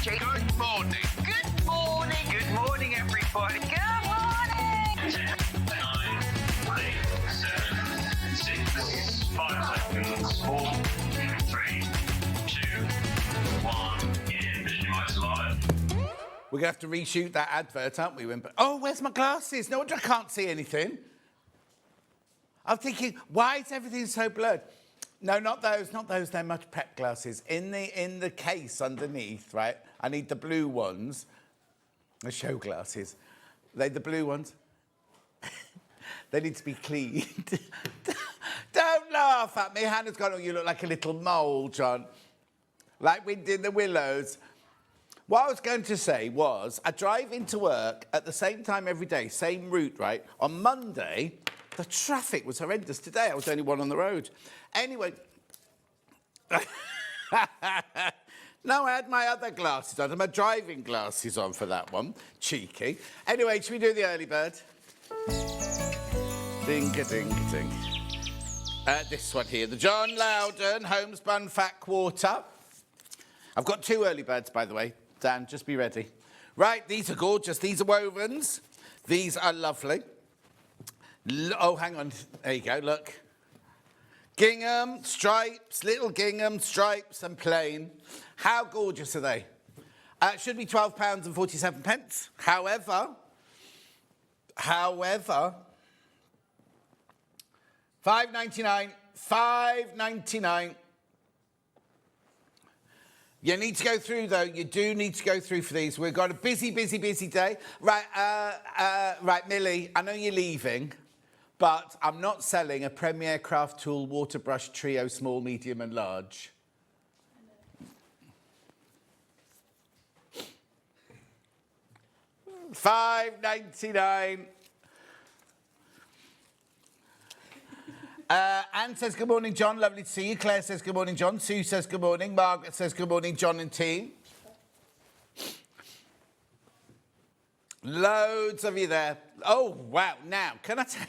Good morning. Good morning. Good morning, everybody. Good morning. 10, 9, 8, 7, 6, 5 seconds, 4, 3, 2, 1, in Visualize Live. We're going to have to reshoot that advert, aren't we? Oh, where's my glasses? No wonder I can't see anything. I'm thinking, why is everything so blurred? No, not those. They're much prep glasses. In the case underneath, right? I need the blue ones. The show glasses. They're the blue ones. They need to be cleaned. Don't laugh at me. Hannah's gone, oh, you look like a little mole, John. Like Wind in the Willows. What I was going to say was, I drive into work at the same time every day, same route, right? On Monday, the traffic was horrendous. Today, I was the only one on the road. Anyway, no, I had my other glasses on. I had my driving glasses on for that one. Cheeky. Anyway, should we do the early bird? Ding-a-ding-a-ding. This one here, the John Loudon Homespun Fat Quarter. I've got 2 early birds, by the way. Dan, just be ready. Right, these are gorgeous. These are wovens. These are lovely. Oh, hang on. There you go, look. Gingham, stripes, little gingham, stripes and plain. How gorgeous are they? It should be £12.47. However, £5.99, £5.99. You need to go through, though. You do need to go through for these. We've got a busy day. Right, right, Millie, I know you're leaving, but I'm not selling a Premier Craft Tool Water Brush Trio Small, Medium and Large. £5.99. Anne says, good morning, John. Lovely to see you. Claire says, good morning, John. Sue says, good morning. Margaret says, good morning, John and team. Loads of you there. Oh, wow. Now, can I tell you?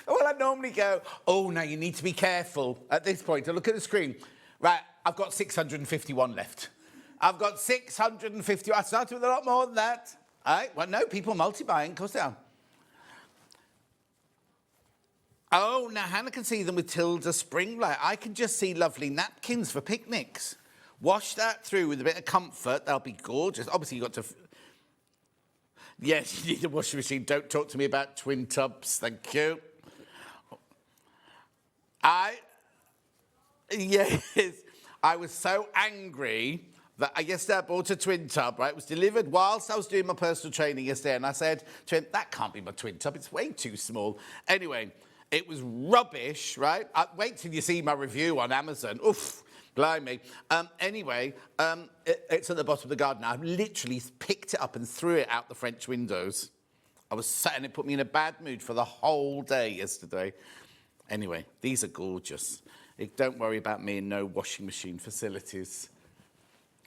Well, I normally go, oh, now you need to be careful at this point. I look at the screen. Right, I've got 651 left. I've got 650. I started with a lot more than that. All right, well, no, people multi-buying. Of course they are. Oh, now Hannah can see them with Tilda Spring light. I can just see lovely napkins for picnics. Wash that through with a bit of comfort. They'll be gorgeous. Obviously, you've got to... Yes, you need a washing machine. Don't talk to me about twin tubs. Thank you. Yes, I was so angry that I yesterday I bought a twin tub, right? It was delivered whilst I was doing my personal training yesterday. And I said to him, that can't be my twin tub. It's way too small. Anyway... It was rubbish, right? Wait till you see my review on Amazon. Oof, blimey. Anyway, it's at the bottom of the garden. I literally picked it up and threw it out the French windows. I was sat and it put me in a bad mood for the whole day yesterday. Anyway, these are gorgeous. Don't worry about me and no washing machine facilities.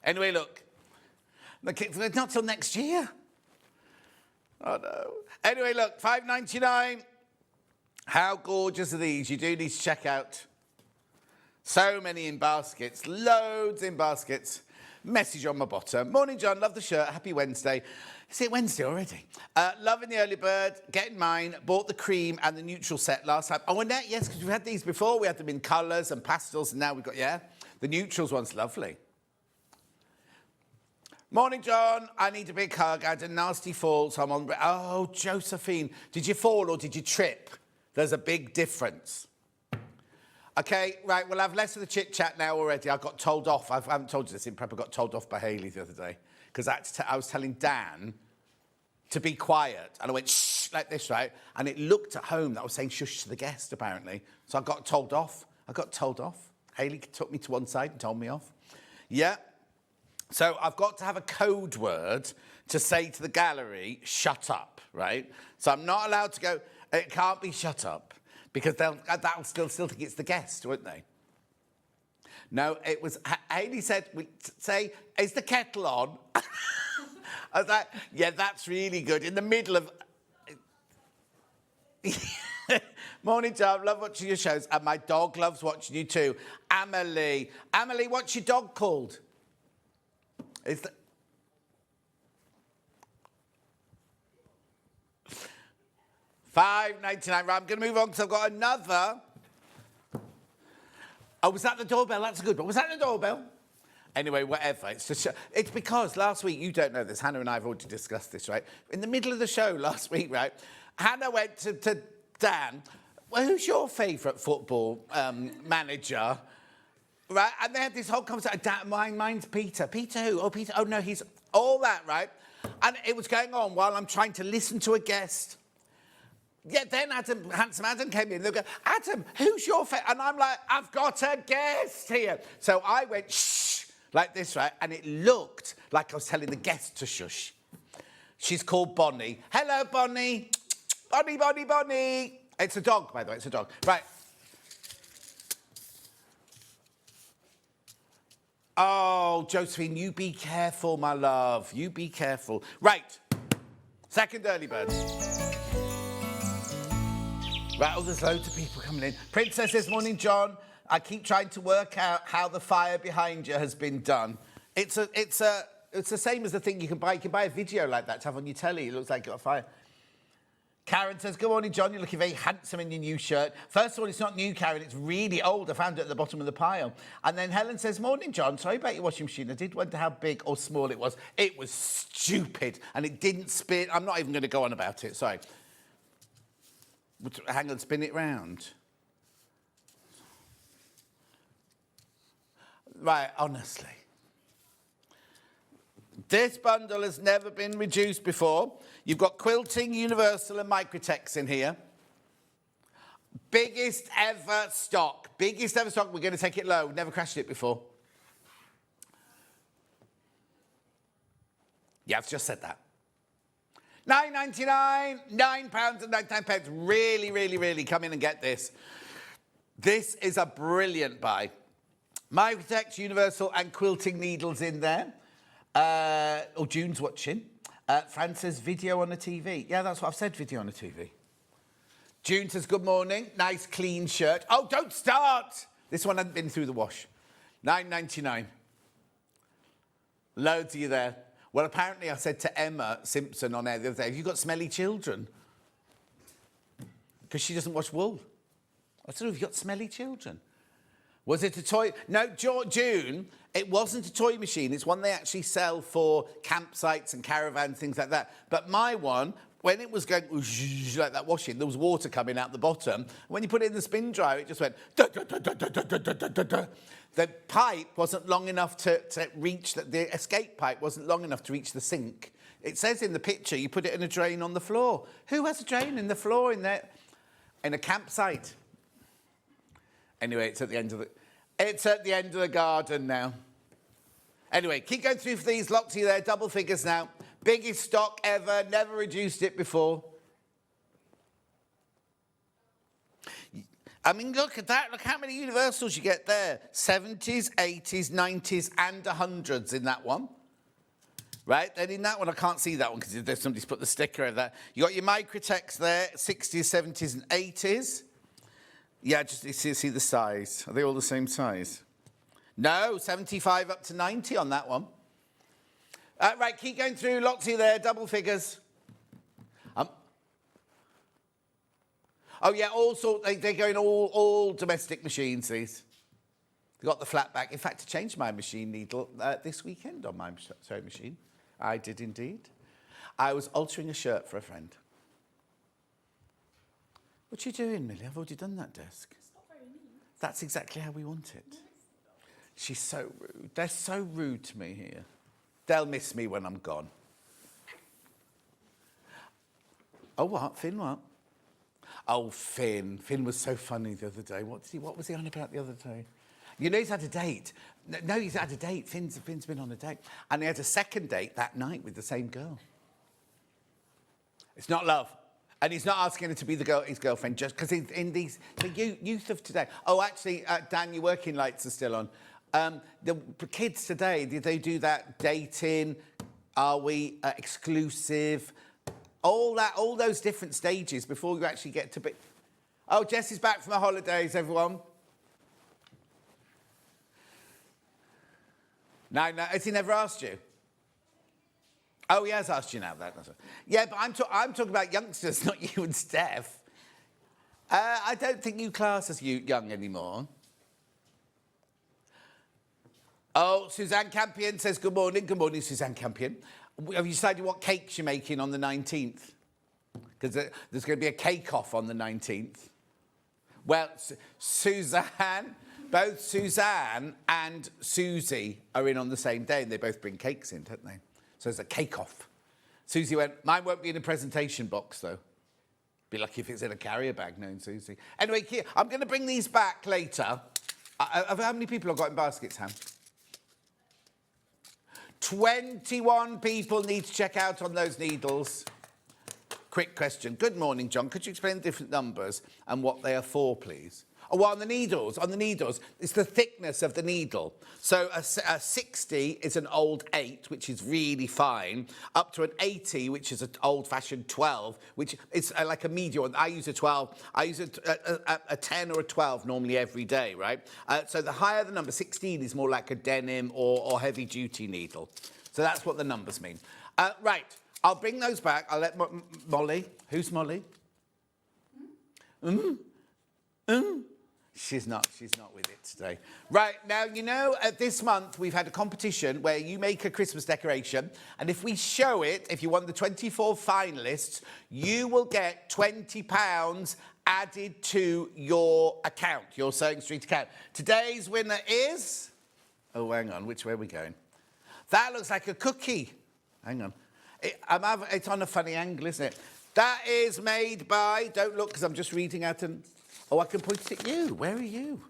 Anyway, look. Not till next year. Oh, no. Anyway, look, £5.99. How gorgeous are these? You do need to check out. So many in baskets. Loads in baskets. Message on my bottom. Morning, John. Love the shirt. Happy Wednesday. Is it Wednesday already? Loving the early bird. Getting mine. Bought the cream and the neutral set last time. Oh, and that, yes, because we've had these before. We had them in colours and pastels, and now we've got, yeah. The neutrals one's lovely. Morning, John. I need a big hug. I had a nasty fall, so I'm on... Oh, Josephine. Did you fall or did you trip? There's a big difference. Okay, right, we'll have less of the chit-chat now already. I got told off. I haven't told you this in prep. I got told off by Hayley the other day because I was telling Dan to be quiet. And I went, shh, like this, right? And it looked at home that I was saying shush to the guest, apparently. So I got told off. Hayley took me to one side and told me off. Yeah. So I've got to have a code word to say to the gallery, shut up, right? So I'm not allowed to go... It can't be shut up, because that'll still think it's the guest, won't they? No, it was... Hayley said, say, is the kettle on? I was like, yeah, that's really good. In the middle of... Morning, John. Love watching your shows. And my dog loves watching you too. Amelie. Amelie, what's your dog called? Is that... $5.99. Right, I'm going to move on because I've got another. Oh, was that the doorbell? That's a good one. Was that the doorbell? Anyway, whatever. It's just, it's because last week, you don't know this, Hannah and I have already discussed this, right? In the middle of the show last week, right, Hannah went to Dan, well, who's your favourite football manager? Right, and they had this whole conversation. Mine's Peter. Peter who? Oh, Peter. Oh, no, he's all that, right? And it was going on while I'm trying to listen to a guest. Yeah, then Adam, handsome Adam came in. They go, Adam, who's your favourite? And I'm like, I've got a guest here. So I went, shh, like this, right? And it looked like I was telling the guest to shush. She's called Bonnie. Hello, Bonnie. Bonnie, Bonnie, Bonnie. It's a dog, by the way. It's a dog. Right. Oh, Josephine, you be careful, my love. You be careful. Right. Second early bird. Right, oh, there's loads of people coming in. Princess says, morning, John. I keep trying to work out how the fire behind you has been done. It's the same as the thing you can buy. You can buy a video like that to have on your telly. It looks like you've got a fire. Karen says, good morning, John. You're looking very handsome in your new shirt. First of all, it's not new, Karen. It's really old. I found it at the bottom of the pile. And then Helen says, morning, John. Sorry about your washing machine. I did wonder how big or small it was. It was stupid. And it didn't spin. I'm not even going to go on about it. Sorry. Hang on, spin it round. Right, honestly. This bundle has never been reduced before. You've got quilting, universal and microtex in here. Biggest ever stock. Biggest ever stock. We're going to take it low. Never crashed it before. Yeah, I've just said that. £9.99, £9.99. Really, really, really come in and get this. This is a brilliant buy. Microtex, universal and quilting needles in there. June's watching. Fran says video on the TV. Yeah, that's what I've said, video on the TV. June says, good morning. Nice clean shirt. Oh, don't start. This one hasn't been through the wash. £9.99. Loads of you there. Well, apparently I said to Emma Simpson on air the other day, have you got smelly children? Because she doesn't wash wool. I said, have you got smelly children? Was it a toy? No, June, it wasn't a toy machine. It's one they actually sell for campsites and caravans, things like that. But my one, when it was going like that washing, there was water coming out the bottom. When you put it in the spin dryer, it just went... The pipe wasn't long enough to reach... The escape pipe wasn't long enough to reach the sink. It says in the picture, you put it in a drain on the floor. Who has a drain in the floor in there? In a campsite. Anyway, it's at the end of the... It's at the end of the garden now. Anyway, keep going through for these. Lots of you there, double figures now. Biggest stock ever, never reduced it before. I mean, look at that. Look how many universals you get there. 70s, 80s, 90s and 100s in that one. Right, then in that one, I can't see that one because somebody's put the sticker over that. You got your microtex there, 60s, 70s and 80s. Yeah, just see the size. Are they all the same size? No, 75 up to 90 on that one. Right, keep going through. Lots of you there, double figures. Oh, yeah, also, they're going all domestic machines, these. They've got the flat back. In fact, I changed my machine needle this weekend on my sewing machine. I did indeed. I was altering a shirt for a friend. What are you doing, Millie? I've already done that desk. It's not very neat. That's exactly how we want it. No, she's so rude. They're so rude to me here. They'll miss me when I'm gone. Oh, what? Finn, what? Oh, Finn. Finn was so funny the other day. What was he on about the other day? You know he's had a date. No, he's had a date. Finn's been on a date. And he had a second date that night with the same girl. It's not love. And he's not asking her to be his girlfriend just because in the youth of today. Oh, actually, Dan, your working lights are still on. The kids today, they do that dating, are we exclusive, all those different stages before you actually get to be... Oh, Jess is back from her holidays, everyone. No, has he never asked you? Oh, he has asked you now. Yeah, but I'm talking about youngsters, not you and Steph. I don't think you class as young anymore. Oh, Suzanne Campion says good morning. Good morning, Suzanne Campion. Have you decided what cakes you're making on the 19th? Because there's going to be a cake-off on the 19th. Well, both Suzanne and Susie are in on the same day, and they both bring cakes in, don't they? So there's a cake-off. Susie went, mine won't be in a presentation box, though. Be lucky if it's in a carrier bag, knowing Susie. Anyway, I'm going to bring these back later. How many people have got in baskets, Ham? 21 people need to check out on those needles. Quick question. Good morning, John. Could you explain the different numbers and what they are for, please? Oh, well, on the needles, it's the thickness of the needle. So a 60 is an old 8, which is really fine, up to an 80, which is an old-fashioned 12, which is like a medium one. I use a 12. I use a 10 or a 12 normally every day, right? So the higher the number, 16 is more like a denim or heavy-duty needle. So that's what the numbers mean. Right, I'll bring those back. I'll let Molly. Who's Molly? She's not with it today. Right, now, you know, this month we've had a competition where you make a Christmas decoration, and if we show it, if you're one of the 24 finalists, you will get £20 added to your account, your SewingStreet account. Today's winner is... Oh, hang on, which way are we going? That looks like a cookie. Hang on. It's on a funny angle, isn't it? That is made by... Don't look, because I'm just reading out an... Oh, I can point it at you. Where are you?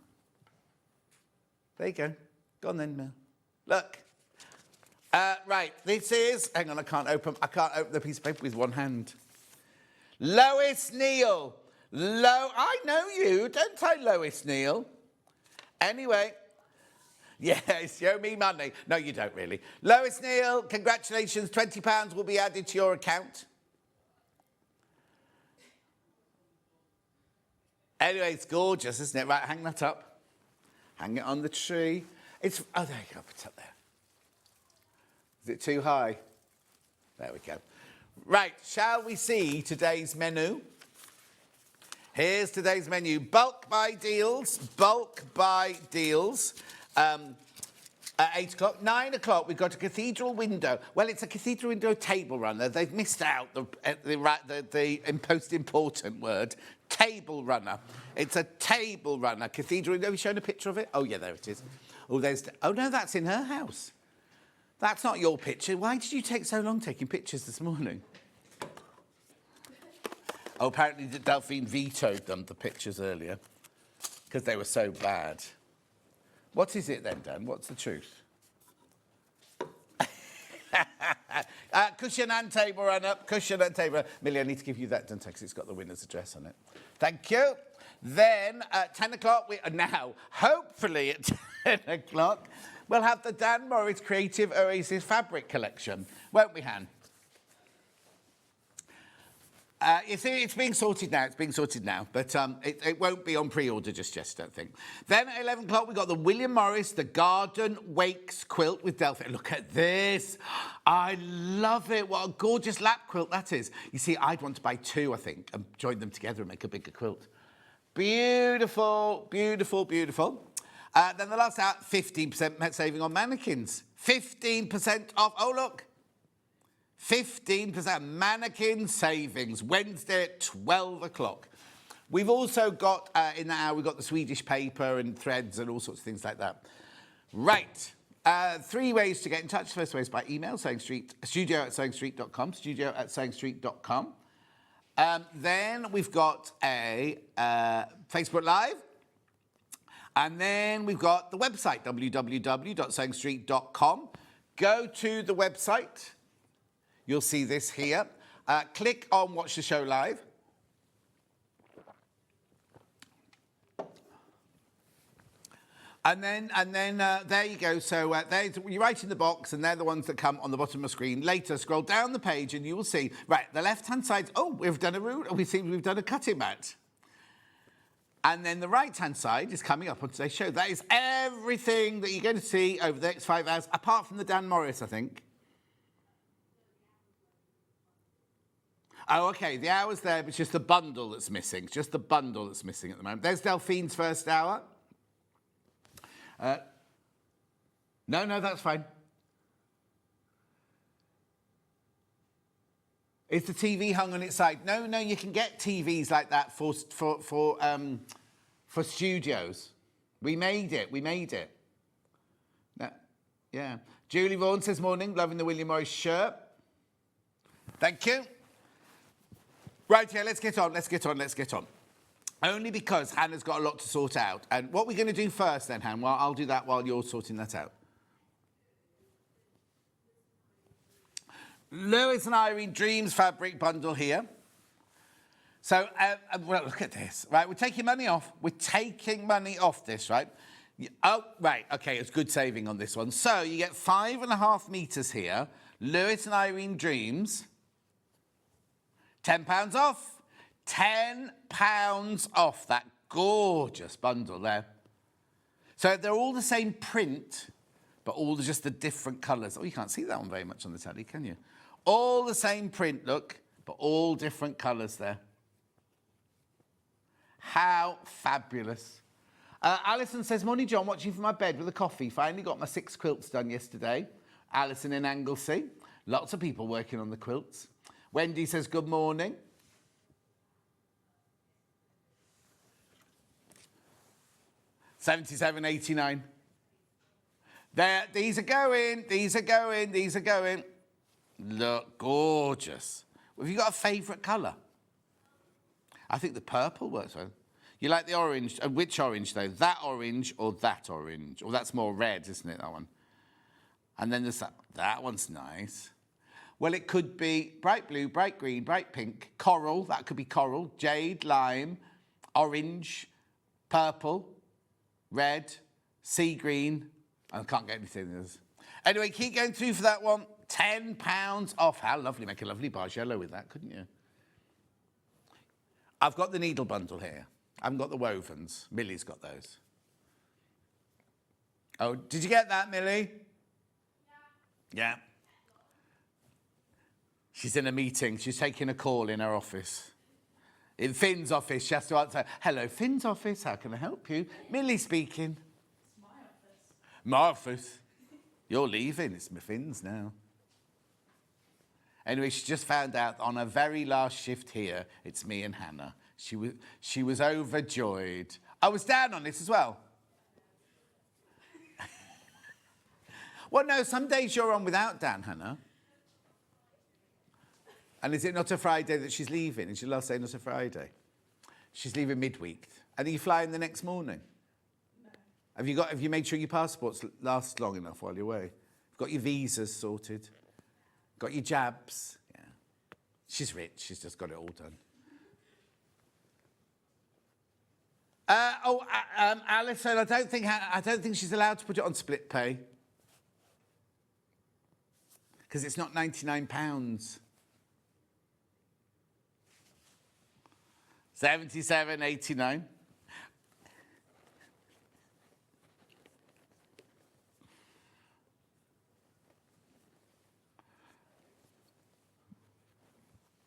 There you go. Go on then, Mel. Look. Right, this is... Hang on, I can't open the piece of paper with one hand. Lois Neal. I know you. Don't I, Lois Neal? Anyway. Yes, show me money. No, you don't really. Lois Neal, congratulations. £20 will be added to your account. Anyway, it's gorgeous, isn't it? Right, hang that up. Hang it on the tree. Oh, there you go. Put it up there. Is it too high? There we go. Right, shall we see today's menu? Here's today's menu. Bulk buy deals. At 8 o'clock. 9 o'clock, we've got a Cathedral Window. Well, it's a Cathedral Window table runner. They've missed out the most important word, table runner. It's a table runner. Cathedral Window. Have you shown a picture of it? Oh, yeah, there it is. Oh, no, that's in her house. That's not your picture. Why did you take so long taking pictures this morning? Oh, apparently Delphine vetoed them, the pictures earlier, because they were so bad. What is it then, Dan? What's the truth? Cushion and table runner. Cushion and table runner. Millie, I need to give you that, don't I? Because it's got the winner's address on it. Thank you. Then at 10 o'clock, hopefully at 10 o'clock, we'll have the Dan Morris Creative Oasis Fabric Collection. Won't we, Han? You see, it's being sorted now. But it won't be on pre-order just yet, I don't think. Then at 11 o'clock, we've got the William Morris, the Garden Wakes quilt with Delphine. Look at this. I love it. What a gorgeous lap quilt that is. You see, I'd want to buy 2, I think, and join them together and make a bigger quilt. Beautiful, beautiful, beautiful. Then the last out, 15% saving on mannequins. 15% off. Oh, look. 15% mannequin savings, Wednesday at 12 o'clock. We've also got, in that hour, we've got the Swedish paper and threads and all sorts of things like that. Right. 3 ways to get in touch. First way is by email, studio@sewingstreet.com, studio@sewingstreet.com. Then we've got a Facebook Live. And then we've got the website, www.sewingstreet.com. Go to the website. You'll see this here. Click on Watch the Show Live. And then there you go. So you write in the box, and they're the ones that come on the bottom of the screen. Later, scroll down the page, and you will see, right, the left-hand side, oh, we've done a cutting mat. And then the right-hand side is coming up on today's show. That is everything that you're going to see over the next 5 hours, apart from the Dan Morris, I think. Oh, OK, the hour's there, but it's just the bundle that's missing. It's just the bundle that's missing at the moment. There's Delphine's first hour. No, that's fine. Is the TV hung on its side? No, you can get TVs like that for studios. We made it. No, yeah. Julie Vaughan says, morning, loving the William Morris shirt. Thank you. Right, yeah, let's get on. Only because Hannah's got a lot to sort out. And what we're going to do first then, Hannah, well, I'll do that while you're sorting that out. Lewis and Irene Dreams fabric bundle here. So, well, look at this, right? We're taking money off. We're taking money off this, right? Oh, right, OK, it's good saving on this one. So you get 5.5 metres here. Lewis and Irene Dreams. £10 off. £10 off that gorgeous bundle there. So they're all the same print, but all just the different colours. Oh, you can't see that one very much on the telly, can you? All the same print, look, but all different colours there. How fabulous. Alison says, morning, John, watching from my bed with a coffee. Finally got my 6 quilts done yesterday. Alison in Anglesey. Lots of people working on the quilts. Wendy says, good morning. £77.89. There, these are going. Look, gorgeous. Have you got a favourite colour? I think the purple works well. You like the orange? Which orange, though? That orange or that orange? Or that's more red, isn't it, that one? And then there's that. That one's nice. Well, it could be bright blue, bright green, bright pink, coral. That could be coral. Jade, lime, orange, purple, red, sea green. I can't get anything else. Anyway, keep going through for that one. £10 off. How lovely. Make a lovely barge yellow with that, couldn't you? I've got the needle bundle here. I haven't got the wovens. Millie's got those. Oh, did you get that, Millie? Yeah. She's in a meeting. She's taking a call in her office. In Finn's office, she has to answer, hello, Finn's office, how can I help you? Millie speaking. It's my office. My office. You're leaving. It's my Finn's now. Anyway, she just found out on her very last shift here, it's me and Hannah. She was overjoyed. I was down on this as well. Well, no, some days you're on without Dan, Hannah. And is it not a Friday that she's leaving? Is your last day not a Friday? She's leaving midweek. And are you flying the next morning? No. Have you made sure your passports last long enough while you're away? Got your visas sorted? Got your jabs? Yeah. She's rich. She's just got it all done. Alison, I don't think she's allowed to put it on split pay. Because it's not £99. £77.89.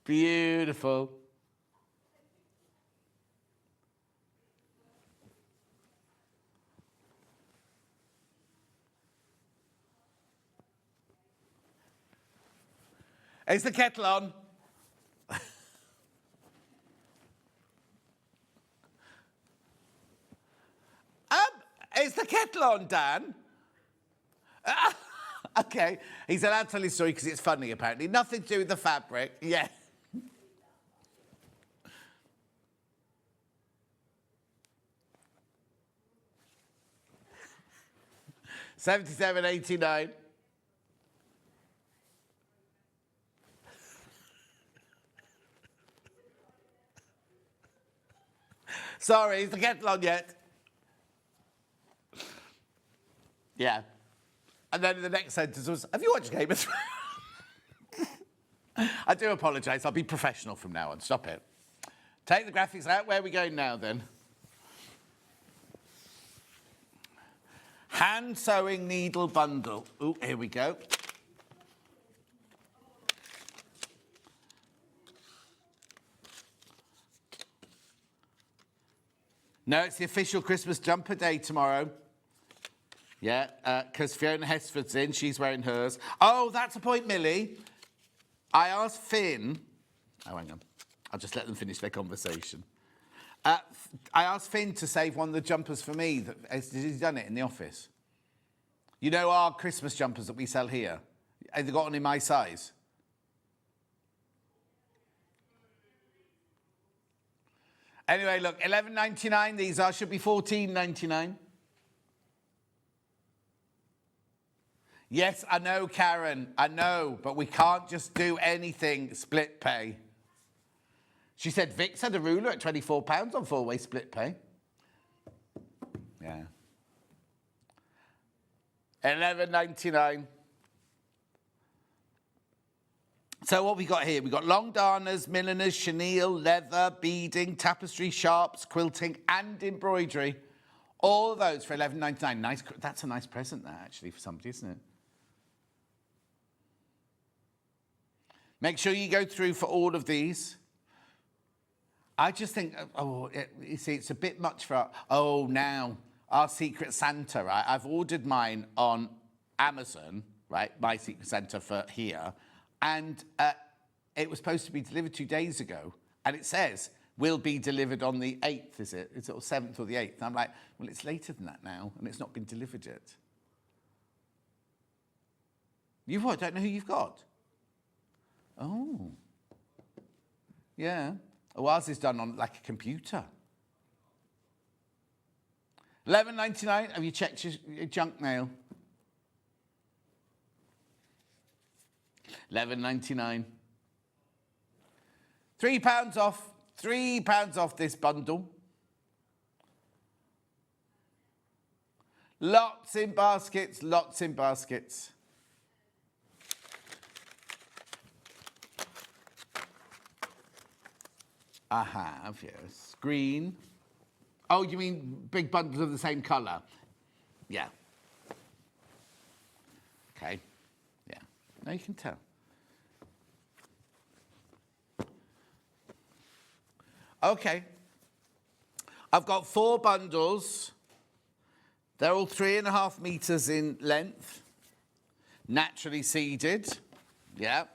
Beautiful. Is the kettle on? Is the kettle on, Dan? OK. He's allowed to tell his story because it's funny, apparently. Nothing to do with the fabric. Yeah. £77.89. Sorry, is the kettle on yet? Yeah. And then the next sentence was, have you watched Game of Thrones? I do apologise. I'll be professional from now on. Stop it. Take the graphics out. Where are we going now, then? Hand sewing needle bundle. Oh, here we go. No, it's the official Christmas jumper day tomorrow. Yeah, because Fiona Hesford's in. She's wearing hers. Oh, that's a point, Millie. I asked Finn... Oh, hang on. I'll just let them finish their conversation. I asked Finn to save one of the jumpers for me. He's done it in the office. You know our Christmas jumpers that we sell here? Have they got one in my size? Anyway, look, $11.99 these are. Should be $14.99. Yes, I know, Karen. I know, but we can't just do anything split pay. She said Vic's had a ruler at £24 on four-way split pay. Yeah. $11.99. So what we got here? We got long darners, milliners, chenille, leather, beading, tapestry, sharps, quilting, and embroidery. All of those for $11.99. Nice. That's a nice present, that actually, for somebody, isn't it? Make sure you go through for all of these. I just think, you see, it's a bit much for now our Secret Santa, right? I've ordered mine on Amazon, right? My Secret Santa for here. And it was supposed to be delivered 2 days ago. And it says, will be delivered on the 8th, is it? It's the 7th or the 8th. And I'm like, well, it's later than that now. And it's not been delivered yet. You've what? Don't know who you've got? Oh. Yeah. Oh, ours is done on like a computer. $11.99. Have you checked your junk mail? $11.99. £3 off. £3 off this bundle. Lots in baskets. Lots in baskets. I have, yes. Green. Oh, you mean big bundles of the same colour? Yeah. Okay. Yeah. Now you can tell. Okay. I've got 4 bundles. They're all 3.5 metres in length. Naturally seeded. Yeah.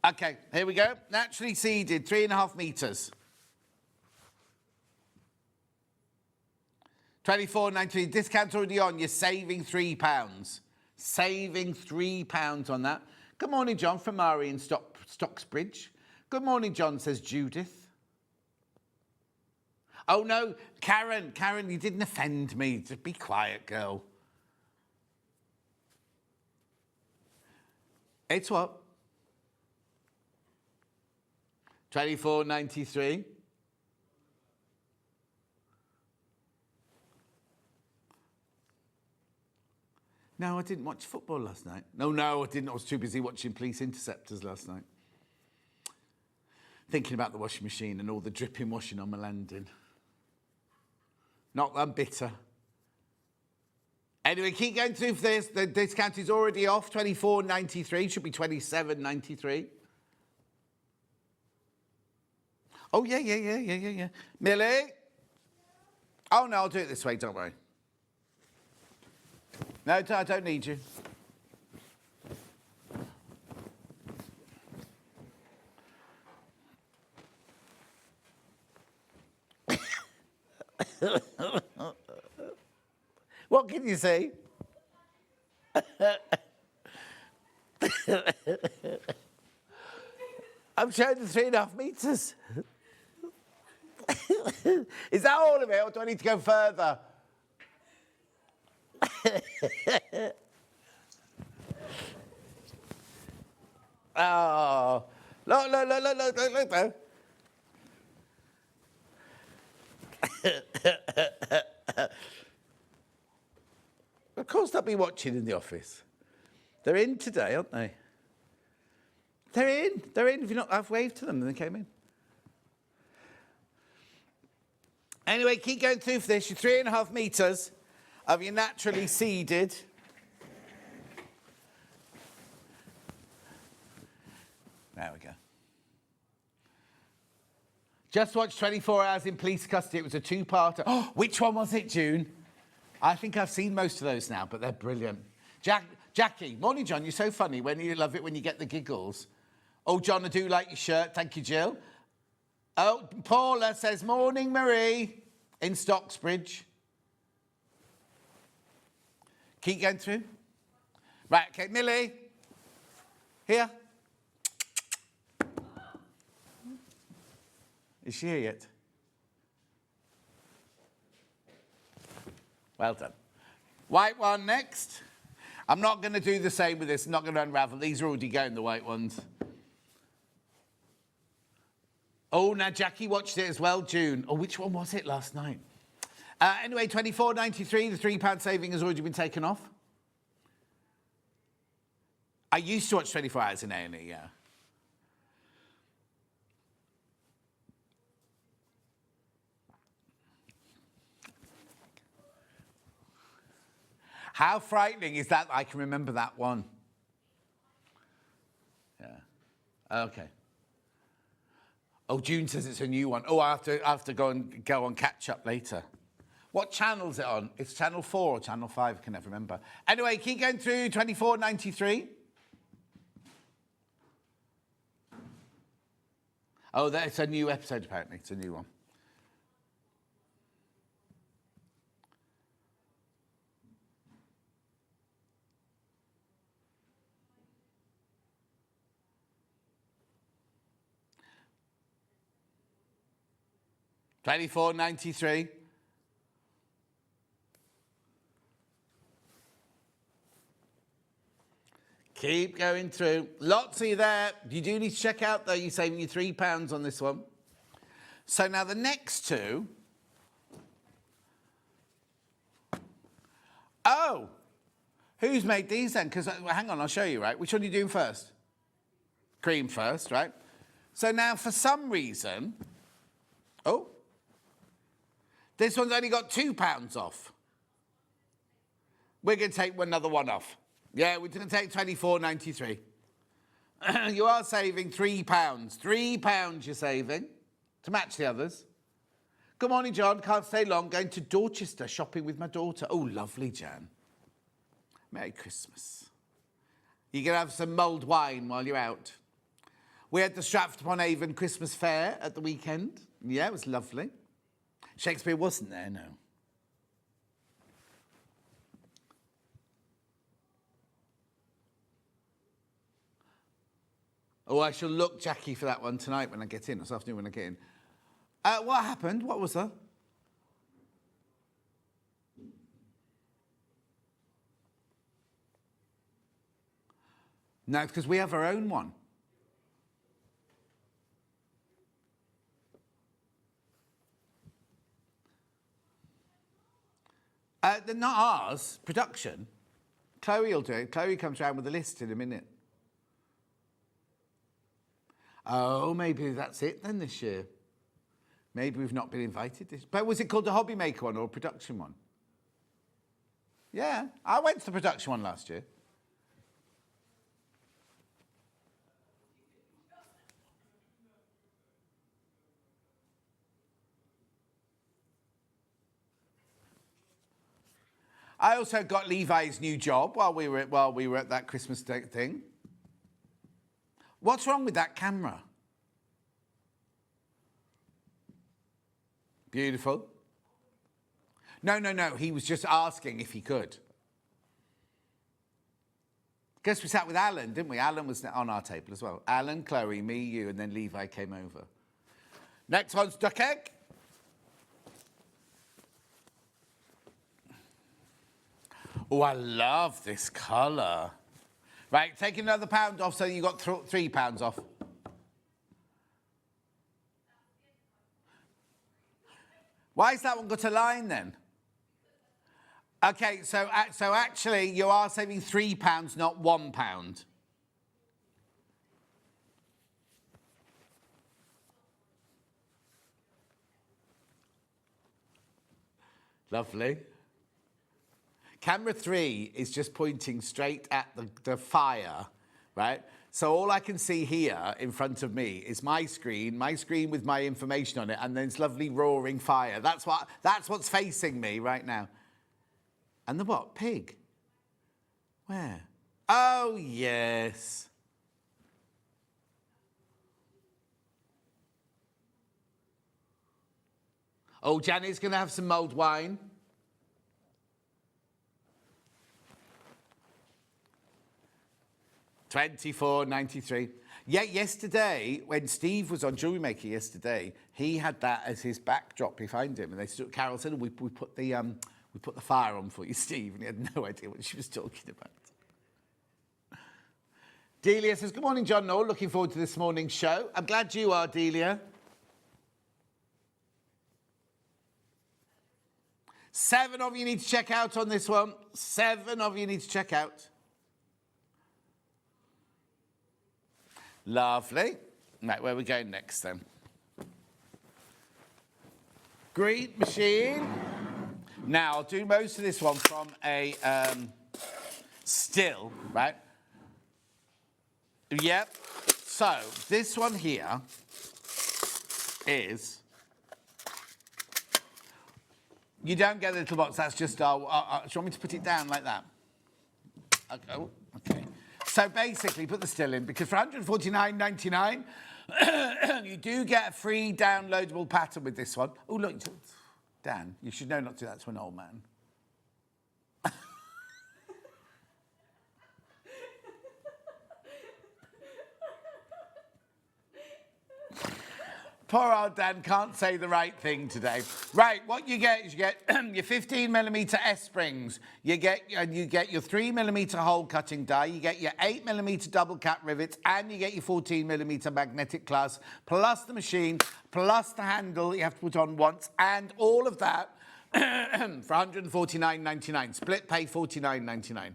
Okay, here we go. Naturally seeded, 3.5 metres. $24.93. Discount's already on. You're saving £3. Saving £3 on that. Good morning, John, from Murray in Stocksbridge. Good morning, John, says Judith. Oh, no, Karen, you didn't offend me. Just be quiet, girl. It's what? $24.93. No, I didn't watch football last night. No, I didn't. I was too busy watching Police Interceptors last night. Thinking about the washing machine and all the dripping washing on my landing. Not that I'm bitter. Anyway, keep going through for this. The discount is already off. $24.93. Should be $27.93. Oh, yeah. Millie? Oh, no, I'll do it this way, don't worry. No, I don't need you. What can you say? I'm showing the 3.5 metres. Is that all of it, or do I need to go further? Oh, look, though. Of course they'll be watching in the office. They're in today, aren't they? They're in. If you're not, I've waved to them and they came in. Anyway, keep going through for this. You're 3.5 metres of your naturally seeded. There we go. Just watched 24 Hours in Police Custody. It was a two-parter. Oh, which one was it, June? I think I've seen most of those now, but they're brilliant. Jackie, morning, John. You're so funny. When you love it when you get the giggles. Oh, John, I do like your shirt. Thank you, Jill. Oh, Paula says, morning, Marie, in Stocksbridge. Keep going through. Right, okay, Millie. Here. Is she here yet? Well done. White one next. I'm not going to do the same with this. I'm not going to unravel. These are already going, the white ones. Oh, now Jackie watched it as well, June. Oh, which one was it last night? Anyway, 24.93, the £3 saving has already been taken off. I used to watch 24 Hours in A&E, yeah. How frightening is that I can remember that one? Yeah. Okay. Oh, June says it's a new one. Oh, I have to go on catch up later. What channel is it on? It's channel 4 or channel 5, I can never remember. Anyway, keep going through 24.93. Oh, it's a new episode apparently. It's a new one. $24.93. Keep going through. Lots of you there. You do need to check out, though. You're saving you £3 on this one. So now the next two. Oh, who's made these then? Because, hang on, I'll show you, right? Which one are you doing first? Cream first, right? So now, for some reason, oh, this one's only got £2 off. We're going to take another one off. Yeah, we're going to take 24.93. You are saving £3. £3 you're saving to match the others. Good morning, John. Can't stay long. Going to Dorchester shopping with my daughter. Oh, lovely, Jan. Merry Christmas. You can have some mulled wine while you're out. We had the Stratford-upon-Avon Christmas fair at the weekend. Yeah, it was lovely. Shakespeare wasn't there, no. Oh, I shall look, Jackie, for that one tonight when I get in, this afternoon when I get in. What happened? What was that? No, because we have our own one. They're not ours, production. Chloe will do it. Chloe comes round with a list in a minute. Oh, maybe that's it then this year. Maybe we've not been invited this. But was it called the Hobby Maker one or a production one? Yeah, I went to the production one last year. I also got Levi's new job while we were at that Christmas thing. What's wrong with that camera? Beautiful. No. He was just asking if he could. Guess we sat with Alan, didn't we? Alan was on our table as well. Alan, Chloe, me, you, and then Levi came over. Next one's duck egg. Oh, I love this colour. Right, taking another £1 off, so you got £3 off. Why has that one got a line then? Okay, so actually you are saving £3, not £1. Lovely. Camera 3 is just pointing straight at the fire, right? So all I can see here in front of me is my screen with my information on it, and then it's lovely roaring fire. That's what's facing me right now. And the what? Pig? Where? Oh, yes. Oh, Janet's going to have some mulled wine. $24.93. Yeah, yesterday, when Steve was on Jewelry Maker yesterday, he had that as his backdrop behind him. And Carol said, we put the fire on for you, Steve. And he had no idea what she was talking about. Delia says, good morning, John Noel. Looking forward to this morning's show. I'm glad you are, Delia. 7 of you need to check out on this one. 7 of you need to check out. Lovely. Right, where are we going next then? Green machine. Now, I'll do most of this one from a still, right? Yep. So, this one here is... You don't get the little box, that's just our... do you want me to put it down like that? Okay. Oh, okay. So basically, put the still in, because for $149.99, you do get a free downloadable pattern with this one. Oh, look, Dan, you should know not to do that to an old man. Poor old Dan can't say the right thing today. Right, what you get is you get your 15mm S-springs. You get your 3mm hole cutting die. You get your 8mm double cap rivets, and you get your 14mm magnetic clasp, plus the machine, plus the handle you have to put on once, and all of that for $149.99. Split pay $49.99.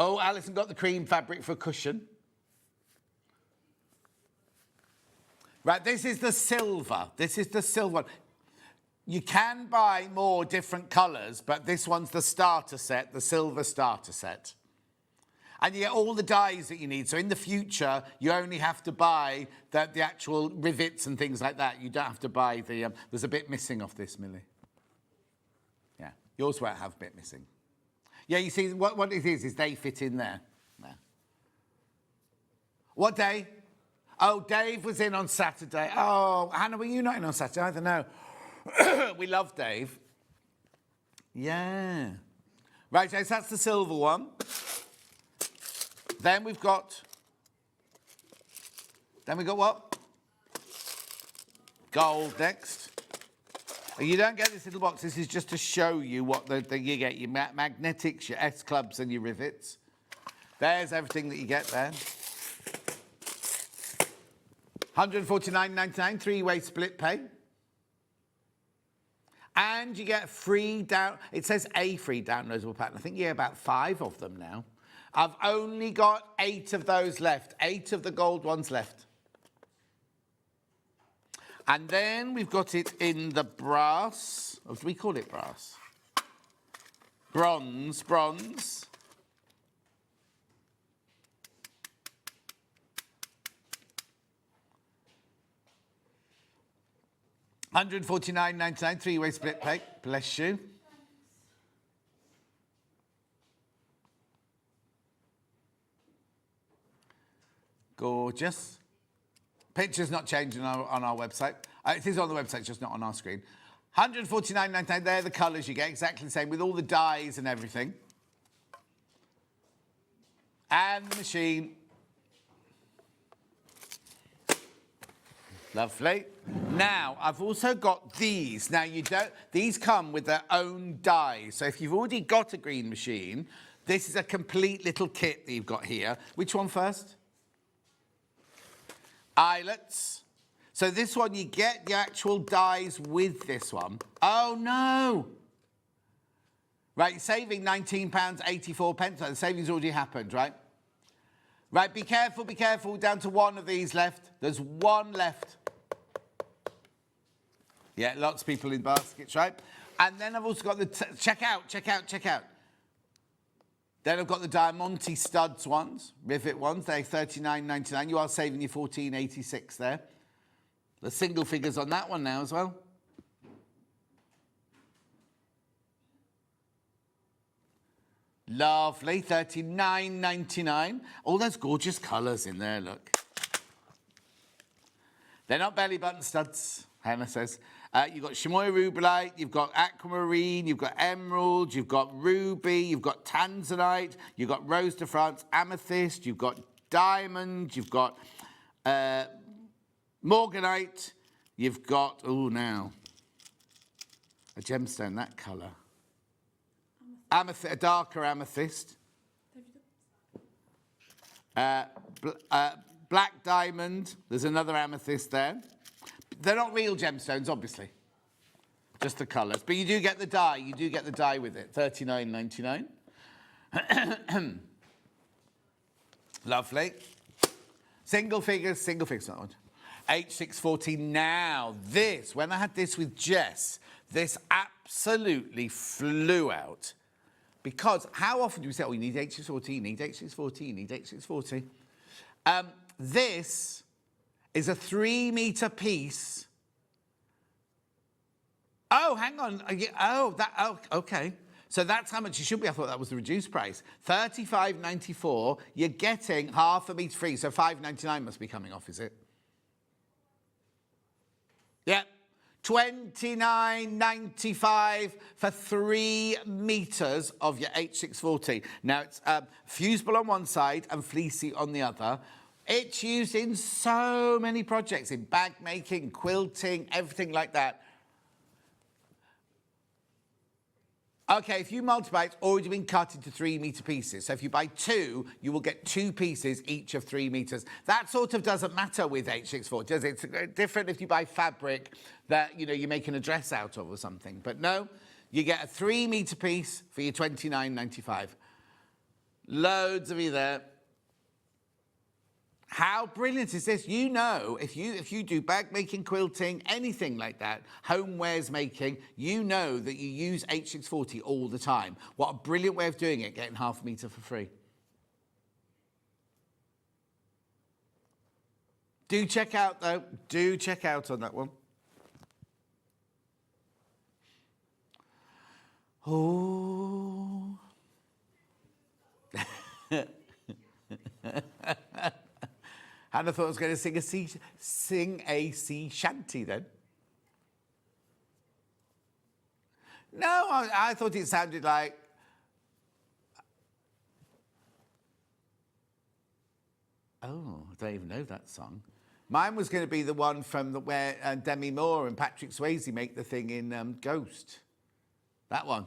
Oh, Alison got the cream fabric for a cushion. Right, this is the silver. This is the silver one. You can buy more different colours, but this one's the starter set, the silver starter set. And you get all the dies that you need. So in the future, you only have to buy the actual rivets and things like that. You don't have to buy the... there's a bit missing off this, Millie. Yeah, yours won't have a bit missing. Yeah, you see, what it is they fit in there. No. What day? Oh, Dave was in on Saturday. Oh, Hannah, were you not in on Saturday? I don't know. We love Dave. Yeah. Right, so that's the silver one. Then we've got what? Gold next. You don't get this little box. This is just to show you what you get. Your magnetics, your S-clubs and your rivets. There's everything that you get there. $149.99, 3-way split pay. And you get free it says a free downloadable pattern. I think you get about 5 of them now. I've only got 8 of those left. 8 of the gold ones left. And then we've got it in the brass. Or do we call it brass? Bronze. $149.99, 3-way split pay. Bless you. Gorgeous. Picture's not changing on our website. It is on the website, just not on our screen. $149.99, they're the colours you get, exactly the same, with all the dies and everything. And the machine. Lovely. Now, I've also got these. Now, these come with their own dies. So if you've already got a green machine, this is a complete little kit that you've got here. Which one first? Eyelets. So this one, you get the actual dies with this one. Oh, no. Right, you're saving £19.84. The saving's already happened, right? Right, be careful, be careful. Down to one of these left. There's one left. Yeah, lots of people in baskets, right? And then I've also got the... check out. Then I've got the Diamante studs ones, rivet ones. They're $39.99. You are saving your $14.86 there. The single figures on that one now as well. Lovely, $39.99. All those gorgeous colours in there, look. They're not belly button studs, Hannah says. You've got chamois rubellite, you've got aquamarine, you've got emerald, you've got ruby, you've got tanzanite, you've got rose de France, amethyst, you've got diamond, you've got morganite, you've got, now, a gemstone, that colour. Amethyst, a darker amethyst. Black diamond, there's another amethyst there. They're not real gemstones, obviously. Just the colours. But you do get the dye. You do get the dye with it. $39.99. Lovely. Single figures, that one. H614. Now, this, when I had this with Jess, this absolutely flew out. Because how often do we say, oh, you need H614, need H614, need H614? This is a 3-metre piece. Oh, hang on. Okay. So that's how much it should be. I thought that was the reduced price. $35.94. You're getting half a metre free. So $5.99 must be coming off, is it? Yeah. $29.95 for 3 metres of your H614. Now, it's fusible on one side and fleecy on the other. It's used in so many projects, in bag making, quilting, everything like that. Okay, if you multiply, it's already been cut into 3-metre pieces. So if you buy 2, you will get 2 pieces, each of 3 metres. That sort of doesn't matter with H640, does it? It's different if you buy fabric that, you're making a dress out of or something. But no, you get a 3-metre piece for your $29.95. Loads of you there. How brilliant is this? If you do bag making, quilting, anything like that, homewares making, you know that you use H640 all the time. What a brilliant way of doing it, getting half a metre for free. Do check out, though. Do check out on that one. Oh. Hannah thought I was going to sing a sea shanty then. No, I thought it sounded like... Oh, I don't even know that song. Mine was going to be the one from where Demi Moore and Patrick Swayze make the thing in Ghost. That one.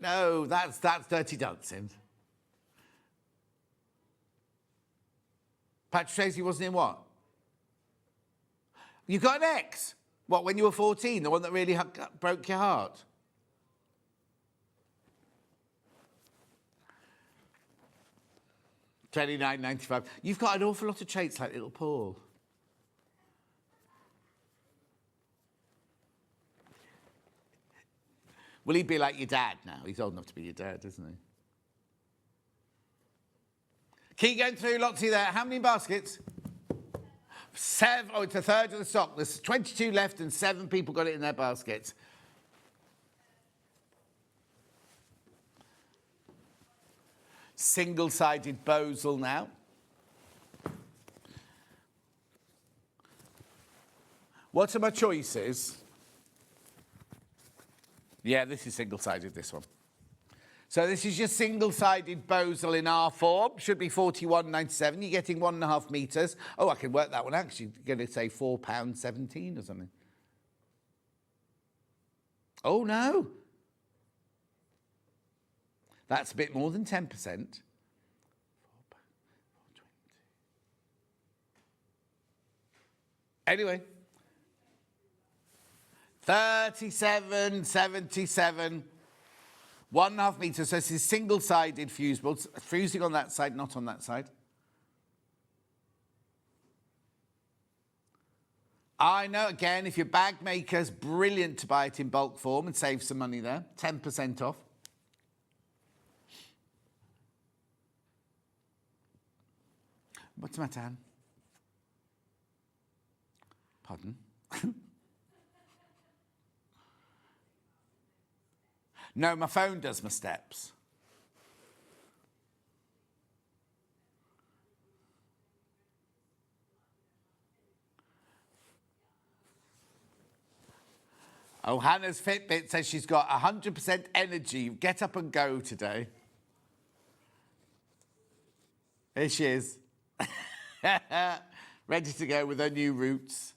No, that's Dirty Dancing. Patrick Swayze wasn't in what? You got an ex? What, when you were 14? The one that really broke your heart? $29.95. You've got an awful lot of traits like little Paul. Will he be like your dad now? He's old enough to be your dad, isn't he? Keep going through, lots of you there. How many baskets? 7. Oh, it's a third of the stock. There's 22 left and 7 people got it in their baskets. Single-sided bosal now. What are my choices? Yeah, this is single-sided, this one. So this is your single-sided bosal in R form. Should be $41.97. You're getting 1.5 metres. Oh, I can work that one out. Actually, going to say £4.17 or something. Oh, no. That's a bit more than 10%. Anyway. 37.77. 1.5 meters. So this is single-sided fusible. Fusing on that side, not on that side. I know, again, if your bag maker's brilliant to buy it in bulk form and save some money there. 10% off. What's the matter, Anne? Pardon? No, my phone does my steps. Oh, Hannah's Fitbit says she's got 100% energy. Get up and go today. Here she is. Ready to go with her new routes.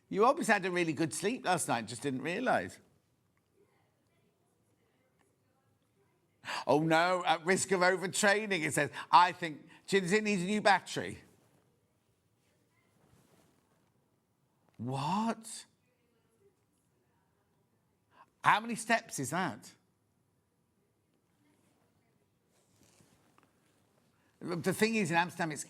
You obviously had a really good sleep last night, just didn't realise. Oh no, at risk of overtraining, it says. I think, does it need a new battery? What? How many steps is that? The thing is, in Amsterdam, it's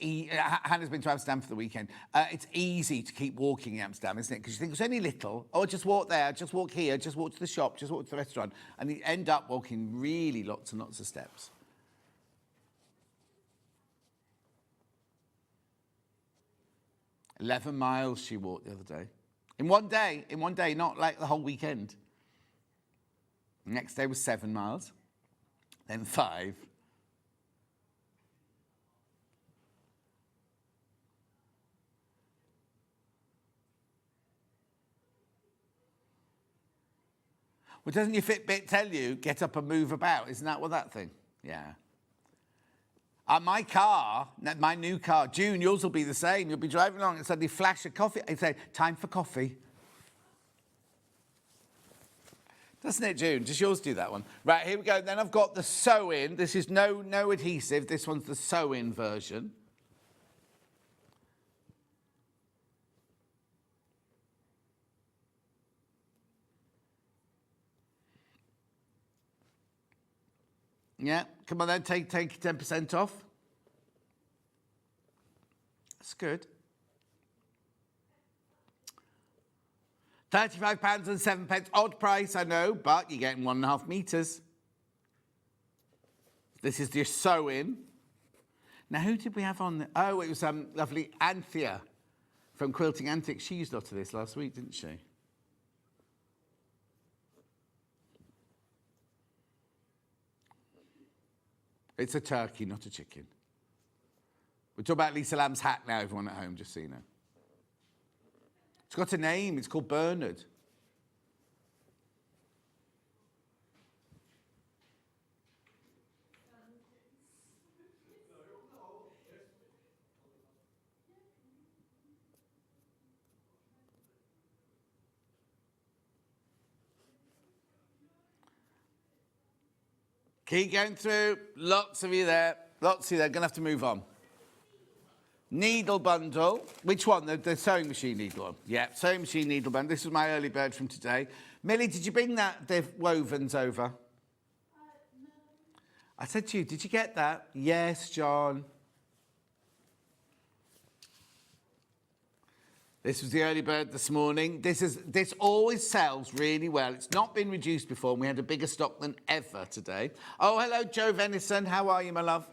Hannah's been to Amsterdam for the weekend. It's easy to keep walking in Amsterdam, isn't it? Because you think it's only little. Oh, just walk there, just walk here, just walk to the shop, just walk to the restaurant. And you end up walking really lots and lots of steps. "11 miles she walked the other day. In one day, not like the whole weekend. The next day was 7 miles, then 5. Well, doesn't your Fitbit tell you, get up and move about? Isn't that what that thing? Yeah. My car, my new car, June, yours will be the same. You'll be driving along and suddenly flash a coffee. It'll say, time for coffee. Doesn't it, June? Does yours do that one? Right, here we go. Then I've got the sew-in. This is no adhesive. This one's the sew-in version. Yeah, come on then, take 10% off. That's good. £35.07. Odd price, I know, but you're getting 1.5 meters. This is your sew-in. Now, who did we have on the... Oh, it was lovely Anthea from Quilting Antics. She used a lot of this last week, didn't she? It's a turkey, not a chicken. We're talking about Lisa Lamb's hat now, everyone at home, just so you know. It's got a name. It's called Bernard. Keep going through. Lots of you there. Lots of you there. Going to have to move on. Needle bundle. Which one? The sewing machine needle one? Yeah, sewing machine needle bundle. This was my early bird from today. Millie, did you bring the wovens over? No. I said to you, did you get that? Yes, John. This was the early bird this morning. This always sells really well. It's not been reduced before, and we had a bigger stock than ever today. Oh, hello, Joe Venison. How are you, my love?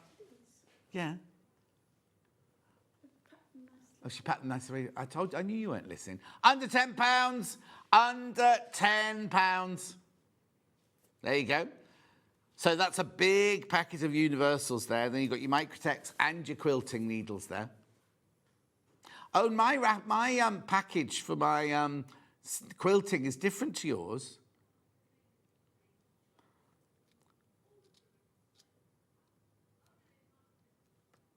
Yeah. Oh, she patted nicely. I knew you weren't listening. Under £10. Under £10. There you go. So that's a big packet of universals there. Then you've got your Microtex and your quilting needles there. Oh, my package for my quilting is different to yours.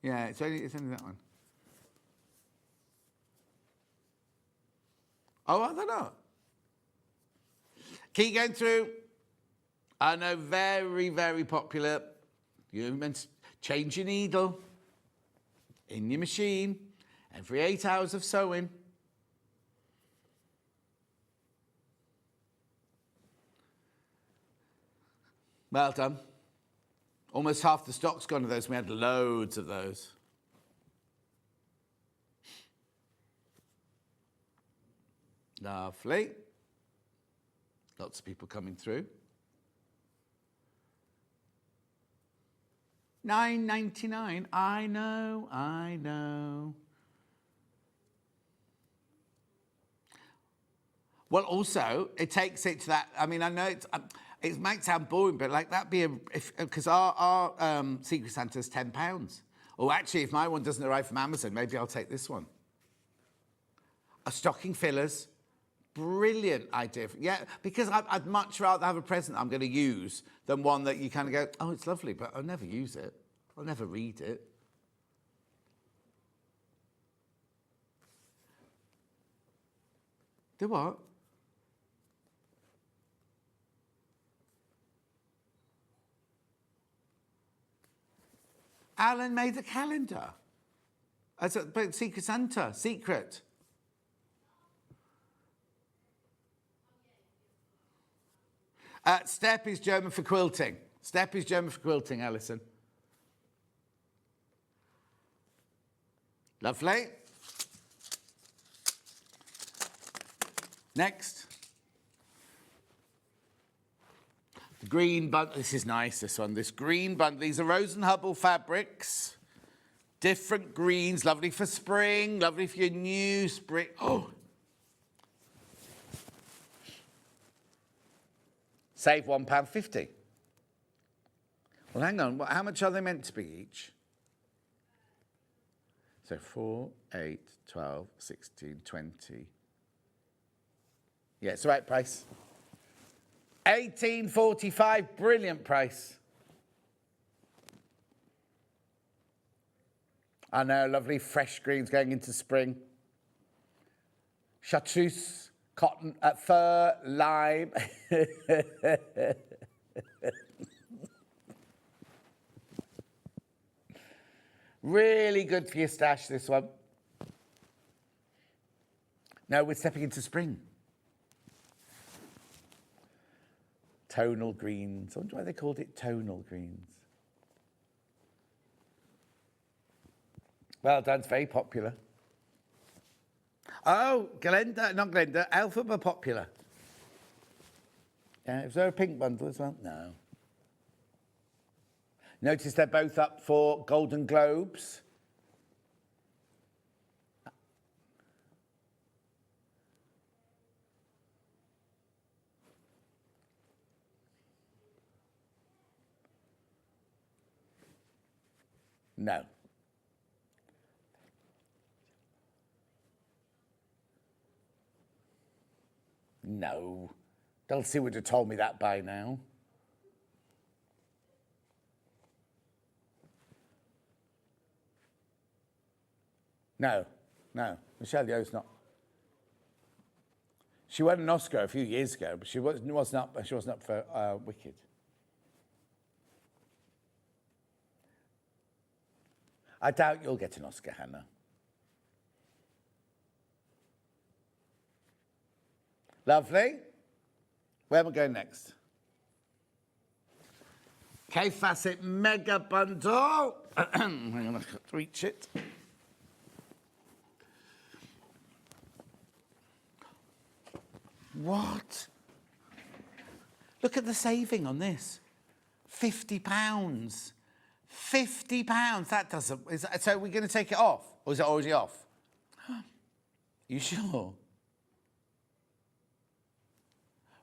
Yeah, it's only that one. Oh, are they not? Keep going through. I know, very, very popular. You meant to change your needle in your machine every 8 hours of sewing. Well done. Almost half the stock's gone of those. We had loads of those. Lovely. Lots of people coming through. $9.99. I know, I know. Well, also, it takes it to that. I mean, I know it might sound boring, but like that'd be because our Secret Santa is £10. Or actually, if my one doesn't arrive from Amazon, maybe I'll take this one. A stocking fillers. Brilliant idea. Yeah, because I'd much rather have a present I'm going to use than one that you kind of go, oh, it's lovely, but I'll never use it. I'll never read it. Do what? Alan made a calendar. But Secret Santa, secret. Step is German for quilting. Step is German for quilting, Alison. Lovely. Next. The green bundle. This is nice, this one. This green bundle. These are Rose and Hubble fabrics. Different greens. Lovely for spring. Lovely for your new spring. Oh. Save £1.50. Well, hang on. How much are they meant to be each? So 4, 8, 12, 16, 20. Yeah, it's the right price. $18.45. Brilliant price. I know, lovely fresh greens going into spring. Chartreuse, cotton, fur, lime. Really good for your stash, this one. Now we're stepping into spring. Tonal greens. I wonder why they called it tonal greens. Well done, it's very popular. Oh, Glenda, not Glenda, Alphabet popular. Yeah, is there a pink bundle as well? No. Notice they're both up for Golden Globes. No. No. Dulcie would have told me that by now. No, no. Michelle Yeoh's not. She won an Oscar a few years ago, but she wasn't up for Wicked. I doubt you'll get an Oscar, Hannah. Lovely. Where am I going next? K-Facet Mega Bundle. Hang on, I've got to reach it. What? Look at the saving on this. £50. £50. That doesn't... so we're going to take it off? Or is it already off? You sure?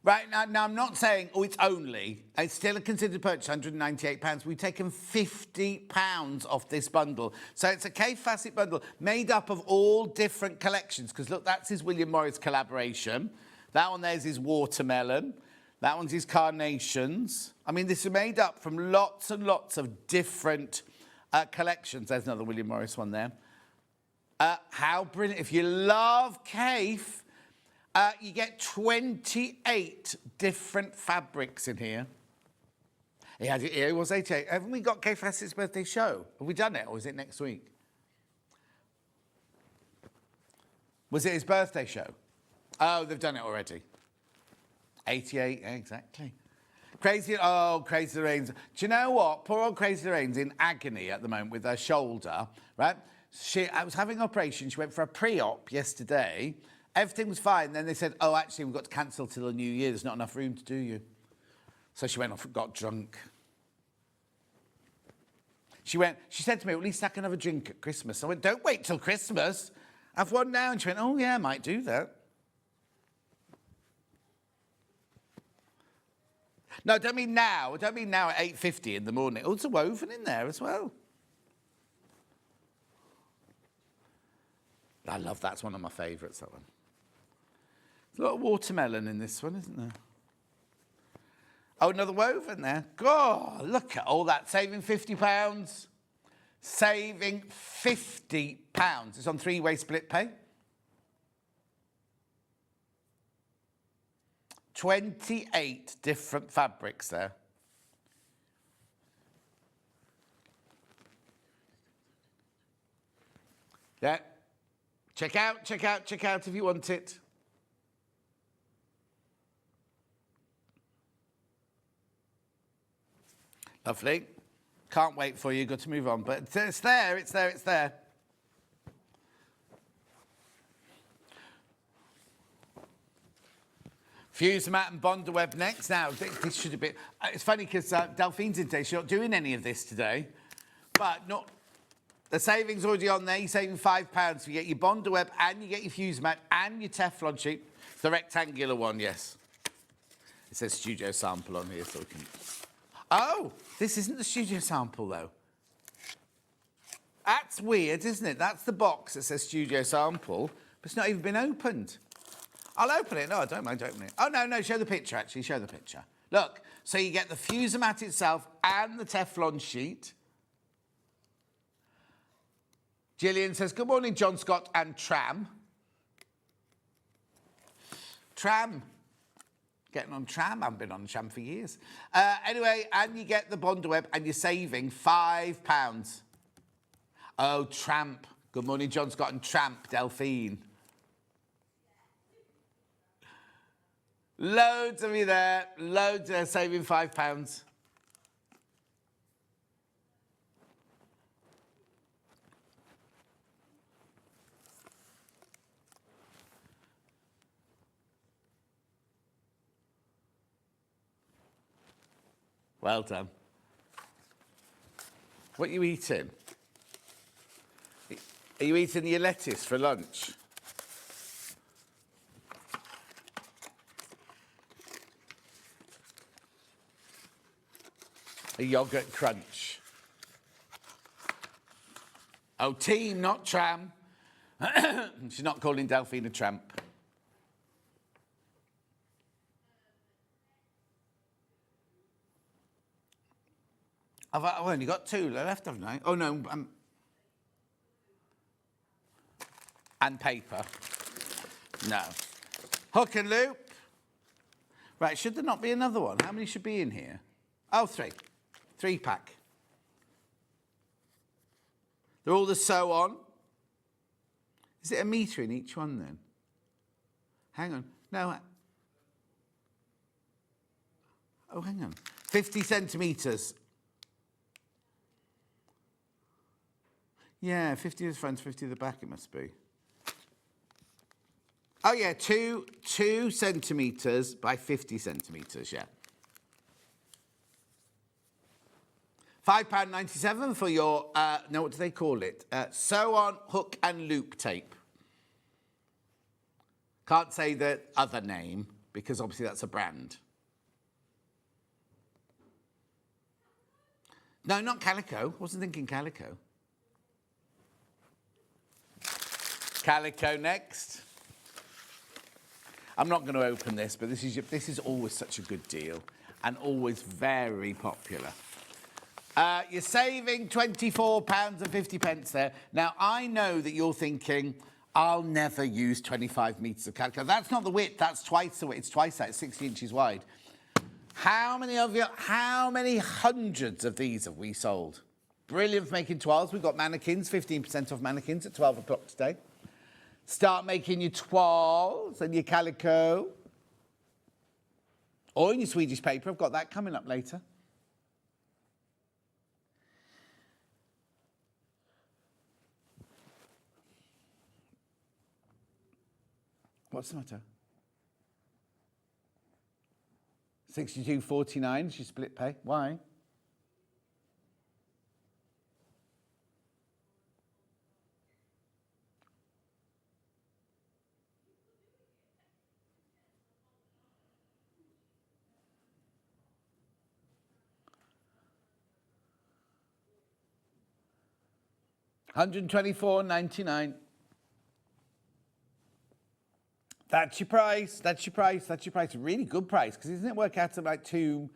Right, now I'm not saying, oh, it's only. It's still a considered purchase, £198. We've taken £50 off this bundle. So it's a K-Facet bundle made up of all different collections. Because look, that's his William Morris collaboration. That one there's his watermelon. That one's his carnations. I mean, this is made up from lots and lots of different collections. There's another William Morris one there. How brilliant. If you love Kaif, you get 28 different fabrics in here. It was 88. Haven't we got Kaif Facet's birthday show? Have we done it, or is it next week? Was it his birthday show? Oh, they've done it already. 88, exactly. Crazy Lorraine's. Do you know what? Poor old Crazy Lorraine's in agony at the moment with her shoulder, right? I was having an operation. She went for a pre-op yesterday. Everything was fine. Then they said, oh, actually, we've got to cancel till the new year. There's not enough room to do you. So she went off and got drunk. She said to me, well, at least I can have a drink at Christmas. I went, don't wait till Christmas. Have one now. And she went, oh, yeah, I might do that. No, I don't mean now. I don't mean now at 8:50 in the morning. Oh, it's a woven in there as well. I love that. It's one of my favourites, that one. There's a lot of watermelon in this one, isn't there? Oh, another woven there. God, look at all that. Saving £50. Saving £50. It's on three-way split pay. 28 different fabrics there. Yeah. Check out if you want it. Lovely. Can't wait for you. Got to move on. But it's there. Fuse mat and Bondaweb next. Now, this should have been... It's funny because Delphine's in today. She's not doing any of this today. But not... The saving's already on there. You're saving £5. You get your Bondaweb and you get your fuse mat and your Teflon sheet. The rectangular one, yes. It says studio sample on here, so we can... Oh, this isn't the studio sample, though. That's weird, isn't it? That's the box that says studio sample, but it's not even been opened. I'll open it. No, I don't mind opening it. Oh, no, show the picture, actually. Show the picture. Look, so you get the fuser mat itself and the Teflon sheet. Gillian says, good morning, John Scott and Tram. Tram. Getting on Tram. I haven't been on Tram for years. Anyway, and you get the Bondaweb and you're saving £5. Oh, Tramp. Good morning, John Scott and Tramp, Delphine. Loads of you there. Loads there, saving £5. Well done. What are you eating? Are you eating your lettuce for lunch? A yoghurt crunch. Oh, team, not tram. She's not calling Delphine a tramp. I've only got two left, haven't I? Oh, no. And paper. No. Hook and loop. Right, should there not be another one? How many should be in here? Oh, 3. 3-pack. They're all the sew on. Is it a metre in each one, then? Hang on. No. Oh, hang on. 50 centimetres. Yeah, 50 at the front, 50 at the back, it must be. Oh, yeah, 2 centimetres by 50 centimetres, yeah. £5.97 for your, no, what do they call it? Sew-on hook and loop tape. Can't say the other name, because obviously that's a brand. No, not calico. Wasn't thinking calico. Calico next. I'm not going to open this, but this is always such a good deal and always very popular. You're saving £24.50 there. Now, I know that you're thinking, I'll never use 25 metres of calico. That's not the width. That's twice the width. It's twice that. It's 60 inches wide. How many hundreds of these have we sold? Brilliant for making toiles. We've got Mannequins, 15% off Mannequins at 12 o'clock today. Start making your toiles and your calico. Or in your Swedish paper. I've got that coming up later. What's the matter? 62.49, she split pay. Why? $124.99. That's your price. That's your price. That's your price. A really good price, because doesn't it work out to like I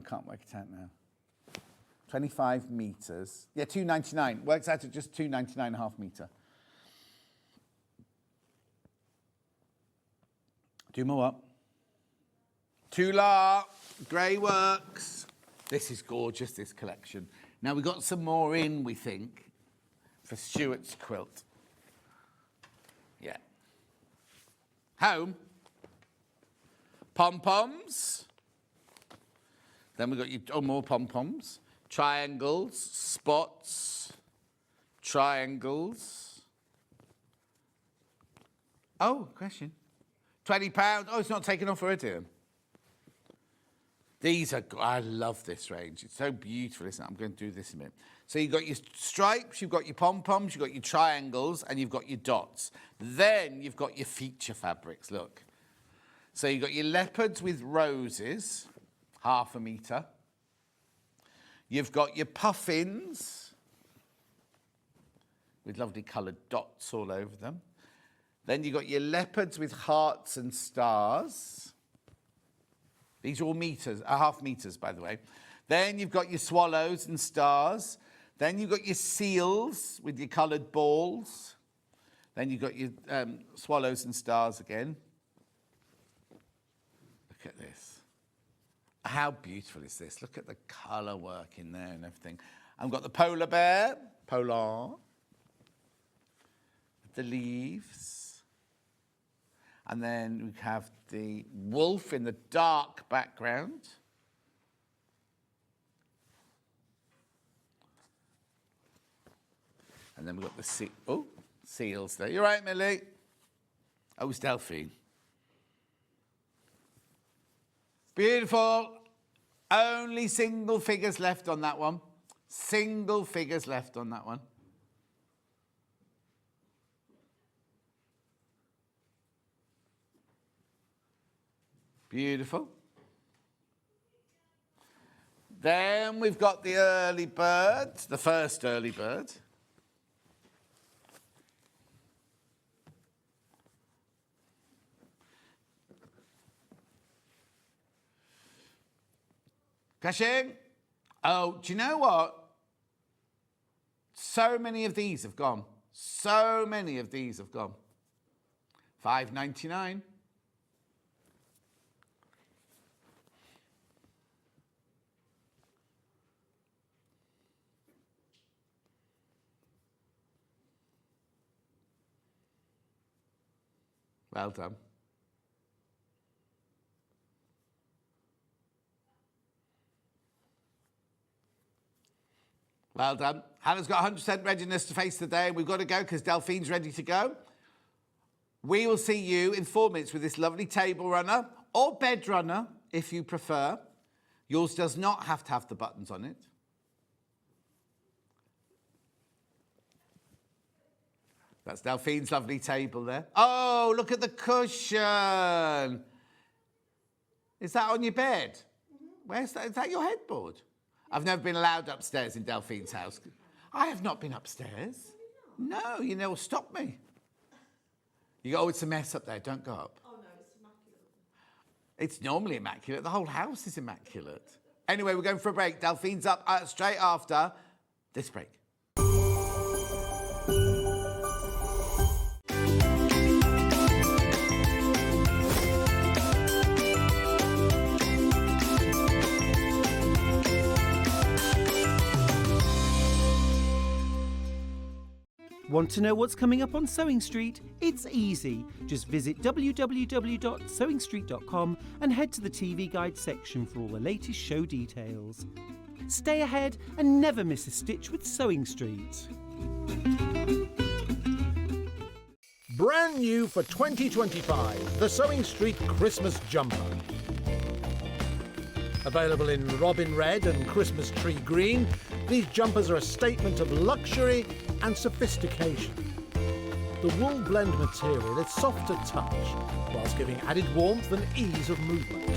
can't work it out now. 25 meters. Yeah, $2.99. Works out to just $2.99 a half meter. Do more what? Tula, grey works. This is gorgeous, this collection. Now we've got some more in, we think, for Stuart's quilt. Yeah. Home. Pom-poms. Then we've got more pom-poms. Triangles, spots, triangles. Oh, question. £20. Oh, it's not taken off already. These are, I love this range. It's so beautiful, isn't it? I'm going to do this in a minute. So you've got your stripes, you've got your pom-poms, you've got your triangles, and you've got your dots. Then you've got your feature fabrics, look. So you've got your leopards with roses, half a metre. You've got your puffins with lovely coloured dots all over them. Then you've got your leopards with hearts and stars. These are all meters, half meters, by the way. Then you've got your swallows and stars. Then you've got your seals with your coloured balls. Then you've got your swallows and stars again. Look at this. How beautiful is this? Look at the colour work in there and everything. I've got the polar bear, polar, the leaves. And then we have the wolf in the dark background. And then we've got the seals there. You're right, Millie. Oh, it's Delphine. Beautiful. Only single figures left on that one. Single figures left on that one. Beautiful. Then we've got the early bird, the first early bird. Cashing. Oh, do you know what? So many of these have gone. So many of these have gone. $5.99. Well done. Well done. Hannah's got 100% readiness to face the day. We've got to go because Delphine's ready to go. We will see you in 4 minutes with this lovely table runner or bed runner, if you prefer. Yours does not have to have the buttons on it. That's Delphine's lovely table there. Oh, look at the cushion. Is that on your bed? Where's that? Is that your headboard? I've never been allowed upstairs in Delphine's house. I have not been upstairs. No, you know, stop me. You go, oh, it's a mess up there. Don't go up. Oh, no, it's immaculate. It's normally immaculate. The whole house is immaculate. Anyway, we're going for a break. Delphine's up straight after this break. Want to know what's coming up on Sewing Street? It's easy. Just visit www.sewingstreet.com and head to the TV Guide section for all the latest show details. Stay ahead and never miss a stitch with Sewing Street. Brand new for 2025, the Sewing Street Christmas Jumper. Available in Robin Red and Christmas Tree Green, these jumpers are a statement of luxury and sophistication. The wool blend material is soft to touch, whilst giving added warmth and ease of movement.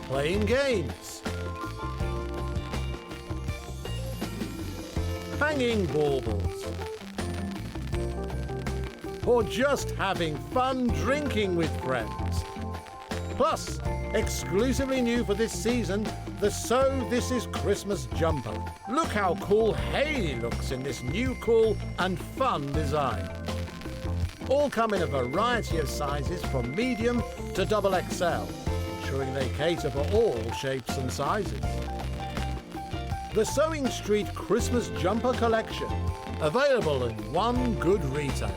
Playing games. Hanging baubles. Or just having fun drinking with friends. Plus, exclusively new for this season, the Sew This Is Christmas jumper. Look how cool Hayley looks in this new cool and fun design. All come in a variety of sizes from medium to XXL, ensuring they cater for all shapes and sizes. The Sewing Street Christmas Jumper Collection, available in one good retailer.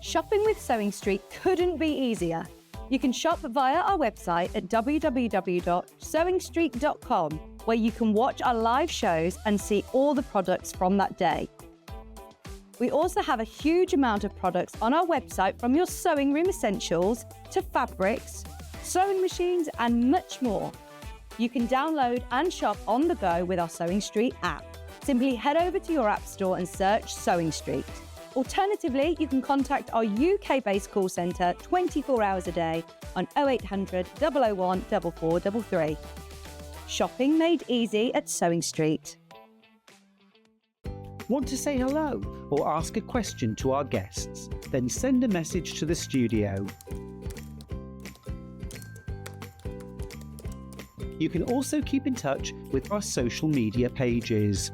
Shopping with Sewing Street couldn't be easier. You can shop via our website at www.sewingstreet.com, where you can watch our live shows and see all the products from that day. We also have a huge amount of products on our website, from your sewing room essentials to fabrics, sewing machines and much more. You can download and shop on the go with our Sewing Street app. Simply head over to your app store and search Sewing Street. Alternatively, you can contact our UK-based call centre 24 hours a day on 0800 001 4433. Shopping made easy at Sewing Street. Want to say hello or ask a question to our guests? Then send a message to the studio. You can also keep in touch with our social media pages.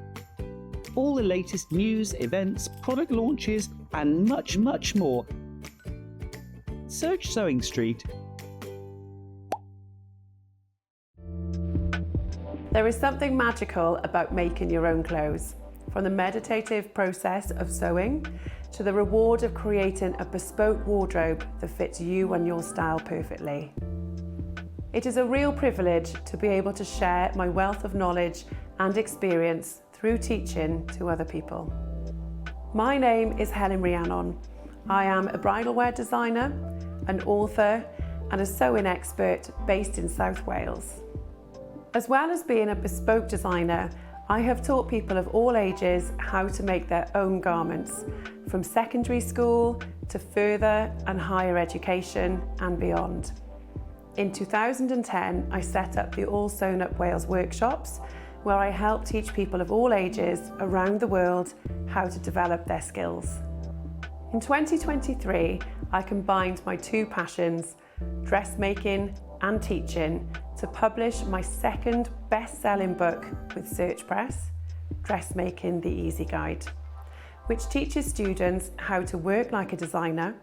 All the latest news, events, product launches, and much, much more. Search Sewing Street. There is something magical about making your own clothes. From the meditative process of sewing to the reward of creating a bespoke wardrobe that fits you and your style perfectly. It is a real privilege to be able to share my wealth of knowledge and experience through teaching to other people. My name is Helen Rhiannon. I am a bridal wear designer, an author, and a sewing expert based in South Wales. As well as being a bespoke designer, I have taught people of all ages how to make their own garments, from secondary school to further and higher education and beyond. In 2010, I set up the All Sewn Up Wales workshops, where I help teach people of all ages around the world how to develop their skills. In 2023, I combined my two passions, dressmaking and teaching, to publish my second best-selling book with Search Press, Dressmaking the Easy Guide, which teaches students how to work like a designer,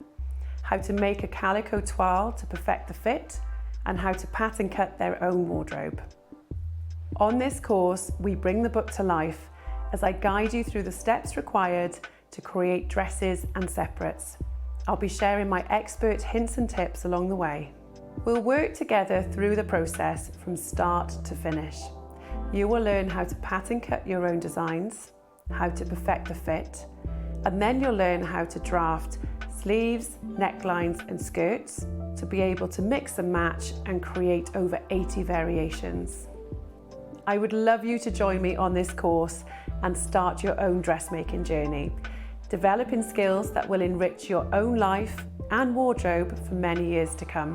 how to make a calico toile to perfect the fit, and how to pattern cut their own wardrobe. On this course, we bring the book to life as I guide you through the steps required to create dresses and separates. I'll be sharing my expert hints and tips along the way. We'll work together through the process from start to finish. You will learn how to pattern cut your own designs, how to perfect the fit, and then you'll learn how to draft sleeves, necklines and skirts to be able to mix and match and create over 80 variations. I would love you to join me on this course and start your own dressmaking journey, developing skills that will enrich your own life and wardrobe for many years to come.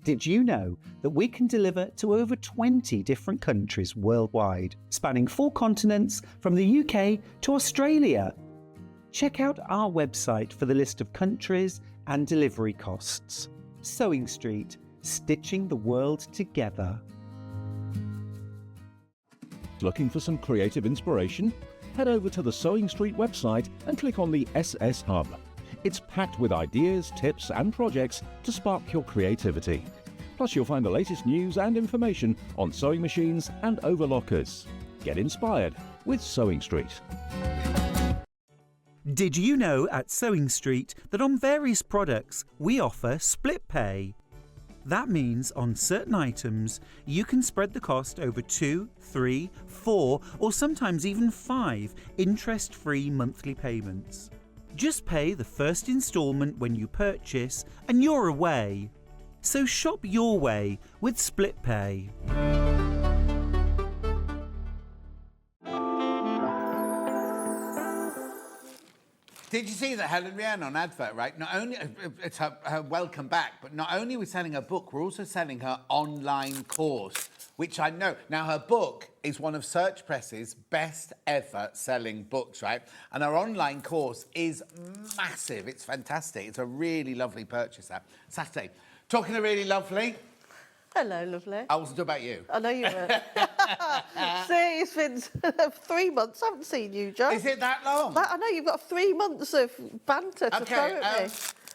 Did you know that we can deliver to over 20 different countries worldwide, spanning 4 continents from the UK to Australia? Check out our website for the list of countries and delivery costs. Sewing Street, stitching the world together. Looking for some creative inspiration? Head over to the Sewing Street website and click on the SS Hub. It's packed with ideas, tips and projects to spark your creativity. Plus you'll find the latest news and information on sewing machines and overlockers. Get inspired with SewingStreet. Did you know at SewingStreet that on various products we offer split pay? That means on certain items you can spread the cost over 2, 3, 4 or sometimes even 5 interest-free monthly payments. Just pay the first instalment when you purchase and you're away. So shop your way with split pay. Did you see that Helen Rianne on advert, right? Not only, it's her welcome back, but not only are we selling her book, we're also selling her online course, which I know. Now, her book is one of Search Press's best ever selling books, right? And her online course is massive. It's fantastic. It's a really lovely purchase, that. Saturday. Talking to really lovely. Hello, lovely. I wasn't talking about you. I know you were. See, it's been 3 months. I haven't seen you, Joe. Is it that long? I know, you've got 3 months of banter to throw at me.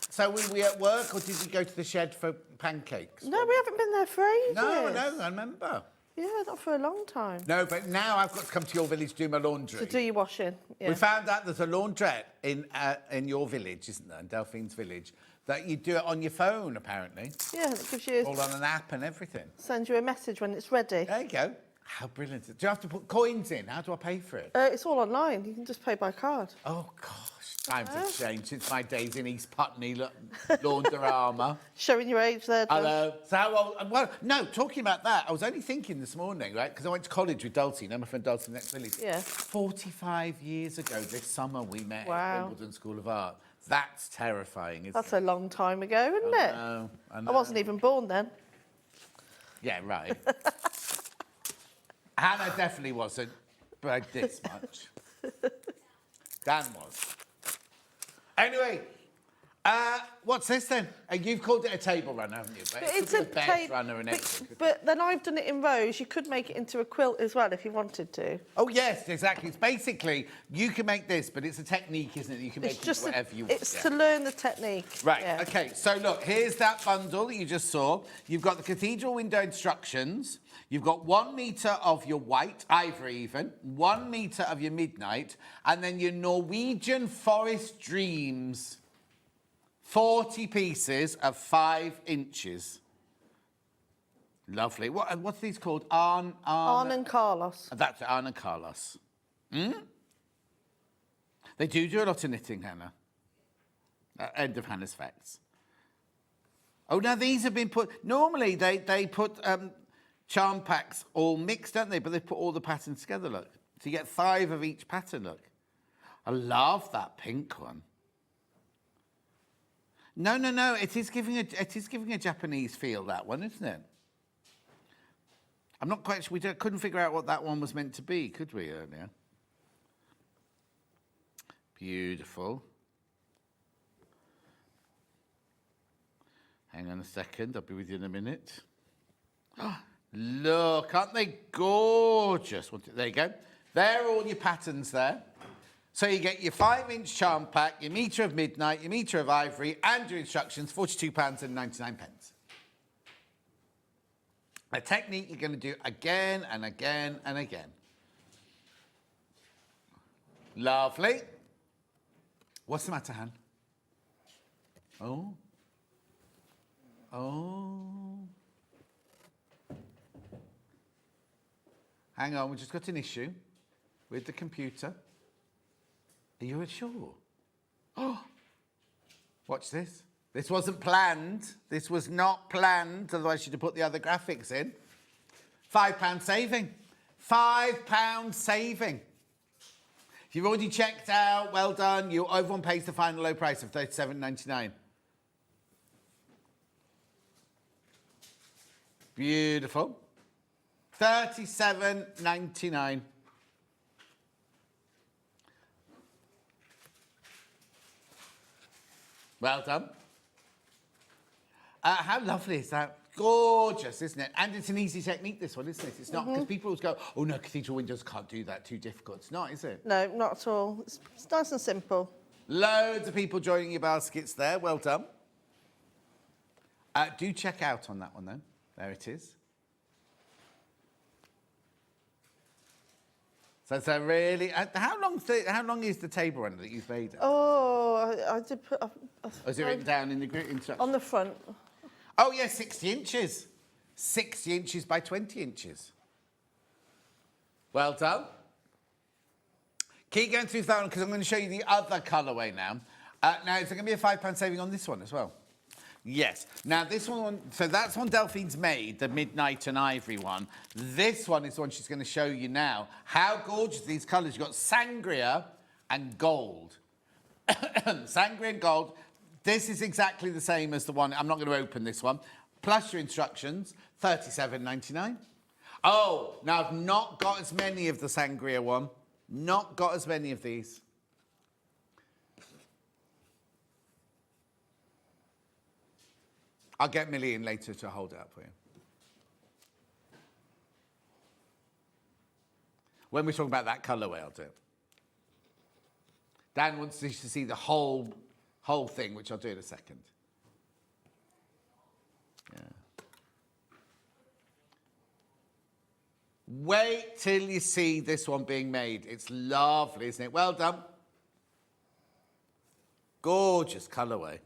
So were we at work or did you go to the shed for pancakes? No, we haven't been there for ages. No, I remember. Yeah, not for a long time. No, but now I've got to come to your village to do my laundry. To do your washing, yeah. We found out there's a laundrette in your village, isn't there, in Delphine's village, that you do it on your phone, apparently. Yeah, it gives you... All on an app and everything. Sends you a message when it's ready. There you go. How brilliant. Do you have to put coins in? How do I pay for it? It's all online. You can just pay by card. Oh, gosh. Times have changed since my days in East Putney, Laundorama. Showing your age there, John. Hello. So how old... Well, no, talking about that, I was only thinking this morning, right, because I went to college with Dulcie, my friend Dulcie in the next village. Yeah. 45 years ago this summer we met at Wimbledon School of Art. That's terrifying, isn't it? That's a long time ago, isn't it? I know. I wasn't even born then. Yeah, right. Hannah definitely wasn't, but this much. Dan was. Anyway, what's this then? You've called it a table runner, haven't you? But it's a bed runner and everything. But then I've done it in rows. You could make it into a quilt as well if you wanted to. Oh, yes, exactly. It's basically, you can make this, but it's a technique, isn't it? You can make it whatever you want. It's to learn the technique. Right, yeah. OK, so look, here's that bundle that you just saw. You've got the Cathedral Window instructions. You've got 1 metre of your white, ivory even, 1 metre of your midnight, and then your Norwegian Forest Dreams. 40 pieces of 5 inches. Lovely. What's these called? Arne and Carlos. That's Arne and Carlos. They do a lot of knitting, Hannah. End of Hannah's facts. Oh, now these have been put... Normally, they put charm packs all mixed, don't they? But they put all the patterns together, look. So you get 5 of each pattern, look. I love that pink one. No. It is giving a Japanese feel, that one, isn't it? I'm not quite sure. We couldn't figure out what that one was meant to be, could we, earlier? Beautiful. Hang on a second. I'll be with you in a minute. Oh, look, aren't they gorgeous? There you go. There are all your patterns there. So you get your 5-inch charm pack, your metre of midnight, your metre of ivory, and your instructions, £42.99. A technique you're going to do again and again and again. Lovely. What's the matter, Han? Oh. Hang on, we just got an issue with the computer. Are you sure? Oh, watch this. This wasn't planned. This was not planned. Otherwise, you'd have put the other graphics in. £5 saving. £5 saving. If you've already checked out, well done. Everyone pays the final low price of £37.99. Beautiful. £37.99. Well done. How lovely is that? Gorgeous, isn't it? And it's an easy technique, this one, isn't it? It's not, because people always go, oh, no, cathedral windows can't do that, too difficult. It's not, is it? No, not at all. It's nice and simple. Loads of people joining your baskets there. Well done. Do check out on that one, though. There it is. So it's a really... how long is the table runner that you've made? Oh, I did put... Or is it written down in the instructions? On the front. Oh, yeah, 60 inches. 60 inches by 20 inches. Well done. Keep going through that one because I'm going to show you the other colourway now. Now, is there going to be a £5 saving on this one as well? Yes. Now, this one, so that's one Delphine's made, the Midnight and Ivory one. This one is the one she's going to show you now. How gorgeous these colours. You've got Sangria and Gold. Sangria and Gold. This is exactly the same as the one. I'm not going to open this one. Plus your instructions, $37.99. Oh, now I've not got as many of the Sangria one. Not got as many of these. I'll get Millie in later to hold it up for you. When we're talking about that colourway, I'll do it. Dan wants to see the whole thing, which I'll do in a second. Yeah. Wait till you see this one being made. It's lovely, isn't it? Well done. Gorgeous colourway.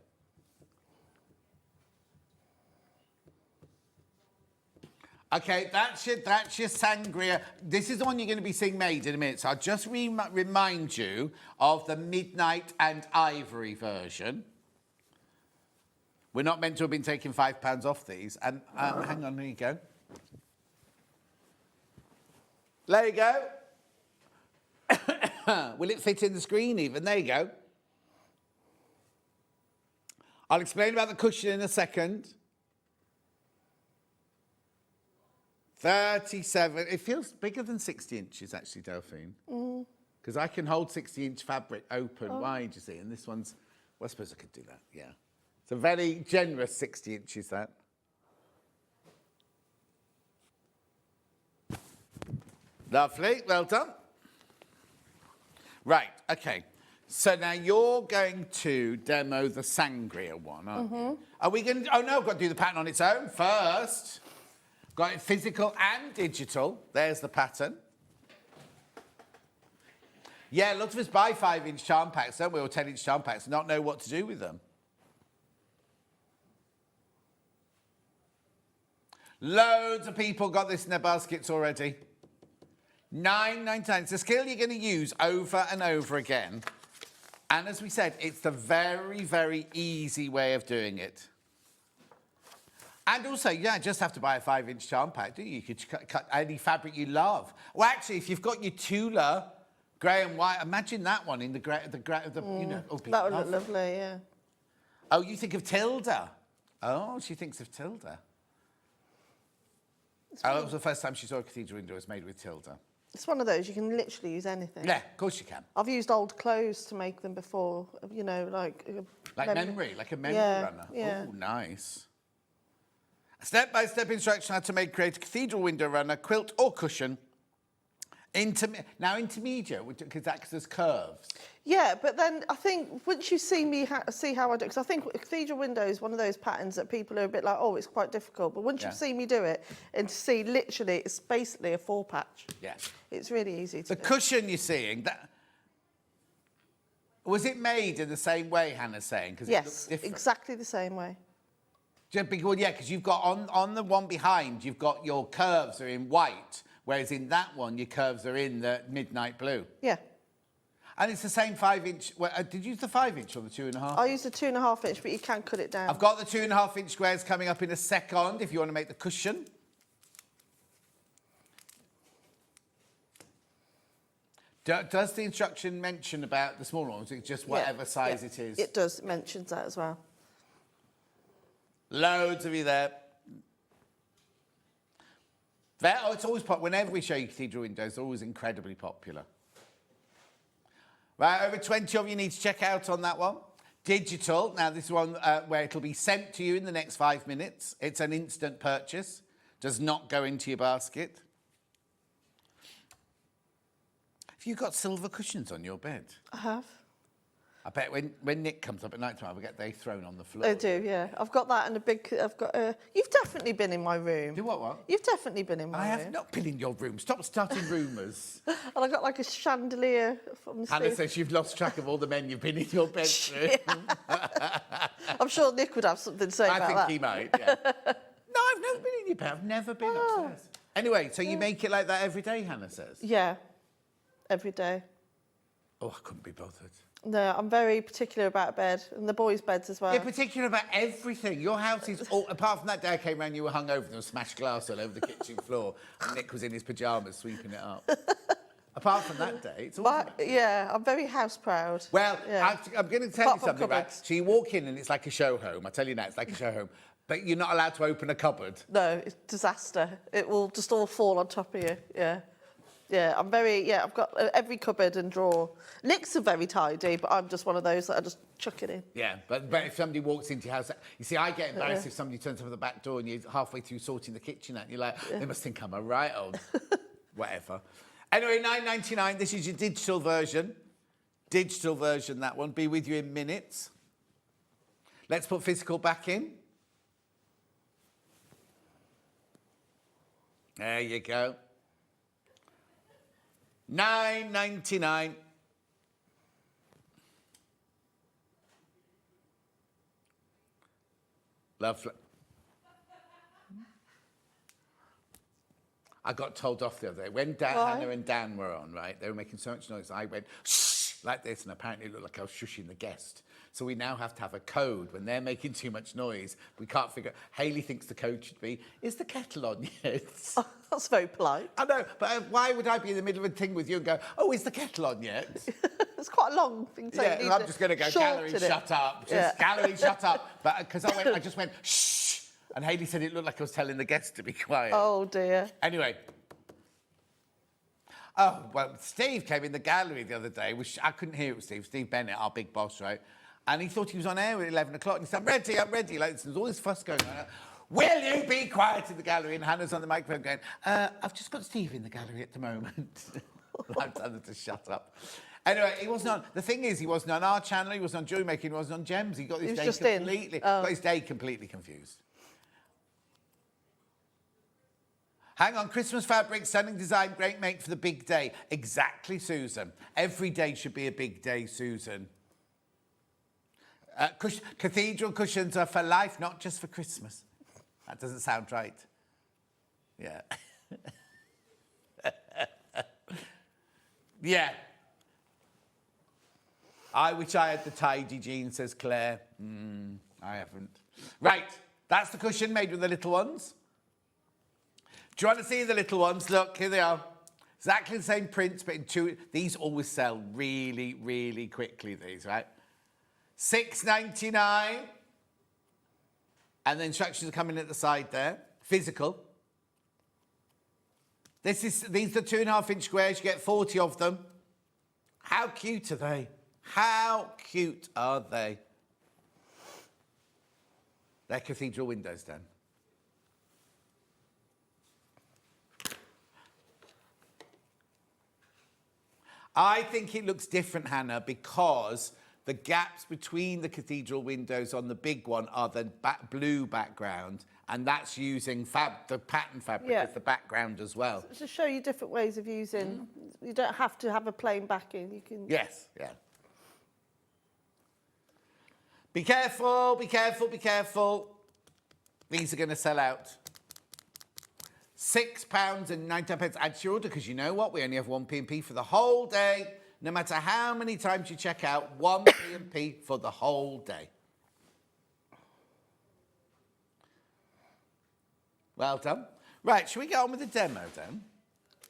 Okay, that's your Sangria. This is the one you're going to be seeing made in a minute. So I'll just remind you of the Midnight and Ivory version. We're not meant to have been taking £5 off these. And hang on, there you go. There you go. Will it fit in the screen even? There you go. I'll explain about the cushion in a second. 37. It feels bigger than 60 inches, actually, Delphine. Because I can hold 60-inch fabric open wide, you see. And this one's... Well, I suppose I could do that, yeah. It's a very generous 60 inches, that. Lovely. Well done. Right, OK. So now you're going to demo the Sangria one, aren't you? Are we going to... Oh, no, I've got to do the pattern on its own first. Got it physical and digital. There's the pattern. Yeah, lots of us buy 5-inch charm packs, don't we, or 10-inch charm packs, and not know what to do with them. Loads of people got this in their baskets already. $9.99. It's a skill you're going to use over and over again. And as we said, it's the very, very easy way of doing it. And also, you don't just have to buy a 5-inch charm pack, do you? You could cut any fabric you love. Well, actually, if you've got your Tula, grey and white, imagine that one in the grey, you know. Oh, that would look lovely, yeah. Oh, you think of Tilda. Oh, she thinks of Tilda. Oh, that was the first time she saw a cathedral window was made with Tilda. It's one of those, you can literally use anything. Yeah, of course you can. I've used old clothes to make them before, you know, like... Like memory, like a memory runner. Yeah. Oh, nice. Step-by-step instruction how to create a cathedral window runner, quilt or cushion. Now intermediate, because there's curves. Yeah, but then I think once you see how I do, because I think a cathedral window is one of those patterns that people are a bit like, oh, it's quite difficult. But once you see me do it and see literally, it's basically a 4-patch. Yeah. It's really easy to do. The cushion you're seeing, was it made in the same way, Hannah's saying? Yes, exactly the same way. Well, yeah, because you've got on the one behind, you've got your curves are in white, whereas in that one, your curves are in the midnight blue. Yeah. And it's the same 5-inch. Well, did you use the 5-inch or the 2.5? I used the 2.5-inch, but you can cut it down. I've got the 2.5-inch squares coming up in a second if you want to make the cushion. Does the instruction mention about the smaller ones? It's just whatever size it is? It does. It mentions that as well. Loads of you there. It's always popular. Whenever we show you cathedral windows, they're always incredibly popular. Right, over 20 of you need to check out on that one. Digital. Now, this is one where it'll be sent to you in the next 5 minutes. It's an instant purchase. Does not go into your basket. Have you got silver cushions on your bed? I have. I bet when Nick comes up at night time, we get they thrown on the floor. I do, yeah. I've got that and a big. I've got a. You've definitely been in my room. Do what? You've definitely been in my room. I have not been in your room. Stop starting rumours. And I got like a chandelier from the Hannah says you've lost track of all the men you've been in your bedroom. I'm sure Nick would have something to say about that. I think he might, yeah. No, I've never been in your bed. I've never been upstairs. Anyway, so you make it like that every day, Hannah says? Yeah, every day. Oh, I couldn't be bothered. No, I'm very particular about bed, and the boys' beds as well. You're particular about everything. Your house is all... Apart from that day I came round, you were hungover, there was smashed glass all over the kitchen floor, and Nick was in his pyjamas sweeping it up. Apart from that day, it's all... Yeah, I'm very house proud. Well, yeah. I'm going to tell you something, right? So you walk in and it's like a show home. I tell you now, it's like a show home. But you're not allowed to open a cupboard. No, it's disaster. It will just all fall on top of you, yeah. Yeah, I'm very, I've got every cupboard and drawer. Nick's are very tidy, but I'm just one of those that I just chuck it in. Yeah, but if somebody walks into your house, you see, I get embarrassed if somebody turns up at the back door and you're halfway through sorting the kitchen out and you're like, they must think I'm a right old whatever. Anyway, $9.99, this is your digital version. Digital version, that one. Be with you in minutes. Let's put physical back in. There you go. $9.99. Lovely. I got told off the other day. When Hannah and Dan were on, right, they were making so much noise, I went shh like this, and apparently it looked like I was shushing the guest. So we now have to have a code when they're making too much noise. We can't figure. Hayley thinks the code should be, is the kettle on yet? Oh, that's very polite. I know, but why would I be in the middle of a thing with you and go, oh, is the kettle on yet? It's quite a long thing to say. Yeah, I'm just going to go, gallery, shut up. Just gallery, shut up. But because I just went, shh. And Hayley said it looked like I was telling the guests to be quiet. Oh, dear. Anyway. Oh, well, Steve came in the gallery the other day, which I couldn't hear it was Steve Bennett, our big boss, right? And he thought he was on air at 11 o'clock. And he said, I'm ready. Like, there's all this fuss going on. Will you be quiet in the gallery? And Hannah's on the microphone going, I've just got Steve in the gallery at the moment. I'm telling her to shut up. Anyway, he wasn't on. The thing is, he wasn't on our channel. He wasn't on jewellery making. He wasn't on Gems. He got his day completely confused. Hang on, Christmas fabric, stunning design, great make for the big day. Exactly, Susan. Every day should be a big day, Susan. Cathedral cushions are for life, not just for Christmas. That doesn't sound right. Yeah. Yeah. I wish I had the tidy jeans, says Claire. I haven't. Right, that's the cushion made with the little ones. Do you want to see the little ones? Look, here they are. Exactly the same prints, but in two. These always sell really, really quickly, these, right? $6.99. And the instructions are coming at the side there. Physical. These are 2.5-inch squares. You get 40 of them. How cute are they? How cute are they? They're cathedral windows, Dan. I think it looks different, Hannah, because the gaps between the cathedral windows on the big one are the blue background, and that's using the pattern fabric as the background as well. So to show you different ways of using, you don't have to have a plain backing. You can. Yes, yeah. Be careful, be careful, be careful. These are going to sell out. £6.99. Add to your order, because you know what? We only have one P&P for the whole day. No matter how many times you check out, one P&P for the whole day. Well done. Right, shall we get on with the demo then?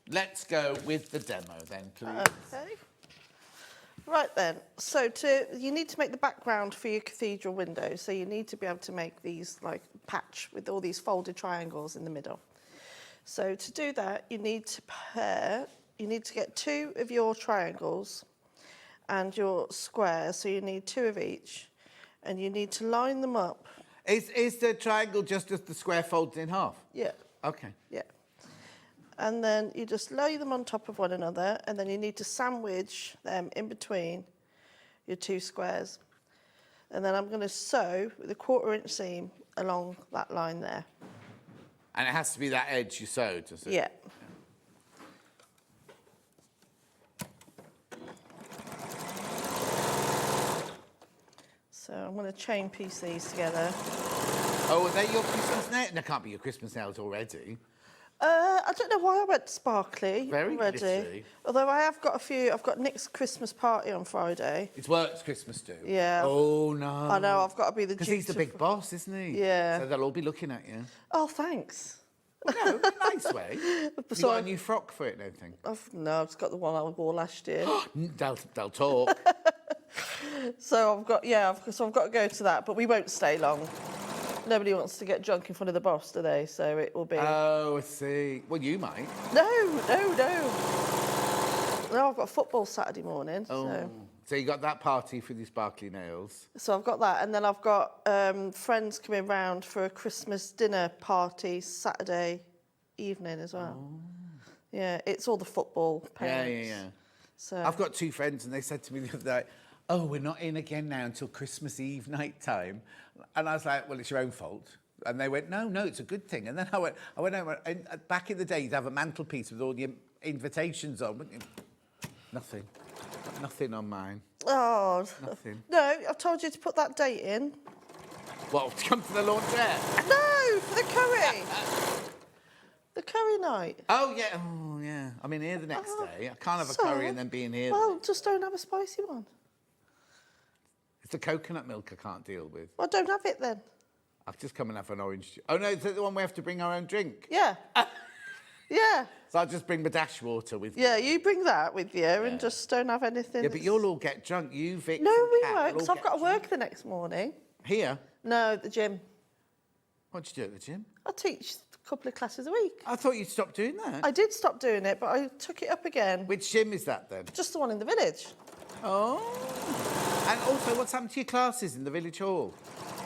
Let's go with the demo then, please. Okay. Right then, so you need to make the background for your cathedral window. So you need to be able to make these like patch with all these folded triangles in the middle. So to do that, you need to get 2 of your triangles and your squares. So you need 2 of each, and you need to line them up. Is the triangle just as the square folds in half? Yeah. Okay. Yeah. And then you just lay them on top of one another, and then you need to sandwich them in between your 2 squares. And then I'm going to sew with a 1/4 inch seam along that line there. And it has to be that edge you sewed, does it? Yeah. So I'm going to chain piece these together. Oh, are they your Christmas nails? That can't be your Christmas nails already. I don't know why I went sparkly Very already. glittery. Although I have got a few. I've got Nick's Christmas party on Friday. It's work's Christmas do. Yeah. Oh, no. I know, I've got to be the Because he's the duke big boss, isn't he? Yeah. So they'll all be looking at you. Oh, thanks. No, in a nice way. You So got a new frock for it and everything. No, I've just got the one I wore last year. They'll talk. So I've got to go to that, but we won't stay long. Nobody wants to get drunk in front of the boss, do they? So it will be. Oh, I see. Well, you might. No. No, I've got football Saturday morning. Oh. So you got that party for these sparkly nails. So I've got that, and then I've got friends coming round for a Christmas dinner party Saturday evening as well. Oh. Yeah, it's all the football parents. Yeah. So I've got 2 friends, and they said to me the other night, "Oh, we're not in again now until Christmas Eve night time." And I was like, "Well, it's your own fault." And they went, "No, it's a good thing." And then I went over, and back in the day, you'd have a mantelpiece with all the invitations on, wouldn't you? Nothing on mine. Oh. Nothing. No, I told you to put that date in. What, to come to the laundrette? No, for the curry. The curry night. Oh, yeah. I'm in here the next day. I can't have a curry and then be in here. Well, just don't have a spicy one. It's the coconut milk I can't deal with. Well, don't have it then. I'll just come and have an orange juice. Oh, no, is that the one we have to bring our own drink? Yeah. Yeah. So I'll just bring my dash water with me. Yeah, you bring that with you and just don't have anything. Yeah, but you'll all get drunk. You, Vic, No, and we Kat, won't, will because all I've got get to work the next morning. Here? No, at the gym. What do you do at the gym? I teach a couple of classes a week. I thought you'd stop doing that. I did stop doing it, but I took it up again. Which gym is that then? Just the one in the village. Oh. And also, what's happened to your classes in the village hall?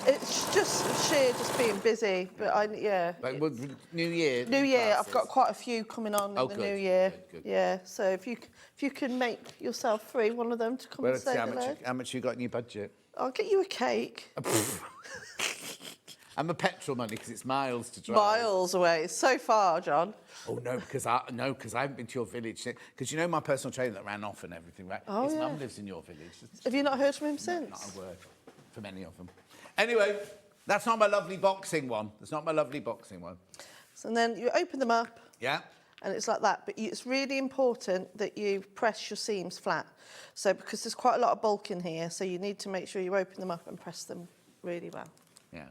It's just sheer just being busy, but Like, New Year? New Year, classes. I've got quite a few coming on in the good, New Year. Good. Yeah, so if you can make yourself free, one of them to come Well, and let's say see hello. how much you got in your budget. I'll get you a cake. And the petrol money, because it's miles to drive. Miles away. It's so far, John. Oh, no, because I haven't been to your village. Because you know my personal trainer that ran off and everything, right? Oh, His yeah. mum lives in your village. Have you not heard from him since? Not a word from any of them. Anyway, that's not my lovely boxing one. That's not my lovely boxing one. So and then you open them up. Yeah? And it's like that. But it's really important that you press your seams flat. So because there's quite a lot of bulk in here, so you need to make sure you open them up and press them really well. Yeah.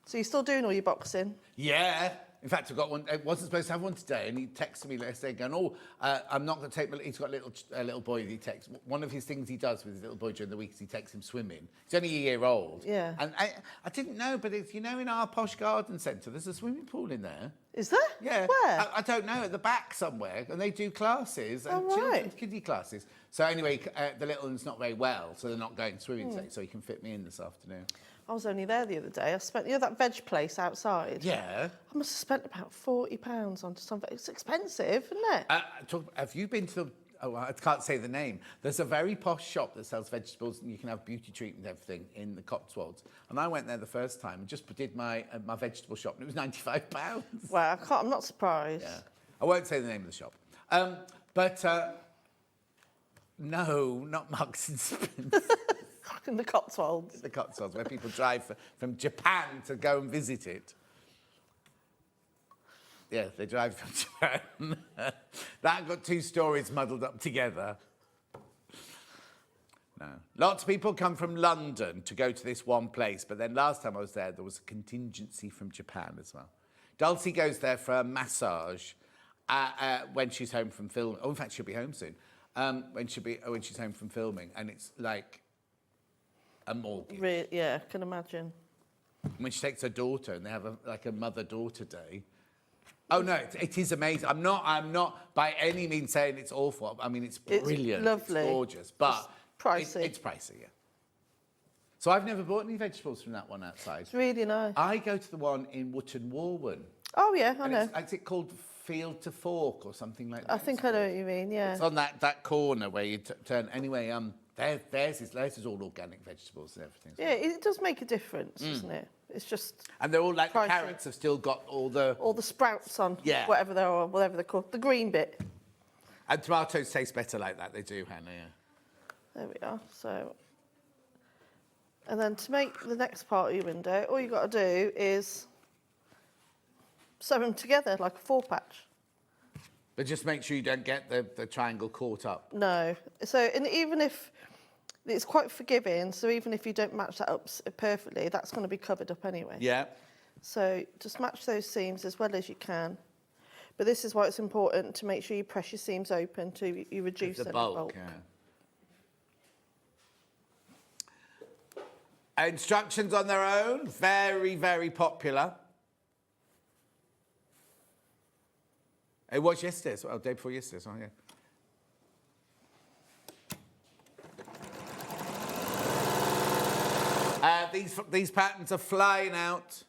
So you're still doing all your boxing? Yeah. In fact, I've got one. I wasn't supposed to have one today, and he texted me yesterday going, I'm not going to take my... He's got a little boy that he texts. One of his things he does with his little boy during the week is he takes him swimming. He's only a year old. Yeah. And I didn't know, but it's, in our posh garden centre, there's a swimming pool in there. Is there? Yeah. Where? I don't know, at the back somewhere, and they do classes, and Oh, right. children's kiddie classes. So anyway, the little one's not very well, so they're not going swimming today, so he can fit me in this afternoon. I was only there the other day. I spent, that veg place outside? Yeah. I must have spent about £40 on something. It's expensive, isn't it? Have you been to the... Oh, I can't say the name. There's a very posh shop that sells vegetables and you can have beauty treatment and everything in the Cotswolds. And I went there the first time and just did my vegetable shop and it was £95. Well, I'm not surprised. Yeah. I won't say the name of the shop. No, not Marks and Spencer. In the Cotswolds. The Cotswolds, where people drive from Japan to go and visit it. Yeah, they drive from Japan. That got 2 stories muddled up together. No. Lots of people come from London to go to this one place, but then last time I was there was a contingency from Japan as well. Dulcie goes there for a massage when she's home from filming. Oh, in fact, she'll be home soon. When she's home from filming, and it's like a mortgage. Yeah, I can imagine. When she takes her daughter and they have a mother-daughter day. Oh no, it is amazing. I'm not by any means saying it's awful. I mean, it's brilliant. It's lovely. It's gorgeous, but it's pricey. It's pricey, yeah. So I've never bought any vegetables from that one outside. It's really nice. I go to the one in Wootton Warwen. Oh yeah, I know. Is it called Field to Fork or something like that? I think I know what you mean. Yeah. It's on that corner where you turn. Anyway, Theirs is all organic vegetables and everything. Yeah, it does make a difference, doesn't it? It's just... And they're all like, the pricey. carrots have still got all the... All the sprouts on, Yeah. whatever they're called. The green bit. And tomatoes taste better like that, they do, Hannah, yeah. There we are, so... And then to make the next part of your window, all you've got to do is sew them together like a 4-patch. But just make sure you don't get the triangle caught up. No. So, and even if it's quite forgiving, so even if you don't match that up perfectly, that's going to be covered up anyway. Yeah. So just match those seams as well as you can. But this is why it's important to make sure you press your seams open to you reduce The any bulk, yeah. Instructions on their own, very, very popular. It was yesterday, well, day before yesterday, so yeah. These patterns are flying out.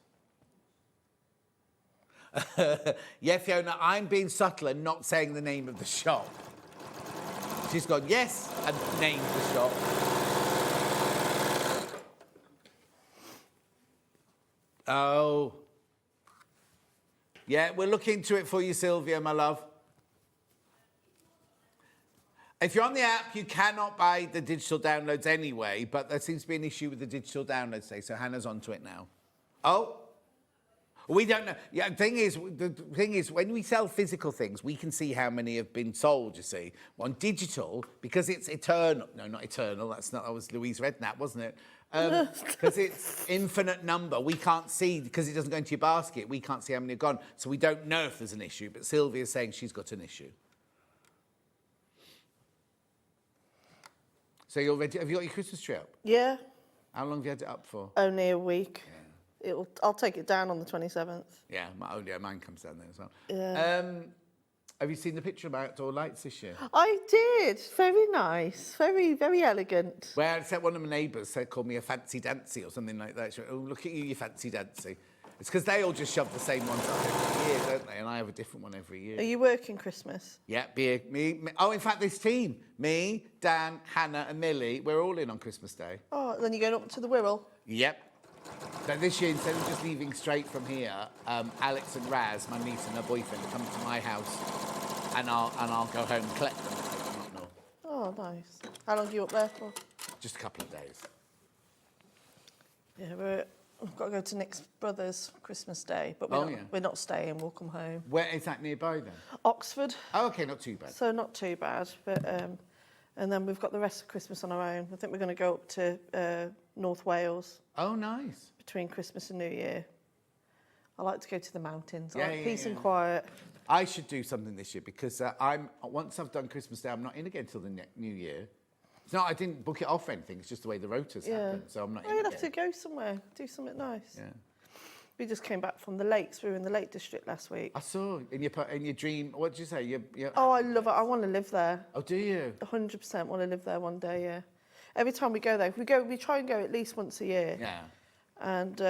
Yeah, Fiona, I'm being subtle and not saying the name of the shop. She's gone, yes, and named the shop. Oh. Yeah, we'll look into it for you, Sylvia, my love. If you're on the app, you cannot buy the digital downloads anyway, but there seems to be an issue with the digital downloads today, so Hannah's onto it now. Oh? We don't know. Yeah, the thing is, when we sell physical things, we can see how many have been sold, you see. On digital, because it's eternal. No, not eternal. That was Louise Redknapp, wasn't it? Because it's infinite number. We can't see, because it doesn't go into your basket, we can't see how many have gone. So we don't know if there's an issue, but Sylvia's saying she's got an issue. So you're ready? Have you got your Christmas tree up? Yeah. How long have you had it up for? Only a week. Yeah. I'll take it down on the 27th. Yeah, mine comes down there as well. Yeah. Have you seen the picture of outdoor lights this year? I did. Very nice. Very, very elegant. Well, except one of my neighbours called me a fancy dancy or something like that. She went, oh, look at you, you fancy dancy. It's because they all just shove the same ones up every year, don't they? And I have a different one every year. Are you working Christmas? Yeah, me. Oh, in fact, this team, me, Dan, Hannah and Millie, we're all in on Christmas Day. Oh, then you're going up to the Wirral? Yep. So this year, instead of just leaving straight from here, Alex and Raz, my niece and her boyfriend, are coming to my house, and I'll go home and collect them and take them up north. Oh, nice. How long are you up there for? Just a couple of days. Yeah, we've got to go to Nick's brother's Christmas Day, but we're not staying. We'll come home. Where is that nearby then? Oxford. Oh, okay, not too bad. So not too bad, but and then we've got the rest of Christmas on our own. I think we're going to go up to North Wales. Oh, nice. Between Christmas and New Year. I like to go to the mountains. Yeah, I like peace and quiet. I should do something this year because once I've done Christmas Day, I'm not in again till the New Year. It's not, I didn't book it off or anything. It's just the way the rotas happen, so I'm not in You'd again. have to go somewhere, do something nice. Yeah. We just came back from the lakes. We were in the Lake District last week. I saw in your dream. What did you say? Oh, I love it. I want to live there. Oh, do you? 100% want to live there one day. Yeah. Every time we go there, we try and go at least once a year. Yeah. And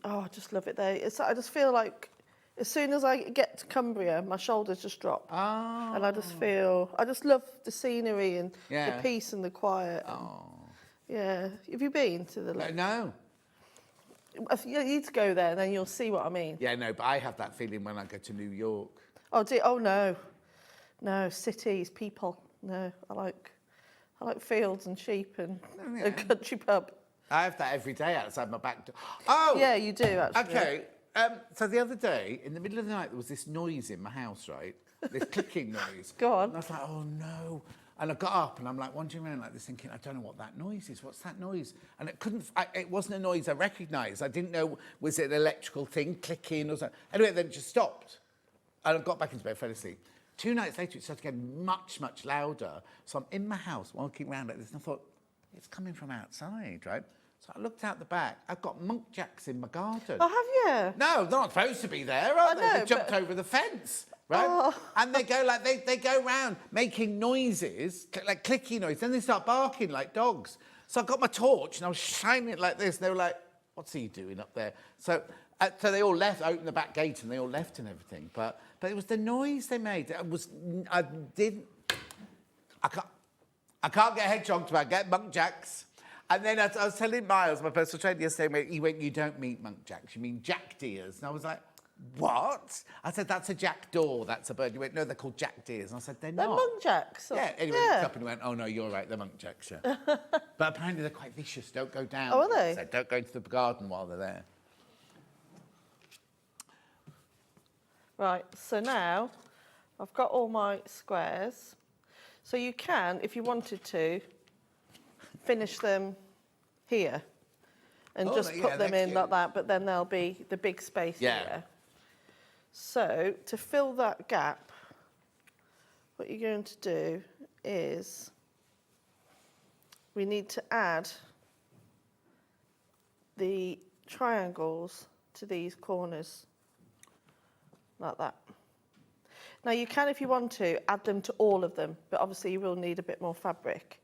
I just love it there. I just feel like as soon as I get to Cumbria, my shoulders just drop. Oh. And I just love the scenery and the peace and the quiet. Oh. Yeah. Have you been to the lake? No. You need to go there, then you'll see what I mean. Yeah, no, but I have that feeling when I go to New York. Oh no. No, cities, people. No, I like fields and sheep and a country pub. I have that every day outside my back door. Oh! Yeah, you do, actually. Okay. So the other day, in the middle of the night, there was this noise in my house, right? This clicking noise. Go on. And I was like, oh, no. And I got up and I'm like wandering around like this thinking, I don't know what that noise is. What's that noise? And it wasn't a noise I recognised. I didn't know, was it an electrical thing clicking or something? Anyway, then it just stopped. And I got back into bed, fell asleep. 2 nights later, it started getting much, much louder. So I'm in my house walking around like this and I thought, it's coming from outside, right? So I looked out the back. I've got monk jacks in my garden. Oh, have you? No, they're not supposed to be there, are they? know, They jumped over the fence, right? Oh. And they go like they go round making noises, like clicky noises. Then they start barking like dogs. So I got my torch and I was shining it like this. And they were like, "What's he doing up there?" So they all left, opened the back gate, and they all left and everything. But it was the noise they made. I can't get hedgehogs, but I get muntjacs. And then I was telling Miles, my personal trainer yesterday, he went, you don't mean muntjacs, you mean jack deers. And I was like, what? I said, that's a jackdaw, that's a bird. He went, no, they're called jack deers. And I said, they're not. They're muntjacs. Yeah, anyway, he looked up and he went, oh, no, you're right, they're muntjacs, yeah. But apparently they're quite vicious, don't go down. Oh, are they? So don't go into the garden while they're there. Right, so now I've got all my squares. So you can, if you wanted to, finish them here and just put them in like that, but then there'll be the big space here. So to fill that gap, what you're going to do is we need to add the triangles to these corners like that. Now you can, if you want to, add them to all of them, but obviously you will need a bit more fabric.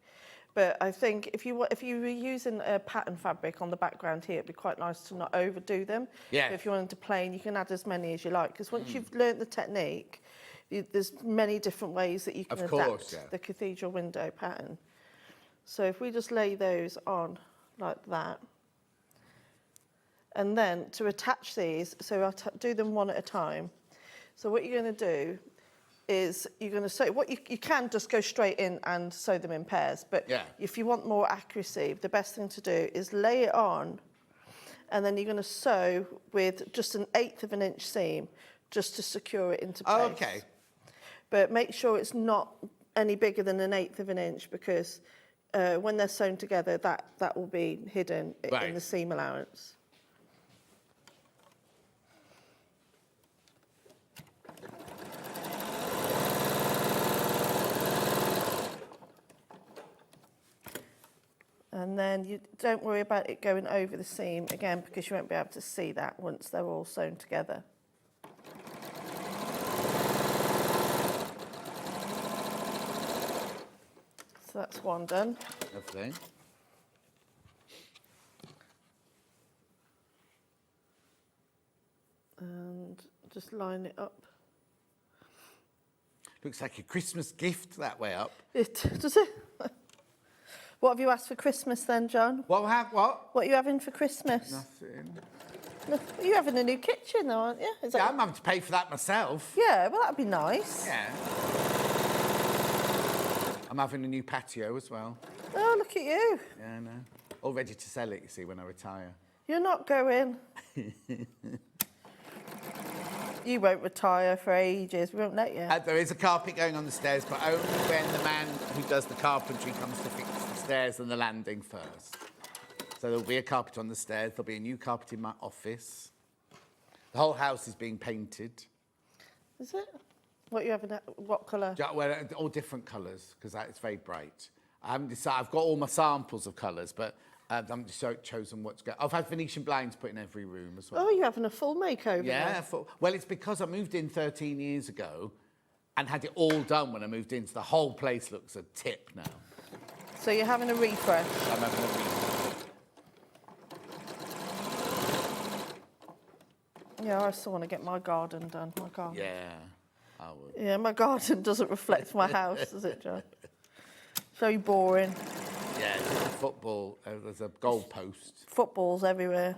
But I think if you were using a pattern fabric on the background here, it'd be quite nice to not overdo them. Yeah. But if you wanted to plain, you can add as many as you like, because once you've learnt the technique, there's many different ways that you can adapt the cathedral window pattern. So if we just lay those on like that, and then to attach these, so I'll do them one at a time. So what you're going to do is you're going to sew, you can just go straight in and sew them in pairs, but if you want more accuracy, the best thing to do is lay it on, and then you're going to sew with just 1/8 of an inch seam just to secure it into place. Oh, okay. But make sure it's not any bigger than 1/8 of an inch, because when they're sewn together, that will be hidden in the seam allowance. And then you don't worry about it going over the seam again, because you won't be able to see that once they're all sewn together. So that's one done. Lovely. And just line it up. Looks like a Christmas gift that way up. Does it? What have you asked for Christmas then, John? What? What are you having for Christmas? Nothing. No, you're having a new kitchen though, aren't you? Yeah, I'm having to pay for that myself. Yeah, well, that'd be nice. Yeah. I'm having a new patio as well. Oh, look at you. Yeah, I know. All ready to sell it, you see, when I retire. You're not going. You won't retire for ages. We won't let you. There is a carpet going on the stairs, but only when the man who does the carpentry comes to fix the stairs and the landing first. So there'll be a carpet on the stairs. There'll be a new carpet in my office. The whole house is being painted. Is it? What you having? What colour? Well, all different colours, because it's very bright. I haven't decided. I've got all my samples of colours, but I haven't chosen what's going. I've had Venetian blinds put in every room as well. Oh, you're having a full makeover. Yeah, well, it's because I moved in 13 years ago and had it all done when I moved in, so the whole place looks a tip now. So you're having a refresh? I'm having a refresh. Yeah, I still want to get my garden done. My garden. Yeah, I would. Yeah, my garden doesn't reflect my house, does it, John? Very boring. Yeah, there's a football, there's a goal post. Footballs everywhere.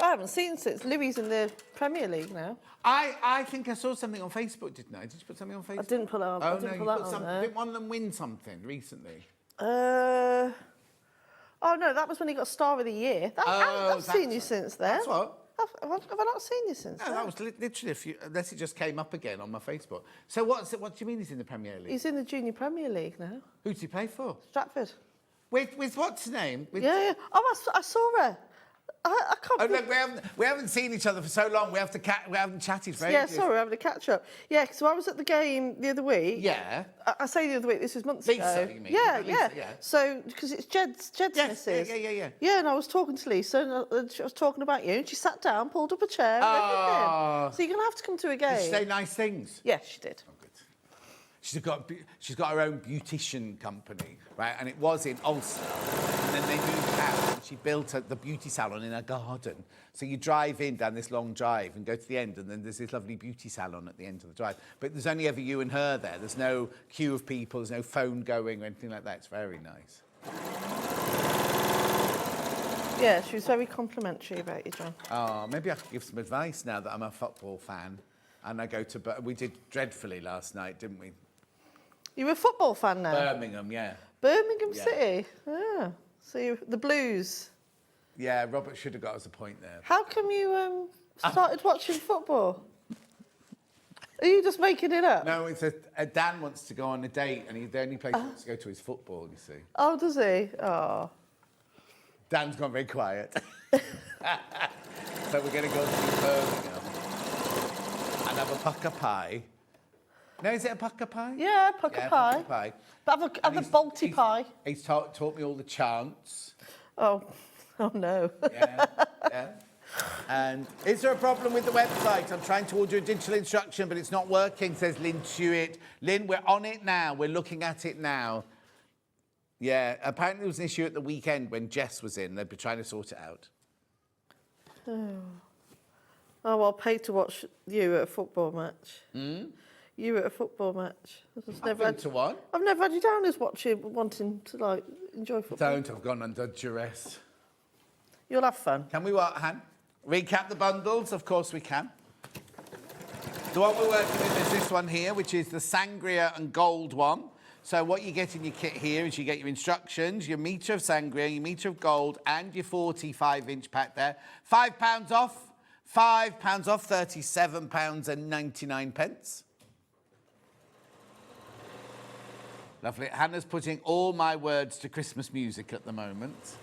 I haven't seen since Louis in the Premier League now. I think I saw something on Facebook, didn't I? Did you put something on Facebook? I didn't put it on. Oh, I didn't no, put that on there. Didn't one of them win something recently? Oh, no, that was when he got Star of the Year. I've seen you since then. That's what? Have I not seen you since No, then? that was literally a few, unless it just came up again on my Facebook. So what do you mean he's in the Premier League? He's in the Junior Premier League now. Who does he play for? Stratford. With what's his name? Yeah. Oh, I saw her. I can't. Oh, look, we haven't seen each other for so long. We haven't chatted for ages. Yeah, sorry, we're having a catch up. Yeah, so I was at the game the other week. Yeah. I say the other week. This was months Lisa, ago. you mean? Yeah. Yeah. So because it's Jed's missus. Yeah. Yeah, and I was talking to Lisa, and she was talking about you, and she sat down, pulled up a chair, and everything. So you're gonna have to come to a game. Did she say nice things? Yeah, she did. Oh, good. She's got her own beautician company, right? And it was in Ulster, and then they moved out. And she built the beauty salon in her garden. So you drive in down this long drive and go to the end, and then there's this lovely beauty salon at the end of the drive. But there's only ever you and her there. There's no queue of people, there's no phone going or anything like that. It's very nice. Yeah, she was very complimentary about you, John. Oh, maybe I could give some advice now that I'm a football fan. And I go to... We did dreadfully last night, didn't we? You a football fan now? Birmingham, yeah. Birmingham City? Yeah. So the Blues. Yeah, Robert should have got us a point there. How come you started watching football? Are you just making it up? No, it's Dan wants to go on a date, and the only place he wants to go to is football, you see. Oh, does he? Oh. Dan's gone very quiet. So we're going to go to Birmingham and have a pucker pie. No, is it a pucker pie? Yeah, pucker pie. Pucker pie. But have a Balti pie. He's taught me all the chants. Oh no. Yeah. And is there a problem with the website? I'm trying to order a digital instruction, but it's not working, says Lynn Tuitt. Lynn, we're on it now. We're looking at it now. Yeah, apparently there was an issue at the weekend when Jess was in. They'd be trying to sort it out. Oh, I'll pay to watch you at a football match. You at a football match. I've been to one. I've never had you down as wanting to like enjoy football. Don't. I've gone under duress. You'll have fun. Can we what, Han? Recap the bundles? Of course we can. The one we're working with is this one here, which is the Sangria and Gold one. So what you get in your kit here is you get your instructions, your metre of Sangria, your metre of Gold, and your 45-inch pack there. £5 off. £5 off, £37.99. Lovely. Hannah's putting all my words to Christmas music at the moment.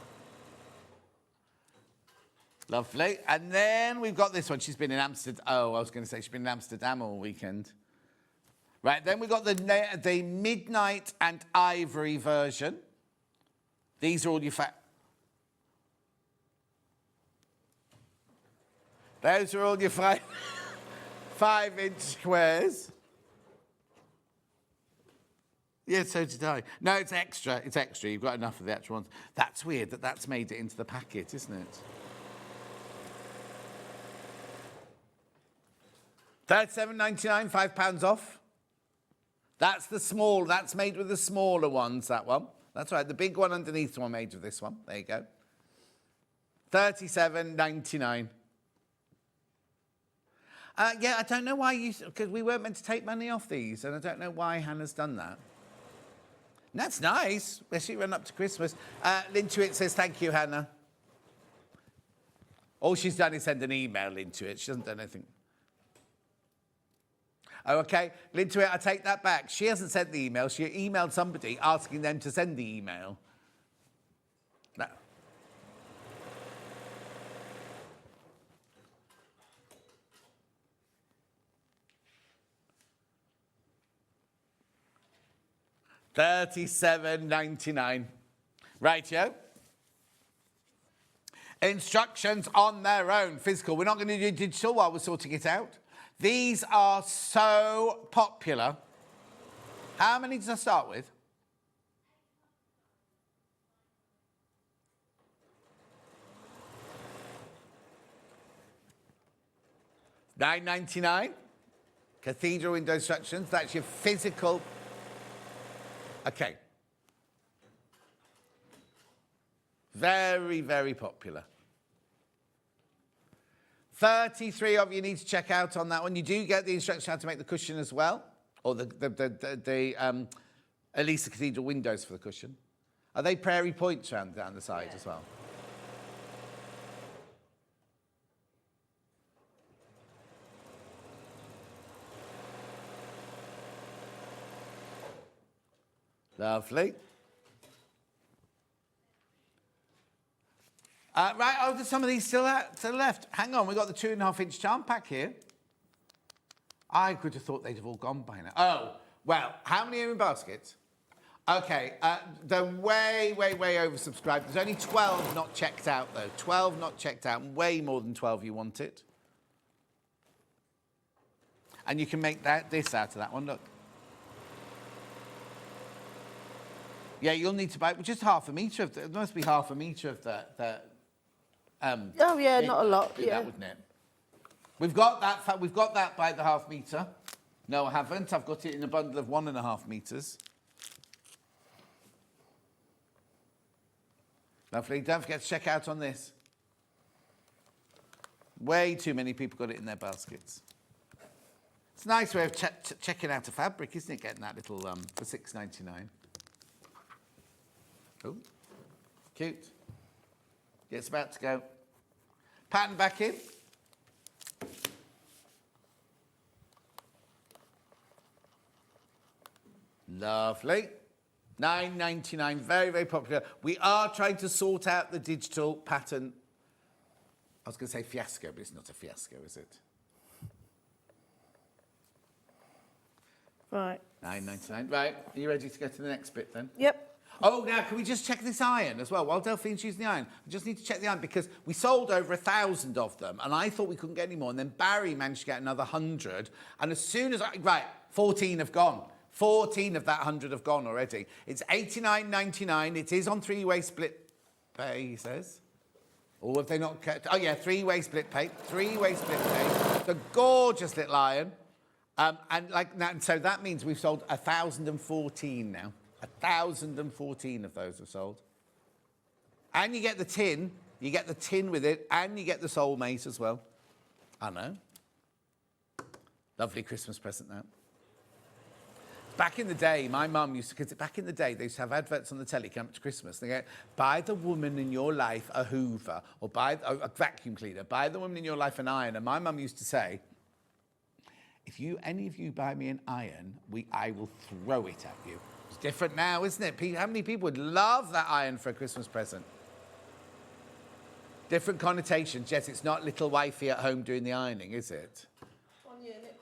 Lovely. And then we've got this one. She's been in Amsterdam. Oh, I was going to say she's been in Amsterdam all weekend. Right, then we've got the Midnight and Ivory version. These are all your Those are all your 5-inch squares. Yeah, so did I. No, it's extra. It's extra. You've got enough of the actual ones. That's weird that that's made it into the packet, isn't it? £37.99, £5 off. That's the small. That's made with the smaller ones, that one. That's right. The big one underneath the one made with this one. There you go. £37.99. Yeah, I don't know why because we weren't meant to take money off these, and I don't know why Hannah's done that. And that's nice. Let's run up to Christmas. Lynn Tuitt says, thank you, Hannah. All she's done is send an email into it. She hasn't done anything. Oh, okay. Lynn Tuitt, I take that back. She hasn't sent the email. She emailed somebody asking them to send the email. No. £37.99. Rightio. Instructions on their own. Physical. We're not going to do digital while we're sorting it out. These are so popular. How many does I start with? £9.99. Cathedral Window instructions. That's your physical. Okay. Very, very popular. 33 of you need to check out on that one. You do get the instructions how to make the cushion as well, or at least the Cathedral Windows for the cushion. Are they prairie points down the side as well? Lovely. Right, oh, there's some of these still to the left. Hang on, we've got the 2.5-inch charm pack here. I could have thought they'd have all gone by now. Oh, well, how many are in baskets? Okay, they're way, way, way oversubscribed. There's only 12 not checked out, though. 12 not checked out, and way more than 12 you want it. And you can make this out of that one, look. Yeah, you'll need to buy just half a metre of. There must be half a metre of that. Oh yeah, not a lot. Do Yeah. that, wouldn't it? We've got that. We've got that by the half metre. No, I haven't. I've got it in a bundle of 1.5 metres. Lovely. Don't forget to check out on this. Way too many people got it in their baskets. It's a nice way of checking out a fabric, isn't it? Getting that little for $6.99. Oh, cute. Yeah, it's about to go. Pattern back in. Lovely. $9.99, very, very popular. We are trying to sort out the digital pattern. I was going to say fiasco, but it's not a fiasco, is it? Right. $9.99. Right, are you ready to go to the next bit then? Yep. Oh, now can we just check this iron as well? While Delphine's using the iron, we just need to check the iron because we sold over 1,000 of them and I thought we couldn't get any more. And then Barry managed to get another 100. And as soon as right, 14 have gone. 14 of that 100 have gone already. It's $89.99. It is on three-way split pay, he says. Or have they not kept? Oh, yeah, three-way split pay. Three-way split pay. It's a gorgeous little iron. And so that means we've sold 1,014 now. 1,014 of those have sold. And you get the tin. You get the tin with it. And you get the soulmate as well. I know. Lovely Christmas present, that. Back in the day, my mum used to, because back in the day, they used to have adverts on the telly coming up to Christmas. They go, buy the woman in your life a Hoover, or buy a vacuum cleaner, buy the woman in your life an iron. And my mum used to say, if any of you buy me an iron, I will throw it at you. It's different now, isn't it? How many people would love that iron for a Christmas present? Different connotations. Yes, it's not little wifey at home doing the ironing, is it?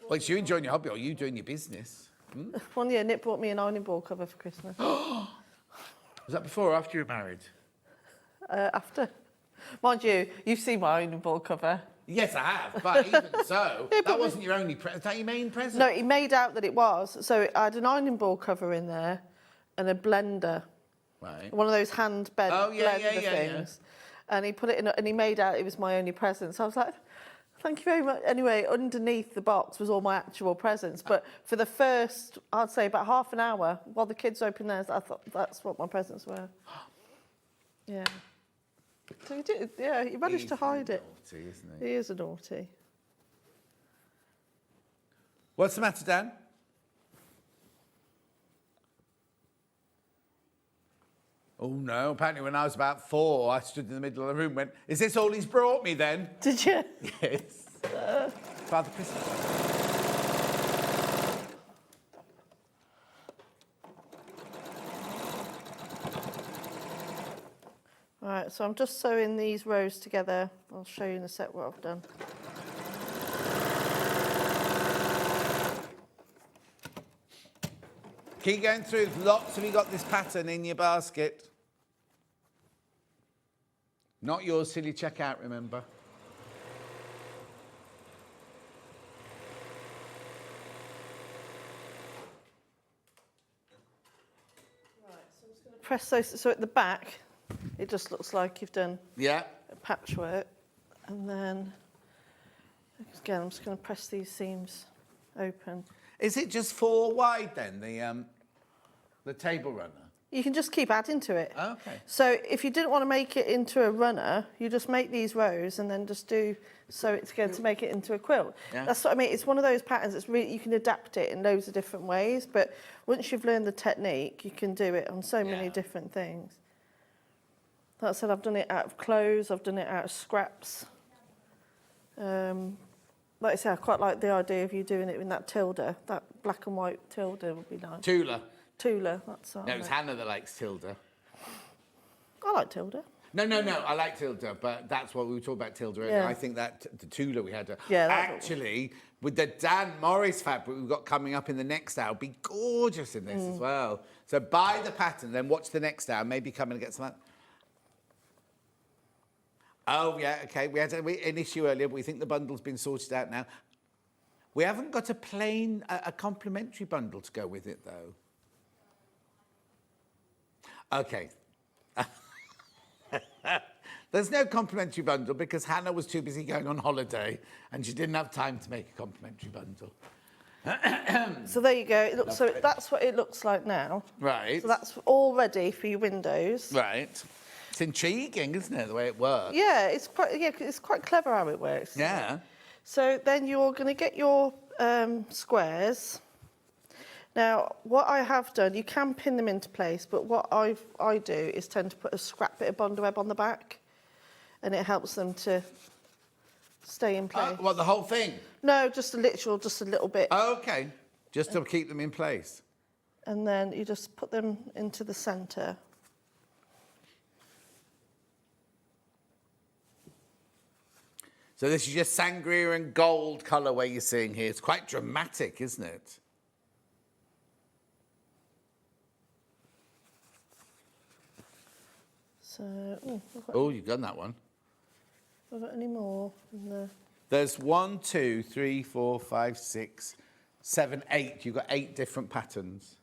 Well, it's you enjoying your hobby or you doing your business. Hmm? One year, Nick bought me an ironing board cover for Christmas. Was that before or after you were married? After. Mind you, you've seen my ironing board cover. Yes, I have, but even so, that wasn't your only present. Is that your main present? No, he made out that it was. So I had an ironing board cover in there and a blender. Right. One of those hand blender things. Yeah. And he put it in, and he made out it was my only present. So I was like, thank you very much. Anyway, underneath the box was all my actual presents. But for the first, I'd say about half an hour, while the kids opened theirs, I thought that's what my presents were. Yeah. So he did, yeah, he managed to hide it. Naughty, isn't he? He is a naughty. What's the matter, Dan? Oh, no. Apparently when I was about 4, I stood in the middle of the room and went, is this all he's brought me then? Did you? Yes. Father Christmas. Right, so I'm just sewing these rows together. I'll show you in a sec what I've done. Keep going through. Lots of you got this pattern in your basket. Not yours till you check out, remember. Right, so I'm just going to press those. So at the back, it just looks like you've done Yeah. a patchwork. And then, again, I'm just going to press these seams open. Is it just 4 wide then, the table runner? You can just keep adding to it. Okay. So if you didn't want to make it into a runner, you just make these rows and then just sew it together to make it into a quilt. Yeah. That's what I mean. It's one of those patterns that's really, you can adapt it in loads of different ways, but once you've learned the technique, you can do it on so many different things. Like I said, I've done it out of clothes, I've done it out of scraps. Like I say, I quite like the idea of you doing it in that tilde. That black and white tilde would be nice. Tula. Tula, that's all. No, it's Hannah that likes tilde. I like tilde. No, I like tilde, but that's what we were talking about tilde earlier. Yeah. I think that the Tula we had Yeah, actually, with the Dan Morris fabric we've got coming up in the next hour, be gorgeous in this as well. So buy the pattern, then watch the next hour, maybe come and get some. Oh, yeah, okay. We had an issue earlier, but we think the bundle's been sorted out now. We haven't got a complimentary bundle to go with it, though. Okay. There's no complimentary bundle because Hannah was too busy going on holiday and she didn't have time to make a complimentary bundle. So there you go. It looks, so that's what it looks like now. Right. So that's all ready for your windows. Right. It's intriguing, isn't it, the way it works? Yeah, it's quite clever how it works. Yeah. So then you're going to get your squares. Now, what I have done, you can pin them into place, but what I do is tend to put a scrap bit of bond web on the back, and it helps them to stay in place. What, the whole thing? No, just a little bit. Oh, okay. Just to keep them in place. And then you just put them into the centre. So this is just sangria and gold colourway you're seeing here. It's quite dramatic, isn't it? So, oh, you've done that one. Have I got any more? No. There's 1, 2, 3, 4, 5, 6, 7, 8. You've got 8 different patterns.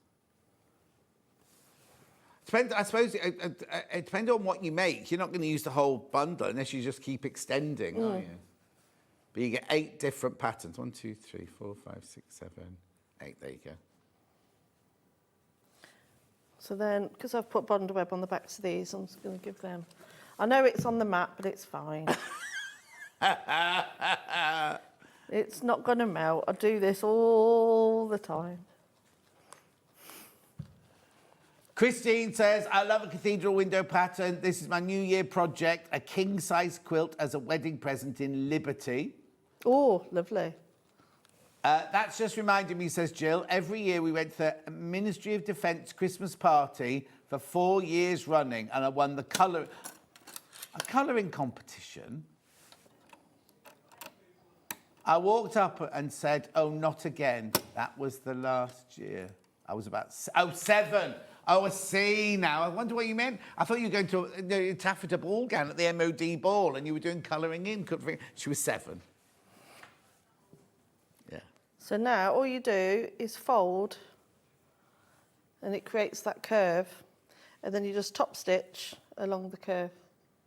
I suppose it depends on what you make. You're not going to use the whole bundle unless you just keep extending, are you? But you get 8 different patterns. 1, 2, 3, 4, 5, 6, 7, 8. There you go. So then, because I've put bond web on the backs of these, I'm just going to give them... I know it's on the map, but it's fine. It's not going to melt. I do this all the time. Christine says, I love a cathedral window pattern. This is my New Year project, a king-size quilt as a wedding present in Liberty. Oh, lovely. That's just reminded me, says Jill, every year we went to the Ministry of Defence Christmas party for 4 years running, and I won the colouring competition. I walked up and said, oh, not again. That was the last year. I was about... 7. Oh, I see now. I wonder what you meant. I thought you were going to a taffeta ball gown at the MOD ball and you were doing colouring in. She was 7. Yeah. So now all you do is fold and it creates that curve. And then you just top stitch along the curve.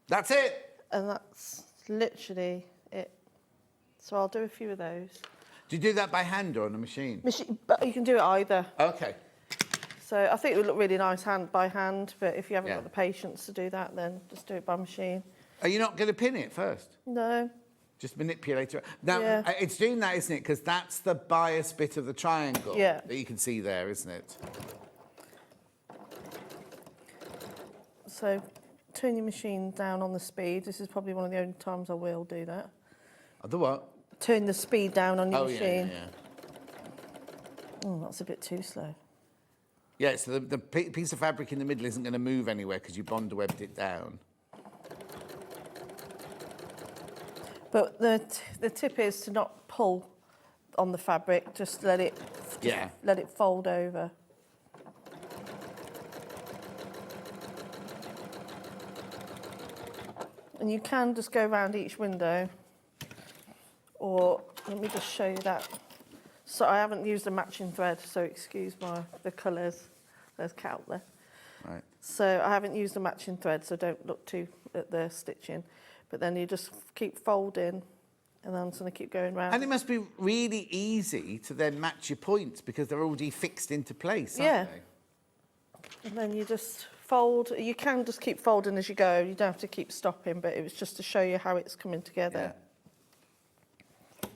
That's it? And that's literally it. So I'll do a few of those. Do you do that by hand or on a machine? But you can do it either. Okay. So I think it would look really nice by hand, but if you haven't got the patience to do that, then just do it by machine. Are you not going to pin it first? No. Just manipulate it. Now, it's doing that, isn't it? Because that's the bias bit of the triangle that you can see there, isn't it? So turn your machine down on the speed. This is probably one of the only times I will do that. The what? Turn the speed down on your machine. Yeah. Oh, that's a bit too slow. Yeah, so the piece of fabric in the middle isn't going to move anywhere because you bond webbed it down. But the tip is to not pull on the fabric, just let it fold over. And you can just go around each window, or let me just show you that. So I haven't used a matching thread, so excuse the colours. There's Cat there. Right. So I haven't used a matching thread, so don't look too at the stitching. But then you just keep folding, and then I'm just going to keep going round. And it must be really easy to then match your points because they're already fixed into place, aren't they? And then you just fold. You can just keep folding as you go. You don't have to keep stopping, but it was just to show you how it's coming together. Yeah.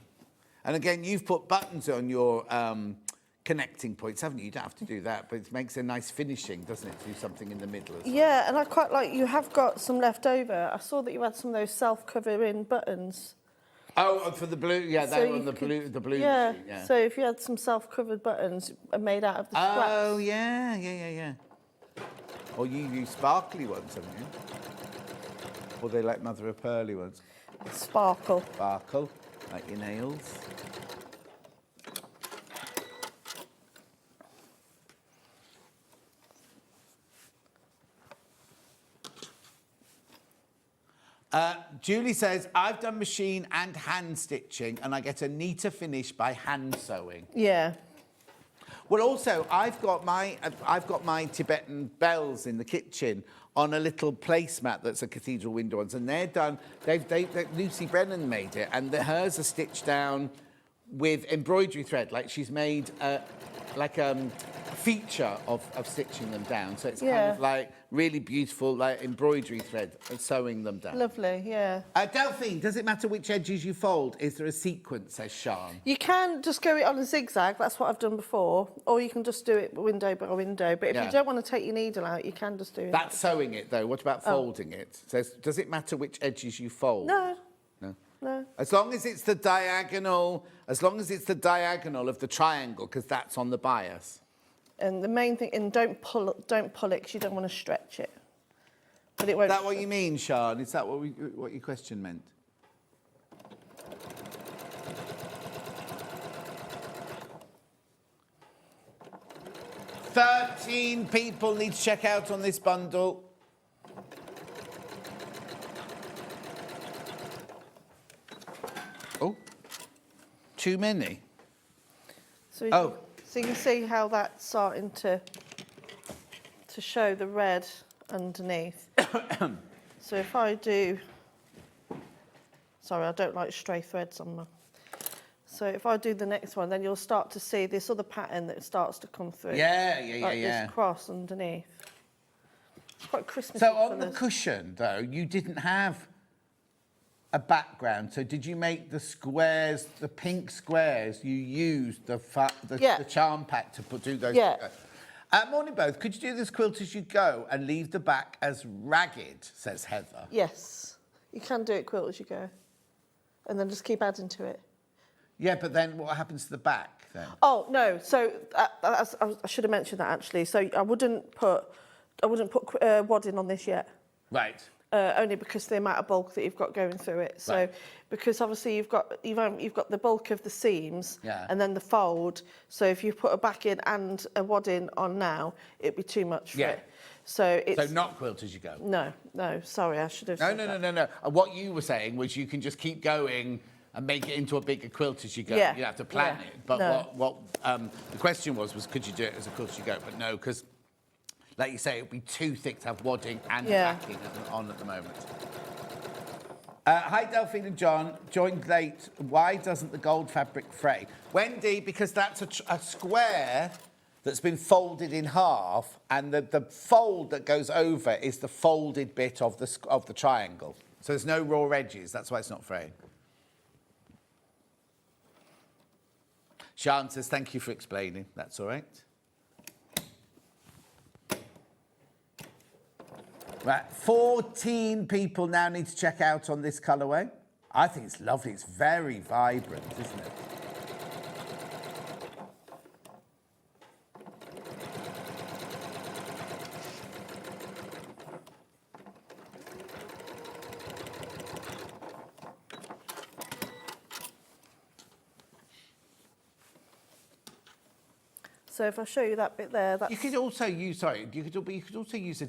And again, you've put buttons on your connecting points, haven't you? You don't have to do that, but it makes a nice finishing, doesn't it, to do something in the middle as well. Yeah, and I quite like you have got some left over. I saw that you had some of those self-covering buttons. Oh, for the blue, yeah, they were on the blue machine, yeah. So if you had some self-covered buttons made out of the scraps. Oh, yeah. Or you use sparkly ones, haven't you? Or they like mother of pearly ones. Sparkle. Sparkle, like your nails. Julie says, I've done machine and hand stitching and I get a neater finish by hand sewing. Yeah. Well, also, I've got my Tibetan bells in the kitchen on a little placemat that's a Cathedral Window ones, and they're done. Lucy Brennan made it, and hers are stitched down with embroidery thread. Like she's made a feature of stitching them down. So it's kind of like really beautiful, like embroidery thread and sewing them down. Lovely, yeah. Delphine, does it matter which edges you fold? Is there a sequence, says Sian? You can just go it on a zigzag, that's what I've done before, or you can just do it window by window. But if you don't want to take your needle out, you can just do it. That's sewing it, though. What about folding it? Says, does it matter which edges you fold? No. No. No. As long as it's the diagonal, of the triangle, because that's on the bias. And the main thing, and don't pull it because you don't want to stretch it. But it won't. Is that what you mean, Sian? Is that what your question meant? "13 people need to check out on this bundle." Oh, too many. So you can see how that's starting to show the red underneath. So if I do, sorry, I don't like stray threads on my. So if I do the next one, then you'll start to see this other pattern that starts to come through. Like this cross underneath. It's quite Christmassy. So on the cushion, though, you didn't have a background. So did you make the squares, the pink squares? You used the charm pack to do those. Yeah. Morning both. Could you do this quilt as you go and leave the back as ragged? Says Heather. Yes, you can do it quilt as you go, and then just keep adding to it. Yeah, but then what happens to the back then? Oh no! So I should have mentioned that actually. So I wouldn't put wadding on this yet. Right. Only because the amount of bulk that you've got going through it. So, because obviously you've got the bulk of the seams and then the fold. So if you put a backing and a wadding on now, it'd be too much for it. So it's not quilt as you go. No. Sorry, I should have. No. What you were saying was you can just keep going and make it into a bigger quilt as you go. Yeah. You have to plan it. But what the question was could you do it as a quilt as you go? But no, because, like you say, it would be too thick to have wadding and backing on at the moment. Hi, Delphine and John. Joined late. Why doesn't the gold fabric fray? Wendy, because that's a square that's been folded in half, and the fold that goes over is the folded bit of the triangle. So there's no raw edges. That's why it's not fraying. Sian says, thank you for explaining. That's all right. Right, 14 people now need to check out on this colourway. I think it's lovely. It's very vibrant, isn't it? So if I show you that bit there, that's... You could also use, you could also use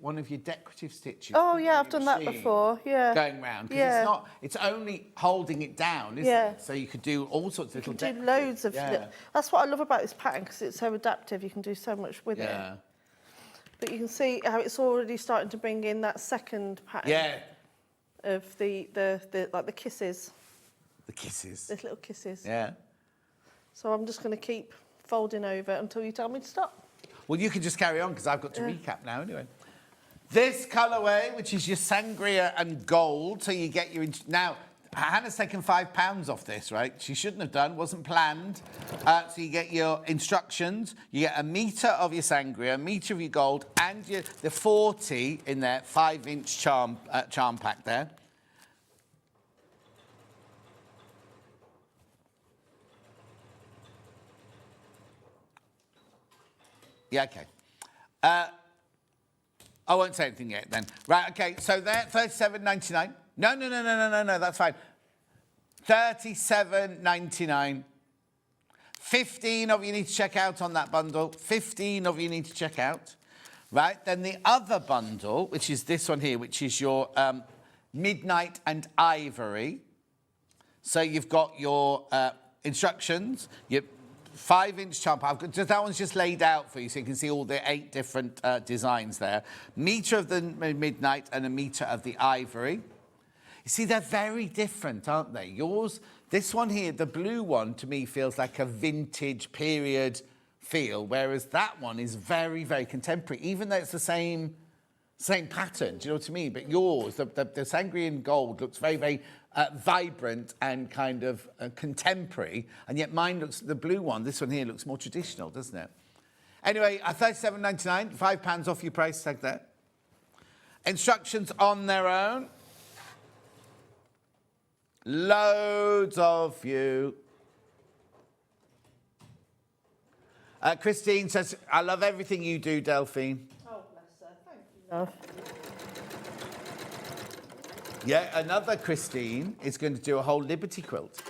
one of your decorative stitches. Oh yeah, I've done that before. Yeah. Going round, because it's only holding it down, isn't it? So you could do all sorts of little. You can do loads of. That's what I love about this pattern, because it's so adaptive. You can do so much with it. But you can see how it's already starting to bring in that second pattern. Yeah. Of the like the kisses. The kisses. The little kisses. Yeah. So I'm just going to keep folding over until you tell me to stop. Well, you can just carry on, because I've got to recap now anyway. This colourway, which is your sangria and gold, so you get your... Now, Hannah's taken £5 off this, right? She shouldn't have done, wasn't planned. So you get your instructions, you get a metre of your sangria, a metre of your gold, and the 40 in there, 5-inch charm pack there. Yeah, OK. I won't say anything yet, then. Right, OK, so there, $37.99. No, that's fine. $37.99. 15 of you need to check out on that bundle. 15 of you need to check out. Right, then the other bundle, which is this one here, which is your Midnight and Ivory. So you've got your instructions, your 5-inch charm pack. That one's just laid out for you so you can see all the 8 different designs there. Metre of the midnight and a metre of the ivory. You see, they're very different, aren't they? Yours, this one here, the blue one, to me feels like a vintage period feel, whereas that one is very, very contemporary, even though it's the same pattern, do you know what I mean? But yours, the Sangrian gold looks very, very vibrant and kind of contemporary, and yet mine looks, the blue one, this one here looks more traditional, doesn't it? Anyway, £37.99, £5 off your price tag there. Instructions on their own. Loads of you. Christine says, I love everything you do, Delphine. Oh, bless her. Thank you, love. Yeah, another Christine is going to do a whole Liberty quilt.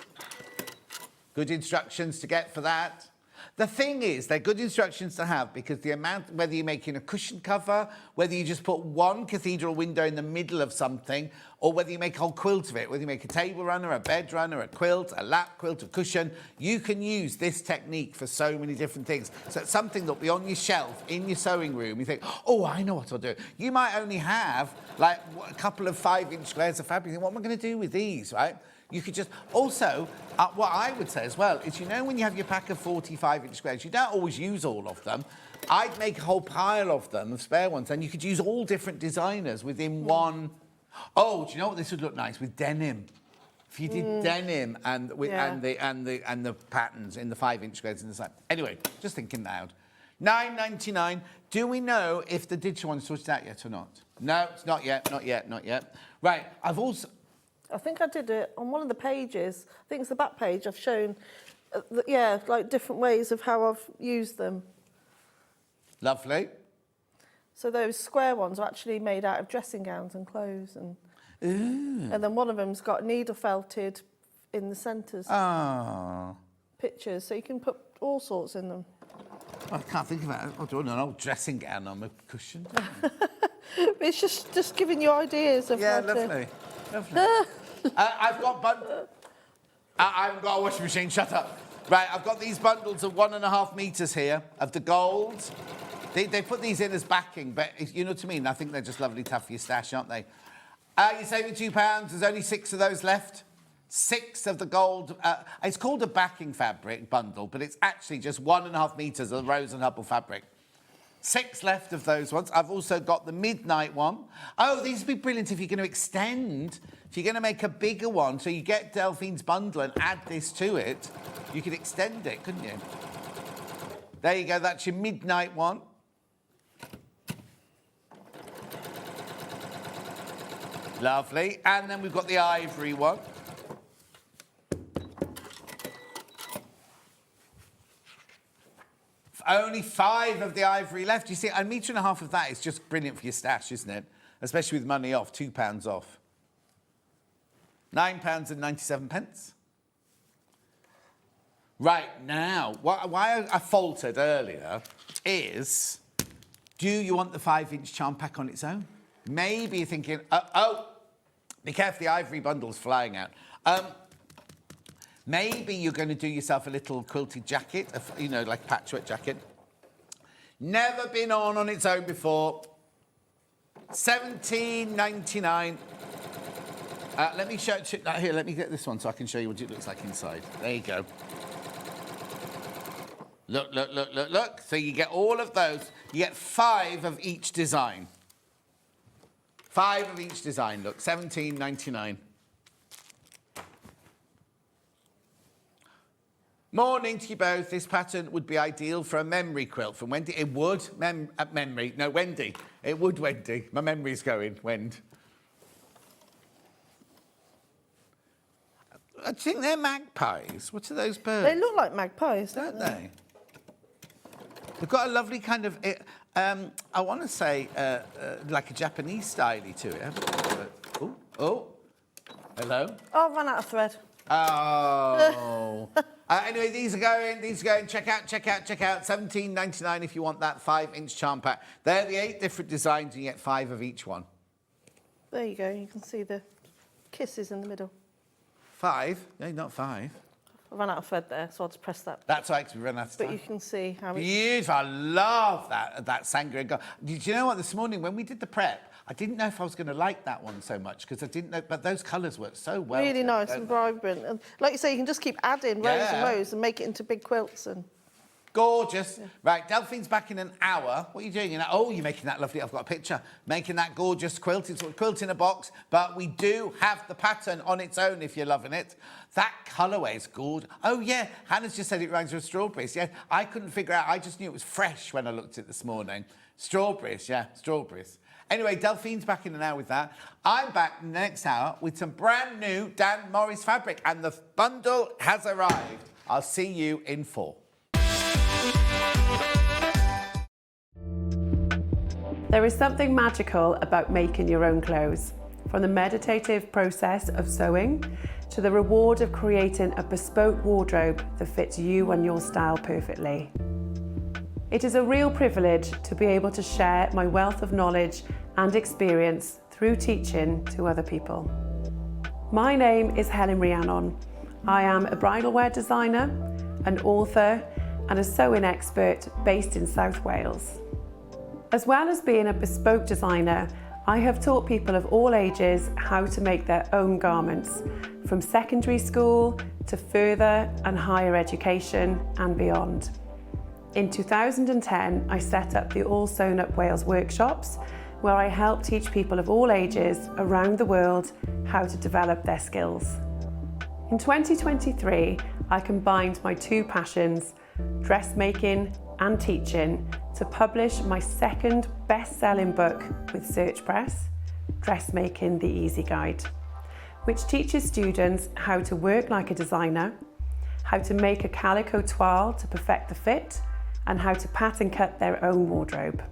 Good instructions to get for that. The thing is, they're good instructions to have because the amount, whether you're making a cushion cover, whether you just put one cathedral window in the middle of something, or whether you make a whole quilt of it, whether you make a table runner, a bed runner, a quilt, a lap quilt, a cushion, you can use this technique for so many different things. So it's something that'll be on your shelf in your sewing room. You think, oh, I know what I'll do. You might only have like a couple of 5-inch squares of fabric. You think, what am I going to do with these, right? You could just, also, what I would say as well is, you know, when you have your pack of 45-inch squares, you don't always use all of them. I'd make a whole pile of them, of spare ones, and you could use all different designers within one. Oh, do you know what this would look nice with denim? If you did denim and the patterns in the 5-inch squares in the side. Anyway, just thinking loud. £9.99. Do we know if the digital one's sorted out yet or not? No, it's not yet, not yet, not yet. Right, I think I did it on one of the pages. I think it's the back page. I've shown, like different ways of how I've used them. Lovely. So those square ones are actually made out of dressing gowns and clothes, and then one of them's got needle felted in the centres. Oh. Pictures, so you can put all sorts in them. I can't think of it. I'm doing an old dressing gown on my cushion. It's just giving you ideas of how lovely. to... Lovely. I've got I haven't got a washing machine, shut up. Right, I've got these bundles of 1.5 metres here of the gold. They put these in as backing, but you know what I mean? I think they're just lovely to have for your stash, aren't they? You're saving £2. There's only 6 of those left. 6 of the gold. It's called a backing fabric bundle, but it's actually just 1.5 metres of Rose and Hubble fabric. 6 left of those ones. I've also got the midnight one. Oh, these would be brilliant if you're going to extend. If you're going to make a bigger one, so you get Delphine's bundle and add this to it, you could extend it, couldn't you? There you go. That's your midnight one. Lovely. And then we've got the ivory one. Only 5 of the ivory left. You see, £1.5 metre of that is just brilliant for your stash, isn't it? Especially with money off, £2 off. £9.97. Right, now, why I faltered earlier is, do you want the 5-inch charm pack on its own? Maybe you're thinking, be careful, the ivory bundle's flying out. Maybe you're going to do yourself a little quilted jacket, you know, like a patchwork jacket. Never been on its own before. £17.99. Let me show it here. Let me get this one so I can show you what it looks like inside. There you go. Look, look, look, look, look. So you get all of those. You get 5 of each design. 5 of each design. Look, £17.99. Morning to you both. This pattern would be ideal for a memory quilt from Wendy. It would. Memory. No, Wendy. It would, Wendy. My memory's going, Wend. I think they're magpies. What are those birds? They look like magpies, don't they? They've got a lovely kind of, I want to say, like a Japanese style-y to it. Oh. Hello? Oh, I've run out of thread. Oh. Anyway, these are going. Check out. £17.99 if you want that 5-inch charm pack. They're the 8 different designs, and you get 5 of each one. There you go. You can see the kisses in the middle. 5? No, not 5. I ran out of thread there, so I'll just press that. That's right, 'cause we ran out of But time. you can see how it's... Beautiful. I love that sangria gold. Did you know what? This morning when we did the prep, I didn't know if I was going to like that one so much because I didn't know, but those colours work so well. Really nice and vibrant. And like you say, you can just keep adding rows and rows and make it into big quilts. And gorgeous. Yeah. Right, Delphine's back in an hour. What are you doing? Oh, you're making that lovely, I've got a picture. Making that gorgeous quilt. It's a quilt in a box, but we do have the pattern on its own if you're loving it. That colourway is good. Oh, yeah, Hannah's just said it reminds her of strawberries. Yeah, I couldn't figure out, I just knew it was fresh when I looked at it this morning. Strawberries, yeah, strawberries. Anyway, Delphine's back in an hour with that. I'm back in the next hour with some brand new Dan Morris fabric, and the bundle has arrived. I'll see you in 4. There is something magical about making your own clothes. From the meditative process of sewing to the reward of creating a bespoke wardrobe that fits you and your style perfectly. It is a real privilege to be able to share my wealth of knowledge and experience through teaching to other people. My name is Helen Rhiannon. I am a bridal wear designer, an author, and a sewing expert based in South Wales. As well as being a bespoke designer, I have taught people of all ages how to make their own garments, from secondary school to further and higher education and beyond. In 2010, I set up the All Sewn Up Wales workshops, where I help teach people of all ages around the world how to develop their skills. In 2023, I combined my two passions, dressmaking and teaching, to publish my second best-selling book with Search Press, Dressmaking: The Easy Guide, which teaches students how to work like a designer, how to make a calico toile to perfect the fit, and how to pattern cut their own wardrobe.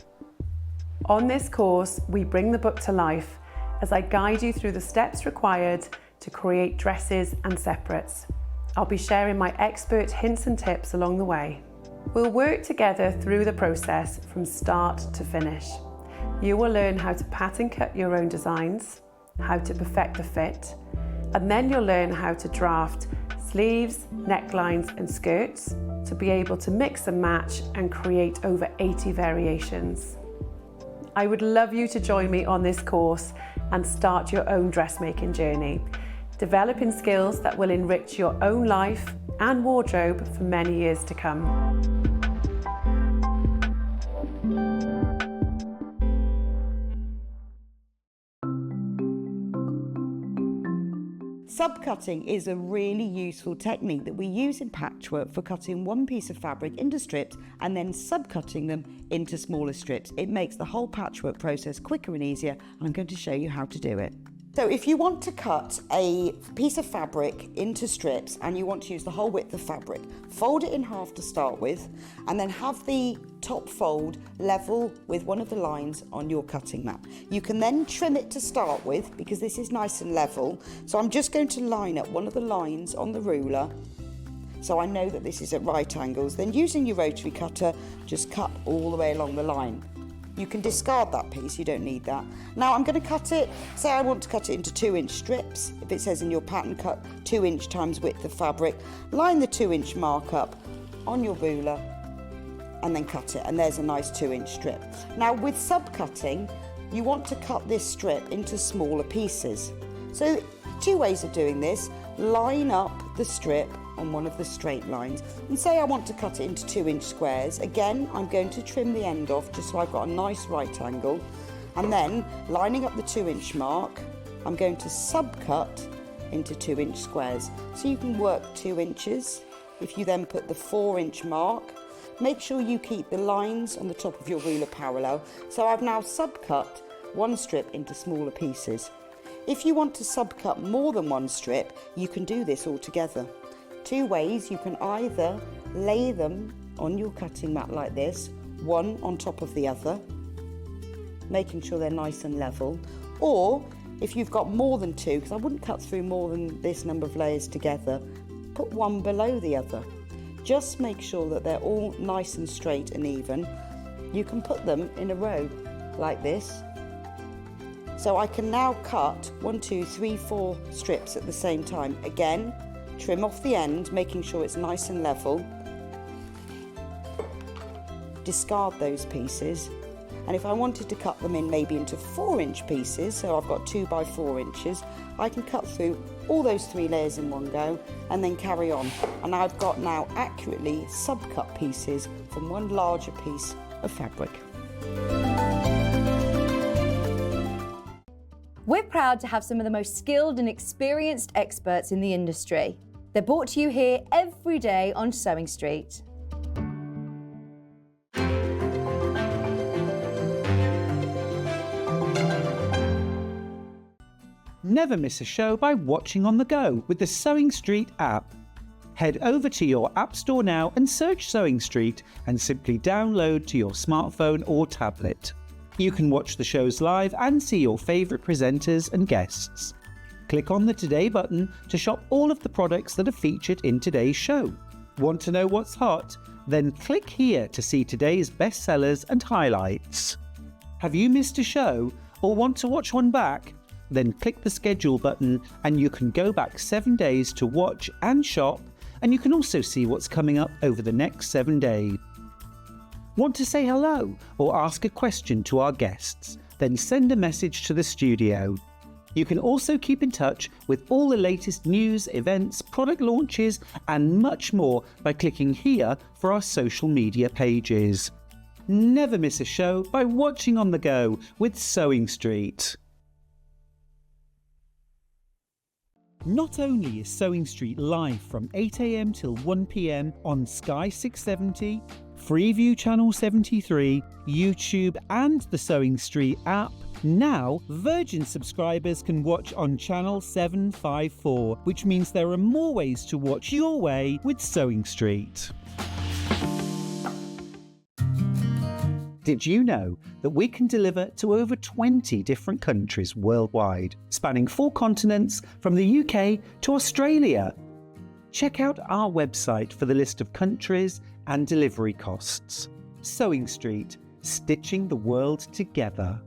On this course, we bring the book to life as I guide you through the steps required to create dresses and separates. I'll be sharing my expert hints and tips along the way. We'll work together through the process from start to finish. You will learn how to pattern cut your own designs, how to perfect the fit, and then you'll learn how to draft sleeves, necklines, and skirts to be able to mix and match and create over 80 variations. I would love you to join me on this course and start your own dressmaking journey, developing skills that will enrich your own life and wardrobe for many years to come. Subcutting is a really useful technique that we use in patchwork for cutting one piece of fabric into strips and then subcutting them into smaller strips. It makes the whole patchwork process quicker and easier, and I'm going to show you how to do it. So if you want to cut a piece of fabric into strips and you want to use the whole width of fabric, fold it in half to start with, and then have the top fold level with one of the lines on your cutting mat. You can then trim it to start with because this is nice and level. So I'm just going to line up one of the lines on the ruler so I know that this is at right angles. Then using your rotary cutter, just cut all the way along the line. You can discard that piece, you don't need that. Now I'm going to cut it, say I want to cut it into 2-inch strips. If it says in your pattern cut 2-inch times width of fabric, line the 2-inch mark up on your ruler and then cut it, and there's a nice 2-inch strip. Now with subcutting, you want to cut this strip into smaller pieces. So 2 ways of doing this: line up the strip on one of the straight lines, and say I want to cut it into 2-inch squares. Again, I'm going to trim the end off just so I've got a nice right angle, and then lining up the 2-inch mark, I'm going to subcut into 2-inch squares. So you can work 2 inches. If you then put the 4-inch mark, make sure you keep the lines on the top of your ruler parallel. So I've now subcut one strip into smaller pieces. If you want to subcut more than one strip, you can do this all together. 2 ways: you can either lay them on your cutting mat like this, one on top of the other, making sure they're nice and level, or if you've got more than 2, because I wouldn't cut through more than this number of layers together, put one below the other. Just make sure that they're all nice and straight and even. You can put them in a row like this. So I can now cut 1, 2, 3, 4 strips at the same time. Again, trim off the end, making sure it's nice and level. Discard those pieces. And if I wanted to cut them in maybe into 4-inch pieces, so I've got 2 by 4 inches, I can cut through all those 3 layers in one go and then carry on. And I've got now accurately sub-cut pieces from one larger piece of fabric. We're proud to have some of the most skilled and experienced experts in the industry. They're brought to you here every day on SewingStreet. Never miss a show by watching on the go with the SewingStreet app. Head over to your app store now and search SewingStreet and simply download to your smartphone or tablet. You can watch the shows live and see your favourite presenters and guests. Click on the Today button to shop all of the products that are featured in today's show. Want to know what's hot? Then click here to see today's bestsellers and highlights. Have you missed a show or want to watch one back? Then click the schedule button and you can go back 7 days to watch and shop, and you can also see what's coming up over the next 7 days. Want to say hello or ask a question to our guests? Then send a message to the studio. You can also keep in touch with all the latest news, events, product launches and much more by clicking here for our social media pages. Never miss a show by watching on the go with SewingStreet. Not only is SewingStreet live from 8 AM till 1 PM on Sky 670, Freeview Channel 73, YouTube and the SewingStreet app, now Virgin subscribers can watch on Channel 754, which means there are more ways to watch your way with SewingStreet. Did you know that we can deliver to over 20 different countries worldwide, spanning 4 continents from the UK to Australia? Check out our website for the list of countries and delivery costs. SewingStreet, stitching the world together.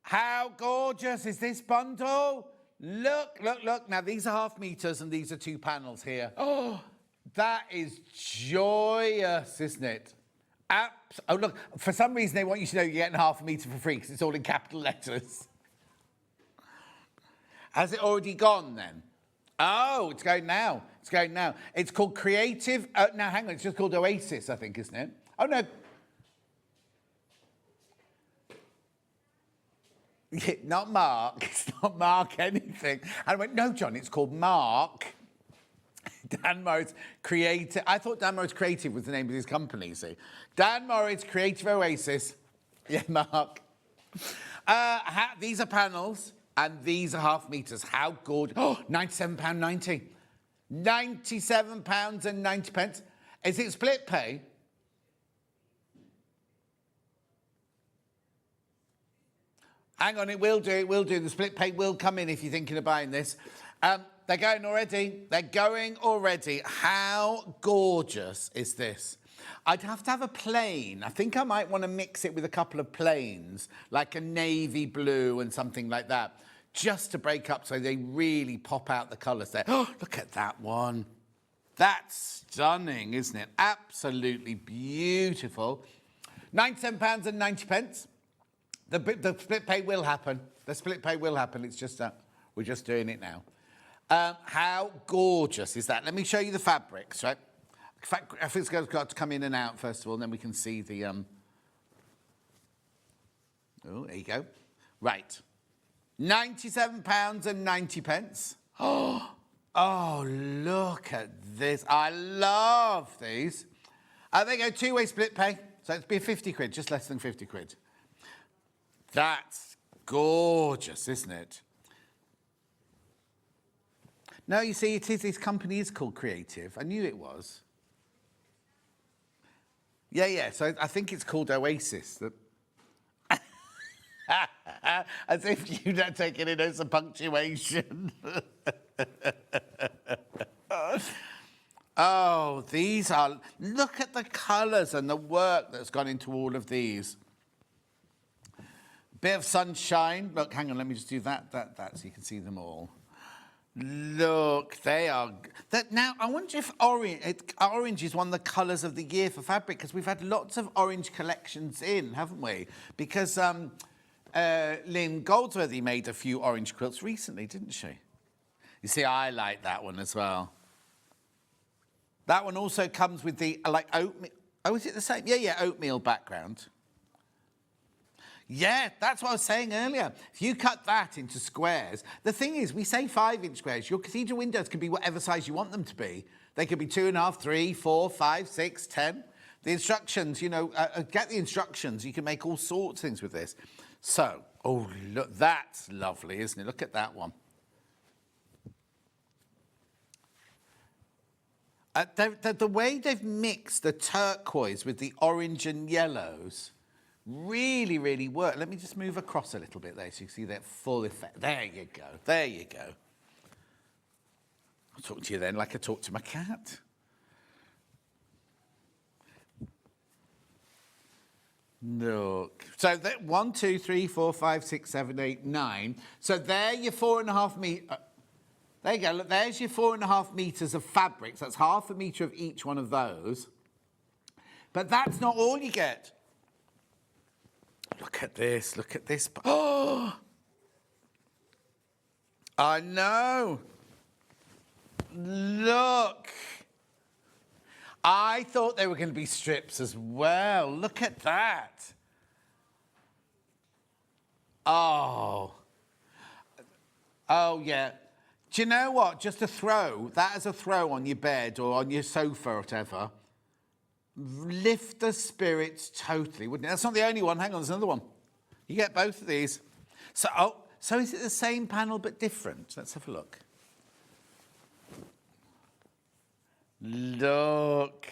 How gorgeous is this bundle? Look, look, look. Now, these are 1/2 meters and these are 2 panels here. Oh, that is joyous, isn't it? Oh, look, for some reason they want you to know you're getting 1/2 meter for free because it's all in capital letters. Has it already gone then? Oh, it's going now. It's going now. It's called Creative. Now, hang on. It's just called Oasis, I think, isn't it? Oh, no. Yeah, not Mark. It's not Mark anything. And I went, no, John, it's called Mark. Dan Morris Creative. I thought Dan Morris Creative was the name of his company, you see. Dan Morris Creative Oasis. Yeah, Mark. These are panels, and these are 1/2 meters. How good. Oh, £97.90. £97.90. Is it split pay? Hang on, it will do, it will do. The split pay will come in if you're thinking of buying this. They're going already. They're going already. How gorgeous is this? I'd have to have a plain. I think I might want to mix it with a couple of plains, like a navy blue and something like that, just to break up so they really pop out the colours there. Oh, look at that one. That's stunning, isn't it? Absolutely beautiful. £97.90. The split pay will happen. The split pay will happen. It's just that we're just doing it now. How gorgeous is that? Let me show you the fabrics, right? Fabric's got to come in and out first of all, and then we can see the... Oh, there you go. Right. £97.90. Oh, look at this. I love these. There you go, 2-way split pay. So it'd be 50 quid, just less than 50 quid. That's gorgeous, isn't it? No, you see, it is. This company is called Creative. I knew it was. Yeah. So I think it's called Oasis. As if you'd have taken it as a punctuation. Oh, these are... Look at the colours and the work that's gone into all of these. Bit of sunshine. Look, hang on, let me just do that, so you can see them all. Look, they are... Now, I wonder if orange is one of the colours of the year for fabric, because we've had lots of orange collections in, haven't we? Because Lynn Goldsworthy made a few orange quilts recently, didn't she? You see, I like that one as well. That one also comes with the, like, oatmeal... Oh, is it the same? Yeah, oatmeal background. Yeah, that's what I was saying earlier. If you cut that into squares... The thing is, we say 5-inch squares. Your cathedral windows can be whatever size you want them to be. They could be 2.5, 3, 4, 5, 6, 10. The instructions, you know, get the instructions. You can make all sorts of things with this. So, oh, look, that's lovely, isn't it? Look at that one. The way they've mixed the turquoise with the orange and yellows really, really work. Let me just move across a little bit there so you can see that full effect. There you go. There you go. I'll talk to you then like I talk to my cat. Look. So that 1, 2, 3, 4, 5, 6, 7, 8, 9. So there your 4.5 metres. There you go, look, there's your 4.5 metres of fabric. So that's half a metre of each one of those. But that's not all you get. Look at this, look at this. Oh! I know. Look. I thought they were going to be strips as well. Look at that. Oh. Oh, yeah. Do you know what? Just a throw, that as a throw on your bed or on your sofa or whatever, lift the spirits totally, wouldn't it? That's not the only one. Hang on, there's another one. You get both of these. So, so is it the same panel but different? Let's have a look. Look.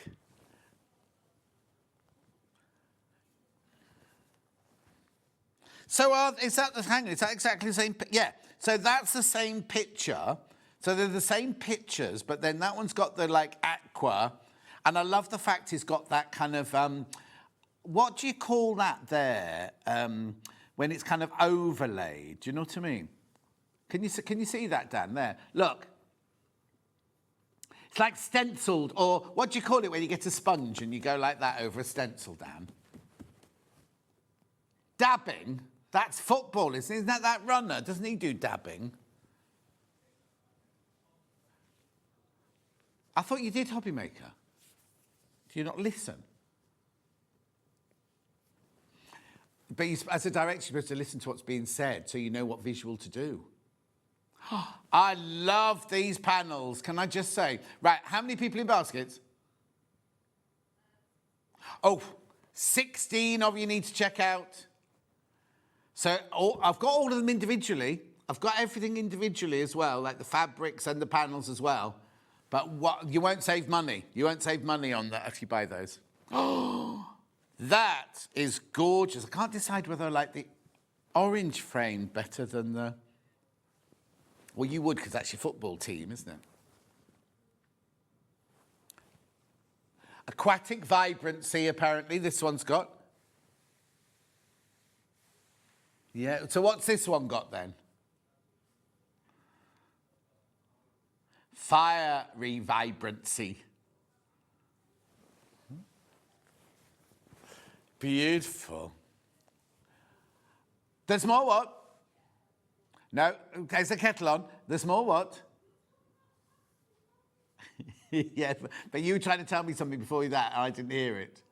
So is that the hang on? Is that exactly the same? Yeah. So that's the same picture. So they're the same pictures, but then that one's got the like aqua, and I love the fact it's got that kind of what do you call that there when it's kind of overlaid? Do you know what I mean? Can you see that, Dan? There, look. It's like stenciled, or what do you call it when you get a sponge and you go like that over a stencil, Dan? Dabbing. That's football, isn't that runner? Doesn't he do dabbing? I thought you did Hobby Maker. Do you not listen? But as a director, you're supposed to listen to what's being said so you know what visual to do. I love these panels, can I just say? Right, how many people in baskets? Oh, 16 of you need to check out. So I've got all of them individually. I've got everything individually as well, like the fabrics and the panels as well. But you won't save money. You won't save money on that if you buy those. Oh, that is gorgeous. I can't decide whether I like the orange frame better than the... Well, you would, because that's your football team, isn't it? Aquatic vibrancy, apparently, this one's got. Yeah, so what's this one got then? Fiery vibrancy. Beautiful. There's more what? No, there's a kettle on. There's more what? Yeah, but you were trying to tell me something before that, and I didn't hear it.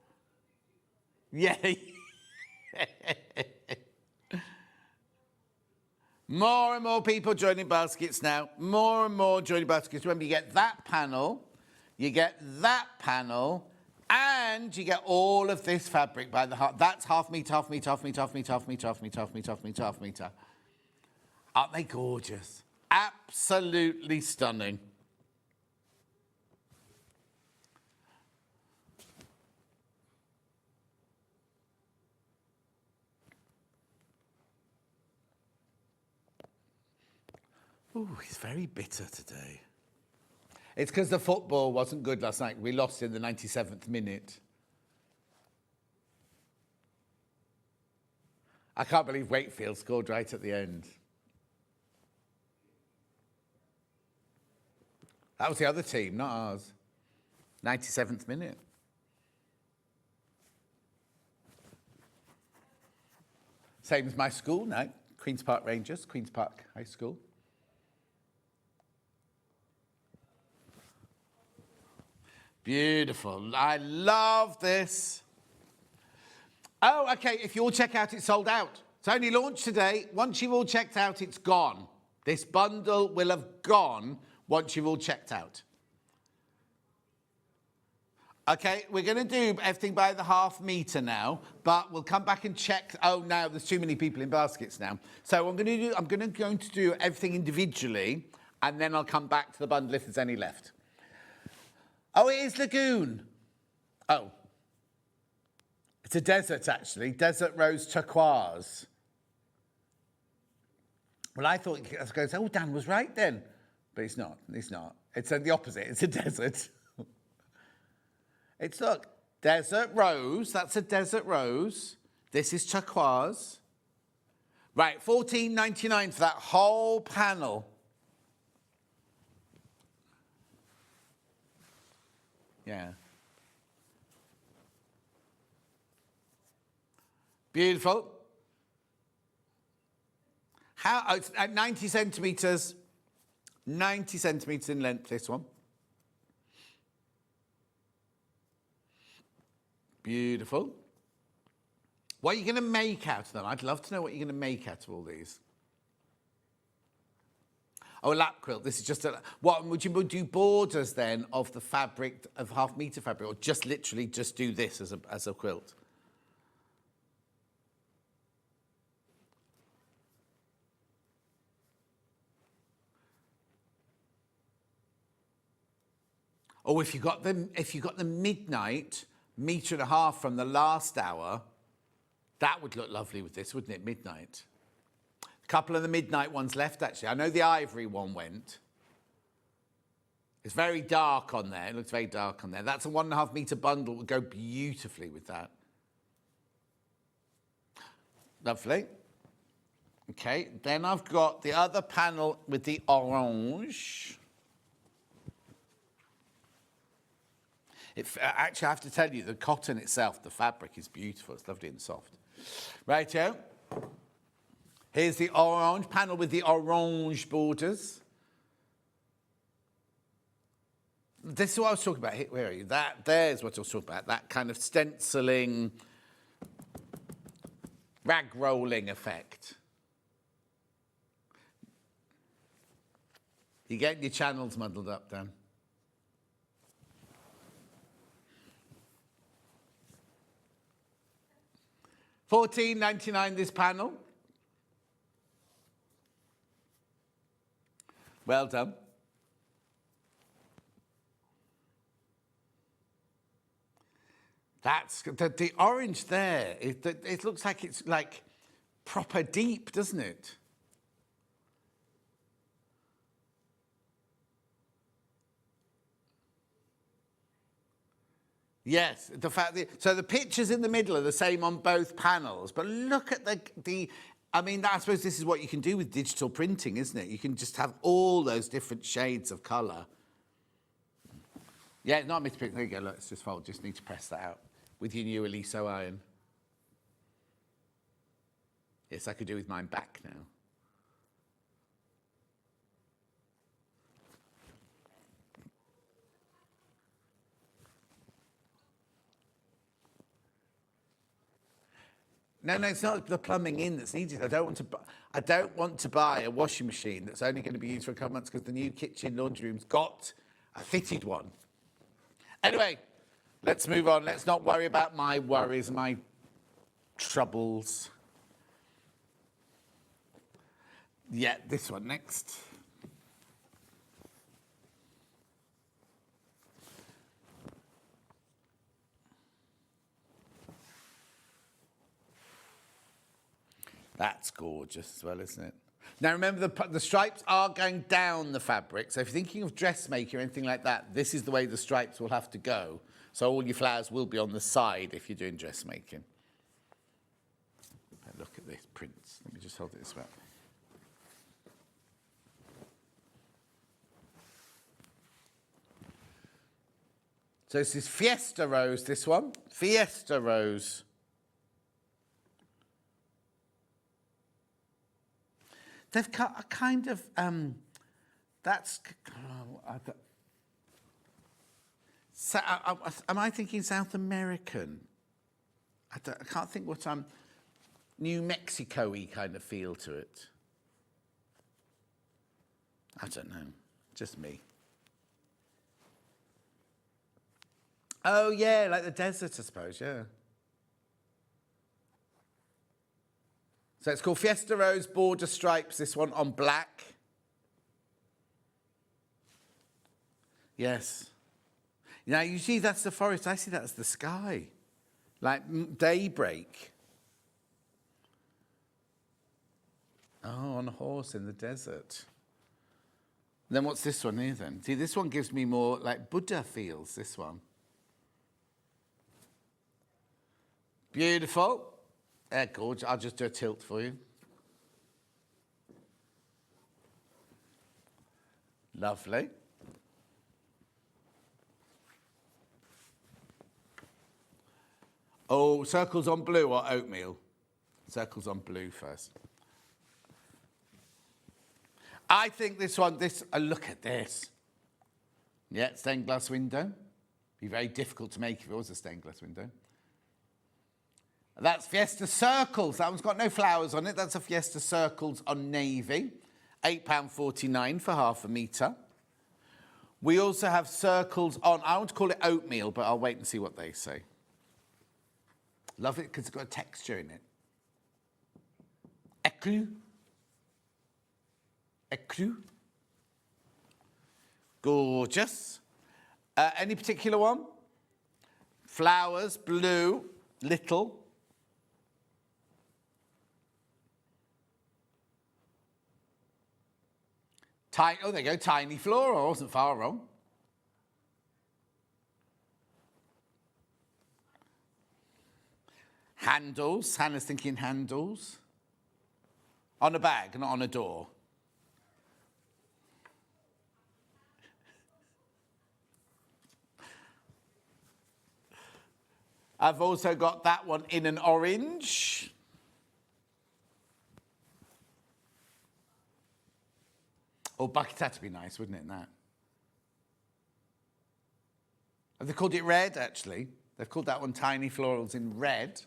Yeah. More and more people joining baskets now. More and more joining baskets. Remember, you get that panel, you get that panel, and you get all of this fabric by the half. That's half metre, half metre, half metre, half metre, half metre, half metre, half metre, half metre, half metre. Aren't they gorgeous? Absolutely stunning. Ooh, he's very bitter today. It's because the football wasn't good last night. We lost in the 97th minute. I can't believe Wakefield scored right at the end. That was the other team, not ours. 97th minute. Same as my school now, Queen's Park Rangers, Queen's Park High School. Beautiful. I love this. Oh, okay, if you all check out, it's sold out. It's only launched today. Once you've all checked out, it's gone. This bundle will have gone once you've all checked out. Okay, we're going to do everything by the half metre now, but we'll come back and check. Oh, now there's too many people in baskets now. So I'm going to do everything individually, and then I'll come back to the bundle if there's any left. Oh, it is Lagoon. Oh. It's a desert, actually. Desert Rose Turquoise. Well, I thought, I was going to say, oh, Dan was right then. But it's not. It's not. It's the opposite. It's a desert. It's, look, Desert Rose. That's a Desert Rose. This is turquoise. Right, $14.99 for that whole panel. Yeah. Beautiful. How? Oh, it's at 90 centimetres. 90 centimetres in length, this one. Beautiful. What are you going to make out of them? I'd love to know what you're going to make out of all these. Oh, a lap quilt. This is just a... What, would you do borders then of the fabric, of half metre fabric, or just literally just do this as a quilt? Oh, if you got the midnight, metre and a half from the last hour, that would look lovely with this, wouldn't it? Midnight. A couple of the midnight ones left, actually. I know the ivory one went. It's very dark on there. It looks very dark on there. That's a 1.5 metre bundle. Would go beautifully with that. Lovely. Okay, then I've got the other panel with the orange. Actually, I have to tell you, the cotton itself, the fabric is beautiful. It's lovely and soft. Righto. Here's the orange panel with the orange borders. This is what I was talking about. Where are you? There's what I was talking about. That kind of stenciling, rag rolling effect. You're getting your channels muddled up, Dan. $14.99 this panel. Well done. That's the orange there. It looks like it's like proper deep, doesn't it? Yes, the fact that, so the pictures in the middle are the same on both panels, but look at I mean, I suppose this is what you can do with digital printing, isn't it? You can just have all those different shades of colour. Yeah, not Mr. Print. There you go, look, it's just fold. Just need to press that out with your new Eliso iron. Yes, I could do with mine back now. No, it's not the plumbing in that's needed. I don't want to buy a washing machine that's only going to be used for a couple months because the new kitchen laundry room's got a fitted one. Anyway, let's move on. Let's not worry about my worries, my troubles. Yeah, this one next. That's gorgeous as well, isn't it? Now remember, the stripes are going down the fabric, so if you're thinking of dressmaking or anything like that, this is the way the stripes will have to go. So all your flowers will be on the side if you're doing dressmaking. Look at this prints. Let me just hold it this way. So this is Fiesta Rose, this one. Fiesta Rose. They've got a kind of, am I thinking South American? I can't think what New Mexico-y kind of feel to it. I don't know, just me. Oh yeah, like the desert, I suppose, yeah. So it's called Fiesta Rose Border Stripes, this one on black. Yes. Now, you see that's the forest, I see that as the sky. Like daybreak. Oh, on a horse in the desert. Then what's this one here then? See, this one gives me more like Buddha feels, this one. Beautiful. Gorgeous. I'll just do a tilt for you. Lovely. Oh, circles on blue or oatmeal? Circles on blue first. I think this one, look at this. Yeah, stained glass window. Be very difficult to make if it was a stained glass window. That's Fiesta Circles. That one's got no flowers on it. That's a Fiesta Circles on navy. £8.49 for half a metre. We also have circles on, I want to call it oatmeal, but I'll wait and see what they say. Love it because it's got a texture in it. Écru. Écru. Gorgeous. Any particular one? Flowers, blue, little. Oh, there you go, tiny floral. I wasn't far wrong. Handles. Hannah's thinking handles. On a bag, not on a door. I've also got that one in an orange. Oh, bucket hat would be nice, wouldn't it, that? Have they called it red, actually? They've called that one Tiny Florals in red.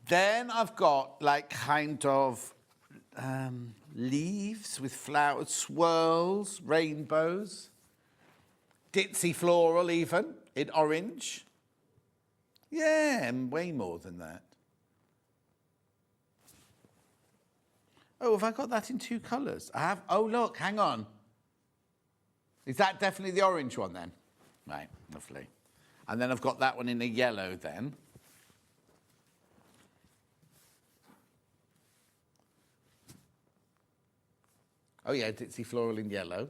Then I've got, like, kind of leaves with flowers, swirls, rainbows. Ditzy floral, even, in orange. Yeah, and way more than that. Oh, have I got that in two colours? I have. Oh, look, hang on. Is that definitely the orange one then? Right, lovely. And then I've got that one in a yellow then. Oh, yeah, Ditzy Floral in yellow.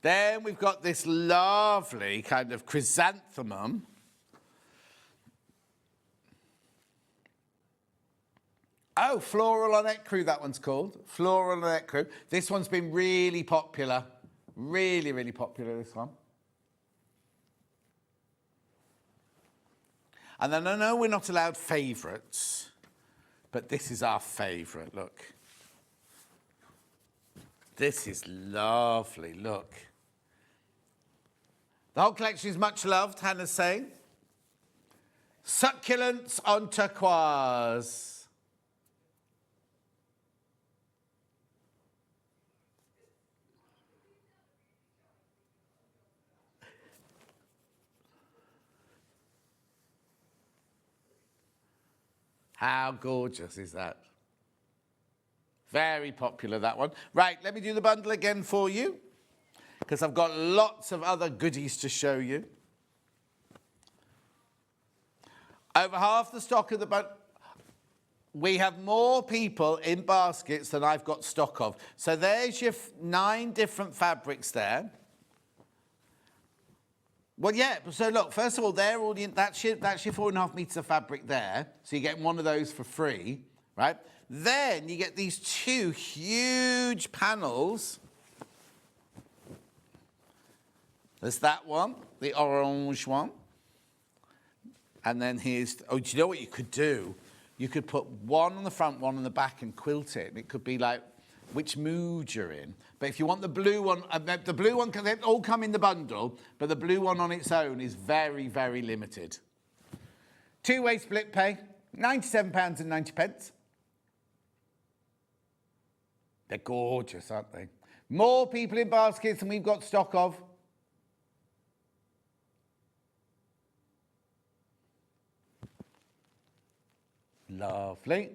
Then we've got this lovely kind of chrysanthemum. Oh, Floral on Ecru, that one's called. Floral on Ecru. This one's been really popular. Really, really popular, this one. And then I know we're not allowed favourites, but this is our favourite, look. This is lovely, look. The whole collection is much loved, Hannah's saying. Succulents on turquoise. How gorgeous is that? Very popular, that one. Right, let me do the bundle again for you. because I've got lots of other goodies to show you. Over half the stock of the boat. We have more people in baskets than I've got stock of. So there's your 9 different fabrics there. Well, yeah, so look, first of all, they're already, that's your 4.5 metres of fabric there. So you get one of those for free, right? Then you get these 2 huge panels. There's that one, the orange one. And then here's, oh, do you know what you could do? You could put one on the front, one on the back and quilt it. And it could be like which mood you're in. But if you want the blue one, they all come in the bundle, but the blue one on its own is very, very limited. 2-way split pay, £97.90. They're gorgeous, aren't they? More people in baskets than we've got stock of. Lovely.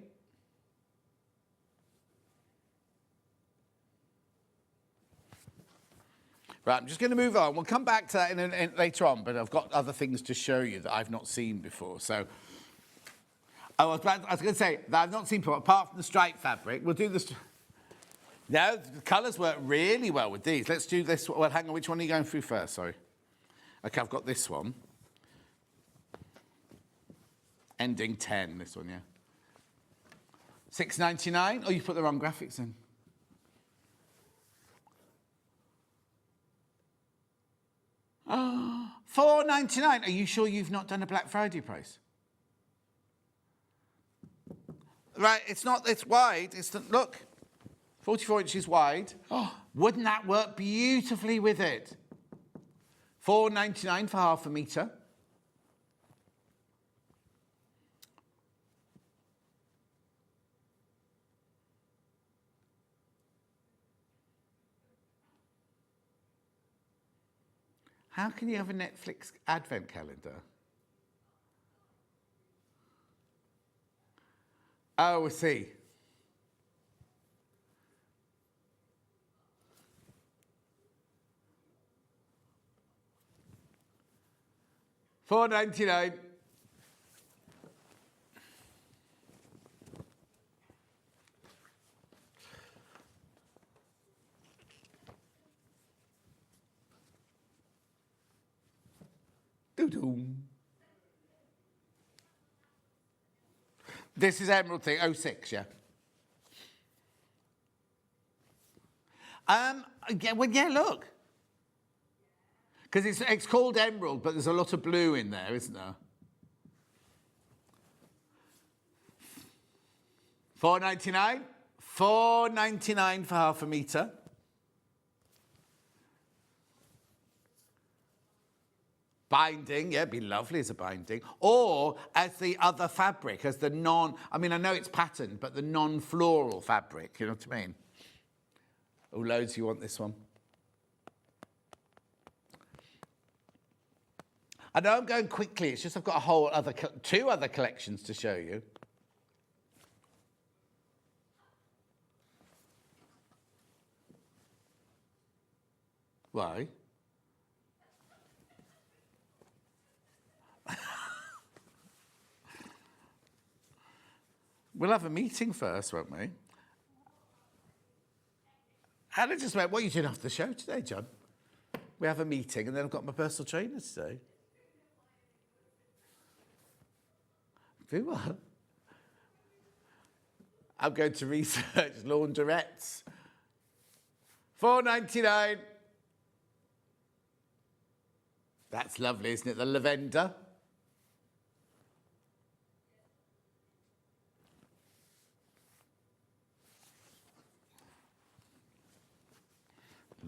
Right, I'm just going to move on. We'll come back to that in later on, but I've got other things to show you that I've not seen before. So, I was going to say that I've not seen before, apart from the stripe fabric. We'll do this. No, the colours work really well with these. Let's do this. Well, hang on, which one are you going through first? Sorry. Okay, I've got this one. Ending 10, this one, yeah. $6.99. Oh, you put the wrong graphics in. Oh, $4.99. Are you sure you've not done a Black Friday price? Right, it's not, it's wide. It's the, look, 44 inches wide. Oh, wouldn't that work beautifully with it? $4.99 for half a metre. How can you have a Netflix advent calendar? Oh, I see. $4.99. This is Emerald thing, 06, yeah. Yeah, well, yeah, look. Because it's called Emerald, but there's a lot of blue in there, isn't there? $4.99. $4.99 for half a metre. Binding, yeah, it'd be lovely as a binding. Or as the other fabric, as the I mean, I know it's patterned, but the non-floral fabric, you know what I mean? Oh, loads, you want this one? I know I'm going quickly, it's just I've got a whole other, 2 other collections to show you. Why? We'll have a meeting first, won't we? Hannah just went, what are you doing after the show today, John? We have a meeting and then I've got my personal trainer today. Do what? I'm going to research laundrettes. $4.99. That's lovely, isn't it? The lavender.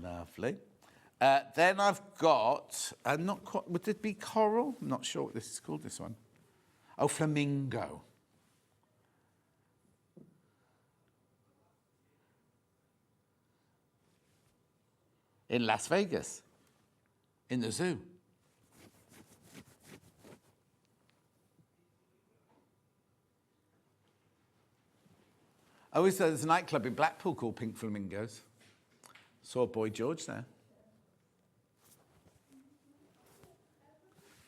Lovely. Then I've got, not quite, would it be coral? I'm not sure what this is called, this one. Oh, flamingo. In Las Vegas, in the zoo. Oh, there's a nightclub in Blackpool called Pink Flamingos. Saw Boy George there.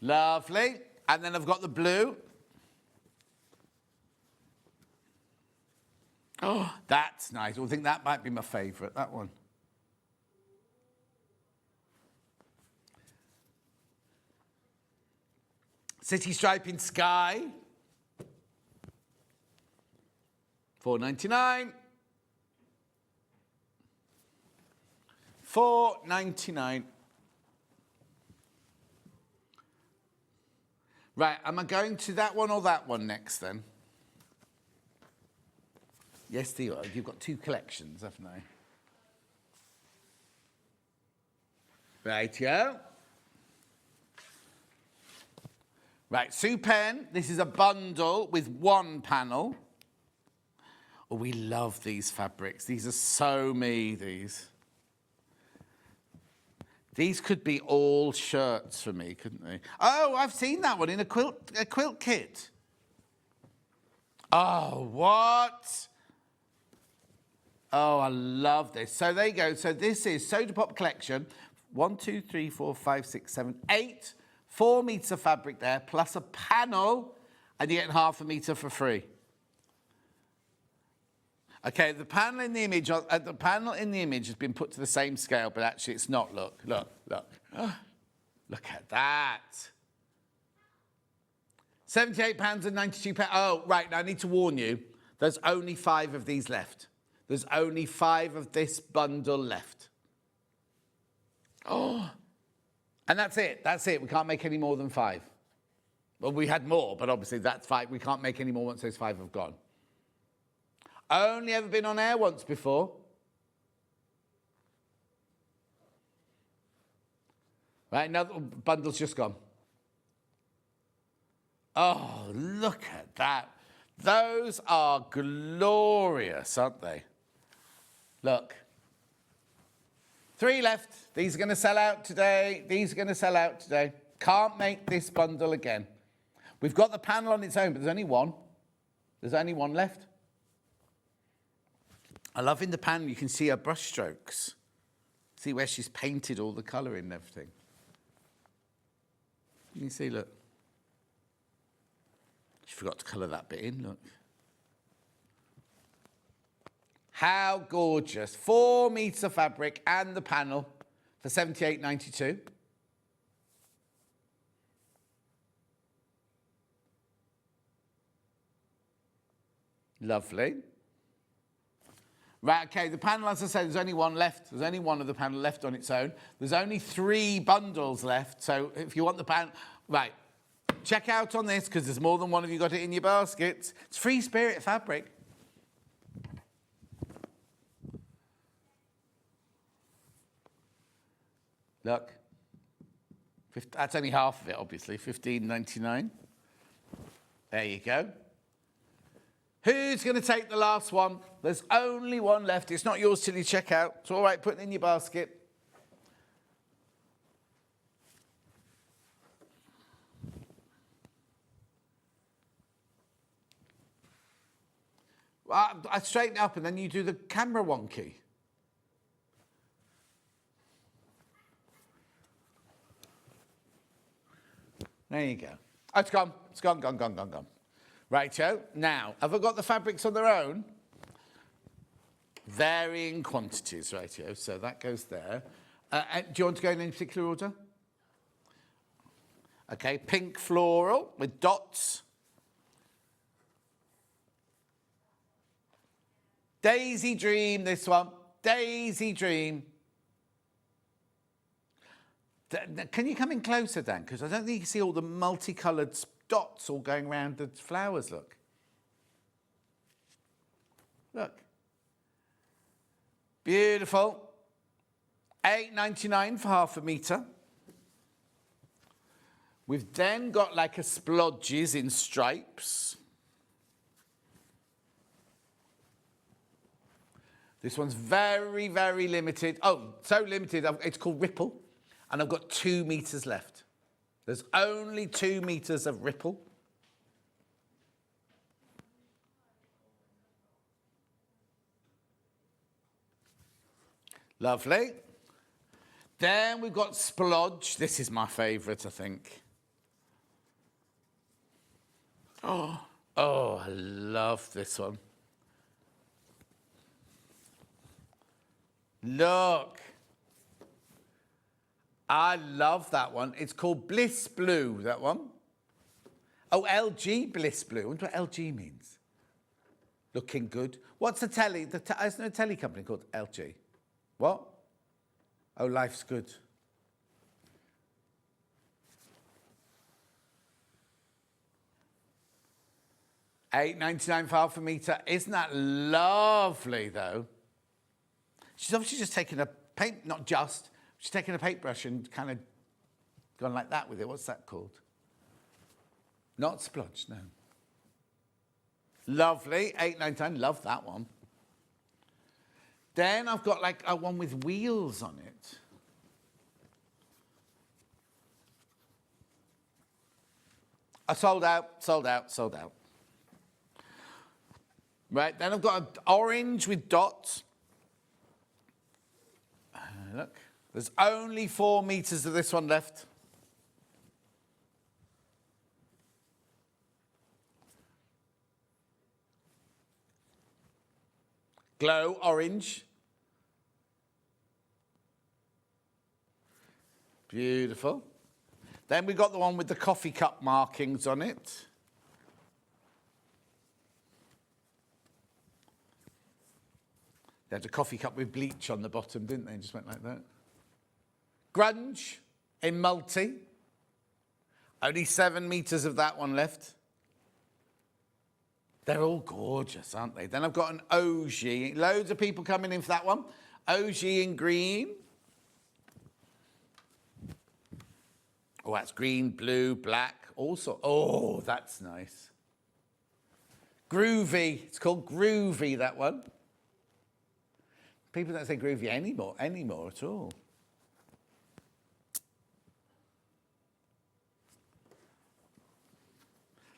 Lovely. And then I've got the blue. Oh, that's nice. I think that might be my favourite, that one. City Stripe in Sky. $4.99. $4.99. Right, am I going to that one or that one next then? Yes, you are. You've got two collections, haven't I? Rightio. Right, Sue Pen. This is a bundle with one panel. Oh, we love these fabrics. These are so me, these. These could be all shirts for me, couldn't they? Oh, I've seen that one in a quilt kit. Oh, what? Oh, I love this. So there you go. So this is Soda Pop Collection. 1, 2, 3, 4, 5, 6, 7, 8. 4 meters of fabric there, plus a panel, and you get half a meter for free. Okay, the panel in the image has been put to the same scale, but actually it's not. Look. Look at that. £78.92. Oh, right, now I need to warn you, there's only 5 of these left. There's only 5 of this bundle left. Oh, and that's it. That's it. We can't make any more than 5. Well, we had more, but obviously that's 5. We can't make any more once those 5 have gone. Only ever been on air once before. Right, another bundle's just gone. Oh, look at that. Those are glorious, aren't they? Look. 3 left. These are going to sell out today. These are going to sell out today. Can't make this bundle again. We've got the panel on its own, but there's only one. There's only one left. I love in the panel, you can see her brush strokes. See where she's painted all the colour in and everything. You can see, look. She forgot to colour that bit in, look. How gorgeous. 4 meters of fabric and the panel for $78.92. Lovely. Right, okay, the panel, as I said, there's only one left. There's only one of the panel left on its own. There's only 3 bundles left, so if you want the panel... Right, check out on this, because there's more than one of you got it in your baskets. It's Free Spirit fabric. Look. That's only half of it, obviously. $15.99. There you go. Who's going to take the last one? There's only one left. It's not yours till you check out. It's all right, put it in your basket. I straighten up and then you do the camera wonky. There you go. Oh, it's gone. It's gone. Righto. Now, have I got the fabrics on their own? Varying quantities, righto. So that goes there. Do you want to go in any particular order? Okay, pink floral with dots. Daisy Dream, this one. Daisy Dream. Can you come in closer, Dan? Because I don't think you can see all the multicoloured dots all going around the flowers, look. Look. Beautiful. $8.99 for half a metre. We've then got like a splodges in stripes. This one's very, very limited. Oh, so limited, it's called Ripple. And I've got 2 metres left. There's only 2 metres of Ripple. Lovely. Then we've got Splodge. This is my favourite, I think. Oh, I love this one. Look. I love that one. It's called Bliss Blue, that one. Oh, LG Bliss Blue. I wonder what LG means. Looking good. What's the telly? Isn't there a telly company called LG? What? Oh, life's good. $8.99 for half a metre. Isn't that lovely, though? She's obviously just taken a paint, not just, she's taken a paintbrush and kind of gone like that with it. What's that called? Not splodge, no. Lovely, $8.99, love that one. Then I've got like a one with wheels on it. Sold out, sold out, sold out. Right, then I've got an orange with dots. Look, there's only 4 meters of this one left. Glow orange. Beautiful. Then we got the one with the coffee cup markings on it. They had a coffee cup with bleach on the bottom, didn't they? Just went like that. Grunge in multi. Only 7 meters of that one left. They're all gorgeous, aren't they? Then I've got an OG. Loads of people coming in for that one. OG in green. Oh, that's green, blue, black, also. Oh, that's nice. Groovy. It's called Groovy, that one. People don't say groovy anymore at all.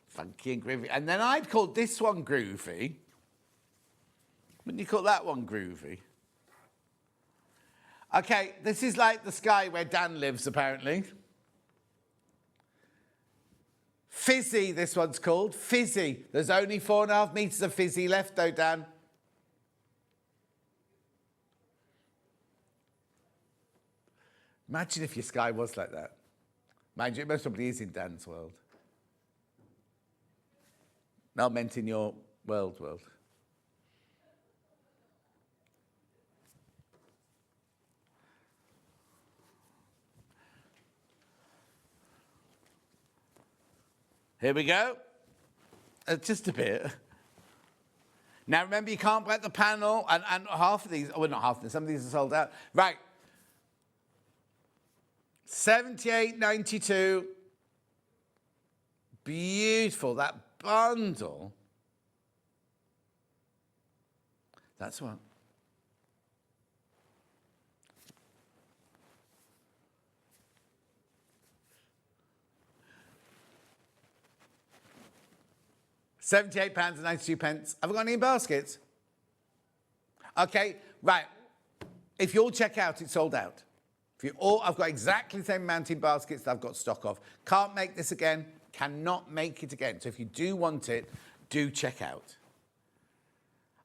Funky and groovy. And then I'd call this one groovy. Wouldn't you call that one groovy? Okay, this is like the sky where Dan lives, apparently. Fizzy, this one's called. Fizzy. There's only 4.5 meters of fizzy left, though, Dan. Imagine if your sky was like that. Mind you, it most probably is in Dan's world. Not meant in your world. Here we go. Just a bit. Now remember, you can't break the panel, and half of these, well, not half of them, some of these are sold out. Right. $78.92. Beautiful. That bundle. That's one. £78.92. Have I got any baskets? Okay, right. If you all check out, it's sold out. If you all, I've got exactly the same mounting baskets that I've got stock of. Can't make this again. Cannot make it again. So if you do want it, do check out.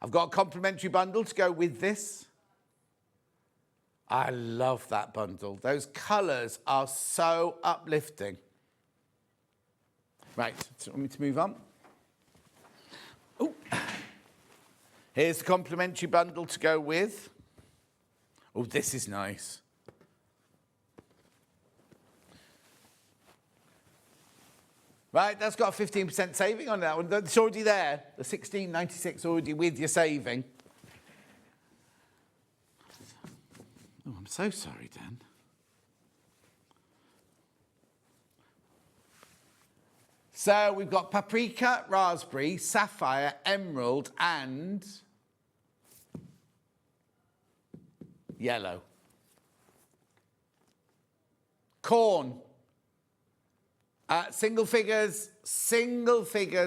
I've got a complimentary bundle to go with this. I love that bundle. Those colours are so uplifting. Right, so want me to move on? Ooh. Here's the complimentary bundle to go with. Oh, this is nice. Right, that's got a 15% saving on that one. It's already there. The $16.96 already with your saving. Oh, I'm so sorry, Dan. So we've got paprika, raspberry, sapphire, emerald, and yellow. Corn. Single figures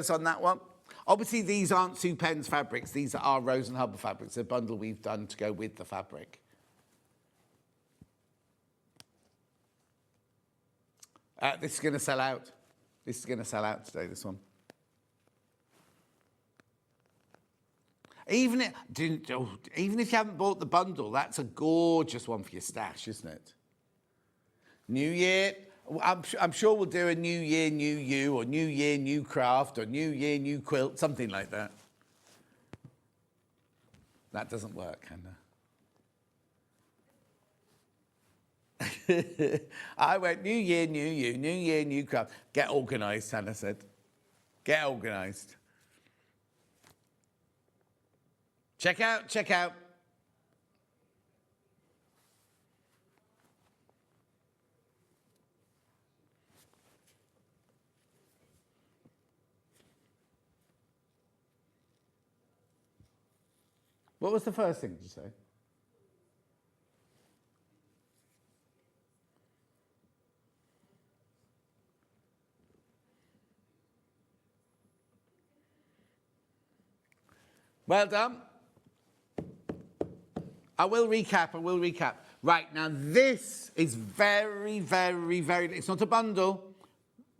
on that one. Obviously, these aren't Sue Penn's fabrics. These are Rose and Hubbard fabrics, a bundle we've done to go with the fabric. This is going to sell out. This is going to sell out today, this one. Even if you haven't bought the bundle, that's a gorgeous one for your stash, isn't it? New Year, I'm sure we'll do a New Year, New You, or New Year, New Craft, or New Year, New Quilt, something like that. That doesn't work, Hannah. I went, New Year, New You, New Year, New Craft. Get organised, Hannah said. Get organised. Check out, check out. What was the first thing to say? Well done. I will recap. Right, now this is very, very, very, it's not a bundle.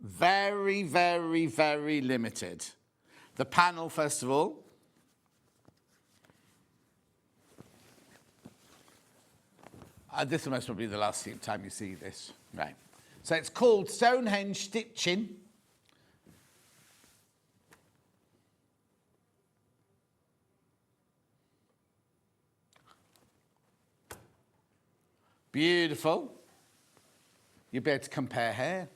Very, very, very limited. The panel, first of all. This will most probably be the last time you see this. Right. So it's called Stonehenge Stitching. Beautiful. You'll be able to compare hair.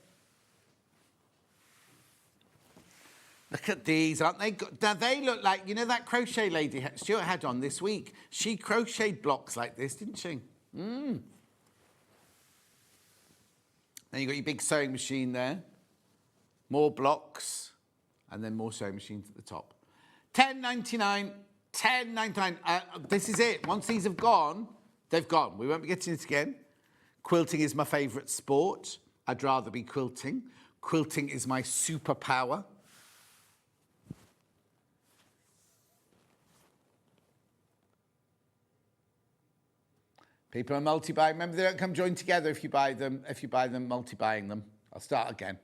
Look at these, aren't they good? Now they look like, you know that crochet lady Stuart had on this week? She crocheted blocks like this, didn't she? Then you've got your big sewing machine there. More blocks. And then more sewing machines at the top. $10.99. $10.99. This is it. Once these have gone, they've gone. We won't be getting it again. Quilting is my favourite sport. I'd rather be quilting. Quilting is my superpower. People are multi-buying. Remember, they don't come joined together if you buy them. If you buy them, multi-buying them. I'll start again.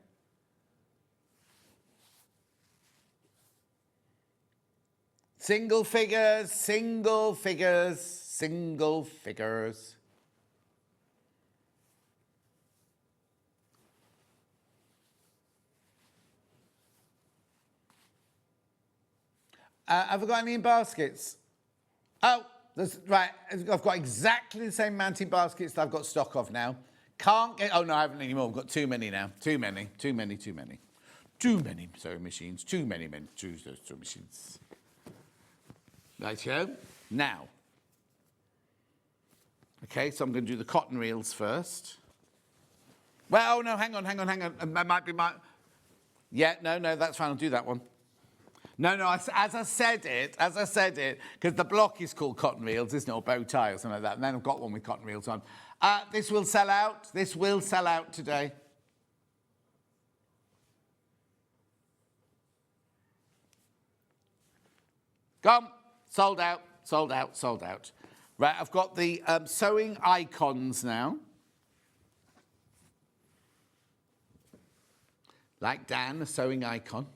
Single figures, single figures, single figures. Have I got any in baskets? Oh. Right, I've got exactly the same mounting baskets that I've got stock of now. Can't get, oh no, I haven't anymore. I've got too many now. Too many. Too many sewing machines. Too many sewing machines. Rightio. Now. Okay, so I'm going to do the cotton reels first. Well, no, hang on. That might be my, yeah, no, that's fine. I'll do that one. No, as I said it, because the block is called cotton reels, isn't it, or bow tie or something like that, and then I've got one with cotton reels on. This will sell out. This will sell out today. Gone. Sold out. Right, I've got the sewing icons now. Like Dan, a sewing icon.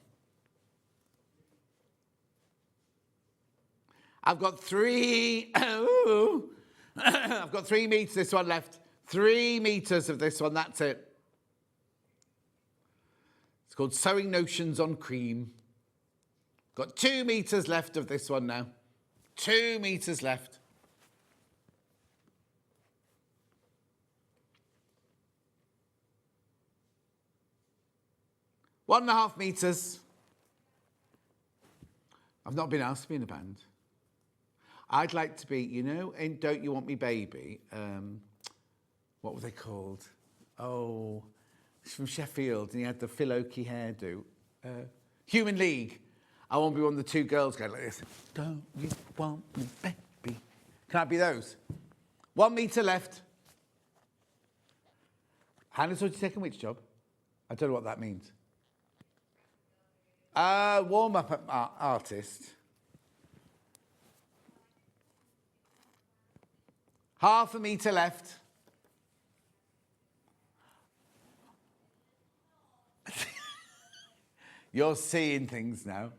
I've got three, I've got 3 meters, this one left. 3 meters of this one, that's it. It's called Sewing Notions on Cream. Got 2 meters left of this one now. 2 meters left. One and a half meters. I've not been asked to be in a band. I'd like to be, you know, in Don't You Want Me Baby, what were they called? Oh, it's from Sheffield, and he had the Phil Oakey hairdo. Human League. I want to be one of the 2 girls going like this. Don't you want me, baby? Can I be those? 1 meter left. Hannah's already taken which job? I don't know what that means. Warm-up artist. Half a meter left. You're seeing things now.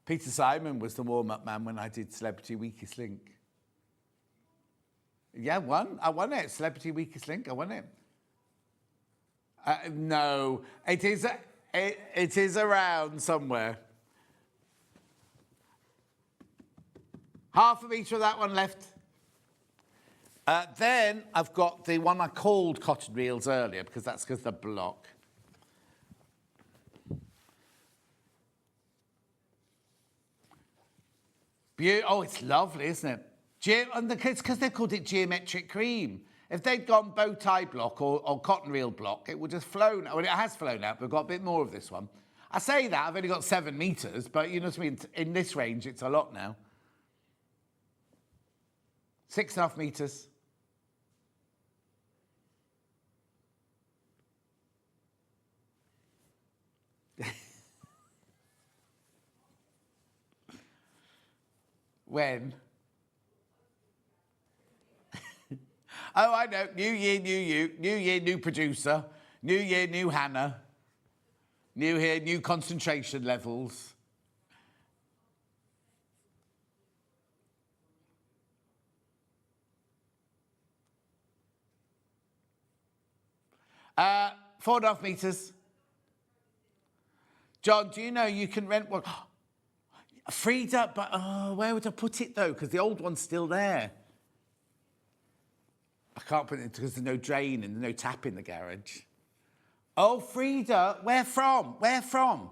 Peter Simon was the warm-up man when I did Celebrity Weakest Link. Yeah, I won it. Celebrity Weakest Link, I won it. No, it is around somewhere. Half of each of that one left. Then I've got the one I called cotton reels earlier because that's because the block. Oh, it's lovely, isn't it? It's because they called it geometric cream. If they'd gone bow tie block or cotton reel block, it would have flown. Well, it has flown out, but we've got a bit more of this one. I say that, I've only got 7 metres, but you know what I mean? In this range, it's a lot now. 6.5 metres. When? Oh, I know. New year, new you. New year, new producer. New year, new Hannah. New year, new concentration levels. Uh, 4.5 metres. John, do you know you can rent one? Freed up, but where would I put it though? Because the old one's still there. I can't put it because there's no drain and there's no tap in the garage. Oh, Frida, where from? Where from?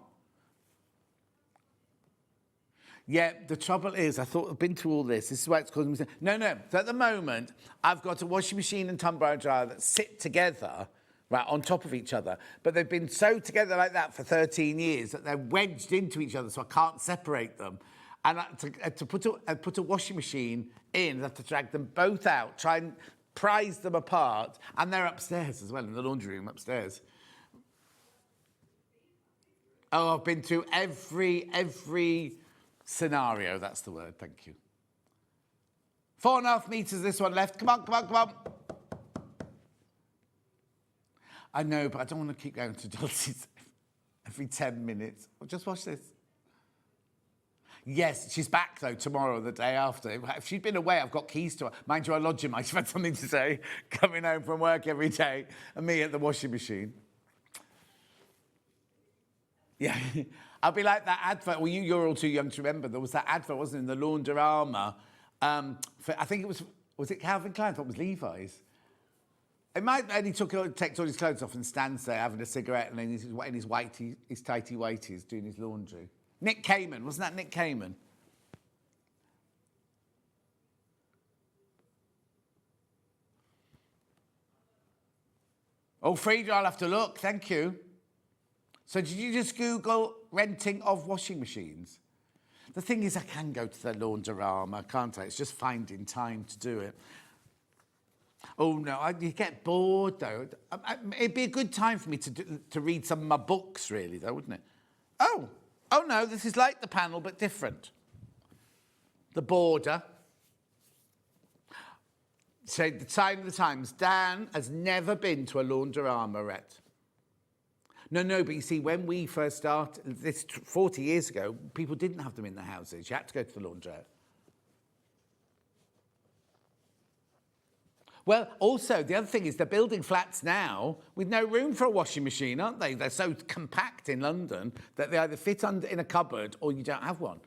Yeah, the trouble is, I thought I've been through all this. This is why it's causing me... No. So at the moment, I've got a washing machine and tumble dryer that sit together, right, on top of each other. But they've been sewed together like that for 13 years that they're wedged into each other, so I can't separate them. And to put a washing machine in, I have to drag them both out, try and prise them apart, and they're upstairs as well, in the laundry room upstairs. Oh, I've been through every scenario, that's the word, thank you. 4.5 metres, this one left. Come on. I know, but I don't want to keep going to Dulcie's every 10 minutes. Well, just watch this. Yes, she's back, though, tomorrow or the day after. If she'd been away, I've got keys to her. Mind you, I lodge him. I've had something to say, coming home from work every day, and me at the washing machine. Yeah, I'll be like that advert. Well, you're all too young to remember. There was that advert, wasn't it, in the Launder Armour. I think it was it Calvin Klein? I thought it was Levi's. It might, and he takes all his clothes off and stands there having a cigarette and then he's in his tighty whities doing his laundry. Nick Cayman, wasn't that Nick Cayman? Oh, Frida, I'll have to look, thank you. So did you just Google renting of washing machines? The thing is, I can go to the Laundorama, can't I? It's just finding time to do it. Oh, no, you get bored, though. It'd be a good time for me to read some of my books, really, though, wouldn't it? Oh, no, this is like the panel, but different. The border. So the sign of the times. Dan has never been to a Laundorama-rette. No, but you see, when we first started, this 40 years ago, people didn't have them in their houses. You had to go to the laundrette. Well, also, the other thing is they're building flats now with no room for a washing machine, aren't they? They're so compact in London that they either fit in a cupboard or you don't have one.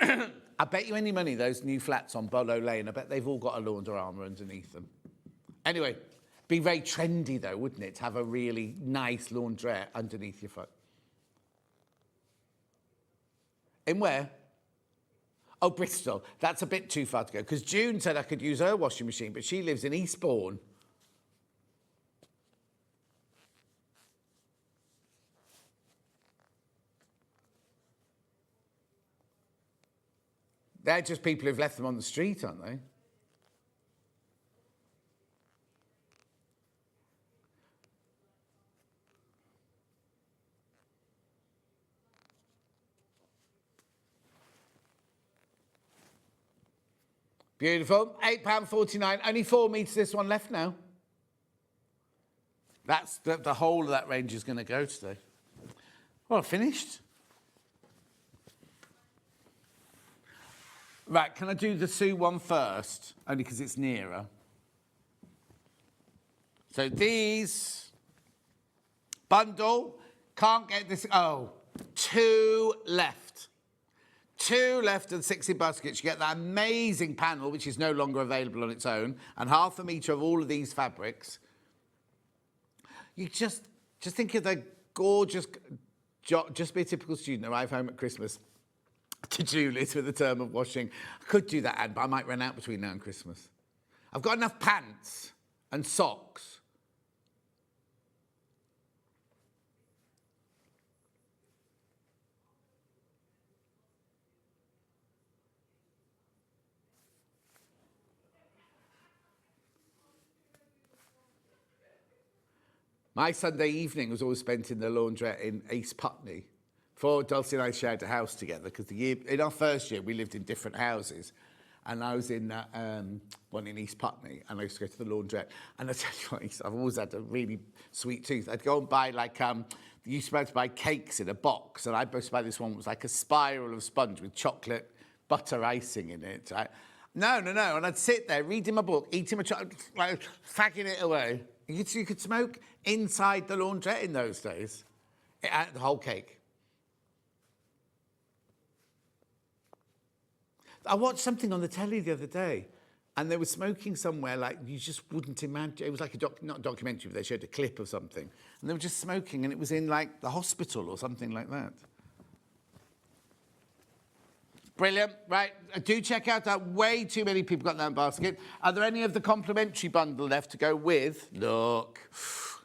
I bet you any money those new flats on Bolo Lane, I bet they've all got a Laundorama underneath them. Anyway, be very trendy, though, wouldn't it, to have a really nice laundrette underneath your foot? In where? Oh, Bristol. That's a bit too far to go, because June said I could use her washing machine, but she lives in Eastbourne. They're just people who've left them on the street, aren't they? Beautiful. £8.49. Only 4 metres this one left now. That's the whole of that range is going to go today. Well, finished. Right, can I do the Sue one first? Only because it's nearer. So these, bundle, can't get this, 2 left. 2 left of the 60 baskets. You get that amazing panel, which is no longer available on its own, and half a metre of all of these fabrics. You just think of the gorgeous, just be a typical student, arrive home at Christmas, to-do list with a term of washing. I could do that, Anne, but I might run out between now and Christmas. I've got enough pants and socks. My Sunday evening was always spent in the laundrette in East Putney. Before Dulcie and I shared a house together, because in our first year we lived in different houses, and I was in one in East Putney, and I used to go to the laundrette. And I tell you what, I've always had a really sweet tooth. I'd go and buy you used to be able to buy cakes in a box, and I used to buy this one that was like a spiral of sponge with chocolate butter icing in it. Right? No, and I'd sit there reading my book, eating my chocolate, like fagging it away. You could smoke inside the laundrette in those days. The whole cake. I watched something on the telly the other day, and they were smoking somewhere like you just wouldn't imagine. It was like not a documentary, but they showed a clip of something. And they were just smoking, and it was in like the hospital or something like that. Brilliant. Right, do check out that. Way too many people got that basket. Are there any of the complimentary bundle left to go with? Look.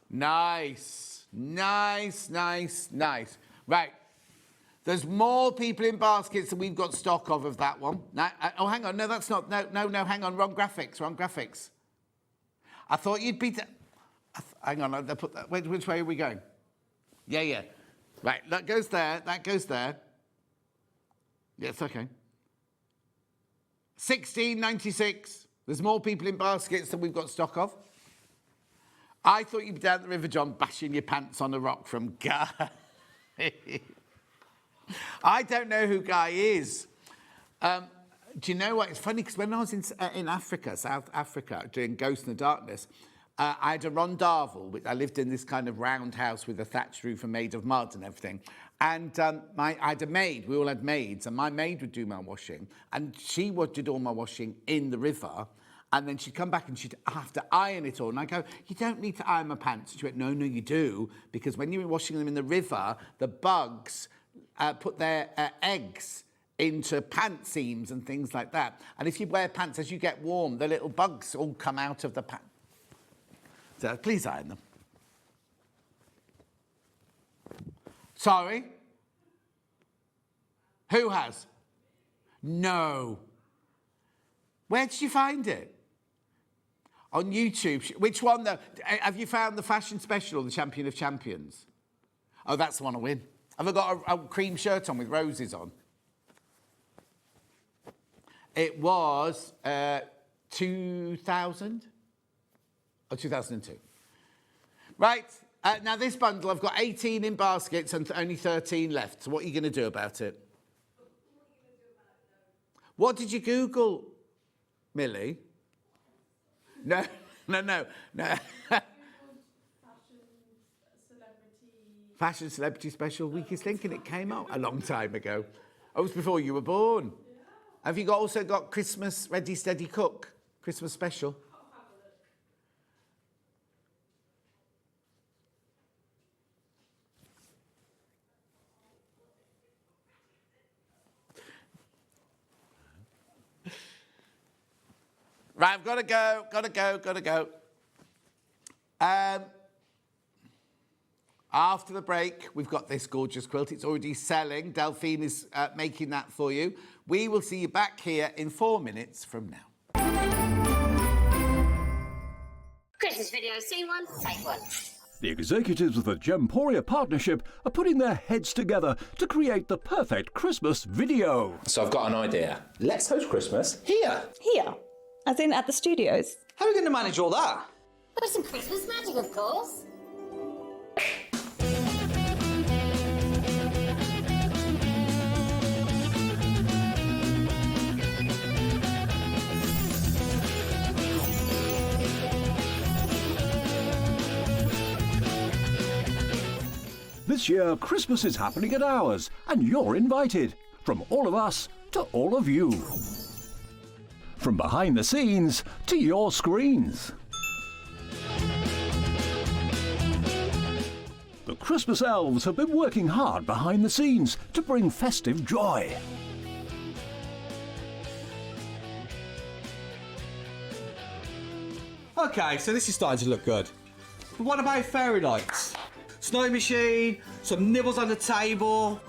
Nice. Right. There's more people in baskets than we've got stock of that one. Now, hang on. No, that's not. No, hang on. Wrong graphics. I thought you'd be... hang on. I'll put that. Which way are we going? Yeah. Right, that goes there. Yes, okay. 16.96. There's more people in baskets than we've got stock of. I thought you'd be down the river, John, bashing your pants on a rock from Guy. I don't know who Guy is. Do you know what? It's funny because when I was in Africa, South Africa, doing Ghost in the Darkness, I had a rondavel. I lived in this kind of round house with a thatched roof and made of mud and everything. And I had a maid. We all had maids, and my maid would do my washing, and she did all my washing in the river. And then she'd come back and she'd have to iron it all. And I go, you don't need to iron my pants. She went, no, you do, because when you're washing them in the river, the bugs put their eggs into pant seams and things like that. And if you wear pants, as you get warm, the little bugs all come out of the pants. So please iron them. Sorry? Who has? No. Where did you find it? On YouTube. Which one, though? Have you found the fashion special or the Champion of Champions? Oh, that's the one I win. Have I got a cream shirt on with roses on? It was 2000? Or 2002. Right. Now, this bundle, I've got 18 in baskets and only 13 left. So what are you going to do about it? What did you Google, Millie? No. Fashion celebrity special weekest link, and it came out a long time ago. Oh, it was before you were born. Yeah. Have you also got Christmas Ready Steady Cook? Christmas special? Right, I've got to go. After the break, we've got this gorgeous quilt. It's already selling. Delphine is making that for you. We will see you back here in 4 minutes from now. Christmas video, scene one, take one. The executives of the Gemporia partnership are putting their heads together to create the perfect Christmas video. So I've got an idea. Let's host Christmas here. Here? As in at the studios? How are we going to manage all that? With some Christmas magic, of course. This year, Christmas is happening at ours, and you're invited. From all of us to all of you. From behind the scenes to your screens. The Christmas elves have been working hard behind the scenes to bring festive joy. Okay, so this is starting to look good. But what about fairy lights? Snow machine, some nibbles on the table.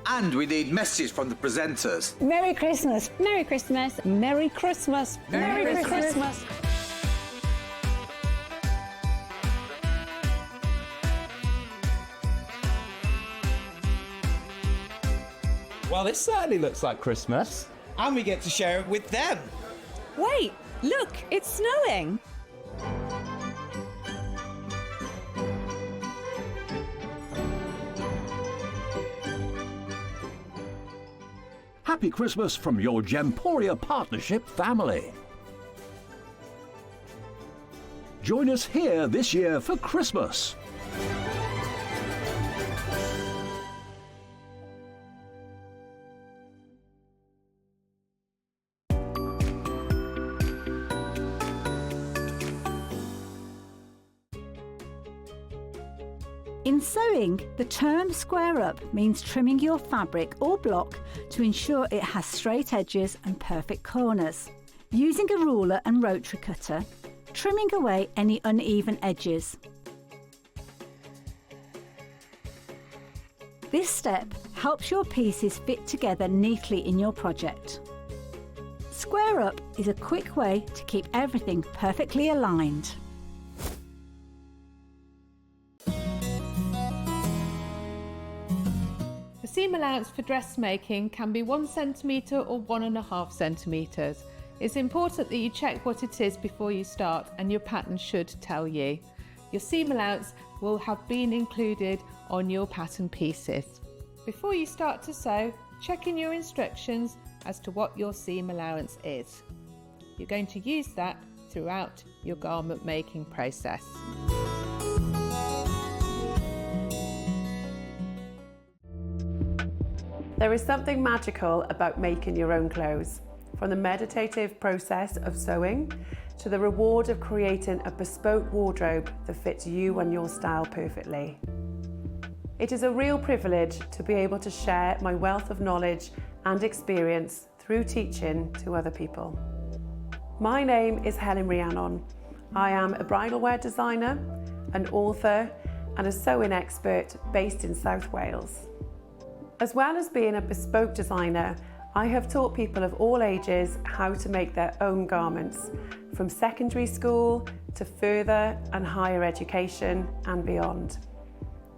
And we need messages from the presenters. Merry Christmas. Merry Christmas. Merry Christmas. Merry Christmas. Well, this certainly looks like Christmas. And we get to share it with them. Wait, look, it's snowing. Happy Christmas from your Gemporia Partnership family. Join us here this year for Christmas. In sewing, the term square up means trimming your fabric or block to ensure it has straight edges and perfect corners. Using a ruler and rotary cutter, trimming away any uneven edges. This step helps your pieces fit together neatly in your project. Square up is a quick way to keep everything perfectly aligned. The seam allowance for dressmaking can be 1 centimetre or 1.5 centimetres. It's important that you check what it is before you start, and your pattern should tell you. Your seam allowance will have been included on your pattern pieces. Before you start to sew, check in your instructions as to what your seam allowance is. You're going to use that throughout your garment making process. There is something magical about making your own clothes. From the meditative process of sewing to the reward of creating a bespoke wardrobe that fits you and your style perfectly. It is a real privilege to be able to share my wealth of knowledge and experience through teaching to other people. My name is Helen Rhiannon. I am a bridal wear designer, an author, and a sewing expert based in South Wales. As well as being a bespoke designer, I have taught people of all ages how to make their own garments, from secondary school to further and higher education and beyond.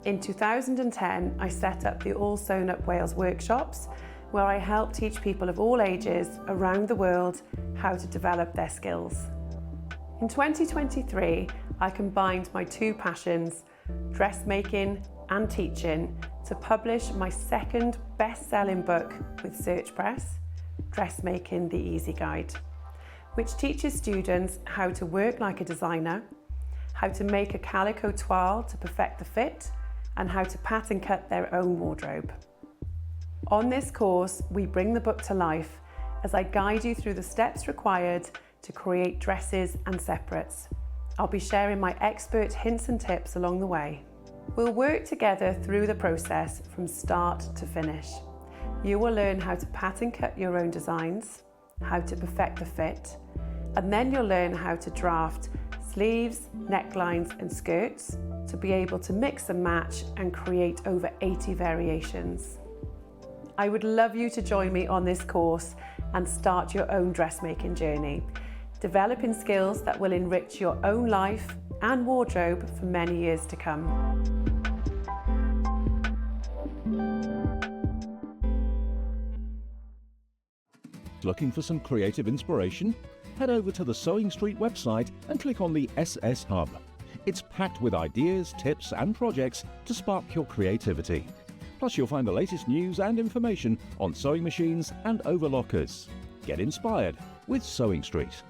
In 2010, I set up the All Sewn Up Wales workshops, where I help teach people of all ages around the world how to develop their skills. In 2023, I combined my two passions, dressmaking and teaching, to publish my second best-selling book with Search Press, Dressmaking the Easy Guide, which teaches students how to work like a designer, how to make a calico toile to perfect the fit, and how to pattern cut their own wardrobe. On this course, we bring the book to life as I guide you through the steps required to create dresses and separates. I'll be sharing my expert hints and tips along the way. We'll work together through the process from start to finish. You will learn how to pattern cut your own designs, how to perfect the fit, and then you'll learn how to draft sleeves, necklines and skirts to be able to mix and match and create over 80 variations. I would love you to join me on this course and start your own dressmaking journey, developing skills that will enrich your own life and wardrobe for many years to come. Looking for some creative inspiration? Head over to the SewingStreet website and click on the SS Hub. It's packed with ideas, tips and projects to spark your creativity. Plus you'll find the latest news and information on sewing machines and overlockers. Get inspired with SewingStreet.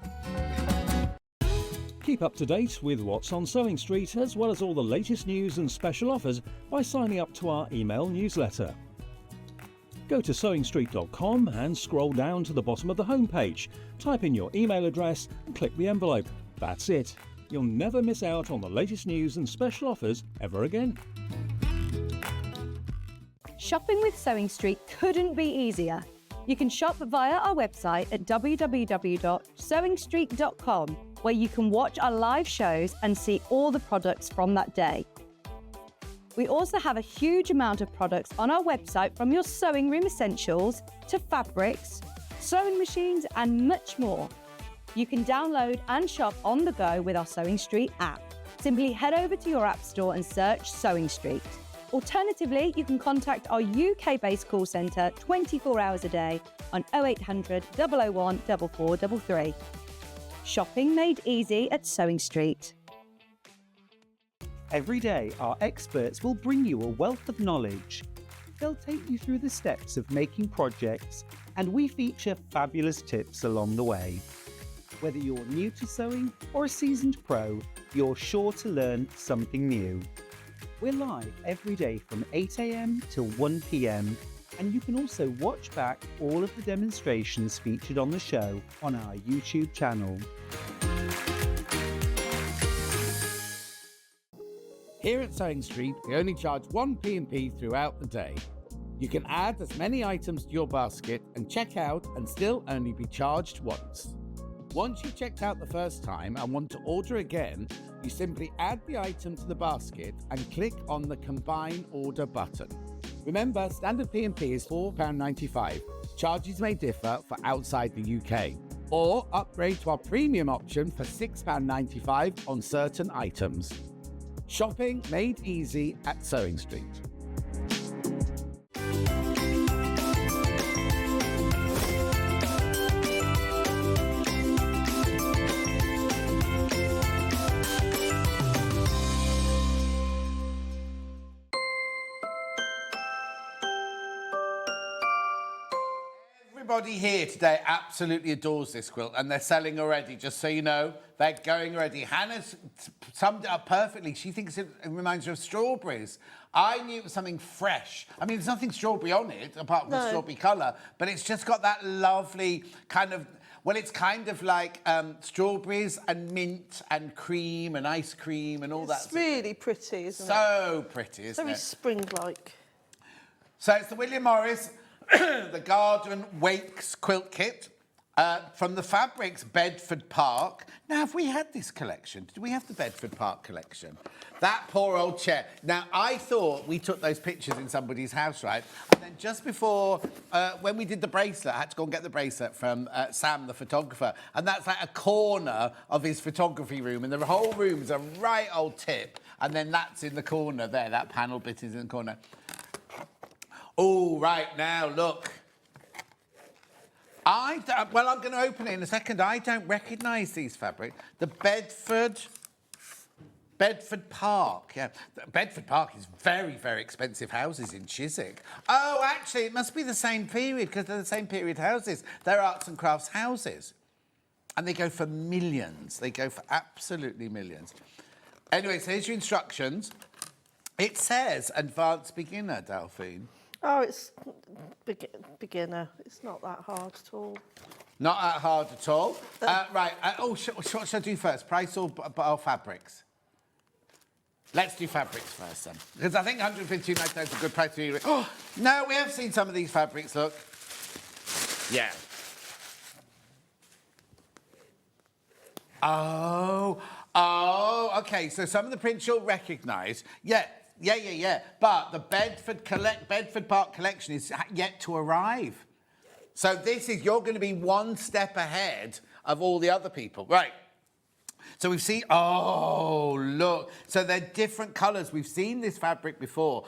Keep up to date with what's on Sewing Street, as well as all the latest news and special offers by signing up to our email newsletter. Go to SewingStreet.com and scroll down to the bottom of the homepage. Type in your email address and click the envelope. That's it. You'll never miss out on the latest news and special offers ever again. Shopping with Sewing Street couldn't be easier. You can shop via our website at www.sewingstreet.com, where you can watch our live shows and see all the products from that day. We also have a huge amount of products on our website, from your sewing room essentials to fabrics, sewing machines and much more. You can download and shop on the go with our Sewing Street app. Simply head over to your app store and search Sewing Street. Alternatively, you can contact our UK-based call centre 24 hours a day on 0800 001 4433. Shopping made easy at Sewing Street. Every day, our experts will bring you a wealth of knowledge. They'll take you through the steps of making projects, and we feature fabulous tips along the way. Whether you're new to sewing or a seasoned pro, you're sure to learn something new. We're live every day from 8 a.m. till 1 p.m, and you can also watch back all of the demonstrations featured on the show on our YouTube channel. Here at Sewing Street, we only charge one P&P throughout the day. You can add as many items to your basket and check out and still only be charged once. Once you've checked out the first time and want to order again, you simply add the item to the basket and click on the Combine Order button. Remember, standard P&P is £4.95. Charges may differ for outside the UK. Or upgrade to our premium option for £6.95 on certain items. Shopping made easy at Sewing Street. Everybody here today absolutely adores this quilt, and they're selling already, just so you know. They're going already. Hannah's summed it up perfectly. She thinks it reminds her of strawberries. I knew it was something fresh. I mean, there's nothing strawberry on it, apart from the strawberry colour, but it's just got that lovely kind of, well, it's kind of like strawberries and mint and cream and ice cream and all that. It's really pretty, isn't it? So pretty, isn't it? Very spring-like. So it's the William Morris the Garden Wakes quilt kit from the fabrics Bedford Park. Now, have we had this collection? Did we have the Bedford Park collection? That poor old chair. Now, I thought we took those pictures in somebody's house, right? And then just before, when we did the bracelet, I had to go and get the bracelet from Sam, the photographer. And that's like a corner of his photography room. And the whole room's a right old tip. And then that's in the corner there. That panel bit is in the corner. Oh, right now, look. Well, I'm going to open it in a second. I don't recognise these fabrics. The Bedford Park, yeah. Bedford Park is very, very expensive houses in Chiswick. Oh, actually, it must be the same period, because they're the same period houses. They're arts and crafts houses. And they go for millions. They go for absolutely millions. Anyway, so here's your instructions. It says advanced beginner, Delphine. Oh, it's beginner. It's not that hard at all. Not that hard at all. Right. What should I do first? Price or fabrics? Let's do fabrics first, then. Because I think 152.99 is a good price. Oh, no, we have seen some of these fabrics, look. Yeah. Oh, OK. So some of the prints you'll recognise. Yeah. But the Bedford Park collection is yet to arrive. So you're going to be one step ahead of all the other people. Right. So we've seen, oh, look. So they're different colours. We've seen this fabric before.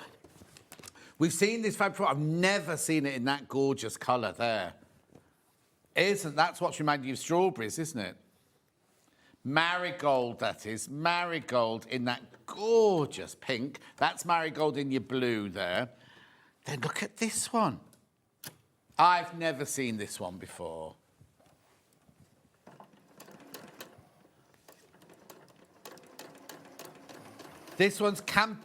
I've never seen it in that gorgeous colour there. That's what's reminding you of strawberries, isn't it? Marigold, that is. Marigold in that gorgeous pink. That's marigold in your blue there. Then look at this one. I've never seen this one before. This one's campanula.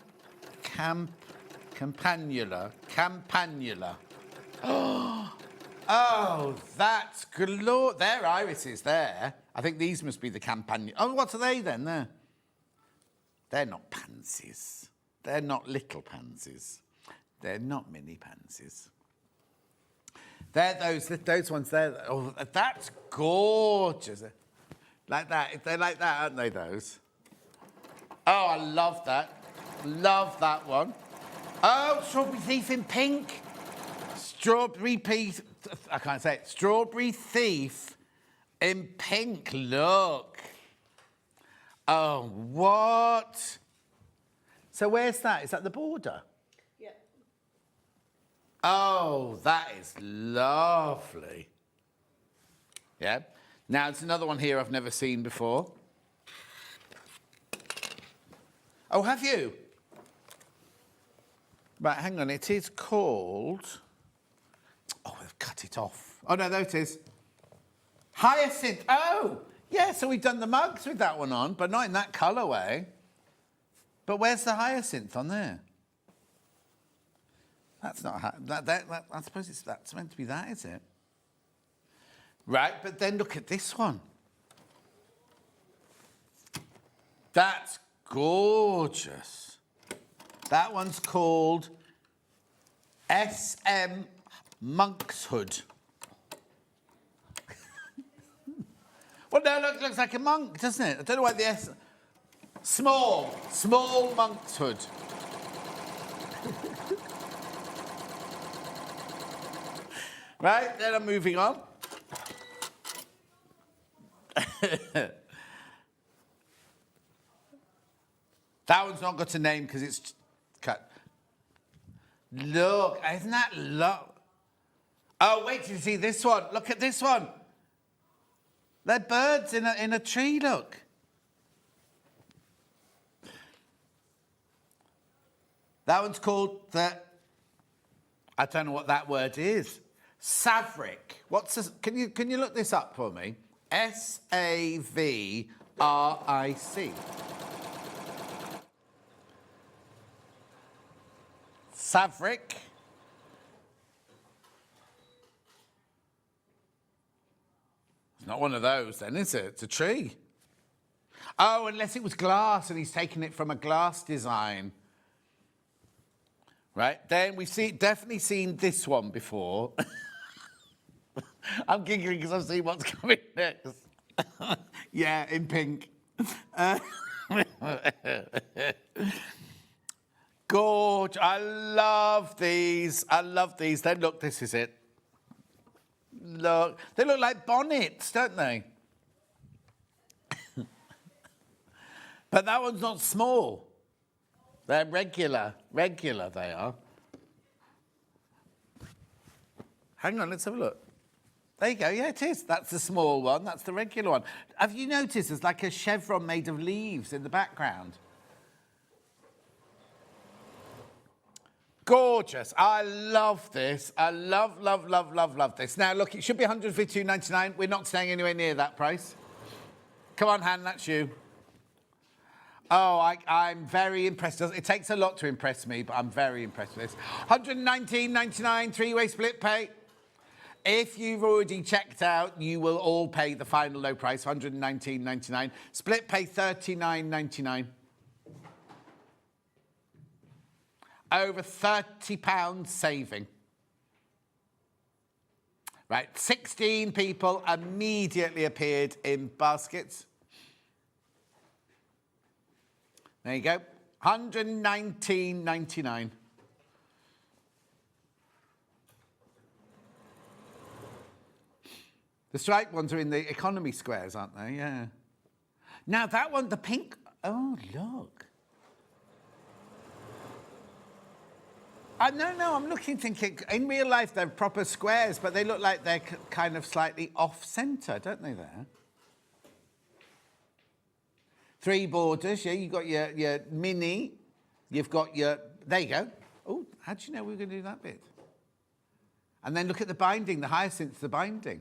Oh, that's glorious. There are irises there. I think these must be the campanula. Oh, what are they then? They're not pansies. They're not little pansies. They're not mini pansies. They're those ones there. Oh, that's gorgeous. Like that. They're like that, aren't they, those? Oh, I love that. Love that one. Oh, strawberry thief in pink. Strawberry thief. I can't say it. Strawberry thief in pink. Look. Oh, what? So where's that? Is that the border? Yeah. Oh, that is lovely. Yeah. Now, there's another one here I've never seen before. Oh, have you? Right, hang on. It is called... Oh, they've cut it off. Oh, no, there it is. Hyacinth. Oh, yeah, so we've done the mugs with that one on, but not in that colourway. But where's the hyacinth on there? That's not... I suppose that's meant to be that, is it? Right, but then look at this one. That's gorgeous. That one's called SM Monkshood. Well, no, look, looks like a monk, doesn't it? I don't know why the S... Small monkshood. Right, then I'm moving on. That one's not got a name because it's cut. Look, isn't that look? Oh, wait till you see this one. Look at this one. They're birds in a tree, look. That one's called the... I don't know what that word is. Savric. What's this? Can you look this up for me? SAVRIC. Savric. It's not one of those then, is it? It's a tree. Oh, unless it was glass and he's taken it from a glass design. Right, then we've definitely seen this one before. I'm giggling because I've seen what's coming next. Yeah, in pink. Gorge, I love these. I love these. Then look, this is it. Look, they look like bonnets, don't they? But that one's not small. They're regular they are. Hang on, let's have a look. There you go, yeah, it is. That's the small one, that's the regular one. Have you noticed there's like a chevron made of leaves in the background? Gorgeous. I love this. I love this. Now, look, it should be £152.99. We're not staying anywhere near that price. Come on, Han, that's you. Oh, I'm very impressed. It takes a lot to impress me, but I'm very impressed with this. £119.99, three-way split pay. If you've already checked out, you will all pay the final low price, £119.99. Split pay, £39.99. Over £30 saving. Right, 16 people immediately appeared in baskets. There you go, £119.99. The striped ones are in the economy squares, aren't they? Yeah. Now that one, the pink, oh, look. No, I'm looking, thinking, in real life they're proper squares, but they look like they're kind of slightly off-centre, don't they, there? 3 borders, yeah, you've got your mini, you've got your... There you go. Oh, how did you know we were going to do that bit? And then look at the binding, the hyacinth, the binding.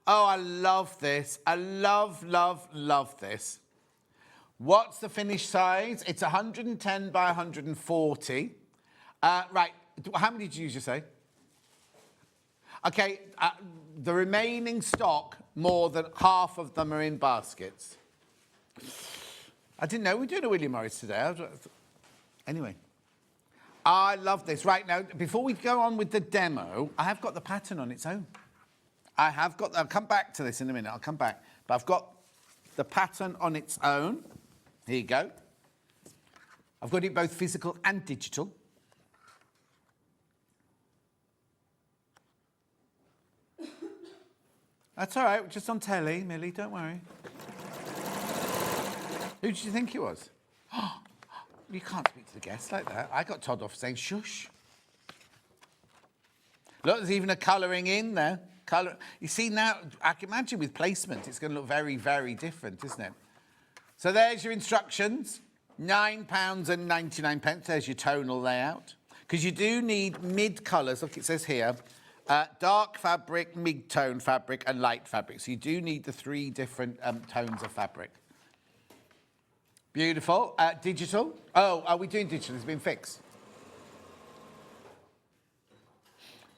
Oh, I love this. I love this. What's the finished size? It's 110 by 140. Right, how many did you just say? Okay, the remaining stock, more than half of them are in baskets. I didn't know we were doing a William Morris today. Anyway, I love this. Right, now, before we go on with the demo, I have got the pattern on its own. I'll come back to this in a minute, I'll come back. But I've got the pattern on its own. Here you go. I've got it both physical and digital. That's all right, just on telly, Millie, don't worry. Who did you think it was? You can't speak to the guests like that. I got told off saying shush. Look, there's even a colouring in there. You see now, I can imagine with placement, it's going to look very, very different, isn't it? So there's your instructions. £9.99. There's your tonal layout. Because you do need mid-colours. Look, it says here. Dark fabric, mid-tone fabric, and light fabric. So you do need the 3 different tones of fabric. Beautiful. Digital. Oh, are we doing digital? It's been fixed.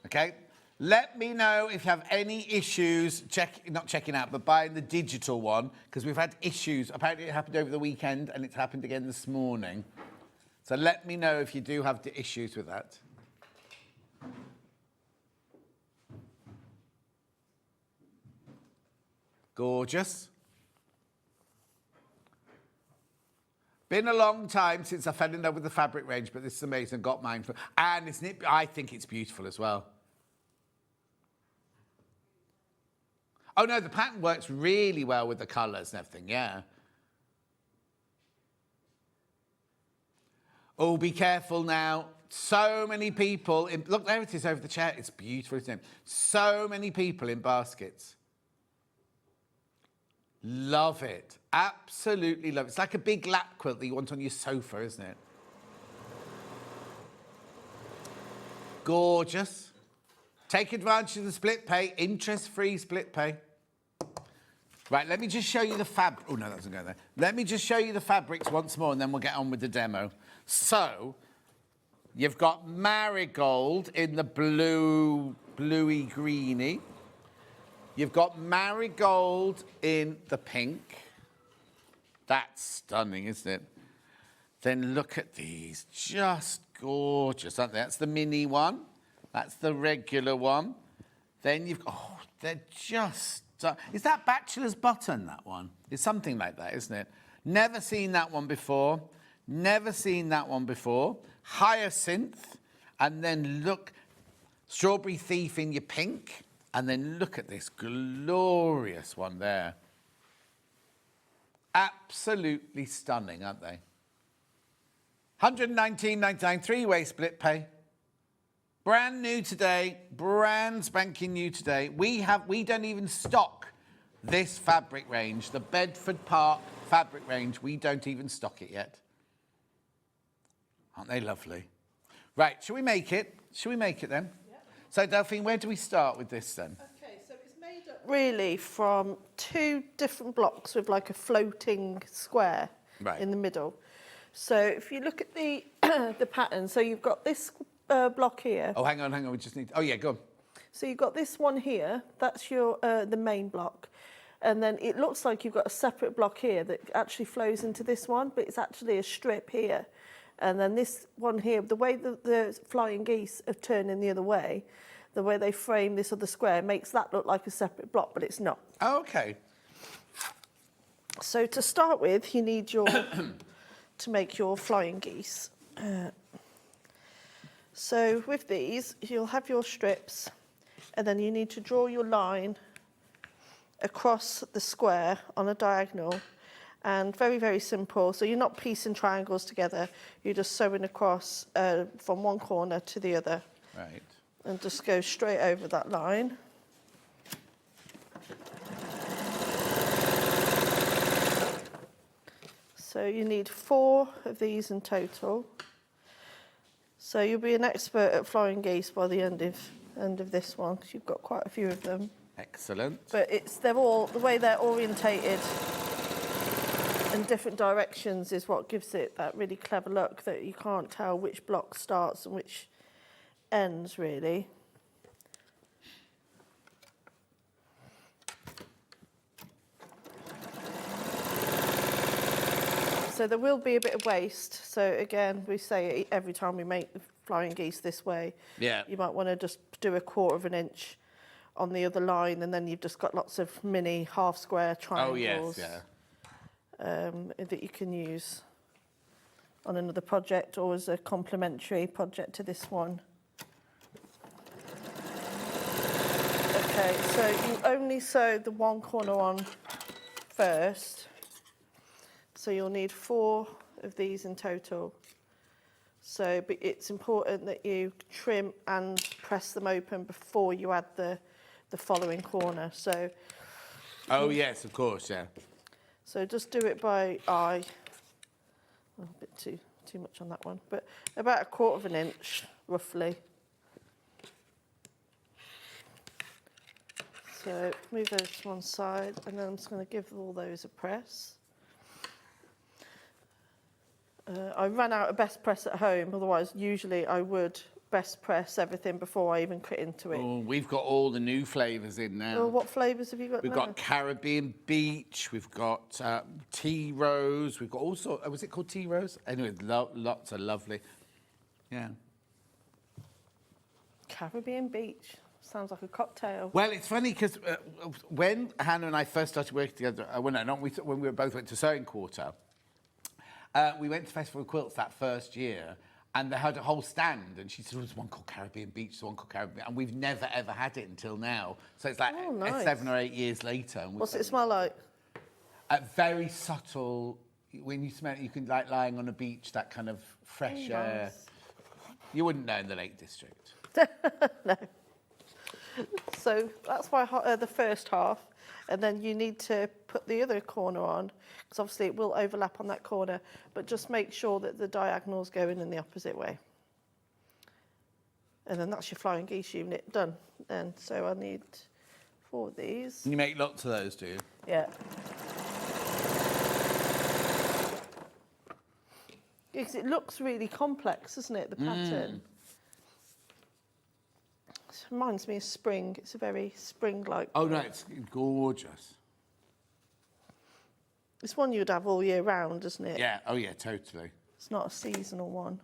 Okay. Let me know if you have any issues, not checking out, but buying the digital one, because we've had issues. Apparently it happened over the weekend, and it's happened again this morning. So let me know if you do have the issues with that. Gorgeous. Been a long time since I fell in love with the fabric range, but this is amazing. Got mine. And isn't it? I think it's beautiful as well. Oh, no, the pattern works really well with the colours and everything, yeah. Oh, be careful now. So many people... Look, there it is over the chair. It's beautiful, isn't it? So many people in baskets. Love it. Absolutely love it. It's like a big lap quilt that you want on your sofa, isn't it? Gorgeous. Take advantage of the split pay, interest-free split pay. Right, let me just show you the fabric. Oh, no, that doesn't go there. Let me just show you the fabrics once more, and then we'll get on with the demo. So, you've got marigold in the bluey greeny. You've got marigold in the pink. That's stunning, isn't it? Then look at these, just gorgeous, aren't they? That's the mini one. That's the regular one. Then you've got, oh, they're just, is that bachelor's button, that one? It's something like that, isn't it? Never seen that one before. Never seen that one before. Hyacinth, and then look, strawberry thief in your pink. And then look at this glorious one there. Absolutely stunning, aren't they? £119.99, 3-way split pay. Brand new today, brand spanking new today. We don't even stock this fabric range, the Bedford Park fabric range. We don't even stock it yet. Aren't they lovely? Right, shall we make it? Shall we make it then? So, Delphine, where do we start with this then? Okay, so it's made up really from 2 different blocks with like a floating square in the middle. So if you look at the the pattern, so you've got this block here. Oh, hang on, we just need... Oh, yeah, go on. So you've got this one here, that's your the main block. And then it looks like you've got a separate block here that actually flows into this one, but it's actually a strip here. And then this one here, the way the flying geese are turning the other way, the way they frame this other square makes that look like a separate block, but it's not. Oh, okay. So to start with, you need your to make your flying geese. So with these, you'll have your strips, and then you need to draw your line across the square on a diagonal. And very, very simple. So you're not piecing triangles together. You're just sewing across from one corner to the other. Right. And just go straight over that line. So you need 4 of these in total. So you'll be an expert at flying geese by the end of this one, because you've got quite a few of them. Excellent. But they're all, the way they're orientated And different directions is what gives it that really clever look, that you can't tell which block starts and which ends, really. So there will be a bit of waste. So again, we say every time we make the flying geese this way, you might want to just do 1/4 inch on the other line, and then you've just got lots of mini half square triangles that you can use on another project or as a complementary project to this one. Okay, so you only sew the one corner on first. So you'll need 4 of these in total. So, but it's important that you trim and press them open before you add the following corner. So. Oh yes, of course, yeah. So just do it by eye. Oh, a bit too much on that one, but about 1/4 inch roughly. So move those to one side, and then I'm just going to give all those a press. I ran out of best press at home, otherwise usually I would best press everything before I even cut into it. Oh, we've got all the new flavours in now. Well, what flavours have you got We've now? got Caribbean Beach, we've got Tea Rose, we've got all sorts, was it called Tea Rose? Anyway, lots of lovely, yeah. Caribbean Beach. Sounds like a cocktail. Well, it's funny because when Hannah and I first started working together, when we both went to Sewing Quarter, we went to Festival of Quilts that first year, and they had a whole stand, and she said, there's one called Caribbean Beach, there's one called Caribbean, and we've never, ever had it until now. So it's like nice. 7 or 8 years later. And what's it smell like? Very subtle. When you smell it, you can like lying on a beach, that kind of fresh air. Nice. You wouldn't know in the Lake District. No. So that's why the first half, and then you need to put the other corner on, because obviously it will overlap on that corner, but just make sure that the diagonals go in the opposite way. And then that's your flying geese unit done. And so I need 4 of these. And you make lots of those, do you? Yeah. Because it looks really complex, doesn't it, the pattern? It reminds me of spring. It's a very spring-like. Oh, no, it's gorgeous. It's one you'd have all year round, isn't it? Yeah, oh yeah, totally. It's not a seasonal one.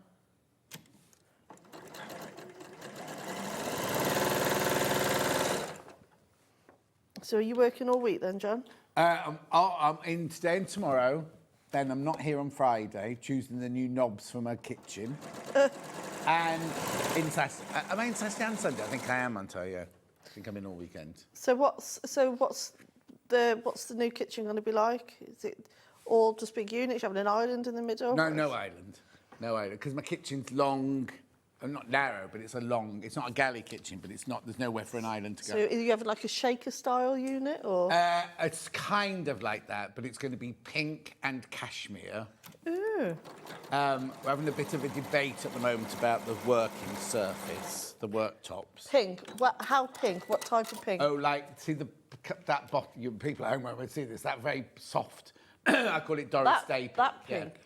So are you working all week then, John? I'm in today and tomorrow. Then I'm not here on Friday, choosing the new knobs for my kitchen. And am I in Saturday and Sunday? I think I am, aren't I? Yeah. I think I'm in all weekend. So what's the new kitchen going to be like? Is it all just big units? You having an island in the middle? No island. No island. Because my kitchen's long, not narrow, but it's it's not a galley kitchen, but there's nowhere for an island to go. So are you having like a shaker style unit or? It's kind of like that, but it's going to be pink and cashmere. Ooh. We're having a bit of a debate at the moment about the working surface, the worktops. Pink? How pink? What type of pink? Oh, see that bottom, people at home won't see this, that very soft, I call it Doris Day pink. That pink? Yeah.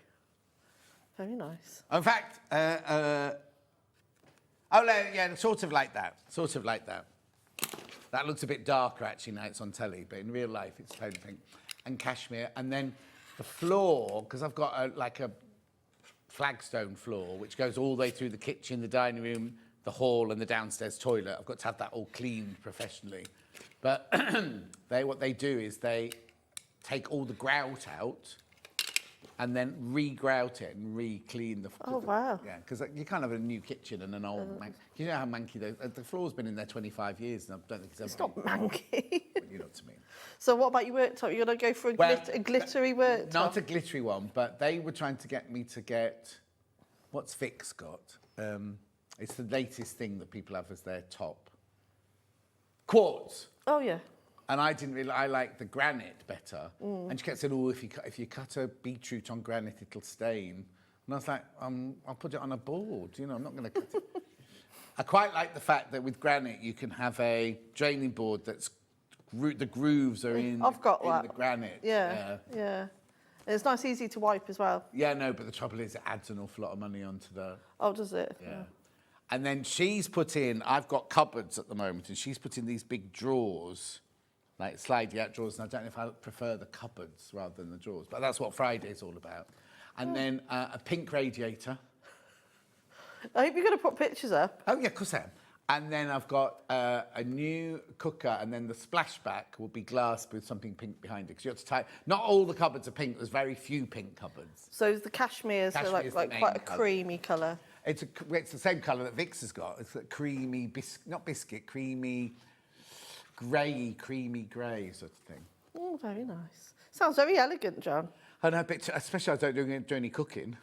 Very nice. In fact, yeah, sort of like that, That looks a bit darker, actually, now it's on telly, but in real life, it's totally pink. And cashmere, and then the floor, because I've got a flagstone floor, which goes all the way through the kitchen, the dining room, the hall, and the downstairs toilet. I've got to have that all cleaned professionally. But what they do is they take all the grout out and then re-grout it and re-clean the floor. Oh, wow. Yeah, because you can't have a new kitchen and an old you know how manky the floor's been in there 25 years, and I don't think it's ever... It's not manky. You know what I mean. So what about your worktop? You're going to go for a glittery worktop? Not a glittery one, but they were trying to get me to get... What's Vic's got? It's the latest thing that people have as their top. Quartz. Oh, yeah. And I like the granite better. And she kept saying, oh, if you cut a beetroot on granite, it'll stain. And I was like, I'll put it on a board, I'm not going to cut it. I quite like the fact that with granite, you can have a draining board that's, the grooves are in, I've got in that. the granite. Yeah. And it's nice, easy to wipe as well. Yeah, no, but the trouble is it adds an awful lot of money onto the... Oh, does it? Yeah. And then she's put in, I've got cupboards at the moment, and she's put in these big drawers, like slidey out drawers, and I don't know if I prefer the cupboards rather than the drawers, but that's what Friday's all about. And then a pink radiator. I hope you're going to put pictures up. Oh, yeah, of course I am. And then I've got a new cooker, and then the splashback will be glass with something pink behind it. Because you have to tie. Not all the cupboards are pink. There's very few pink cupboards. So the cashmere's Cashmere's like the quite a main colour. creamy colour. It's the same colour that Vix has got. It's a creamy, creamy grey sort of thing. Oh, very nice. Sounds very elegant, John. I know, but especially I don't do any cooking.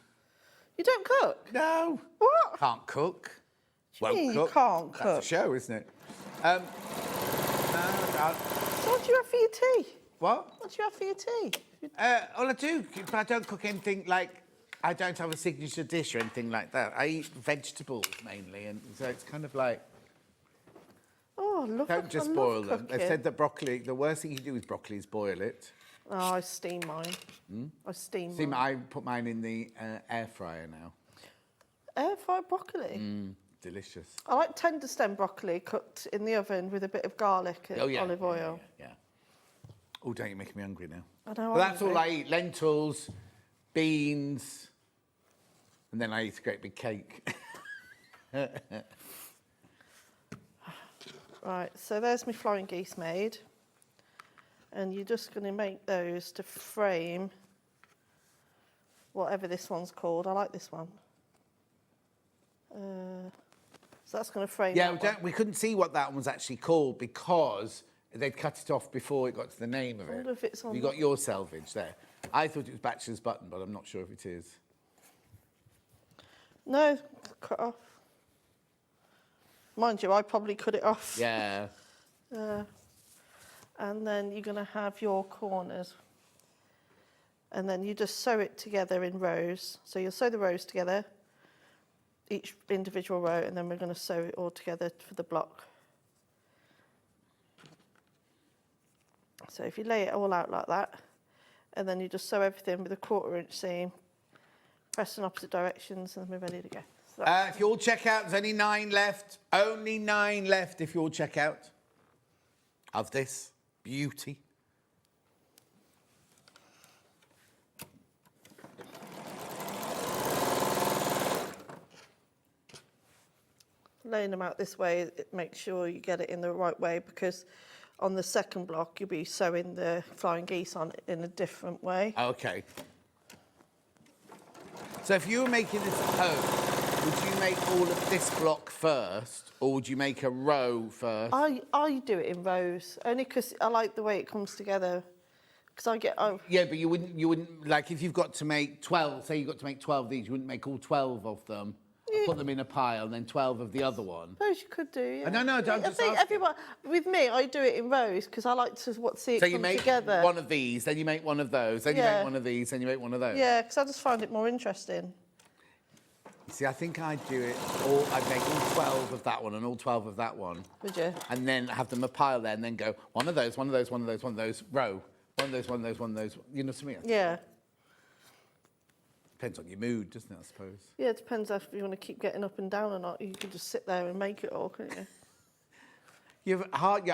You don't cook? No. What? Can't cook. What do you mean you cook. can't cook? That's a show, isn't it? So what do you have for your tea? What? What do you have for your tea? Well, I do, but I don't cook anything like... I don't have a signature dish or anything like that. I eat vegetables mainly, and so it's kind of like... Oh, look. Don't just boil them. They said that broccoli, the worst thing you do with broccoli is boil it. Oh, I steam mine. I steam mine. I put mine in the air fryer now. Air fried broccoli? Delicious. I like tender stem broccoli cooked in the oven with a bit of garlic and olive oil. Yeah. Oh, don't you make me hungry now. I know. But that's all I eat. Lentils, beans, and then I eat a great big cake. Right, so there's my flying geese made. And you're just going to make those to frame whatever this one's called. I like this one. So that's going to frame. Yeah, we couldn't see what that one was actually called because they'd cut it off before it got to the name of it. I wonder if it's on. You got your selvage there. I thought it was Bachelor's Button, but I'm not sure if it is. No, cut off. Mind you, I probably cut it off. Yeah. And then you're going to have your corners. And then you just sew it together in rows. So you'll sew the rows together, each individual row, and then we're going to sew it all together for the block. So if you lay it all out like that, and then you just sew everything with a 1/4 inch seam, press in opposite directions, and then we're ready to go. So If you all check out, there's only 9 left. Only 9 left if you all check out of this beauty. laying them out this way, it makes sure you get it in the right way, because on the second block you'll be sewing the flying geese on in a different way. Okay. So if you were making this at home, would you make all of this block first, or would you make a row first? I do it in rows, only because I like the way it comes together. Because I get... Yeah, but you wouldn't, like, if you've got to make 12, say you've got to make 12 of these, you wouldn't make all 12 of them, put them in a pile, and then 12 of the other one. I suppose you could do, yeah. No, I think everyone... With me, I do it in rows, because I like to see it come together. So you make one of these, then you make one of those, then you make one of these, then you make one of those. Yeah, because I just find it more interesting. See, I think I'd do it I'd make all 12 of that one and all 12 of that one. Would you? And then have them a pile there, and then go one of those, one of those, one of those, one of those, row. One of those, one of those, one of those. You know what I mean? Yeah. Depends on your mood, doesn't it, I suppose? Yeah, it depends if you want to keep getting up and down or not. You could just sit there and make it all, couldn't you? Your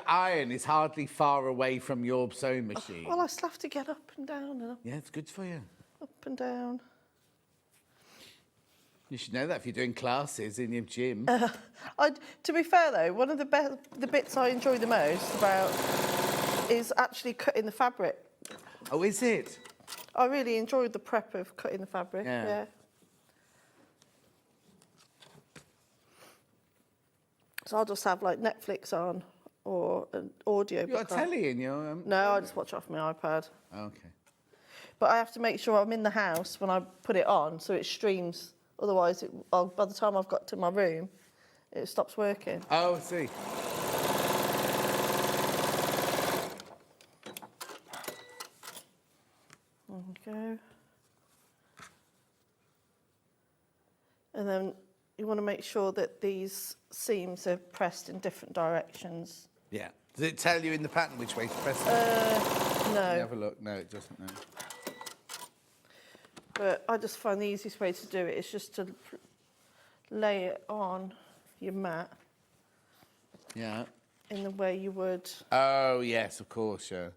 iron is hardly far away from your sewing machine. Well, I still have to get up and down and up. Yeah, it's good for you. Up and down. You should know that if you're doing classes in your gym. To be fair, though, one of the bits I enjoy the most about is actually cutting the fabric. Oh, is it? I really enjoyed the prep of cutting the fabric, yeah. So I'll just have, like, Netflix on or an audio book. You got a telly in your... No, I just watch off my iPad. Okay. But I have to make sure I'm in the house when I put it on, so it streams. Otherwise, by the time I've got to my room, it stops working. Oh, I see. There we go. And then you want to make sure that these seams are pressed in different directions. Yeah. Does it tell you in the pattern which way to press it? No. Let me have a look. No, it doesn't. No. But I just find the easiest way to do it is just to lay it on your mat Yeah. in the way you would. Oh, yes, of course, yeah.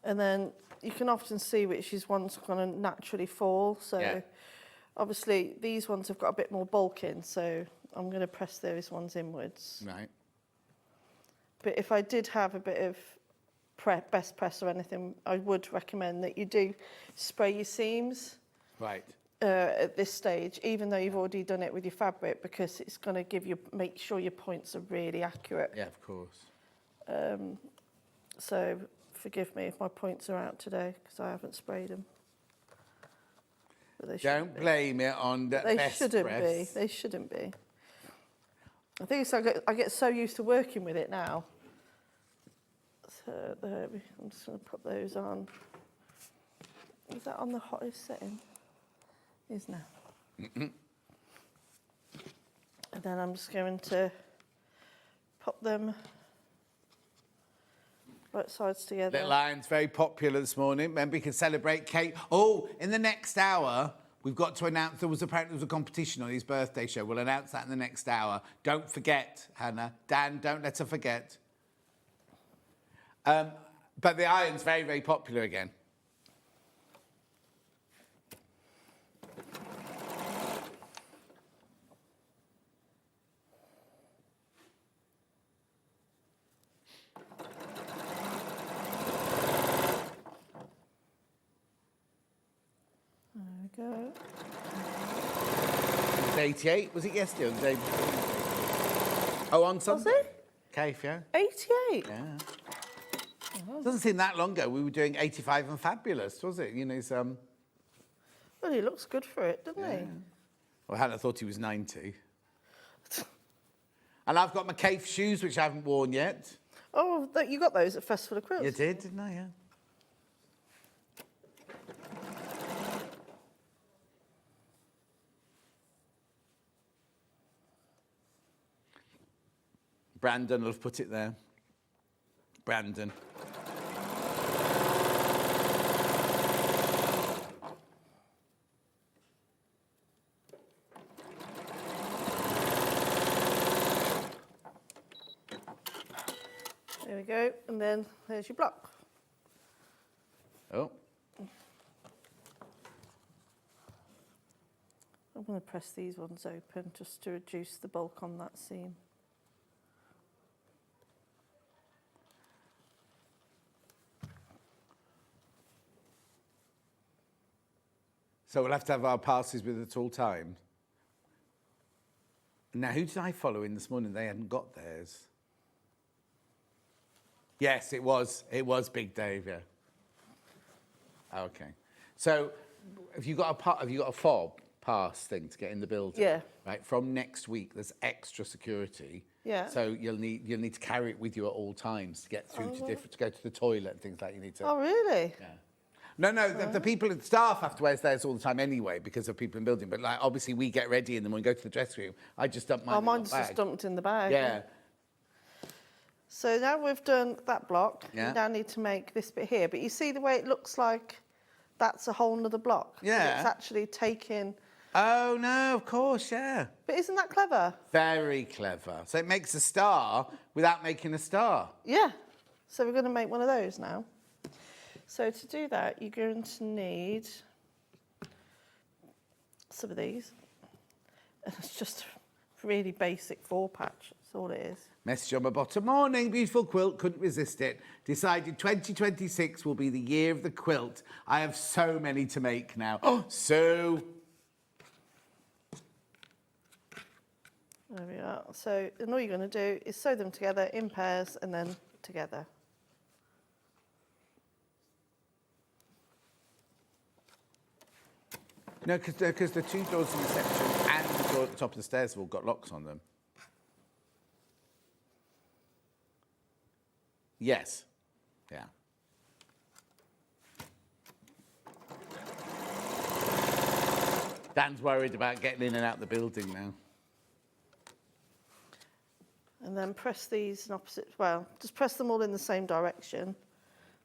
And then you can often see which is ones going to naturally fall. So Yeah. obviously these ones have got a bit more bulk in, so I'm going to press those ones inwards. Right. But if I did have a bit of best press or anything, I would recommend that you do spray your seams. Right. At this stage, even though you've already done it with your fabric, because it's going to give you, make sure your points are really accurate. Yeah, of course. So forgive me if my points are out today because I haven't sprayed them. But they Don't blame it on the They best shouldn't press. be. They shouldn't be. I think it's, I get so used to working with it now. So there we, I'm just going to put those on. Is that on the hottest setting? It is now. And then I'm just going to pop them both sides together. Little Lion's very popular this morning. Remember, you can celebrate cake. Oh, in the next hour, we've got to announce apparently there was a competition on his birthday show. We'll announce that in the next hour. Don't forget, Hannah. Dan, don't let her forget. But the iron's very, very popular again. There we go. It was 88, was it yesterday or the day before? Oh, on Sunday? Was it? Cave, yeah. 88? Yeah. Doesn't seem that long ago we were doing 85 and Fabulous, was it? You know, some. Well, he looks good for it, doesn't he? Well, Hannah thought he was 90. And I've got my cave shoes, which I haven't worn yet. Oh, you got those at Festival of Quilts? You did, didn't I? Yeah. Brandon will have put it there. Brandon. There we go, and then there's your block. Oh. I'm going to press these ones open just to reduce the bulk on that seam. So we'll have to have our passes with us all time. Now, who did I follow in this morning? They hadn't got theirs. Yes, it was Big Dave, yeah. Okay. So have you got a fob pass thing to get in the building? Yeah. Right. From next week, there's extra security. Yeah. So you'll need to carry it with you at all times to get through to go to the toilet and things like that. You need to. Oh, really? Yeah. No, the people in staff have to wear theirs all the time anyway because of people in the building. But like, obviously, we get ready and then when we go to the dressing room, I just dump mine. Oh, mine's just dumped in the bag. Yeah. So now we've done that block. Yeah. We now need to make this bit here. But you see the way it looks like that's a whole nother block. Yeah. It's actually taking. Oh no, of course, yeah. But isn't that clever? Very clever. So it makes a star without making a star. Yeah. So we're going to make one of those now. So to do that, you're going to need some of these. And it's just a really basic 4-patch. That's all it is. Message on my bottom. Morning, beautiful quilt. Couldn't resist it. Decided 2026 will be the year of the quilt. I have so many to make now. Oh, so. There we are. So and all you're going to do is sew them together in pairs and then together. No, because the two doors in the section and the door at the top of the stairs have all got locks on them. Yes. Yeah. Dan's worried about getting in and out the building now. And then press these in opposite, well, just press them all in the same direction.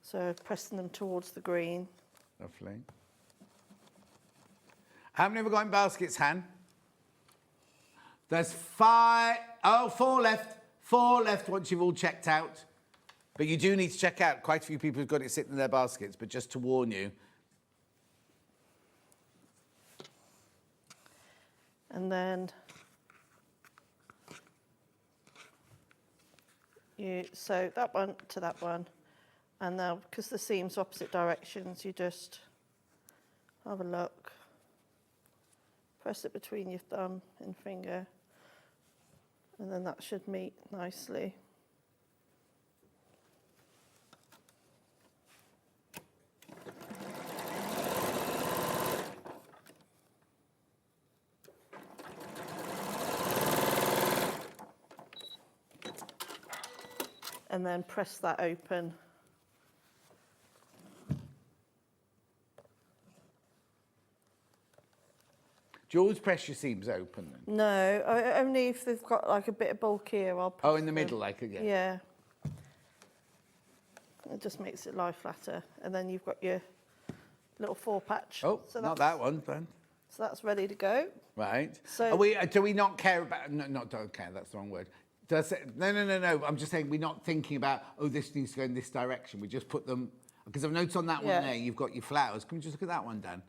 So pressing them towards the green. Lovely. How many have we got in baskets, Han? There's 5. Oh, 4 left. 4 left once you've all checked out. But you do need to check out. Quite a few people have got it sitting in their baskets, but just to warn you. And then you sew that one to that one. And now, because the seams are opposite directions, you just have a look. Press it between your thumb and finger. And then that should meet nicely. And then press that open. Do you always press your seams open then? No, only if they've got like a bit of bulk here. I'll Oh, in the middle, like again. Yeah. It just makes it lie flatter, and then you've got your little 4 patch. Oh, so not that one, then. So that's ready to go. Right. So do we not care about? No, not don't care. That's the wrong word. No. I'm just saying we're not thinking about. Oh, this needs to go in this direction. We just put them because I've noticed on that one there you've got your flowers. Can we just look at that one, Dan?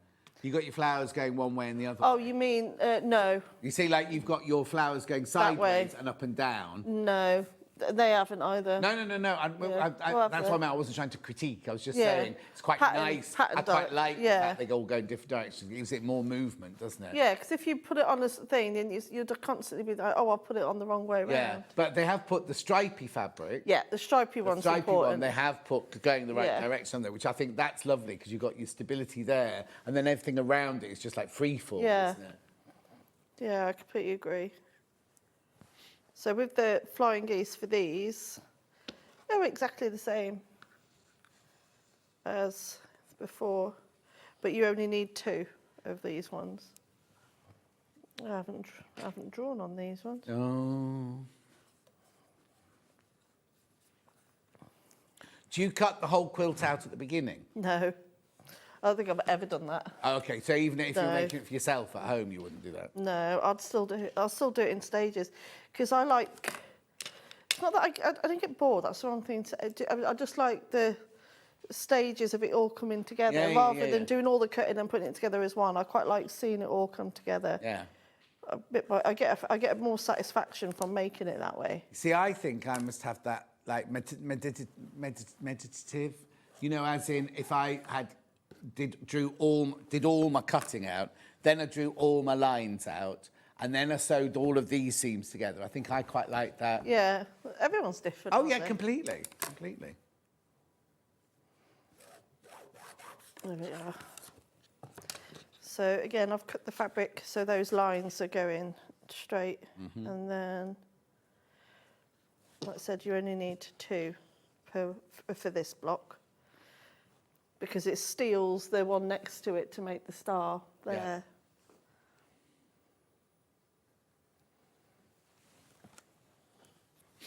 You got your flowers going one way and the other. Oh, you mean no? You see, like you've got your flowers going sideways and up and down. No, they haven't either. No. That's what I meant. I wasn't trying to critique. I was just saying it's quite nice. I quite like the fact they all go in different directions. It gives it more movement, doesn't it? Yeah, because if you put it on a thing, then you'd constantly be like, oh, I'll put it on the wrong way around. Yeah, but they have put the stripy fabric. Yeah, the stripy one's important. The stripy one they have put going the right direction on there, which I think that's lovely because you've got your stability there, and then everything around it is just like free fall, isn't it? Yeah, I completely agree. So with the flying geese for these, they're exactly the same as before, but you only need 2 of these ones. I haven't drawn on these ones. Oh. Do you cut the whole quilt out at the beginning? No. I don't think I've ever done that. Oh, okay, so even if you're making it for yourself at home, you wouldn't do that? No, I'll still do it in stages because I like. It's not that I don't get bored. That's the wrong thing to do. I just like the stages of it all coming together rather than doing all the cutting and putting it together as one. I quite like seeing it all come together. Yeah. I get more satisfaction from making it that way. See, I think I must have that like meditative. You know, as in if I did all my cutting out, then I drew all my lines out, and then I sewed all of these seams together. I think I quite like that. Yeah, everyone's different. Oh yeah, completely. There we are. So again, I've cut the fabric so those lines are going straight, and then, like I said, you only need 2 for this block. Because it steals the one next to it to make the star there.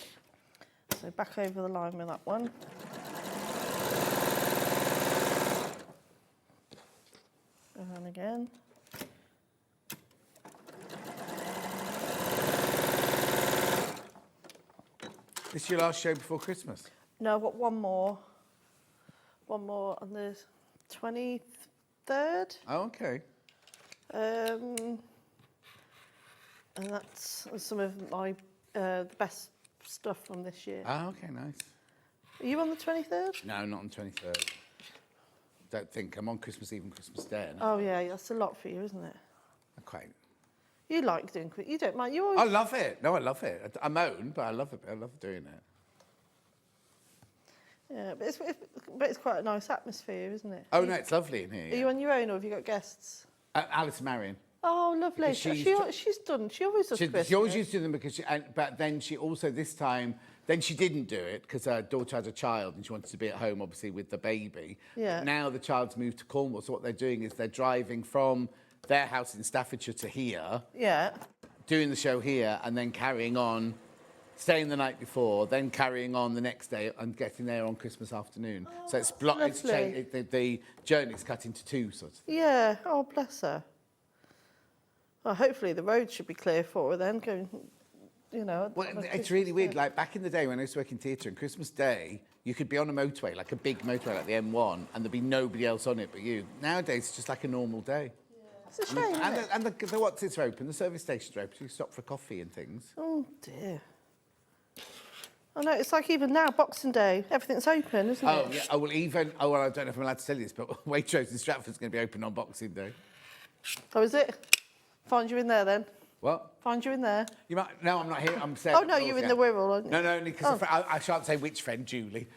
Yeah. So back over the line with that one. And again. This is your last show before Christmas? No, I've got one more. One more on the 23rd. Oh, okay. And that's some of my the best stuff from this year. Oh, okay, nice. Are you on the 23rd? No, not on 23rd. Don't think. I'm on Christmas Eve and Christmas Day. Oh, yeah, that's a lot for you, isn't it? Quite. You like doing quick. You don't mind. You always... I love it. No, I love it. I moan, but I love it. I love doing it. Yeah, but it's quite a nice atmosphere, isn't it? Oh, no, it's lovely in here. Are you on your own or have you got guests? Alice and Marion. Oh, lovely. She's done. She always does Christmas. She always used to do them because but then she also this time, then she didn't do it because her daughter had a child and she wanted to be at home, obviously, with the baby. Yeah. But now the child's moved to Cornwall, so what they're doing is they're driving from their house in Staffordshire to here. Yeah. Doing the show here and then carrying on, staying the night before, then carrying on the next day and getting there on Christmas afternoon. Oh, so the journey's cut into 2 sorts of things. Yeah. Oh, bless her. Well, hopefully the road should be clear for her then, going, you know. Well, on a it's Christmas really weird. day. Like back in the day when I used to work in theatre, on Christmas Day, you could be on a motorway, like a big motorway like the M1, and there'd be nobody else on it but you. Nowadays, it's just like a normal day. It's a shame, isn't it? And the what's are open, the service stations are open, so you stop for coffee and things. Oh, dear. I know, it's like even now, Boxing Day, everything's open, isn't it? Yeah. Oh, well, I don't know if I'm allowed to tell you this, but Waitrose in Stratford's going to be open on Boxing Day. Oh, is it? Find you in there then. What? Find you in there. You might. No, I'm not here. I'm saying. Oh, no, you're in the Wirral, aren't you? No, because I shan't say which friend, Julie.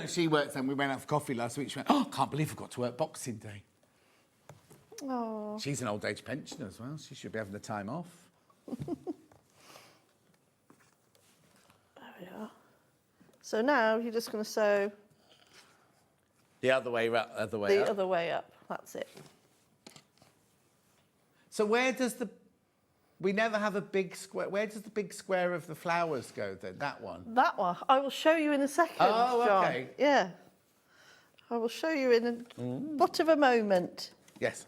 She works, and we went out for coffee last week. She went, I can't believe I got to work Boxing Day. Oh. She's an old age pensioner as well. She should be having the time off. There we are. So now you're just going to sew The other way up. the other way up. That's it. So where does we never have a big square. Where does the big square of the flowers go then? That one? That one. I will show you in a second, Oh, John. okay. Yeah. I will show you in a but of a moment. Yes.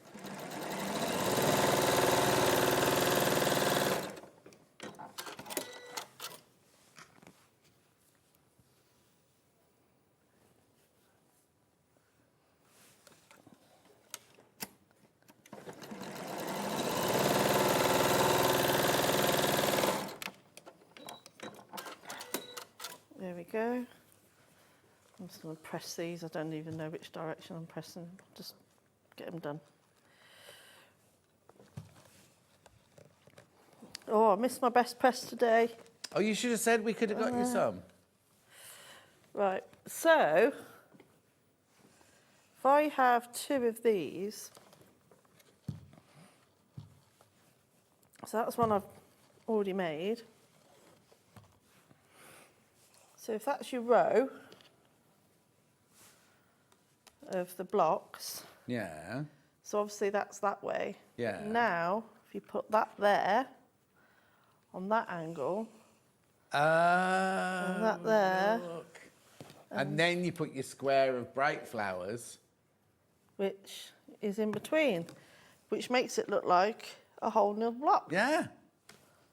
There we go. I'm just going to press these. I don't even know which direction I'm pressing. Just get them done. Oh, I missed my best press today. Oh, you should have said we could have got you some. Right, so if I have 2 of these, so that's one I've already made. So if that's your row of the blocks, Yeah. so obviously that's that way. Yeah. Now, if you put that there, on that angle, and that there, Look. And then you put your square of bright flowers. which is in between, which makes it look like a whole new block. Yeah.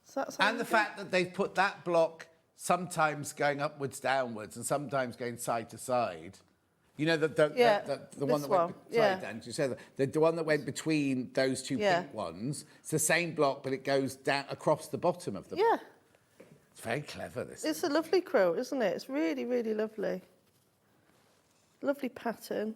So that's how And you the do it. fact that they've put that block sometimes going upwards, downwards, and sometimes going side to side. You know, the one this that went one, yeah. Dan, you said that the one that went between those two pink ones. It's the same block, but it goes down across the bottom of the block. Yeah, It's very clever, this. it's a lovely quilt, isn't it? It's really, really lovely. Lovely pattern.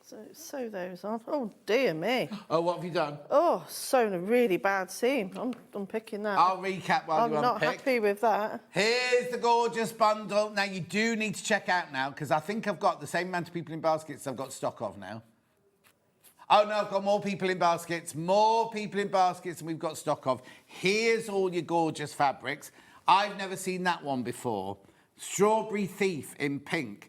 So sew those off. Oh dear me. Oh, what have you done? Oh, sewn a really bad seam. I'm picking that. I'll recap while you I'm not unpick. happy with that. Here's the gorgeous bundle. Now, you do need to check out now, because I think I've got the same amount of people in baskets I've got stock of now. Oh, no, I've got more people in baskets. More people in baskets than we've got stock of. Here's all your gorgeous fabrics. I've never seen that one before. Strawberry Thief in pink.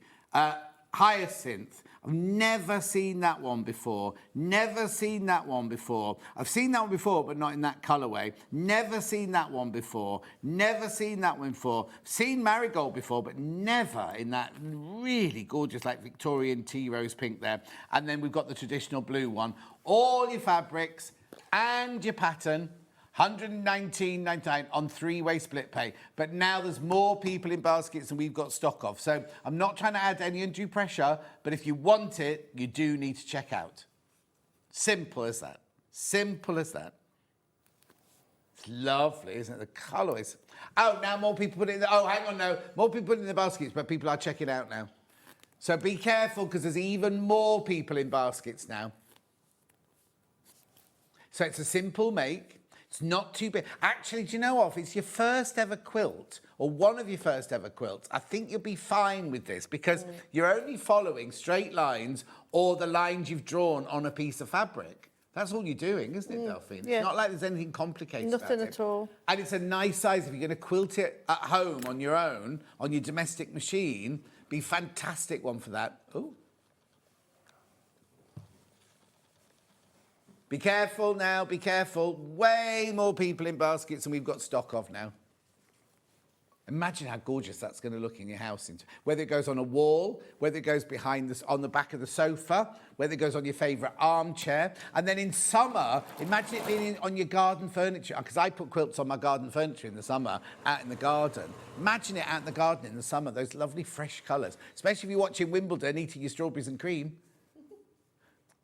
Hyacinth. I've never seen that one before. Never seen that one before. I've seen that one before, but not in that colourway. Never seen that one before. Never seen that one before. Seen Marigold before, but never in that really gorgeous, like Victorian tea rose pink there. And then we've got the traditional blue one. All your fabrics and your pattern. $119.99 on 3-way split pay. But now there's more people in baskets than we've got stock of. So I'm not trying to add any undue pressure, but if you want it, you do need to check out. Simple as that. Simple as that. It's lovely, isn't it? The colour is... Oh, now more people put it in the... Oh, hang on, no. More people put it in the baskets, but people are checking out now. So be careful, because there's even more people in baskets now. So it's a simple make. It's not too big. Actually, do you know what? If it's your first ever quilt, or one of your first ever quilts, I think you'll be fine with this, because you're only following straight lines or the lines you've drawn on a piece of fabric. That's all you're doing, isn't it, Delphine? yeah. It's not like there's anything complicated Nothing about it. at all. And it's a nice size. If you're going to quilt it at home on your own, on your domestic machine, be a fantastic one for that. Ooh. Be careful now, be careful. Way more people in baskets than we've got stock of now. Imagine how gorgeous that's going to look in your house. Whether it goes on a wall, whether it goes behind this, on the back of the sofa, whether it goes on your favourite armchair. And then in summer, imagine it being on your garden furniture. Because I put quilts on my garden furniture in the summer, out in the garden. Imagine it out in the garden in the summer, those lovely fresh colours. Especially if you're watching Wimbledon, eating your strawberries and cream.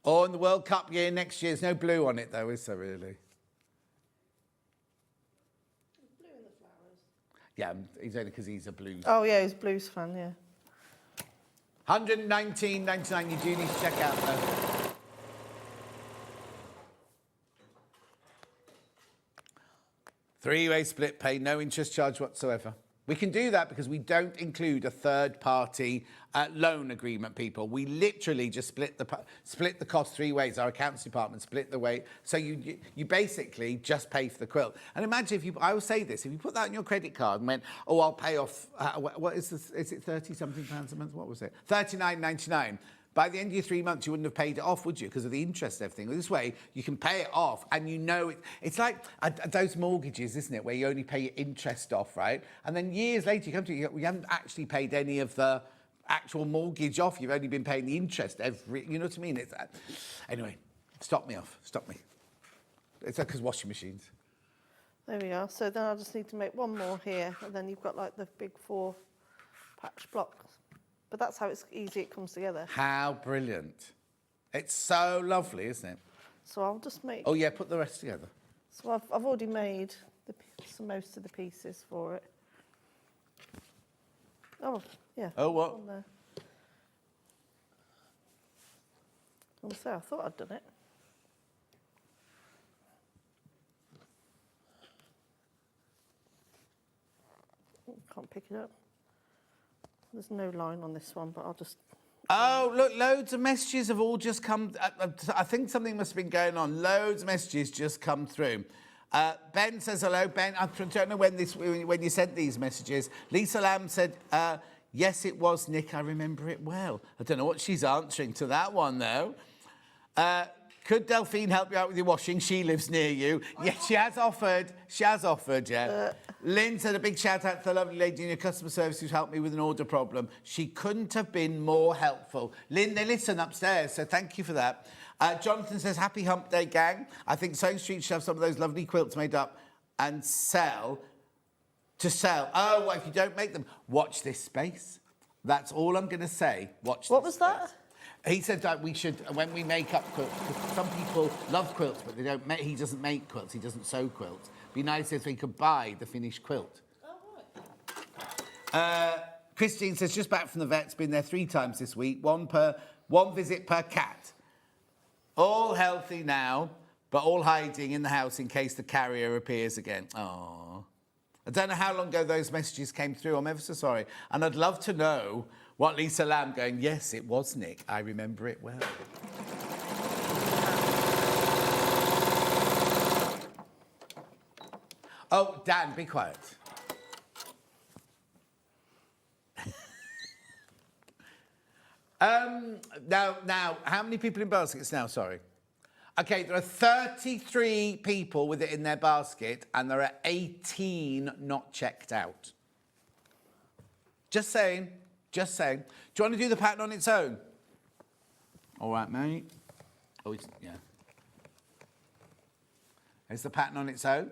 Or in the World Cup year next year, there's no blue on it though, is there really? Yeah, he's only because he's a blues. Oh, yeah, he's a blues fan, yeah. 119.99. You do need to check out though. Three-way split pay, no interest charge whatsoever. We can do that because we don't include a third-party loan agreement, people. We literally just split the cost three ways. Our accounts department split the way. So you basically just pay for the quilt. And imagine if I will say this, if you put that on your credit card and went, oh, I'll pay off, what is this? Is it 30-something pounds a month? What was it? £39.99. By the end of your 3 months, you wouldn't have paid it off, would you? Because of the interest and everything. This way, you can pay it off, and you know it. It's like those mortgages, isn't it, where you only pay your interest off, right? And then years later, you come to you haven't actually paid any of the actual mortgage off. You've only been paying the interest you know what I mean? Anyway, stop me. It's like because washing machines. There we are. So then I just need to make one more here, and then you've got like the big 4 patch blocks. But that's how easy it comes together. How brilliant. It's so lovely, isn't it? So I'll just make... Oh, yeah, put the rest together. So I've already made most of the pieces for it. Oh, yeah. Oh, what? On there. So I thought I'd done it. Can't pick it up. There's no line on this one, but I'll just... Oh, look, loads of messages have all just come... I think something must have been going on. Loads of messages just come through. Ben says hello. Ben, I don't know when you sent these messages. Lisa Lamb said, yes, it was Nick. I remember it well. I don't know what she's answering to that one, though. Could Delphine help you out with your washing? She lives near you. Yes, she has offered. She has offered, yeah. Lynn said a big shout out to the lovely lady in your customer service who's helped me with an order problem. She couldn't have been more helpful. Lynn, they listen upstairs, so thank you for that. Jonathan says, happy hump day, gang. I think SewingStreet should have some of those lovely quilts made up and sell. Oh, well, if you don't make them, watch this space. That's all I'm going to say. Watch What this was space. that? He said that we should, when we make up quilts, because some people love quilts, but they don't make, he doesn't make quilts, he doesn't sew quilts. It'd be nice if we could buy the finished quilt. Christine says, just back from the vet's, been there 3 times this week, one visit per cat. All healthy now, but all hiding in the house in case the carrier appears again. Oh, I don't know how long ago those messages came through. I'm ever so sorry. And I'd love to know what Lisa Lamb going, yes, it was Nick. I remember it well. Oh, Dan, be quiet. Now, how many people in baskets now? Sorry. Okay, there are 33 people with it in their basket, and there are 18 not checked out. Just saying. Just saying. Do you want to do the pattern on its own? All right, mate. Oh, yeah. Is the pattern on its own?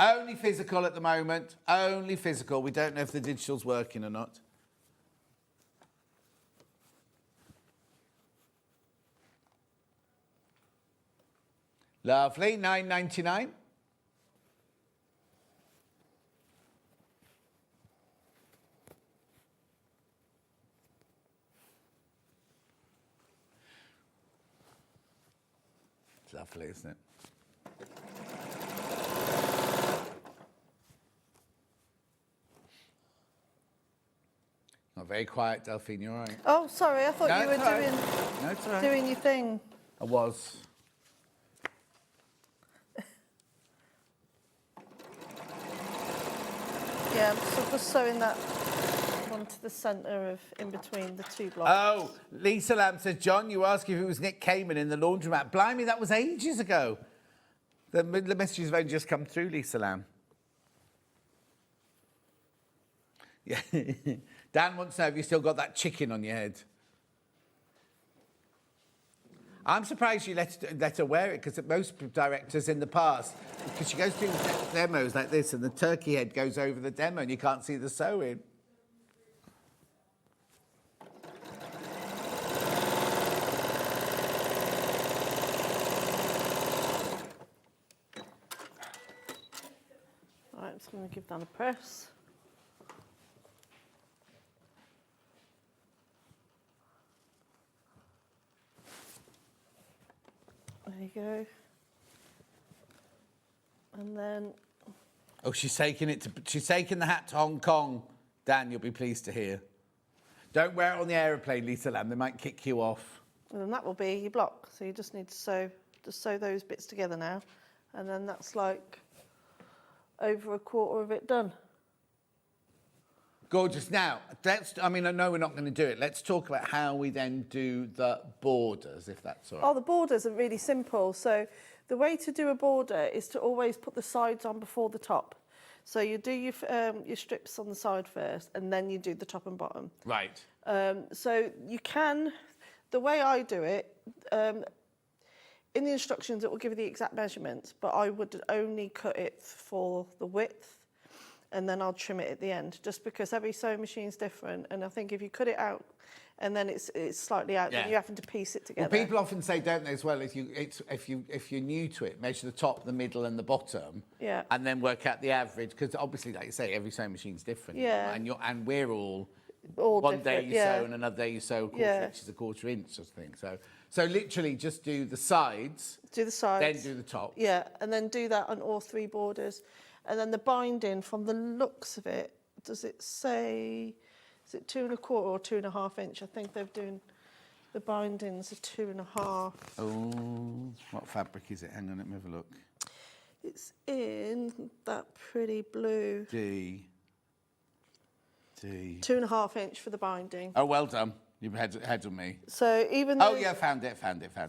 Only physical at the moment. Only physical. We don't know if the digital's working or not. Lovely. £9.99. It's lovely, isn't it? Not very quiet, Delphine, you're all right. Oh, sorry, I thought you were doing your thing. I was. Yeah, I'm just sewing that one to the centre of in between the 2 blocks. Oh, Lisa Lamb says, John, you asked if it was Nick Kamen in the laundromat. Blimey, that was ages ago. The messages have only just come through, Lisa Lamb. Yeah. Dan wants to know if you still got that chicken on your head. I'm surprised you let her wear it, because most directors in the past, because she goes through demos like this and the turkey head goes over the demo and you can't see the sewing. Right, I'm just going to give that a press. There you go. And then... Oh, she's taking the hat to Hong Kong. Dan, you'll be pleased to hear. Don't wear it on the aeroplane, Lisa Lamb. They might kick you off. And then that will be your block. So you just need to sew those bits together now. And then that's like over a quarter of it done. Gorgeous. Now, I know we're not going to do it. Let's talk about how we then do the borders, if that's all right. Oh, the borders are really simple. So the way to do a border is to always put the sides on before the top. So you do your strips on the side first, and then you do the top and bottom. Right. So you can, the way I do it, in the instructions it will give you the exact measurements, but I would only cut it for the width, and then I'll trim it at the end, just because every sewing machine is different. And I think if you cut it out and then it's slightly out, then you're having to piece it together. Well, people often say, don't they, as well, if you're new to it, measure the top, the middle, and the bottom, and then work out the average, because obviously, like you say, every sewing machine's different. Yeah. And we're all one different, day you sew and another day you sew a quarter inch is a quarter inch sort of thing. So literally just do the sides. Do the sides. Then do the top. Yeah, and then do that on all three borders. And then the binding, from the looks of it, does it say, is it 2 1/4 or 2 1/2 inch? I think they're doing the bindings are 2 1/2. Oh, what fabric is it? Hang on, let me have a look. It's in that pretty blue. D. 2 1/2 inch for the binding. Oh, well done. You've had on me. So even though... Oh, yeah, found it.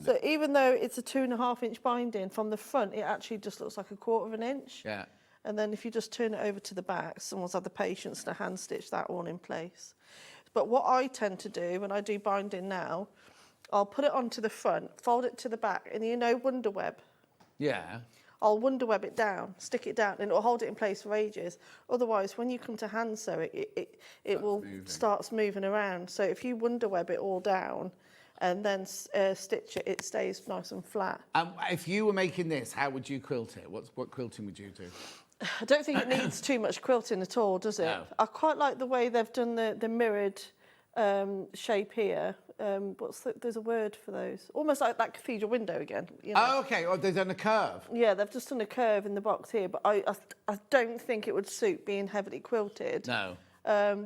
So even though it's a 2 1/2 inch binding, from the front, it actually just looks like a 1/4 inch. Yeah. And then if you just turn it over to the back, someone's had the patience to hand stitch that all in place. But what I tend to do when I do binding now, I'll put it onto the front, fold it to the back, and wonder web. Yeah. I'll wonder web it down, stick it down, and it'll hold it in place for ages. Otherwise, when you come to hand sew it, it will starts moving around. So if you wonder web it all down and then stitch it, it stays nice and flat. If you were making this, how would you quilt it? What quilting would you do? I don't think it needs too much quilting at all, does it? No. I quite like the way they've done the mirrored shape here. There's a word for those. Almost like that cathedral window again. Oh, okay. Or they've done a curve. Yeah, they've just done a curve in the box here, but I don't think it would suit being heavily quilted. No.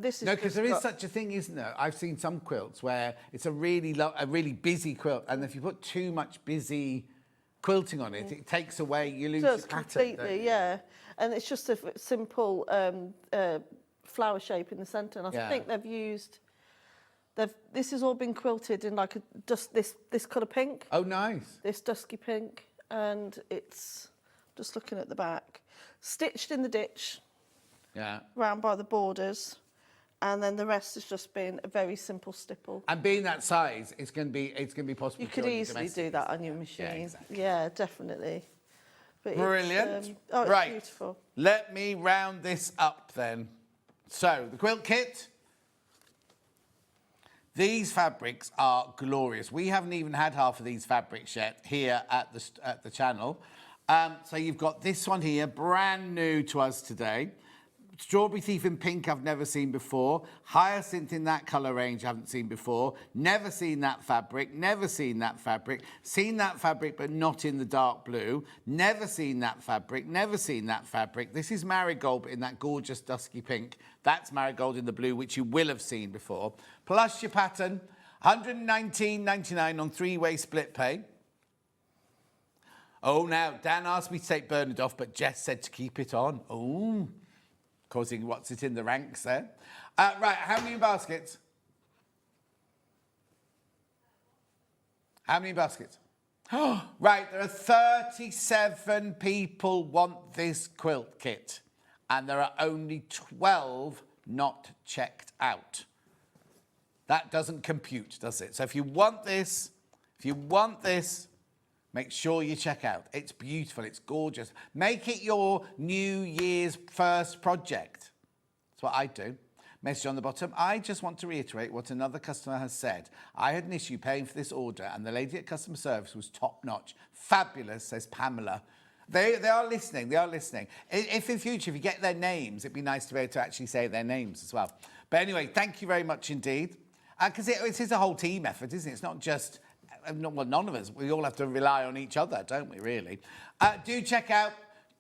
This is no, because there is such a thing, isn't there? I've seen some quilts where it's a really busy quilt, and if you put too much busy quilting on it, it takes away, you lose your pattern. Completely, yeah. And it's just a simple flower shape in the centre. And I think they've used... This has all been quilted in like this colour pink. Oh, nice. This dusky pink. And it's, just looking at the back, stitched in the ditch. Yeah. Round by the borders. And then the rest has just been a very simple stipple. And being that size, it's going to be possible. You could easily do that on your machine. Yeah, exactly. Yeah, definitely. But brilliant. It's right. Beautiful. Let me round this up then. So the quilt kit. These fabrics are glorious. We haven't even had half of these fabrics yet here at the channel. So you've got this one here, brand new to us today. Strawberry Thief in pink I've never seen before. Hyacinth in that colour range I haven't seen before. Never seen that fabric, never seen that fabric. Seen that fabric but not in the dark blue. Never seen that fabric, never seen that fabric. This is Marigold in that gorgeous dusky pink. That's Marigold in the blue, which you will have seen before. Plus your pattern, £119.99 on 3-way split pay. Oh, now, Dan asked me to take Bernard off, but Jess said to keep it on. Oh, causing what's it in the ranks there. Right, how many baskets? How many baskets? Right, there are 37 people want this quilt kit, and there are only 12 not checked out. That doesn't compute, does it? So if you want this, make sure you check out. It's beautiful, it's gorgeous. Make it your New Year's first project. That's what I do. Message on the bottom. I just want to reiterate what another customer has said. I had an issue paying for this order and the lady at customer service was top notch. Fabulous, says Pamela. They are listening, If in future, if you get their names, it'd be nice to be able to actually say their names as well. But anyway, thank you very much indeed. Because it is a whole team effort, isn't it? It's not just, well, none of us. We all have to rely on each other, don't we, really? Do check out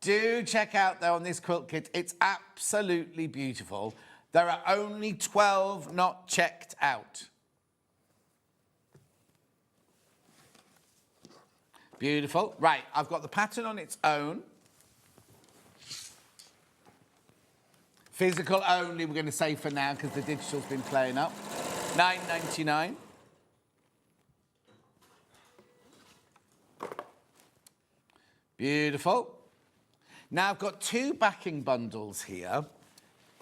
though on this quilt kit. It's absolutely beautiful. There are only 12 not checked out. Beautiful. Right, I've got the pattern on its own. Physical only, we're going to say for now, because the digital's been playing up. $9.99. Beautiful. Now I've got two backing bundles here.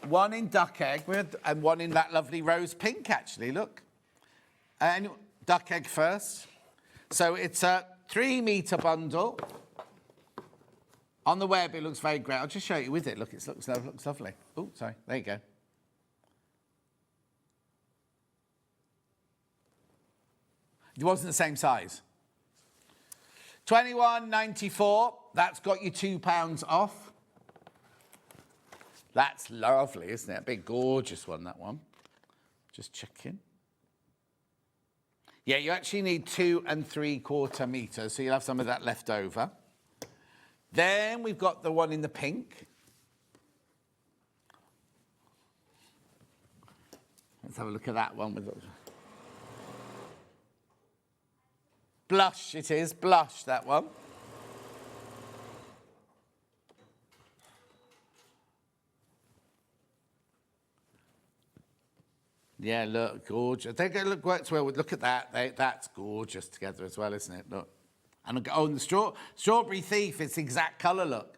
One in duck egg and one in that lovely rose pink, actually, look. And duck egg first. So it's a 3-metre bundle. On the web, it looks very great. I'll just show you with it. Look, it looks lovely. Oh, sorry. There you go. It wasn't the same size. $21.94. That's got you £2 off. That's lovely, isn't it? A big, gorgeous one, that one. Just checking. Yeah, you actually need 2 3/4 metres, so you'll have some of that left over. Then we've got the one in the pink. Let's have a look at that one. Blush it is, blush, that one. Yeah, look, gorgeous. They look works well. Look at that. That's gorgeous together as well, isn't it? Look. And the strawberry thief, it's the exact colour, look.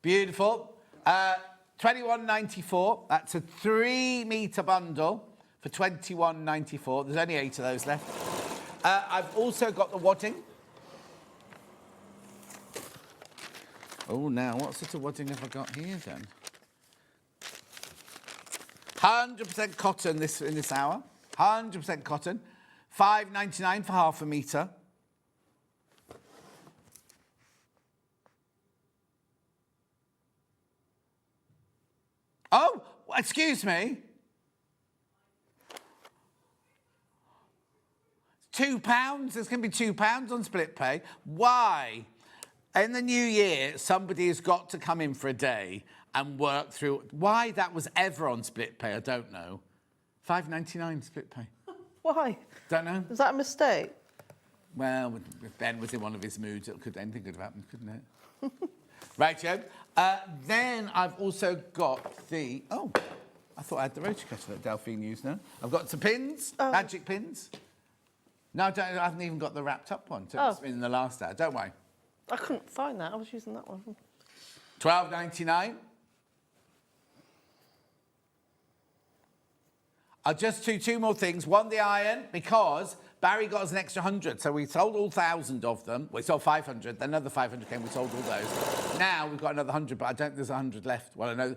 Beautiful. $21.94. That's a 3-metre bundle for $21.94. There's only 8 of those left. I've also got the wadding. Oh, now, what sort of wadding have I got here, then? 100% cotton in this hour. 100% cotton. $5.99 for half a metre. Oh, excuse me. £2. There's going to be £2 on split pay. Why? In the new year, somebody has got to come in for a day and work through. Why that was ever on split pay, I don't know. $5.99 split pay. Why? Don't know. Was that a mistake? Well, if Ben was in one of his moods, anything could have happened, couldn't it? Right, Joe. Then I've also got the... Oh, I thought I had the rotary cutter that Delphine used now. I've got some pins, magic pins. No, I haven't even got the wrapped up one. It's been in the last hour. Don't worry. I couldn't find that. I was using that one. $12.99. I'll just do 2 more things. One, the iron, because Barry got us an extra 100, so we sold all 1,000 of them. We sold 500, then another 500 came, we sold all those. Now we've got another 100, but I don't think there's 100 left. Well, I know.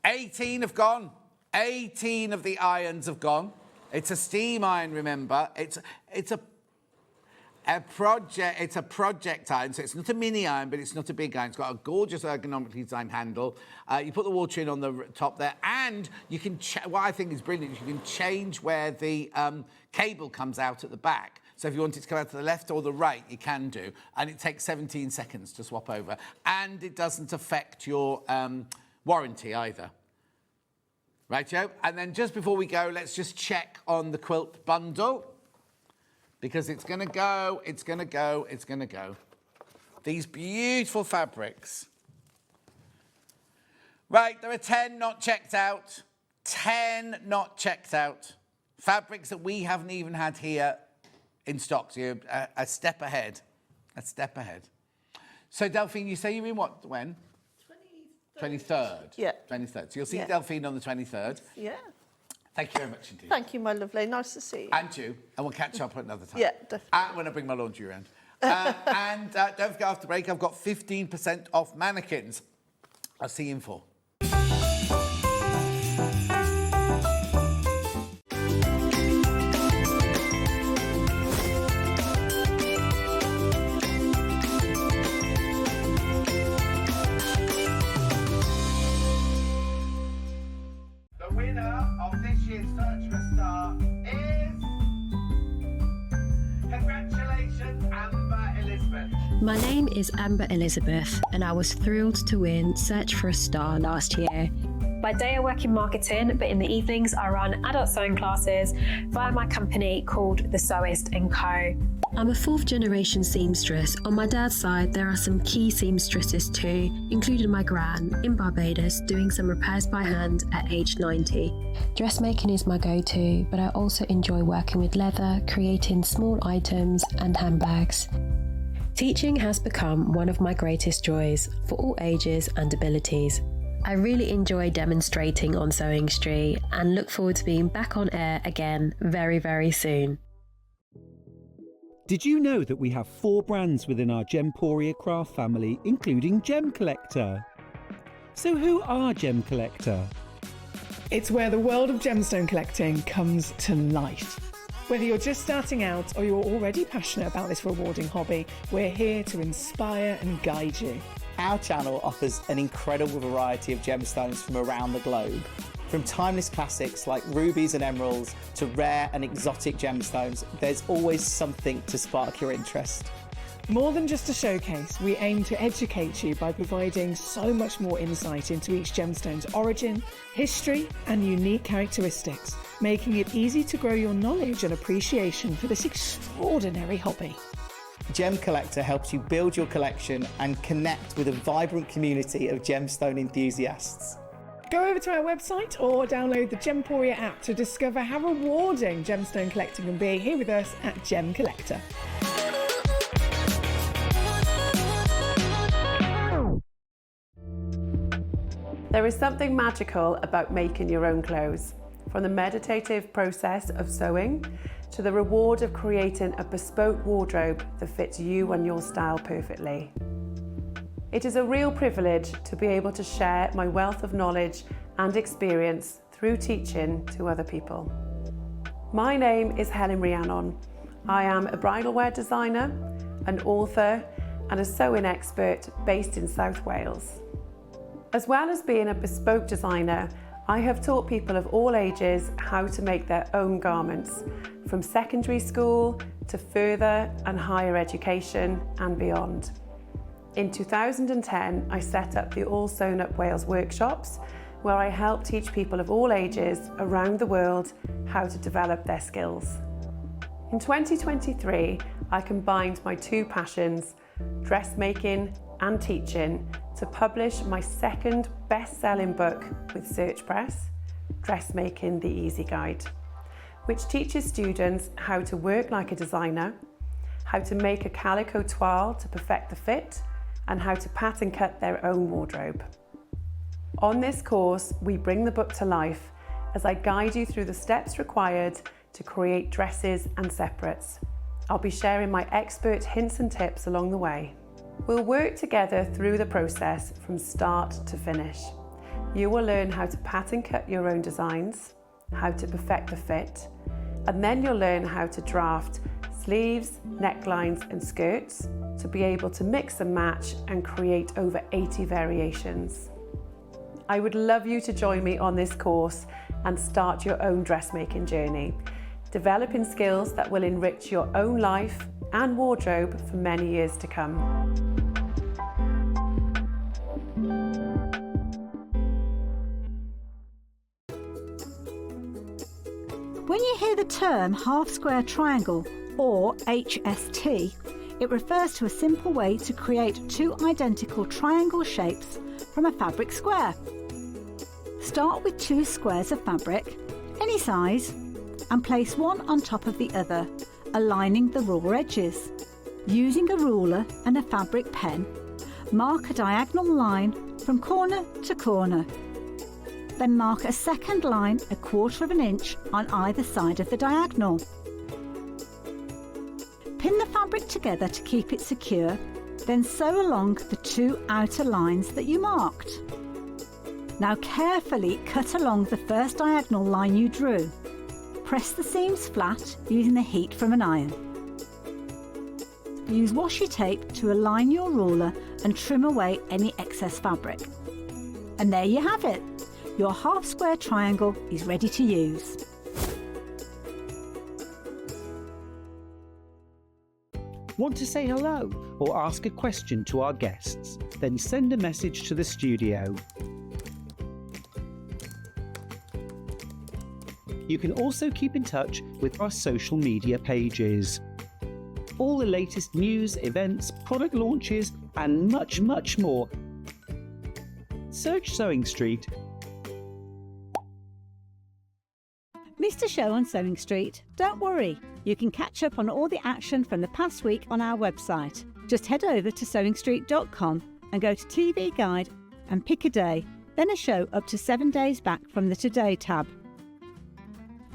18 have gone. 18 of the irons have gone. It's a steam iron, remember. It's a project iron, so it's not a mini iron, but it's not a big iron. It's got a gorgeous ergonomically designed handle. You put the water in on the top there, and you can, what I think is brilliant, is you can change where the cable comes out at the back. So if you want it to come out to the left or the right, you can do. And it takes 17 seconds to swap over. And it doesn't affect your warranty either. Right, Joe? And then just before we go, let's just check on the quilt bundle. Because it's going to go, it's going to go, it's going to go. These beautiful fabrics. Right, there are 10 not checked out. 10 not checked out. Fabrics that we haven't even had here in stock. So you're a step ahead. A step ahead. So, Delphine, you say you're in what, when? 23rd? Yeah. 23rd. So you'll see Yeah. Delphine on the 23rd. Yeah. Thank you very much indeed. Thank you, my lovely. Nice to see you. And you. And we'll catch up another time. Yeah, definitely. And when I bring my laundry around. And don't forget, after the break, I've got 15% off Mannequins. I'll see you in 4. The winner of this year's Search for a Star is... Congratulations, Amber Elizabeth. My name is Amber Elizabeth, and I was thrilled to win Search for a Star last year. By day I work in marketing, but in the evenings I run adult sewing classes via my company called The Sewist & Co. I'm a 4th generation seamstress. On my dad's side, there are some key seamstresses too, including my gran in Barbados doing some repairs by hand at age 90. Dressmaking is my go-to, but I also enjoy working with leather, creating small items and handbags. Teaching has become one of my greatest joys for all ages and abilities. I really enjoy demonstrating on SewingStreet and look forward to being back on air again very, very soon. Did you know that we have 4 brands within our Gemporia craft family, including Gem Collector? So who are Gem Collector? It's where the world of gemstone collecting comes to life. Whether you're just starting out or you're already passionate about this rewarding hobby, we're here to inspire and guide you. Our channel offers an incredible variety of gemstones from around the globe. From timeless classics like rubies and emeralds to rare and exotic gemstones, there's always something to spark your interest. More than just a showcase, we aim to educate you by providing so much more insight into each gemstone's origin, history, and unique characteristics, making it easy to grow your knowledge and appreciation for this extraordinary hobby. Gem Collector helps you build your collection and connect with a vibrant community of gemstone enthusiasts. Go over to our website or download the Gemporia app to discover how rewarding gemstone collecting can be here with us at Gem Collector. There is something magical about making your own clothes. From the meditative process of sewing to the reward of creating a bespoke wardrobe that fits you and your style perfectly. It is a real privilege to be able to share my wealth of knowledge and experience through teaching to other people. My name is Helen Rhiannon. I am a bridal wear designer, an author, and a sewing expert based in South Wales. As well as being a bespoke designer, I have taught people of all ages how to make their own garments, from secondary school to further and higher education and beyond. In 2010, I set up the All Sewn Up Wales workshops, where I help teach people of all ages around the world how to develop their skills. In 2023, I combined my 2 passions, dressmaking and teaching, to publish my 2nd best-selling book with Search Press, Dressmaking the Easy Guide, which teaches students how to work like a designer, how to make a calico toile to perfect the fit, and how to pattern cut their own wardrobe. On this course, we bring the book to life as I guide you through the steps required to create dresses and separates. I'll be sharing my expert hints and tips along the way. We'll work together through the process from start to finish. You will learn how to pattern cut your own designs, how to perfect the fit, and then you'll learn how to draft sleeves, necklines and skirts to be able to mix and match and create over 80 variations. I would love you to join me on this course and start your own dressmaking journey, developing skills that will enrich your own life and wardrobe for many years to come. When you hear the term half square triangle, or HST, it refers to a simple way to create 2 identical triangle shapes from a fabric square. Start with 2 squares of fabric, any size, and place one on top of the other, aligning the raw edges. Using a ruler and a fabric pen, mark a diagonal line from corner to corner. Then mark a second line 1/4 inch on either side of the diagonal. Pin the fabric together to keep it secure, then sew along the 2 outer lines that you marked. Now carefully cut along the first diagonal line you drew. Press the seams flat using the heat from an iron. Use washi tape to align your ruler and trim away any excess fabric. And there you have it. Your half square triangle is ready to use. Want to say hello or ask a question to our guests? Then send a message to the studio. You can also keep in touch with our social media pages. All the latest news, events, product launches, and much, much more. Search Sewing Street. Missed a show on Sewing Street? Don't worry, you can catch up on all the action from the past week on our website. Just head over to SewingStreet.com and go to TV Guide and pick a day, then a show up to 7 days back from the Today tab.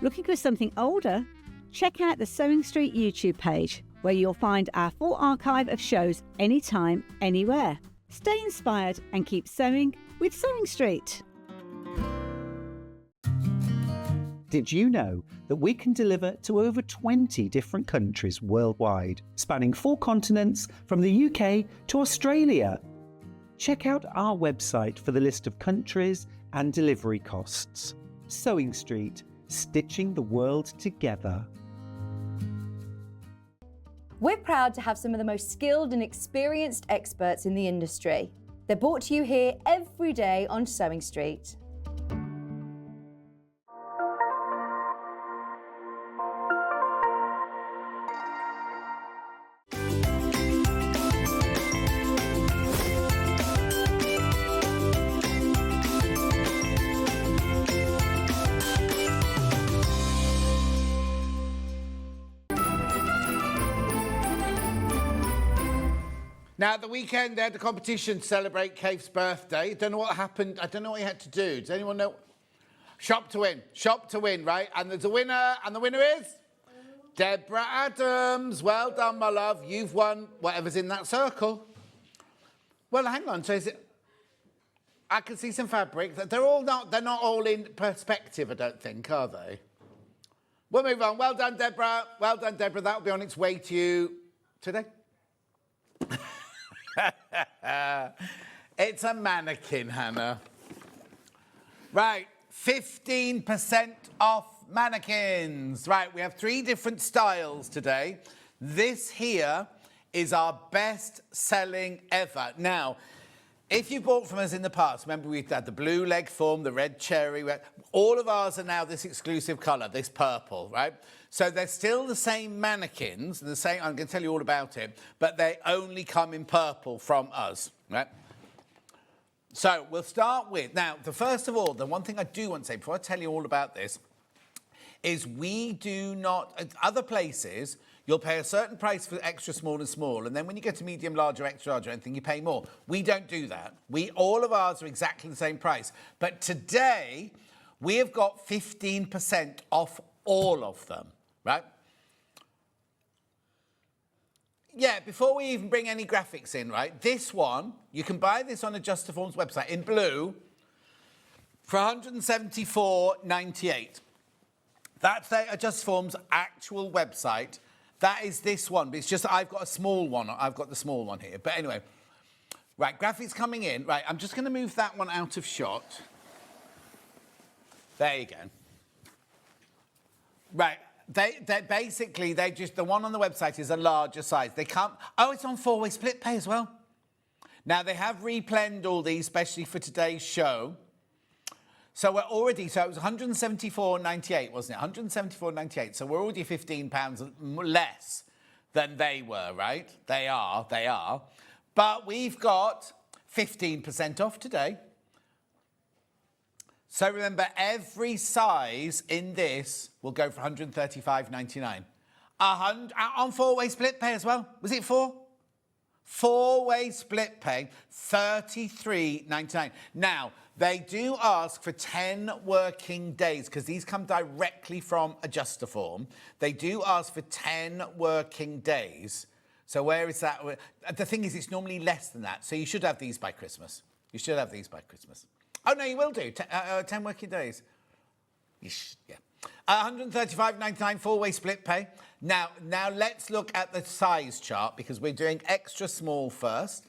Looking for something older? Check out the Sewing Street YouTube page, where you'll find our full archive of shows anytime, anywhere. Stay inspired and keep sewing with Sewing Street. Did you know that we can deliver to over 20 different countries worldwide, spanning 4 continents from the UK to Australia? Check out our website for the list of countries and delivery costs. Sewing Street, stitching the world together. We're proud to have some of the most skilled and experienced experts in the industry. They're brought to you here every day on Sewing Street. Now, at the weekend, they had the competition to celebrate Kate's birthday. Don't know what happened. I don't know what you had to do. Does anyone know? Shop to win. Shop to win, right? And there's a winner, and the winner is Deborah Adams. Well done, my love. You've won whatever's in that circle. Well, hang on. So is it... I can see some fabric. They're not all in perspective, I don't think, are they? We'll move on. Well done, Deborah. Well done, Deborah. That'll be on its way to you today. It's a mannequin, Hannah. Right, 15% off mannequins. Right, we have 3 different styles today. This here is our best-selling ever. Now, if you bought from us in the past, remember we've had the blue leg form, the red cherry, all of ours are now this exclusive colour, this purple, right? So they're still the same mannequins, the same, I'm going to tell you all about it, but they only come in purple from us, right? So we'll start with, now, first of all, the one thing I do want to say before I tell you all about this is we do not, at other places, you'll pay a certain price for extra small and small, and then when you get to medium, large, or extra large or anything, you pay more. We don't do that. All of ours are exactly the same price. But today, we have got 15% off all of them, right? Yeah, before we even bring any graphics in, right, this one, you can buy this on Adjustaform's website in blue for £174.98. That's Adjustaform's actual website. That is this one, but it's just I've got a small one. I've got the small one here. But anyway, right, graphics coming in. Right, I'm just going to move that one out of shot. There you go. Right, they basically, the one on the website is a larger size. They can't, oh, it's on 4-way split pay as well. Now, they have replanned all these, especially for today's show. So we're already, so it was £174.98, wasn't it? £174.98. So we're already £15 less than they were, right? They are. But we've got 15% off today. So remember, every size in this will go for £135.99. On 4-way split pay as well. Was it 4? 4-way split pay, $33.99. Now, they do ask for 10 working days because these come directly from Adjustaform. They do ask for 10 working days. So where is that? The thing is, it's normally less than that. So you should have these by Christmas. You should have these by Christmas. Oh, no, you will do. 10 working days. Yeah. $135.99 4-way split pay. Now let's look at the size chart because we're doing extra small first.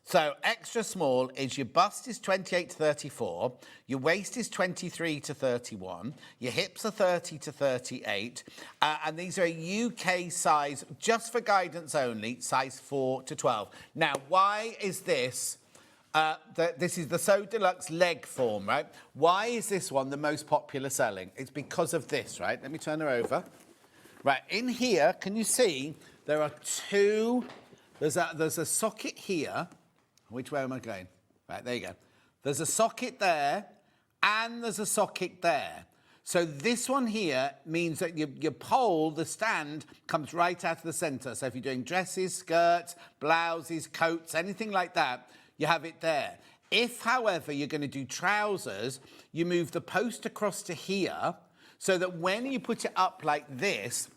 So extra small is your bust is 28 to 34, your waist is 23 to 31, your hips are 30 to 38, and these are a UK size, just for guidance only, size 4 to 12. Now, why is this? This is the So Deluxe leg form, right? Why is this one the most popular selling? It's because of this, right? Let me turn her over. Right, in here, can you see there are two, there's a socket here. Which way am I going? Right, there you go. There's a socket there and there's a socket there. So this one here means that your pole, the stand, comes right out of the centre. So if you're doing dresses, skirts, blouses, coats, anything like that, you have it there. If, however, you're going to do trousers, you move the post across to here so that when you put it up like this,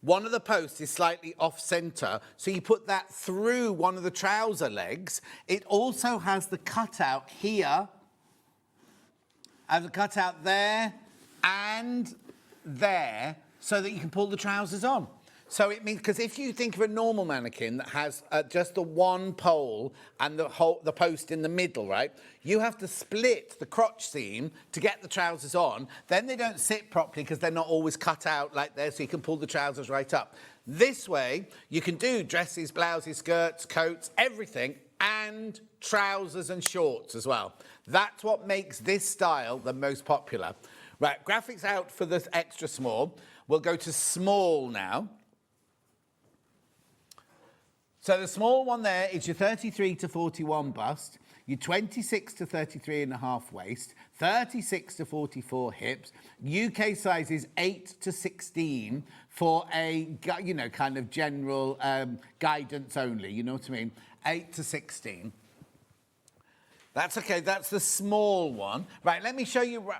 one of the posts is slightly off-centre, so you put that through one of the trouser legs. It also has the cutout here, and the cutout there and there, so that you can pull the trousers on. So it means, because if you think of a normal mannequin that has just the one pole and the post in the middle, right? You have to split the crotch seam to get the trousers on. Then they don't sit properly because they're not always cut out like this, so you can pull the trousers right up. This way, you can do dresses, blouses, skirts, coats, everything, and trousers and shorts as well. That's what makes this style the most popular. Right, graphics out for this extra small. We'll go to small now. So the small one there is your 33 to 41 bust, your 26 to 33 and a half waist, 36 to 44 hips. UK size is 8 to 16 for a, you know, kind of general guidance only, you know what I mean? 8 to 16. That's okay, that's the small one. Right, let me show you.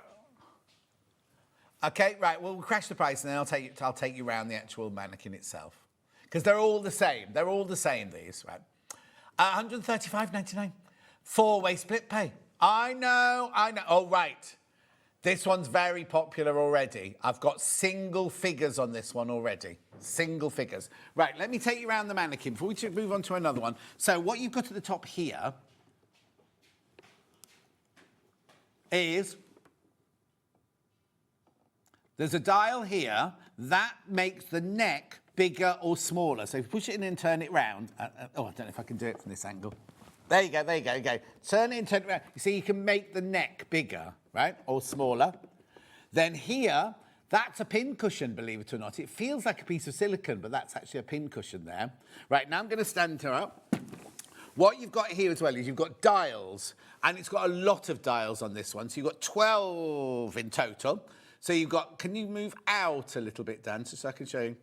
Okay, right, well, we'll crash the price and then I'll take you around the actual mannequin itself. Because they're all the same. They're all the same, these, right? $135.99. 4-way split pay. I know. Oh, right. This one's very popular already. I've got single figures on this one already. Single figures. Right, let me take you around the mannequin before we move on to another one. So what you've got at the top here is there's a dial here that makes the neck bigger or smaller. So if you push it in and turn it round, I don't know if I can do it from this angle. There you go. Turn it and turn it round. You see, you can make the neck bigger, right, or smaller. Then here, that's a pin cushion, believe it or not. It feels like a piece of silicone, but that's actually a pin cushion there. Right, now I'm going to stand her up. What you've got here as well is you've got dials, and it's got a lot of dials on this one. So you've got 12 in total. So you've got, can you move out a little bit, Dan, so I can show you?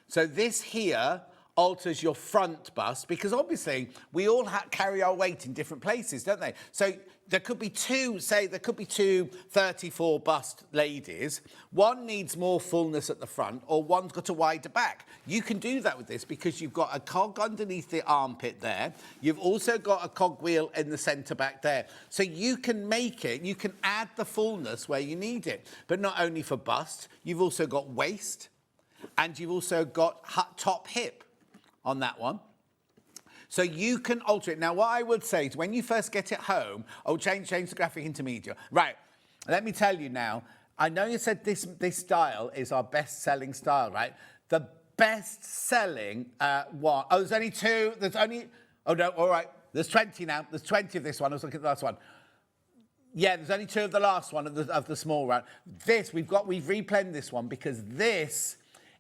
So this here alters your front bust because obviously we all carry our weight in different places, don't they? So there could be two 34 bust ladies. One needs more fullness at the front or one's got a wider back. You can do that with this because you've got a cog underneath the armpit there. You've also got a cog wheel in the centre back there. So you can make it, you can add the fullness where you need it. But not only for bust, you've also got waist, and you've also got top hip on that one. So you can alter it. Now, what I would say is when you first get it home, change the graphic into media. Right, let me tell you now, I know you said this style is our best-selling style, right? The best-selling one, there's only two, all right, there's 20 now. There's 20 of this one. I was looking at the last one. Yeah, there's only two of the last one of the small round. We've replaned this one because this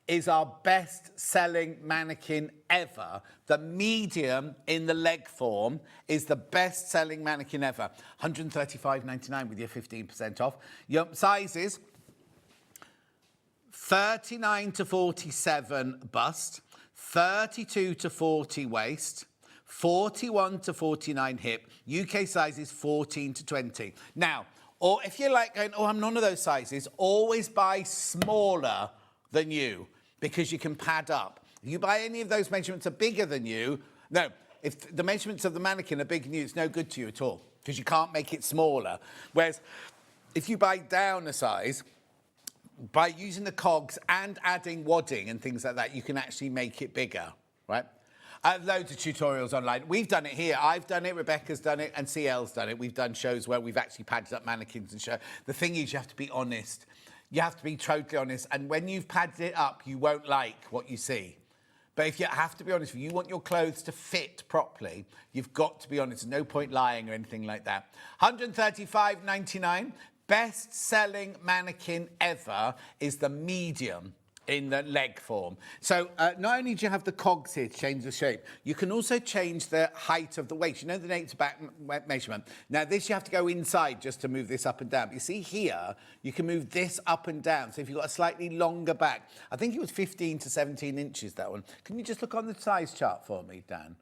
is our best-selling mannequin ever. The medium in the leg form is the best-selling mannequin ever. $135.99 with your 15% off. Your sizes, 39 to 47 bust, 32 to 40 waist, 41 to 49 hip. UK size is 14 to 20. Now, or if you're like going, oh, I'm none of those sizes, always buy smaller than you because you can pad up. If you buy any of those measurements are bigger than you, no, if the measurements of the mannequin are bigger than you, it's no good to you at all because you can't make it smaller. Whereas if you buy down a size, by using the cogs and adding wadding and things like that, you can actually make it bigger, right? Loads of tutorials online. We've done it here. I've done it, Rebecca's done it, and CL's done it. We've done shows where we've actually padded up mannequins and show. The thing is, you have to be honest. You have to be totally honest. And when you've padded it up, you won't like what you see. But if you have to be honest, if you want your clothes to fit properly, you've got to be honest. There's no point lying or anything like that. $135.99. Best-selling mannequin ever is the medium in the leg form. So not only do you have the cogs here to change the shape, you can also change the height of the waist. You know the nape to back measurement. Now this you have to go inside just to move this up and down. But you see here, you can move this up and down. So if you've got a slightly longer back, I think it was 15 to 17 inches, that one. Can you just look on the size chart for me, Dan?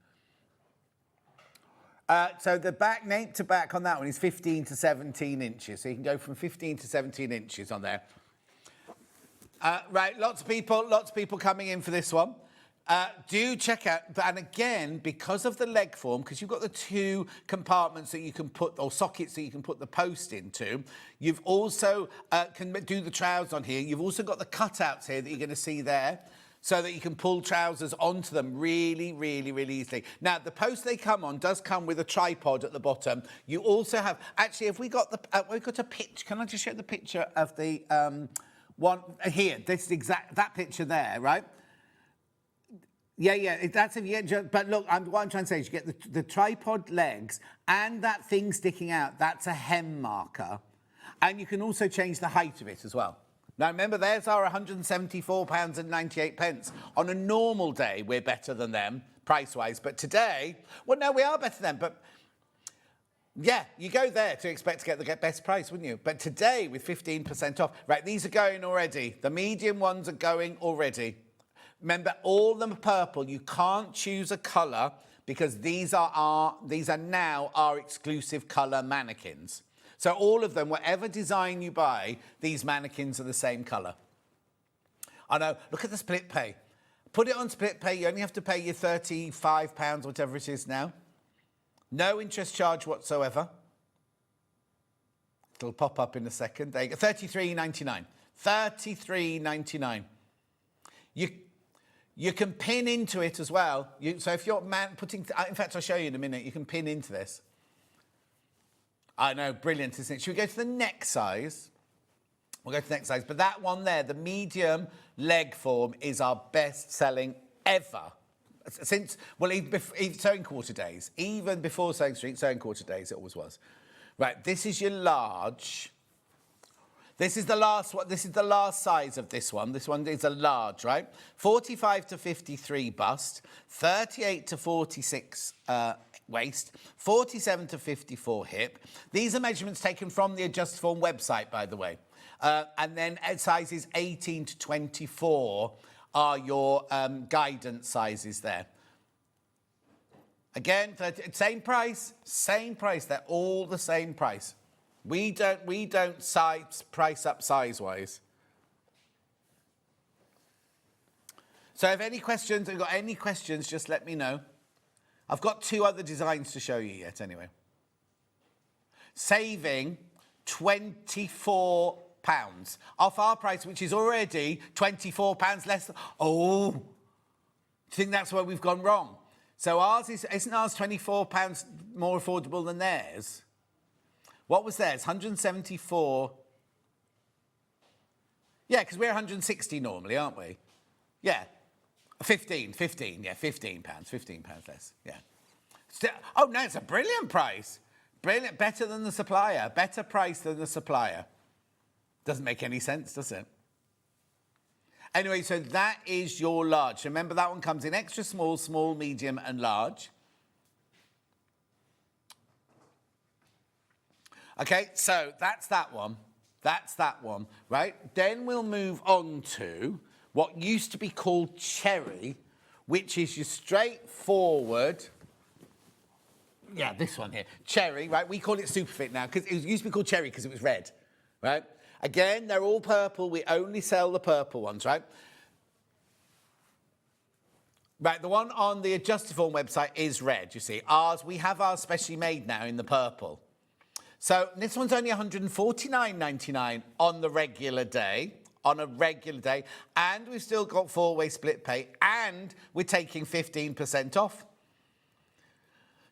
So the back, nape to back on that one is 15 to 17 inches. So you can go from 15 to 17 inches on there. Right, lots of people coming in for this one. Do check out, and again, because of the leg form, because you've got the two compartments that you can put, or sockets that you can put the post into, you've also can do the trousers on here. You've also got the cutouts here that you're going to see there, so that you can pull trousers onto them really, really, really easily. Now, the post they come on does come with a tripod at the bottom. You also have, actually, if we got the, we've got a picture. Can I just show the picture of the one here? This is that picture there, right? Yeah, that's if you get, but look, what I'm trying to say is you get the tripod legs and that thing sticking out, that's a hem marker. And you can also change the height of it as well. Now, remember, theirs are £174.98. On a normal day, we're better than them, price-wise. But today, well, no, we are better than them. But, yeah, you go there to expect to get the best price, wouldn't you? But today, with 15% off, right, these are going already. The medium ones are going already. Remember, all of them are purple. You can't choose a colour because these are now our exclusive colour mannequins. So all of them, whatever design you buy, these mannequins are the same colour. I know, look at the split pay. Put it on split pay, you only have to pay your £35, whatever it is now. No interest charge whatsoever. It'll pop up in a second. There you go, $33.99. $33.99. You can pin into it as well. So if you're putting, in fact, I'll show you in a minute, you can pin into this. I know, brilliant, isn't it? Should we go to the next size? We'll go to the next size. But that one there, the medium leg form, is our best-selling ever. Since, well, even Sewing Quarter days. Even before SewingStreet, Sewing Quarter days, it always was. Right, this is your large. This is the last one. This is the last size of this one. This one is a large, right? 45 to 53 bust, 38 to 46 waist, 47 to 54 hip. These are measurements taken from the Adjust Form website, by the way. And then sizes 18 to 24 are your guidance sizes there. Again, same price. They're all the same price. We don't price up size-wise. So if any questions, if you've got any questions, just let me know. I've got two other designs to show you yet, anyway. Saving £24 off our price, which is already £24 less. Oh, do you think that's where we've gone wrong? So isn't ours £24 more affordable than theirs? What was theirs? 174. Yeah, because we're 160 normally, aren't we? Yeah. 15, yeah, £15 less, yeah. Oh, no, it's a brilliant price. Brilliant, better than the supplier. Better price than the supplier. Doesn't make any sense, does it? Anyway, so that is your large. Remember, that one comes in extra small, small, medium, and large. Okay, so that's that one. That's that one, right? Then we'll move on to what used to be called cherry, which is your straightforward, yeah, this one here, cherry, right? We call it Superfit now because it used to be called cherry because it was red, right? Again, they're all purple. We only sell the purple ones, right? Right, the one on the Adjustiform website is red, you see. We have ours specially made now in the purple. So this one's only $149.99 on the regular day, and we've still got 4-way split pay, and we're taking 15% off.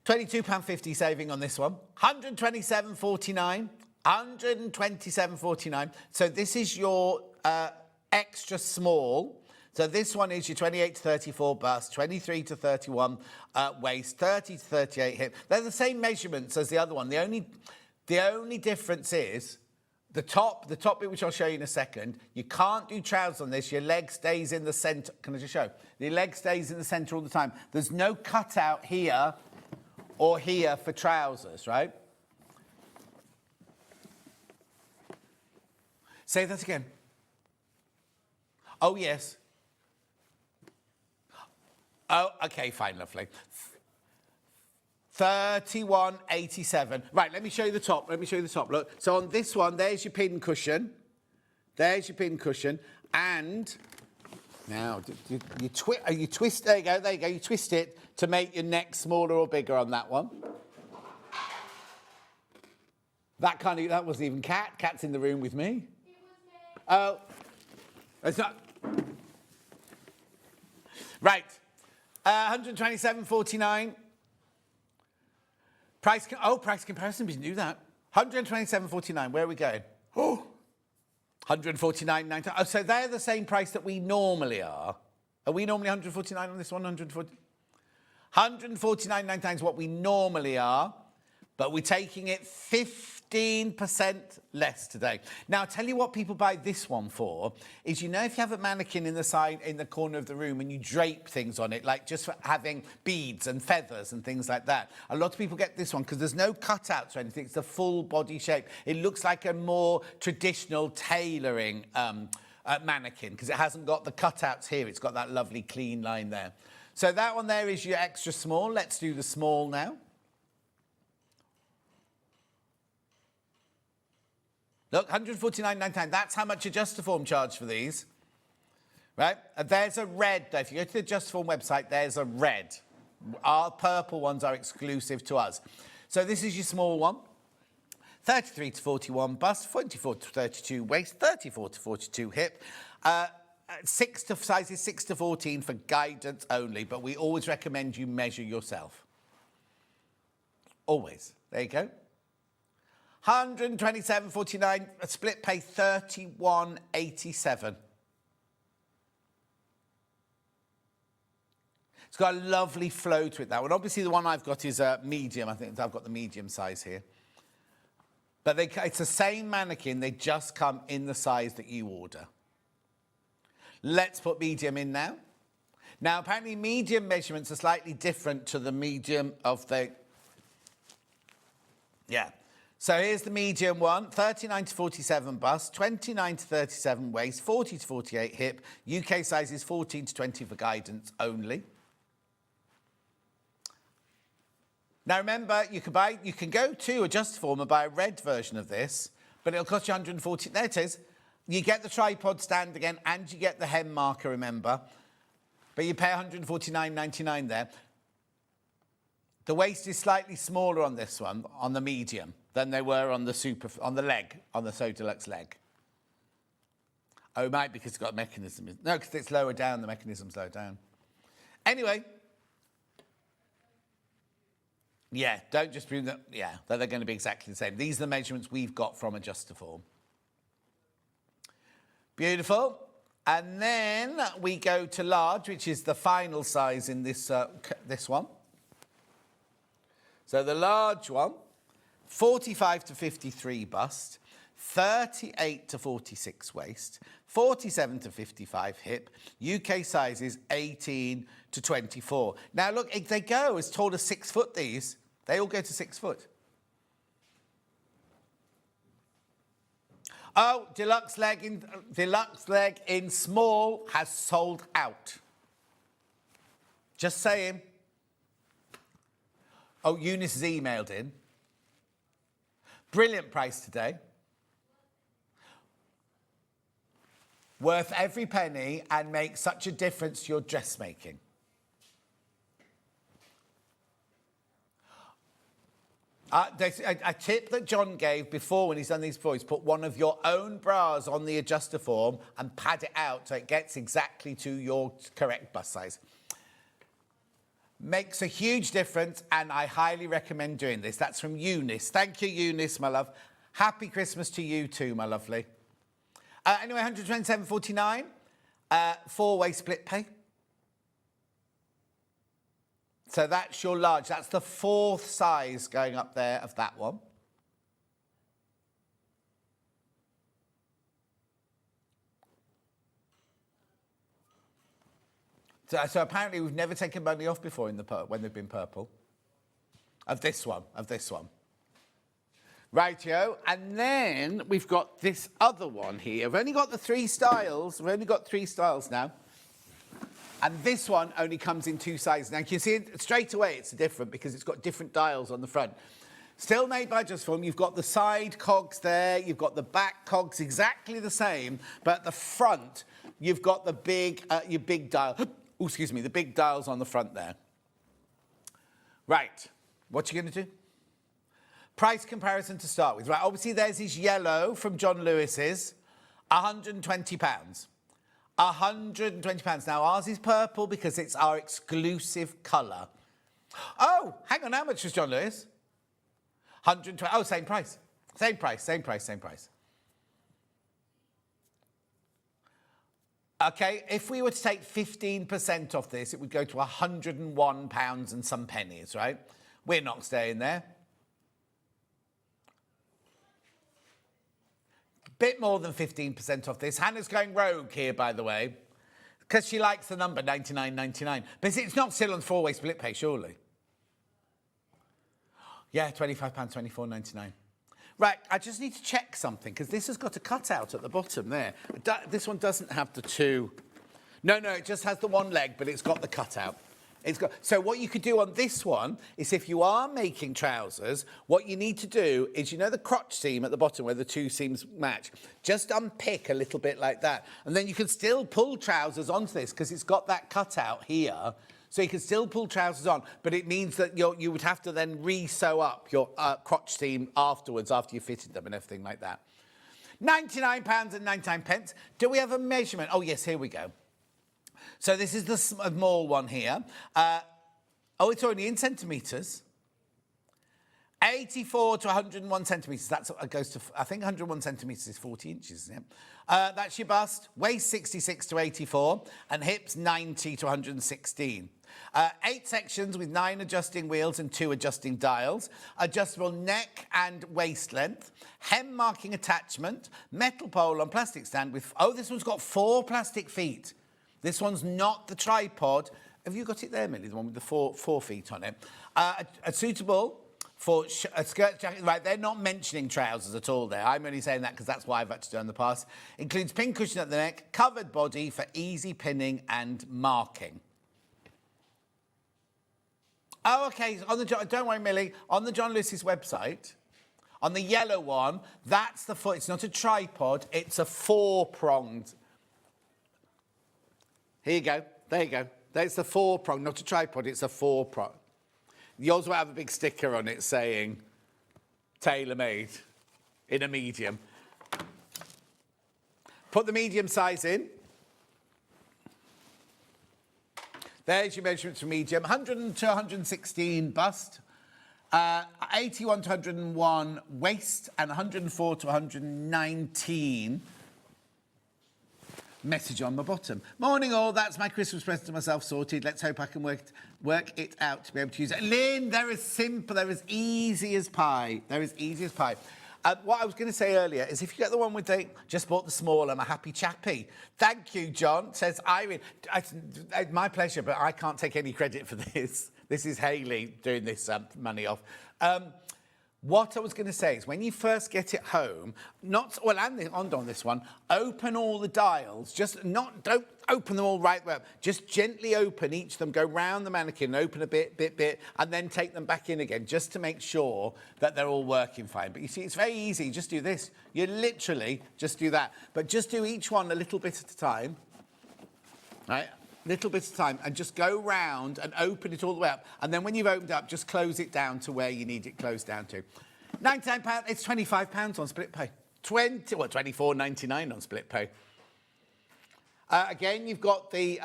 £22.50 saving on this one, $127.49, $127.49. So this is your extra small. So this one is your 28 to 34 bust, 23 to 31 waist, 30 to 38 hip. They're the same measurements as the other one. The only difference is the top bit, which I'll show you in a second. You can't do trousers on this. Your leg stays in the centre. Can I just show? The leg stays in the centre all the time. There's no cutout here or here for trousers, right? Say that again. Oh, yes. Oh, okay, fine, lovely. 31.87. Right, let me show you the top. Look, so on this one, there's your pin cushion. And now you twist. There you go. You twist it to make your neck smaller or bigger on that one. That wasn't even Cat. Cat's in the room with me. Oh, it's not. Right. 127.49. Price comparison, we didn't do that. 127.49, where are we going? Oh, 149.99. Oh, so they're the same price that we normally are. Are we normally 149 on this one? 149.99 is what we normally are, but we're taking it 15% less today. Now, I'll tell you what people buy this one for is, if you have a mannequin in the corner of the room and you drape things on it, like just for having beads and feathers and things like that. A lot of people get this one because there's no cutouts or anything. It's a full body shape. It looks like a more traditional tailoring mannequin because it hasn't got the cutouts here. It's got that lovely clean line there. So that one there is your extra small. Let's do the small now. Look, $149.99. That's how much Adjustiform charge for these. Right? And there's a red, though. If you go to the Adjustiform website, there's a red. Our purple ones are exclusive to us. So this is your small one. 33 to 41 bust, 24 to 32 waist, 34 to 42 hip. Sizes 6 to 14 for guidance only, but we always recommend you measure yourself. Always. There you go. $127.49, a split pay $31.87. It's got a lovely flow to it, that one. Obviously, the one I've got is a medium. I think I've got the medium size here. But it's the same mannequin. They just come in the size that you order. Let's put medium in now. Now, apparently, medium measurements are slightly different to the medium of the... Yeah. So here's the medium one, 39 to 47 bust, 29 to 37 waist, 40 to 48 hip. UK size is 14 to 20 for guidance only. Now remember, you can go to Adjustiform and buy a red version of this, but it'll cost you $140. There it is. You get the tripod stand again, and you get the hem marker, remember. But you pay $149.99 there. The waist is slightly smaller on this one, on the medium, than they were on the leg, on the So Deluxe leg. Oh, it might because it's got a mechanism. No, because it's lower down, the mechanism's lower down. Anyway. Yeah, don't just bring them. Yeah, they're going to be exactly the same. These are the measurements we've got from Adjustiform. Beautiful. And then we go to large, which is the final size in this one. So the large one, 45 to 53 bust, 38 to 46 waist, 47 to 55 hip, UK sizes 18 to 24. Now look, they go as tall as 6 foot, these. They all go to 6 foot. Oh, deluxe leg in small has sold out. Just saying. Oh, Eunice has emailed in. Brilliant price today. Worth every penny and make such a difference to your dressmaking. A tip that John gave before when he's done these before is put one of your own bras on the adjuster form and pad it out so it gets exactly to your correct bust size. Makes a huge difference and I highly recommend doing this. That's from Eunice. Thank you, Eunice, my love. Happy Christmas to you too, my lovely. Anyway, 127.49, 4-way split pay. So that's your large. That's the 4th size going up there of that one. So apparently we've never taken money off before in the when they've been purple. Of this one. Rightio. And then we've got this other one here. We've only got the 3 styles. We've only got 3 styles now. And this one only comes in 2 sizes. Now, you can see it straight away it's different because it's got different dials on the front. Still made by Just Form. You've got the side cogs there. You've got the back cogs exactly the same. But at the front, you've got the big, your big dial. Oh, excuse me, the big dials on the front there. Right. What you going to do? Price comparison to start with. Right, obviously there's his yellow from John Lewis's. £120. £120. Now, ours is purple because it's our exclusive colour. Oh, hang on, how much was John Lewis? 120. Oh, same price. Same price. Okay, if we were to take 15% off this, it would go to £101 and some pennies, right? We're not staying there. Bit more than 15% off this. Hannah's going rogue here, by the way, because she likes the number 99.99. But it's not still on 4-way split pay, surely. Yeah, £25, £24.99. Right, I just need to check something, because this has got a cutout at the bottom there. This one doesn't have the 2. No, it just has the 1 leg, but it's got the cutout. So what you could do on this one is if you are making trousers, what you need to do is, you know the crotch seam at the bottom where the 2 seams match? Just unpick a little bit like that. And then you can still pull trousers onto this because it's got that cutout here. So you can still pull trousers on, but it means that you would have to then re-sew up your crotch seam afterwards after you fitted them and everything like that. £99.99. Do we have a measurement? Oh, yes, here we go. So this is the small one here. Oh, it's only in centimetres. 84 to 101 centimetres. That goes to, I think 101 centimetres is 40 inches, isn't it? That's your bust. Waist 66 to 84 and hips 90 to 116. 8 sections with 9 adjusting wheels and 2 adjusting dials. Adjustable neck and waist length. Hem marking attachment. Metal pole on plastic stand with... Oh, this one's got 4 plastic feet. This one's not the tripod. Have you got it there, Millie, the one with the 4 feet on it? A suitable for a skirt jacket. Right, they're not mentioning trousers at all there. I'm only saying that because that's what I've had to do in the past. Includes pin cushion at the neck, covered body for easy pinning and marking. Oh, OK, don't worry, Millie. On the John Lewis's website, on the yellow one, that's the foot. It's not a tripod, it's a 4-pronged... Here you go. There you go. There's the 4-prong, not a tripod, it's a 4-prong. Yours will have a big sticker on it saying tailor-made in a medium. Put the medium size in. There's your measurements for medium. 100 to 116 bust, 81 to 101 waist, and 104 to 119 message on the bottom. Morning all, that's my Christmas present to myself sorted. Let's hope I can work it out to be able to use it. Lynn, they're as simple, they're as easy as pie. They're as easy as pie. What I was going to say earlier is if you get the one with the, just bought the small, I'm a happy chappy. Thank you, John, says Irene. My pleasure, but I can't take any credit for this. This is Hayley doing this money off. What I was going to say is when you first get it home, on this one, open all the dials. Don't open them all right way up. Just gently open each of them, go round the mannequin, open a bit, and then take them back in again, just to make sure that they're all working fine. But you see, it's very easy. You just do this. You literally just do that. But just do each one a little bit at a time, right? Little bit at a time, and just go round and open it all the way up. And then when you've opened up, just close it down to where you need it closed down to. £99, it's £25 on split pay. £24.99 on split pay. Again, you've got the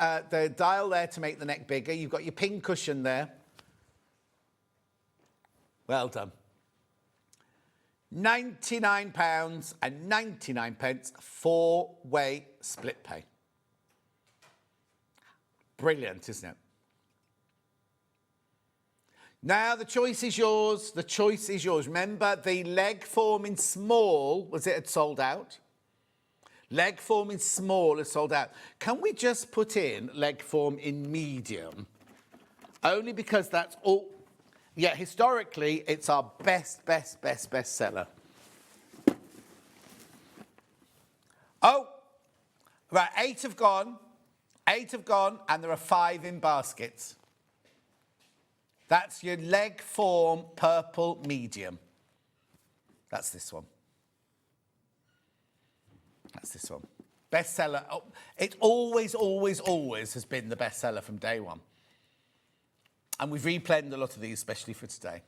dial there to make the neck bigger. You've got your pin cushion there. Well done. £99.99, 4-way split pay. Brilliant, isn't it? Now, the choice is yours. The choice is yours. Remember, the leg form in small, had sold out? Leg form in small is sold out. Can we just put in leg form in medium? Only because that's all... Yeah, historically, it's our best seller. Oh, right, 8 have gone. 8 have gone, and there are 5 in baskets. That's your leg form purple medium. That's this one. That's this one. Bestseller. Oh, it always has been the bestseller from day one. And we've replaned a lot of these, especially for today.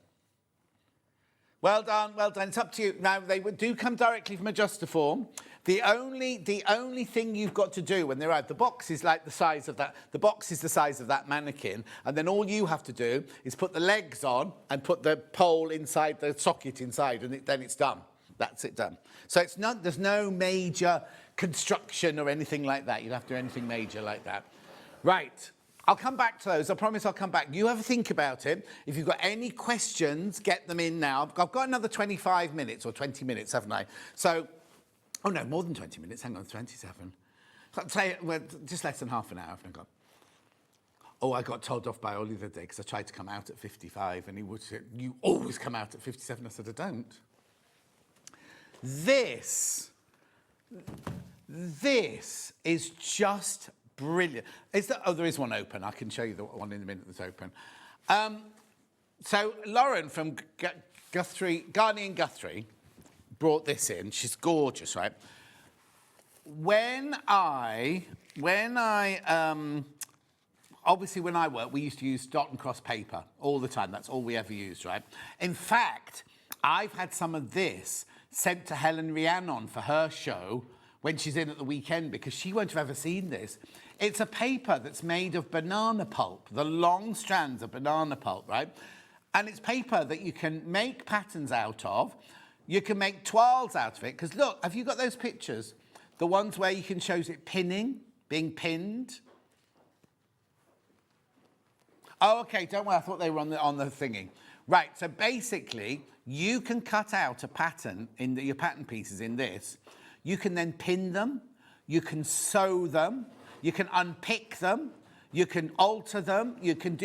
Well done, well done. It's up to you. Now, they do come directly from adjuster form. The only thing you've got to do when they arrive, the box is like the size of that. The box is the size of that mannequin, and then all you have to do is put the legs on and put the pole inside the socket inside, and then it's done. That's it done. So it's not. There's no major construction or anything like that. You don't have to do anything major like that. Right. I'll come back to those. I promise I'll come back. You have a think about it. If you've got any questions, get them in now. I've got another 25 minutes or 20 minutes, haven't I? So, oh no, more than 20 minutes. Hang on, 27. I'd say, well, just less than half an hour, I've got. Oh, I got told off by Ollie the other day because I tried to come out at 55 and he would say, you always come out at 57. I said, I don't. This is just brilliant. There is one open. I can show you the one in a minute that's open. So Lauren from Garni and Guthrie brought this in. She's gorgeous, right? When I worked, we used to use dot and cross paper all the time. That's all we ever used, right? In fact, I've had some of this sent to Helen Rhiannon for her show when she's in at the weekend because she won't have ever seen this. It's a paper that's made of banana pulp, the long strands of banana pulp, right? And it's paper that you can make patterns out of. You can make toiles out of it. Because look, have you got those pictures? The ones where you can show it pinning, being pinned. Oh, okay, don't worry, I thought they were on the thingy. Right, so basically, you can cut out a pattern in your pattern pieces in this. You can then pin them, you can sew them, you can unpick them, you can alter them, you can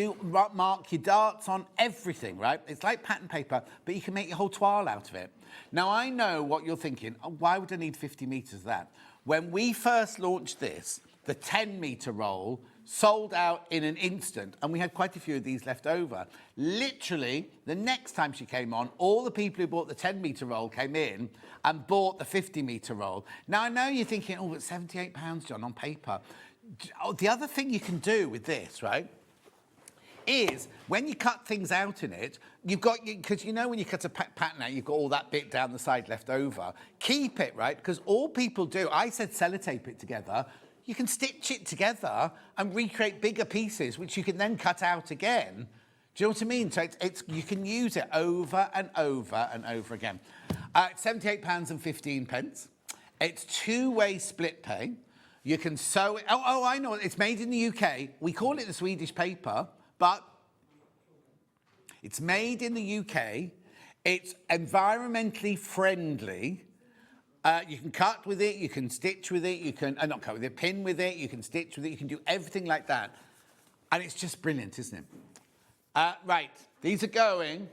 mark your darts on everything, right? It's like pattern paper, but you can make your whole toile out of it. Now, I know what you're thinking. Oh, why would I need 50 metres of that? When we first launched this, the 10-metre roll sold out in an instant, and we had quite a few of these left over. Literally, the next time she came on, all the people who bought the 10-metre roll came in and bought the 50-metre roll. Now, I know you're thinking, oh, it's £78, John, on paper. The other thing you can do with this, right, is when you cut things out in it, you've got, because you know when you cut a pattern out, you've got all that bit down the side left over. Keep it, right, because all people do, I said sellotape it together, you can stitch it together and recreate bigger pieces, which you can then cut out again. Do you know what I mean? So you can use it over and over and over again. It's £78.15. It's 2-way split pay. You can sew it. Oh, I know. It's made in the UK. We call it the Swedish paper, but it's made in the UK. It's environmentally friendly. You can cut with it, you can stitch with it, you can, not cut with it, pin with it, you can stitch with it, you can do everything like that. And it's just brilliant, isn't it? Right, these are going.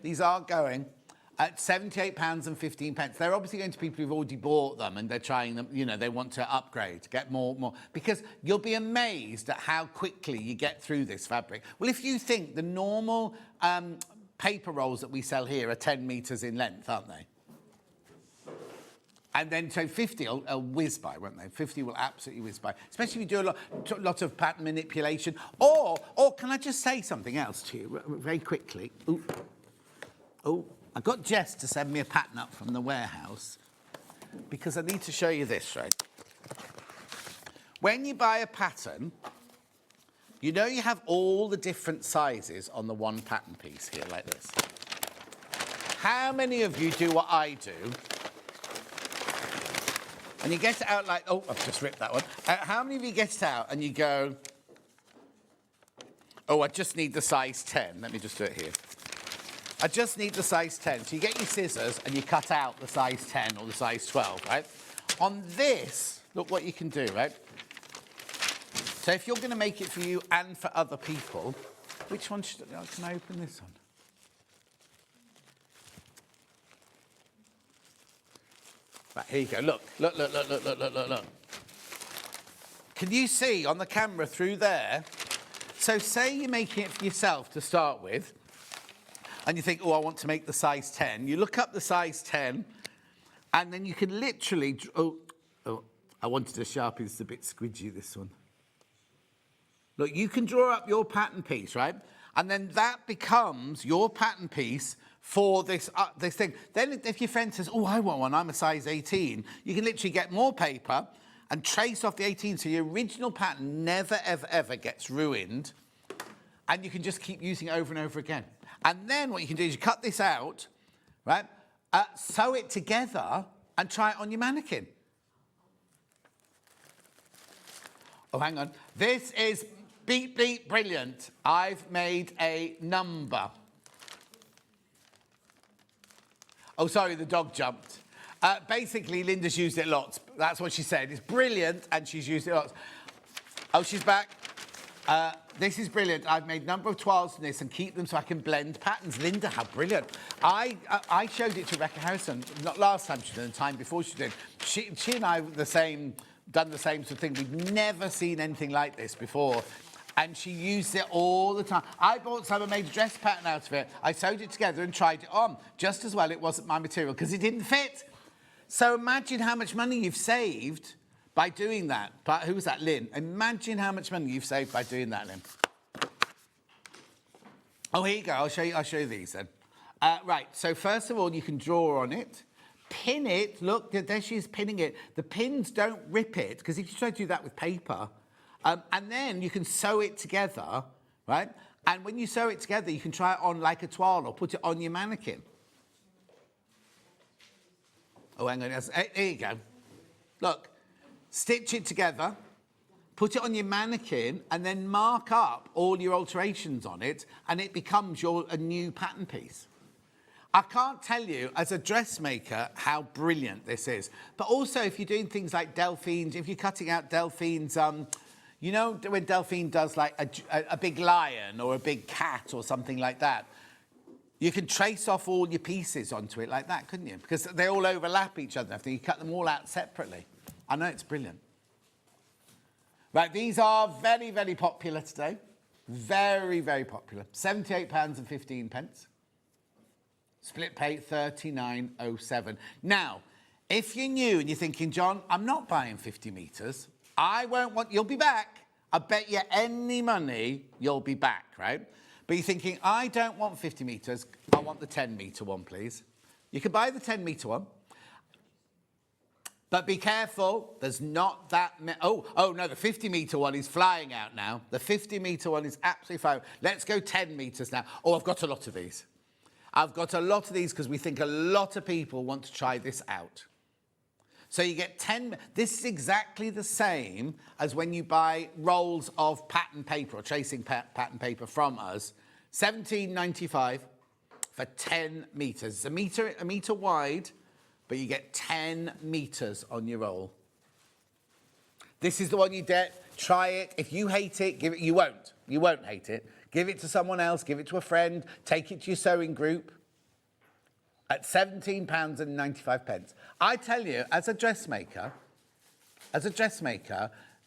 at £78.15. They're obviously going to people who've already bought them and they're trying them, you know, they want to upgrade, get more. Because you'll be amazed at how quickly you get through this fabric. Well, if you think the normal paper rolls that we sell here are 10 metres in length, aren't they? And then, so 50 will whiz by, won't they? 50 will absolutely whiz by, especially if you do a lot of pattern manipulation. Or can I just say something else to you very quickly? Oh, I got Jess to send me a pattern up from the warehouse because I need to show you this, right? When you buy a pattern, you know you have all the different sizes on the one pattern piece here, like this. How many of you do what I do? And you get it out like, oh, I've just ripped that one. How many of you get it out and you go, oh, I just need the size 10. Let me just do it here. I just need the size 10. So you get your scissors and you cut out the size 10 or the size 12, right? On this, look what you can do, right? So if you're going to make it for you and for other people, which one should can I open this one? Right, here you go. Look. Can you see on the camera through there? So say you're making it for yourself to start with, and you think, oh, I want to make the size 10. You look up the size 10, and then you can literally... Oh, I wanted a Sharpie. It's a bit squidgy, this one. Look, you can draw up your pattern piece, right? And then that becomes your pattern piece for this thing. Then if your friend says, oh, I want one, I'm a size 18, you can literally get more paper and trace off the 18 so your original pattern never, ever, ever gets ruined. And you can just keep using it over and over again. And then what you can do is you cut this out, right? Sew it together and try it on your mannequin. Oh, hang on. This is beat brilliant. I've made a number. Oh, sorry, the dog jumped. Basically, Linda's used it lots. That's what she said. It's brilliant, and she's used it lots. Oh, she's back. This is brilliant. I've made a number of toiles from this and keep them so I can blend patterns. Linda, how brilliant. I showed it to Rebecca Harrison, not last time she did, the time before she did. She and I were done the same sort of thing. We'd never seen anything like this before. And she used it all the time. I bought some and made a dress pattern out of it. I sewed it together and tried it on. Just as well it wasn't my material because it didn't fit. So imagine how much money you've saved by doing that. But who was that, Lynn? Imagine how much money you've saved by doing that, Lynn. Oh, here you go. I'll show you these then. Right, so first of all, you can draw on it. Pin it. Look, there she is pinning it. The pins don't rip it, because if you try to do that with paper, and then you can sew it together, right? And when you sew it together, you can try it on like a toile or put it on your mannequin. Oh, hang on. Here you go. Look. Stitch it together, put it on your mannequin, and then mark up all your alterations on it, and it becomes a new pattern piece. I can't tell you, as a dressmaker, how brilliant this is. But also, if you're doing things like Delphine's, if you're cutting out Delphine's, you know when Delphine does like a big lion or a big cat or something like that, you can trace off all your pieces onto it like that, couldn't you? Because they all overlap each other. After you cut them all out separately. I know, it's brilliant. Right, these are very, very popular today. Very, very popular. £78.15. Split pay £39.07. Now, if you're new and you're thinking, John, I'm not buying 50 metres. You'll be back. I bet you any money you'll be back, right? But you're thinking, I don't want 50 metres. I want the 10 metre one, please. You can buy the 10 metre one. But be careful, there's not that many. Oh, no, the 50 metre one is flying out now. The 50 metre one is absolutely flying. Let's go 10 metres now. Oh, I've got a lot of these. I've got a lot of these because we think a lot of people want to try this out. So you get 10. This is exactly the same as when you buy rolls of pattern paper or tracing pattern paper from us. £17.95 for 10 metres. It's a metre wide, but you get 10 metres on your roll. This is the one you get. Try it. If you hate it, give it. You won't. You won't hate it. Give it to someone else. Give it to a friend. Take it to your sewing group. at £17.95. I tell you, as a dressmaker,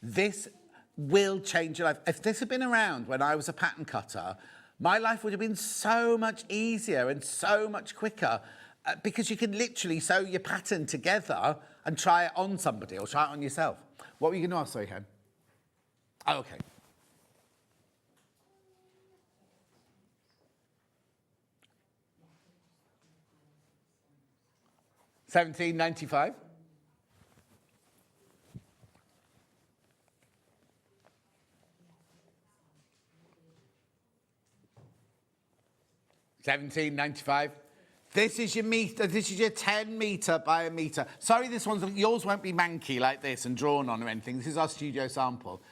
this will change your life. If this had been around when I was a pattern cutter, my life would have been so much easier and so much quicker because you can literally sew your pattern together and try it on somebody or try it on yourself. What were you going to ask, sorry, Hen? Oh, okay. £17.95. £17.95. This is your meter. This is your 10 metre by a metre. Sorry, yours won't be manky like this and drawn on or anything. This is our studio sample.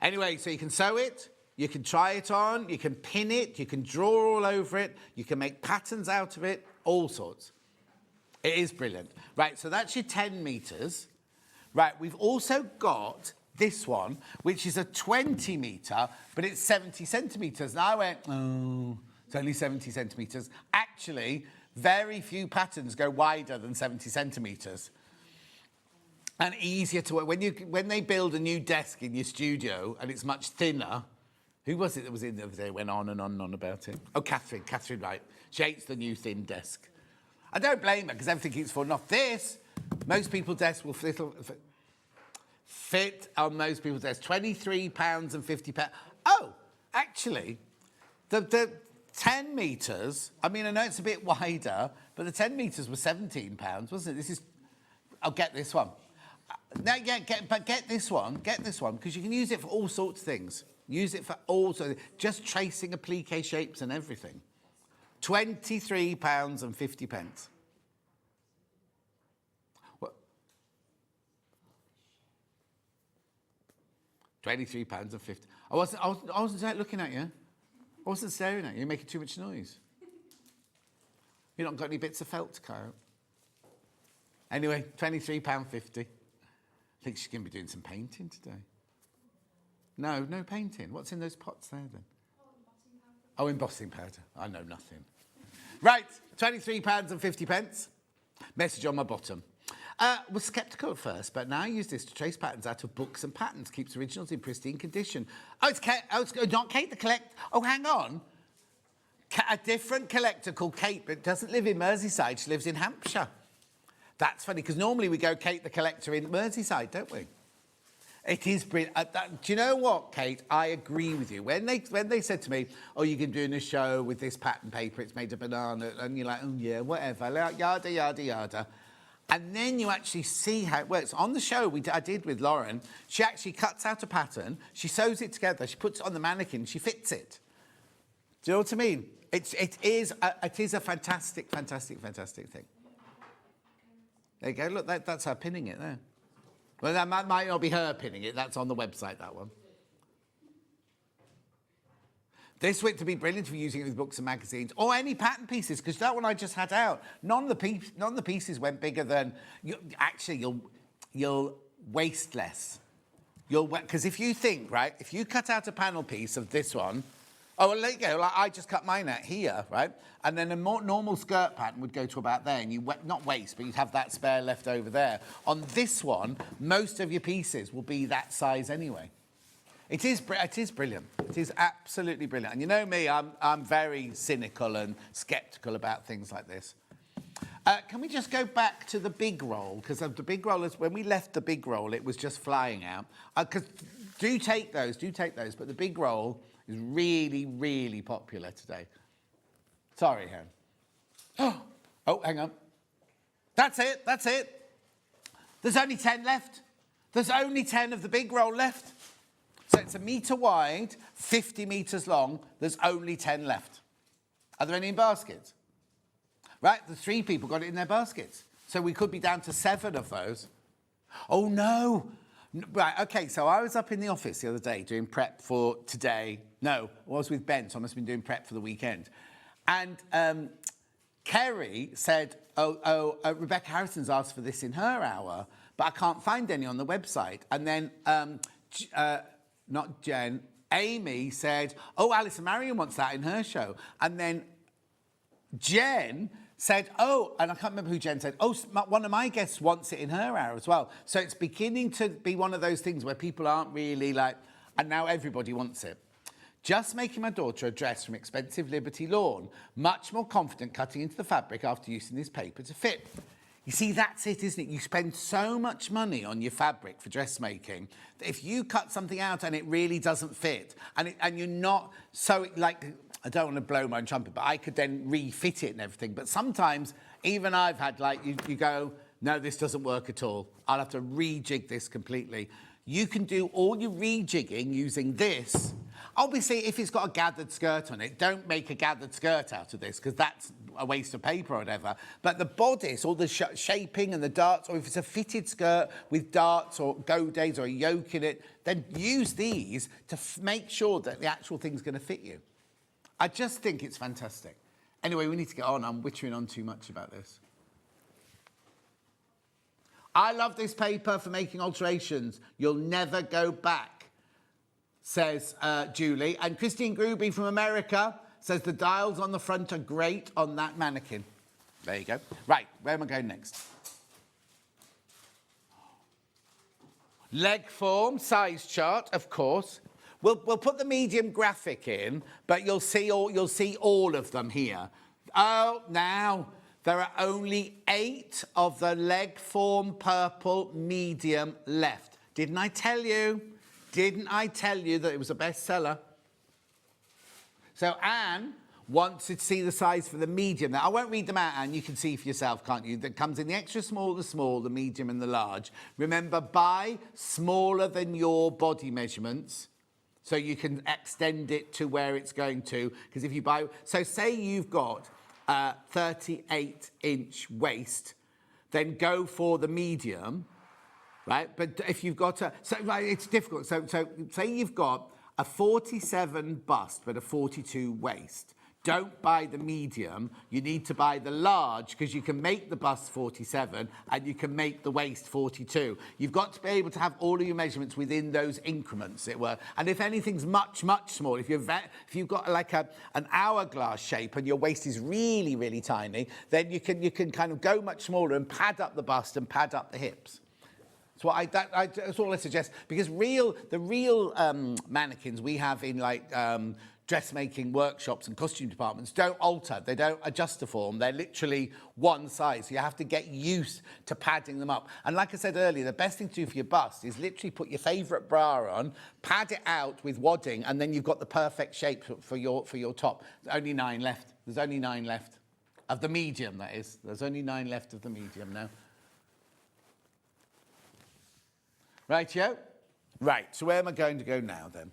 Anyway, so you can sew it, you can try it on, you can pin it, you can draw all over it, you can make patterns out of it, all sorts. It is brilliant. Right, so that's your 10 metres. Right, we've also got this one, which is a 20 metre, but it's 70 centimetres. And I went, oh, it's only 70 centimetres. Actually, very few patterns go wider than 70 centimetres. And easier to work. When they build a new desk in your studio and it's much thinner, who was it that was in the other day went on and on and on about it? Oh, Catherine, right. She hates the new thin desk. I don't blame her because everything keeps falling off. This, most people's desks will fit on most people's desks. £23.50. Oh, actually, the 10 metres, I mean, I know it's a bit wider, but the 10 metres was £17, wasn't it? I'll get this one. Now, yeah, get this one, because you can use it for all sorts of things. Use it for all sorts of things. Just tracing applique shapes and everything. £23.50. What? £23.50. I wasn't looking at you. I wasn't staring at you. You're making too much noise. You've not got any bits of felt to cut out. Anyway, £23.50. I think she's going to be doing some painting today. No painting. What's in those pots there then? Oh, embossing powder. I know nothing. Right, £23.50. Message on my bottom. Was sceptical at first, but now I use this to trace patterns out of books and patterns. Keeps originals in pristine condition. Oh, it's not Kate the Collector. Oh, hang on. A different collector called Kate, but doesn't live in Merseyside. She lives in Hampshire. That's funny, because normally we go Kate the Collector in Merseyside, don't we? It is brilliant. Do you know what, Kate? I agree with you. When they said to me, oh, you can do in a show with this pattern paper, it's made of banana, and you're like, oh, yeah, whatever, like, yada, yada, yada. And then you actually see how it works. On the show I did with Lauren, she actually cuts out a pattern, she sews it together, she puts it on the mannequin, she fits it. Do you know what I mean? It is a fantastic, fantastic, fantastic thing. There you go. Look, that's her pinning it there. Well, that might not be her pinning it. That's on the website, that one. This would be brilliant for using it with books and magazines or any pattern pieces, because that one I just had out, none of the pieces went bigger than... You'll waste less. Because if you think, right, if you cut out a panel piece of this one... Oh, well, there you go. Like I just cut mine out here, right? And then a more normal skirt pattern would go to about there, and you not waste, but you'd have that spare left over there. On this one, most of your pieces will be that size anyway. It is brilliant. It is absolutely brilliant. And you know me, I'm very cynical and sceptical about things like this. Can we just go back to the big roll? Because the big roll is when we left the big roll, it was just flying out. Because do take those. But the big roll is really, really popular today. Sorry, Hen. Oh, hang on. That's it. There's only 10 left. There's only 10 of the big roll left. So it's 1 metre wide, 50 metres long. There's only 10 left. Are there any in baskets? Right, the 3 people got it in their baskets. So we could be down to 7 of those. Oh, no. Right, OK, so I was up in the office the other day doing prep for today. No, I was with Ben, so I must have been doing prep for the weekend. And Kerry said, Rebecca Harrison's asked for this in her hour, but I can't find any on the website. And then not Jen, Amy said, oh, Alison Marion wants that in her show. And then Jen said, oh, and I can't remember who Jen said, oh, one of my guests wants it in her hour as well. So it's beginning to be one of those things where people aren't really like, and now everybody wants it. Just making my daughter a dress from expensive Liberty Lawn, much more confident cutting into the fabric after using this paper to fit. You see, that's it, isn't it? You spend so much money on your fabric for dressmaking that if you cut something out and it really doesn't fit, and you're not so, like, I don't want to blow my own trumpet, but I could then refit it and everything. But sometimes, even I've had, like, you go, no, this doesn't work at all. I'll have to rejig this completely. You can do all your rejigging using this. Obviously, if it's got a gathered skirt on it, don't make a gathered skirt out of this, because that's a waste of paper or whatever. But the bodice, all the shaping and the darts, or if it's a fitted skirt with darts or godays or a yoke in it, then use these to make sure that the actual thing's going to fit you. I just think it's fantastic. Anyway, we need to get on. I'm wittering on too much about this. I love this paper for making alterations. You'll never go back, says Julie. And Christine Gruby from America says the dials on the front are great on that mannequin. There you go. Right, where am I going next? Leg form, size chart, of course. We'll put the medium graphic in, but you'll see all of them here. Oh, now there are only 8 of the leg form purple medium left. Didn't I tell you? Didn't I tell you that it was a bestseller? So Anne wants to see the size for the medium. Now, I won't read them out, Anne. You can see for yourself, can't you? That comes in the extra small, the medium, and the large. Remember, buy smaller than your body measurements so you can extend it to where it's going to. Because if you buy... So say you've got 38-inch waist, then go for the medium, right? But if you've got a... So right, it's difficult. So say you've got a 47 bust but a 42 waist. Don't buy the medium. You need to buy the large because you can make the bust 47 and you can make the waist 42. You've got to be able to have all of your measurements within those increments, it were. And if anything's much, much smaller, if you've got like an hourglass shape and your waist is really, really tiny, then you can kind of go much smaller and pad up the bust and pad up the hips. That's all I suggest, because the real mannequins we have in like dressmaking workshops and costume departments don't alter. They don't adjust the form. They're literally one size. So you have to get used to padding them up. And like I said earlier, the best thing to do for your bust is literally put your favourite bra on, pad it out with wadding, and then you've got the perfect shape for your top. There's only 9 left. There's only 9 left. Of the medium, that is. There's only 9 left of the medium now. Rightio? Right, so where am I going to go now, then?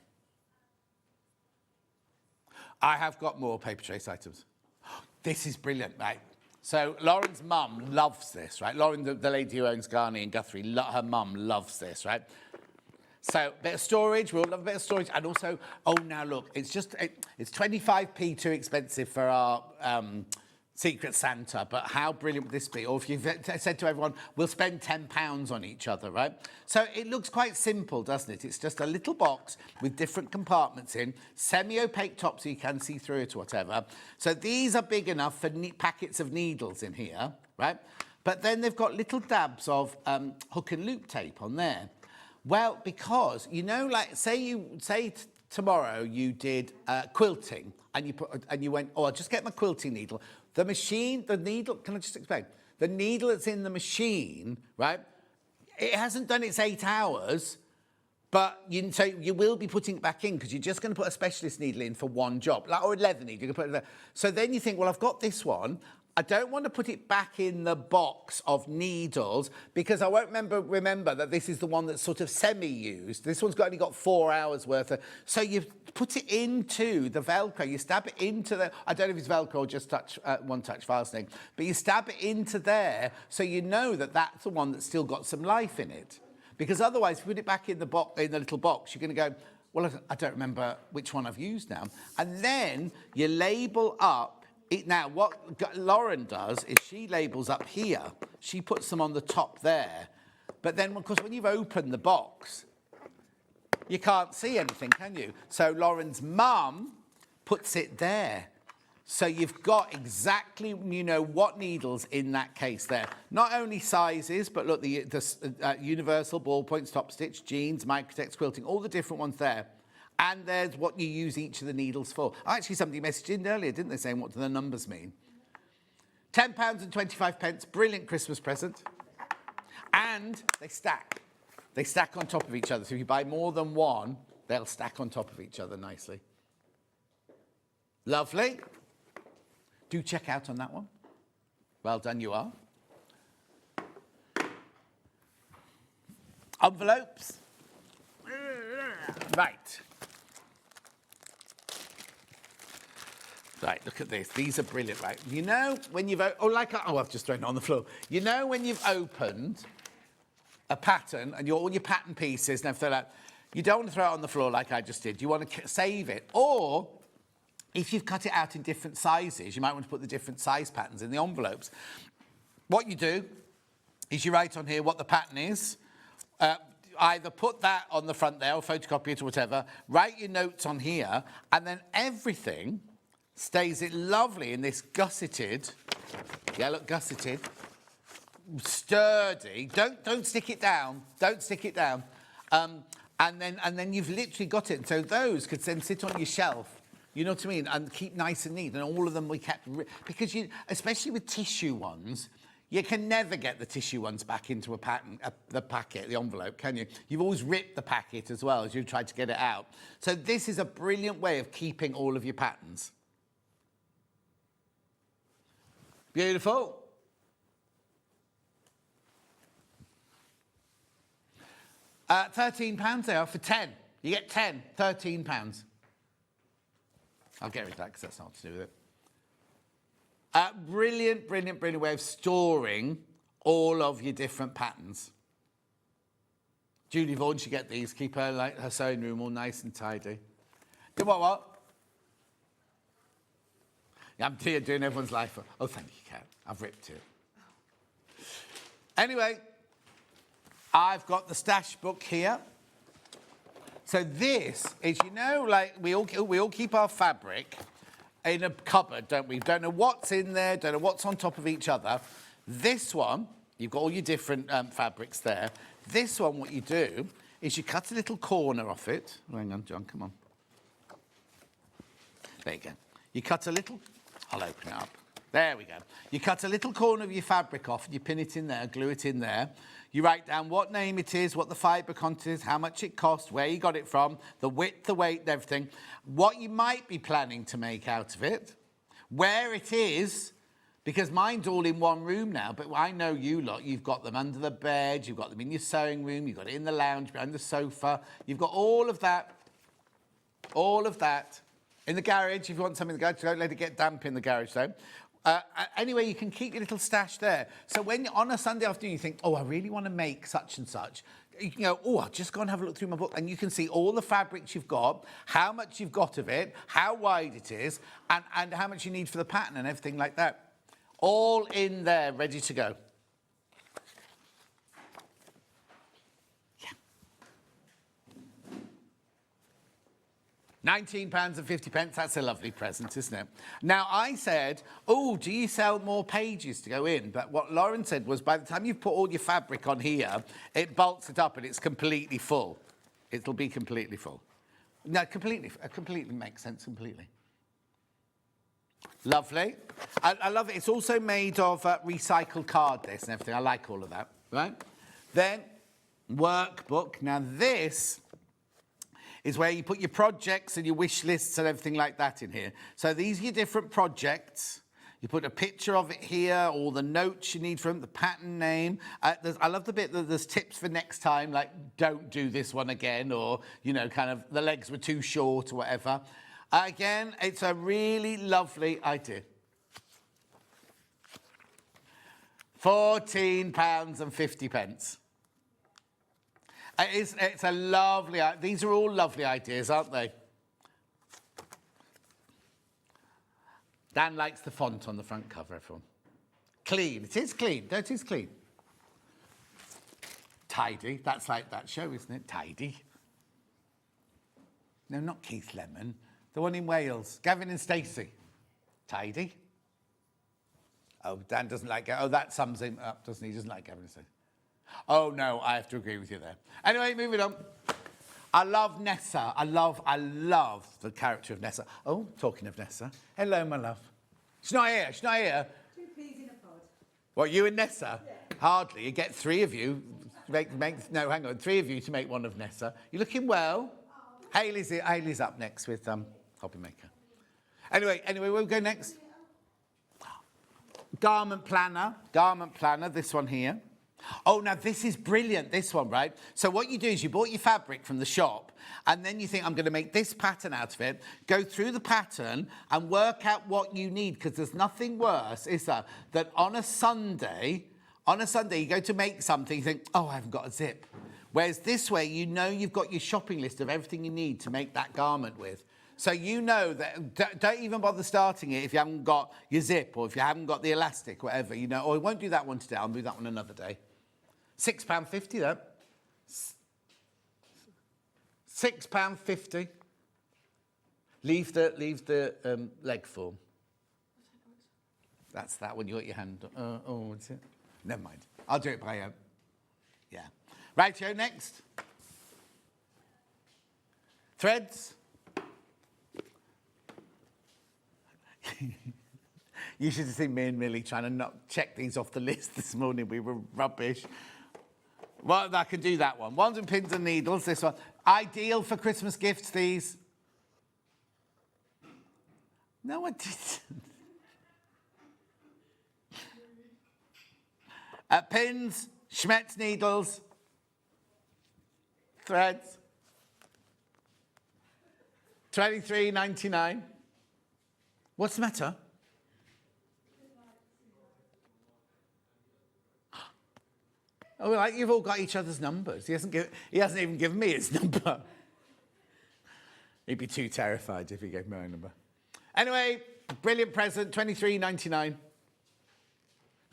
I have got more paper chase items. This is brilliant, right? So Lauren's mum loves this, right? Lauren, the lady who owns Garni and Guthrie, her mum loves this, right? So bit of storage, we all love a bit of storage. And also, oh, now look, it's 25p too expensive for our Secret Santa, but how brilliant would this be? Or if you've said to everyone, we'll spend £10 on each other, right? So it looks quite simple, doesn't it? It's just a little box with different compartments in, semi-opaque top so you can see through it or whatever. So these are big enough for packets of needles in here, right? But then they've got little dabs of hook and loop tape on there. Well, because, you know, like, say tomorrow you did quilting and you went, oh, I'll just get my quilting needle. The needle, can I just explain? The needle that's in the machine, right? It hasn't done its 8 hours, but so you will be putting it back in because you're just going to put a specialist needle in for one job, like, or a leather needle. You can put it there. So then you think, well, I've got this one. I don't want to put it back in the box of needles because I won't remember that this is the one that's sort of semi-used. This one's only got 4 hours worth of... So you put it into the Velcro. You stab it into the... I don't know if it's Velcro or just one-touch fastening, but you stab it into there so you know that that's the one that's still got some life in it. Because otherwise, if you put it back in the little box, you're going to go, well, I don't remember which one I've used now. And then you label up. Now, what Lauren does is she labels up here. She puts them on the top there. But then, of course, when you've opened the box, you can't see anything, can you? So Lauren's mum puts it there. So you've got exactly, you know, what needles in that case there. Not only sizes, but look, the universal ballpoint stop stitch, jeans, microtex quilting, all the different ones there. And there's what you use each of the needles for. Actually, somebody messaged in earlier, didn't they, saying what do the numbers mean? £10.25, brilliant Christmas present. And they stack. They stack on top of each other. So if you buy more than one, they'll stack on top of each other nicely. Lovely. Do check out on that one. Well done, you are. Envelopes. Right. Right, look at this. These are brilliant, right? You know when you've... I've just thrown it on the floor. You know when you've opened a pattern and all your pattern pieces and everything like that, you don't want to throw it on the floor like I just did. You want to save it. Or... if you've cut it out in different sizes, you might want to put the different size patterns in the envelopes. What you do is you write on here what the pattern is. Either put that on the front there or photocopy it or whatever. Write your notes on here, and then everything stays it lovely in this gusseted, gusseted, sturdy. Don't stick it down. Don't stick it down. And then you've literally got it. So those could then sit on your shelf. You know what I mean? And keep nice and neat. And all of them we kept... because especially with tissue ones, you can never get the tissue ones back into a pattern, the packet, the envelope, can you? You've always ripped the packet as well as you've tried to get it out. So this is a brilliant way of keeping all of your patterns. Beautiful. £13 they are for 10. You get 10, £13. I'll get rid of that because that's not to do with it. Brilliant, brilliant, brilliant way of storing all of your different patterns. Julie Vaughan should get these. Keep her her sewing room all nice and tidy. Do what? Yeah, I'm here doing everyone's life. Oh, thank you, Kat. I've ripped it. Anyway, I've got the stash book here. So this is, you know, like we all keep our fabric in a cupboard, don't we? Don't know what's in there, don't know what's on top of each other. This one, you've got all your different fabrics there. This one, what you do is you cut a little corner off it. Hang on, John, come on. There you go. You cut a little... I'll open it up. There we go. You cut a little corner of your fabric off and you pin it in there, glue it in there. You write down what name it is, what the fibre content is, how much it cost, where you got it from, the width, the weight, and everything, what you might be planning to make out of it, where it is, because mine's all in one room now, but I know you lot, you've got them under the bed, you've got them in your sewing room, you've got it in the lounge, behind the sofa, you've got all of that, in the garage, if you want something in the garage, don't let it get damp in the garage though. Anyway, you can keep your little stash there. So when on a Sunday afternoon you think, oh, I really want to make such and such, you can go, oh, I'll just go and have a look through my book, and you can see all the fabrics you've got, how much you've got of it, how wide it is, and how much you need for the pattern and everything like that. All in there, ready to go. £19.50, that's a lovely present, isn't it? Now, I said, oh, do you sell more pages to go in? But what Lauren said was, by the time you've put all your fabric on here, it bulks it up and it's completely full. It'll be completely full. No, completely makes sense, completely. Lovely. I love it. It's also made of recycled card, this and everything. I like all of that, right? Then, workbook. Now, this is where you put your projects and your wish lists and everything like that in here. So these are your different projects. You put a picture of it here, all the notes you need from the pattern name. I love the bit that there's tips for next time, like don't do this one again, or, you know, kind of the legs were too short or whatever. Again, it's a really lovely idea. £14.50. It's a lovely... These are all lovely ideas, aren't they? Dan likes the font on the front cover, everyone. Clean. It is clean. It is clean. Tidy. That's like that show, isn't it? Tidy. No, not Keith Lemon. The one in Wales. Gavin and Stacey. Tidy. Oh, Dan doesn't like it. Oh, that sums him up, doesn't he? He doesn't like Gavin and Stacey. Oh, no, I have to agree with you there. Anyway, moving on. I love Nessa. I love the character of Nessa. Oh, talking of Nessa. Hello, my love. She's not here. She's not here. 2 peas in a pod. What, you and Nessa? Yeah. Hardly. You get 3 of you. No, hang on. 3 of you to make one of Nessa. You're looking well. Hayley's up next with Hobby Maker. Anyway, we'll go next. Garment planner, this one here. Oh, now this is brilliant, this one, right? So what you do is you bought your fabric from the shop and then you think, I'm going to make this pattern out of it, go through the pattern and work out what you need, because there's nothing worse, is there, that on a Sunday, you go to make something, you think, oh, I haven't got a zip. Whereas this way, you know you've got your shopping list of everything you need to make that garment with. So you know that, don't even bother starting it if you haven't got your zip or if you haven't got the elastic, whatever, you know. Or I won't do that one today, I'll do that one another day. £6.50 though. £6.50. Leave the leg form. That's that one, you got your hand on. Oh, what's it? Never mind. I'll do it by yeah. Rightio, next. Threads. You should have seen me and Millie trying to not check these off the list this morning. We were rubbish. Well, I can do that one. Wands and pins and needles, this one. Ideal for Christmas gifts, these. No, I didn't. Pins, Schmetz needles, threads. $23.99. What's the matter? Oh, like you've all got each other's numbers. He hasn't even given me his number. He'd be too terrified if he gave me my number. Anyway, brilliant present, $23.99.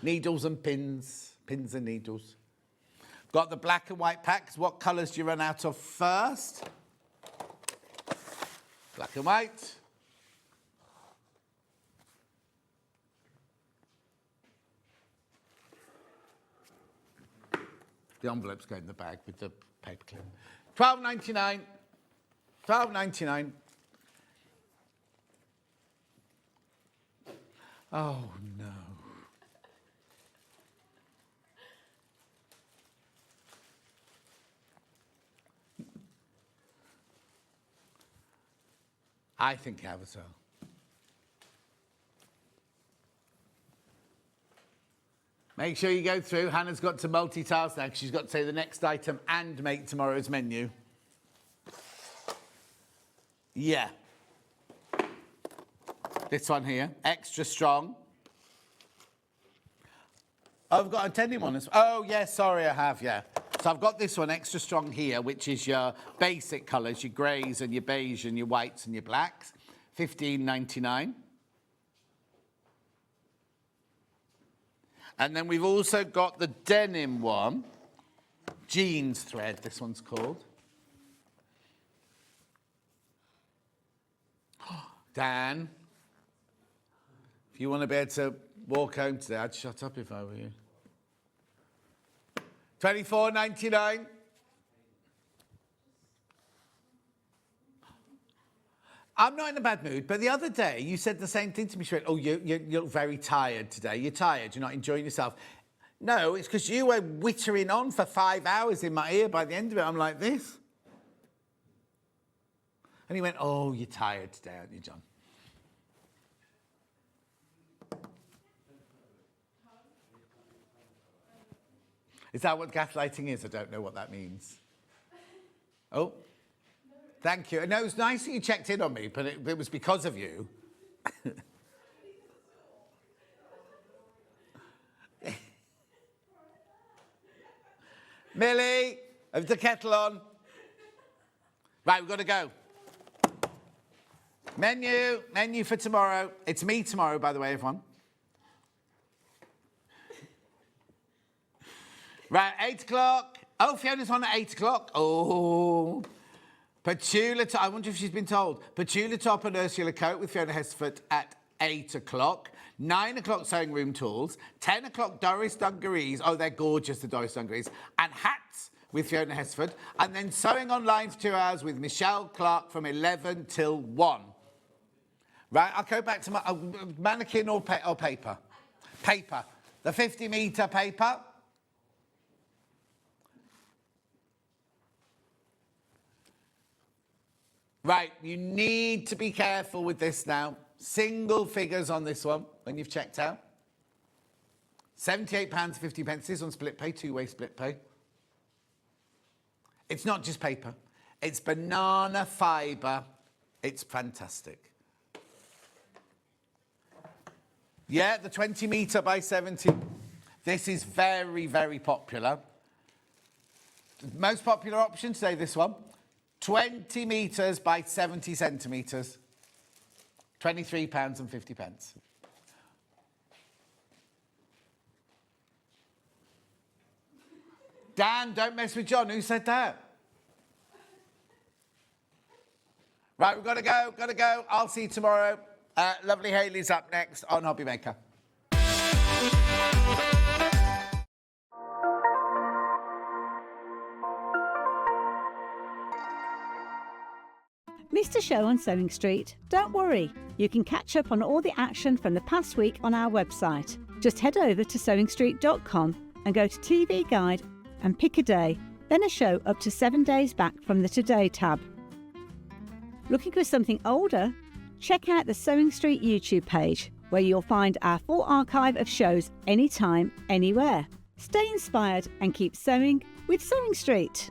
Needles and pins and needles. Got the black and white packs. What colours do you run out of first? Black and white. The envelopes go in the bag with the paper clip. $12.99. $12.99. Oh, no. I think you have as well. Make sure you go through. Hannah's got to multitask now because she's got to say the next item and make tomorrow's menu. Yeah. This one here, extra strong. Oh, I've got a tendon one as well. Oh, yeah, sorry, I have, yeah. So I've got this one, extra strong here, which is your basic colours, your greys and your beige and your whites and your blacks. $15.99. And then we've also got the denim one, jeans thread, this one's called. Dan, if you want to be able to walk home today, I'd shut up if I were you. $24.99. I'm not in a bad mood, but the other day you said the same thing to me. She went, oh, you look very tired today. You're tired. You're not enjoying yourself. No, it's because you were wittering on for 5 hours in my ear. By the end of it, I'm like this. And he went, oh, you're tired today, aren't you, John? Is that what gaslighting is? I don't know what that means. Oh. Thank you. No, it was nice that you checked in on me, but it was because of you. Millie, have the kettle on. Right, we've got to go. Menu for tomorrow. It's me tomorrow, by the way, everyone. Right, 8 o'clock. Oh, Fiona's on at 8 o'clock. Oh. Petula Top, I wonder if she's been told. Petula Top and Ursula Coat with Fiona Hesford at 8 o'clock. 9 o'clock Sewing Room Tools. 10 o'clock Doris Dungarees. Oh, they're gorgeous, the Doris Dungarees. And hats with Fiona Hesford. And then Sewing Online for 2 hours with Michelle Clark from 11 till 1. Right, I'll go back to my mannequin or paper. Paper. The 50-metre paper. Right, you need to be careful with this now. Single figures on this one when you've checked out. £78.50. This is on split pay, two-way split pay. It's not just paper. It's banana fibre. It's fantastic. Yeah, the 20-metre by 70. This is very, very popular. The most popular option today, this one. 20 metres by 70 centimetres. £23.50. Dan, don't mess with John. Who said that? Right, we've got to go. I'll see you tomorrow. Lovely Hayley's up next on Hobby Maker. Missed a show on Sewing Street? Don't worry, you can catch up on all the action from the past week on our website. Just head over to SewingStreet.com and go to TV Guide and pick a day, then a show up to 7 days back from the Today tab. Looking for something older? Check out the Sewing Street YouTube page, where you'll find our full archive of shows anytime, anywhere. Stay inspired and keep sewing with Sewing Street.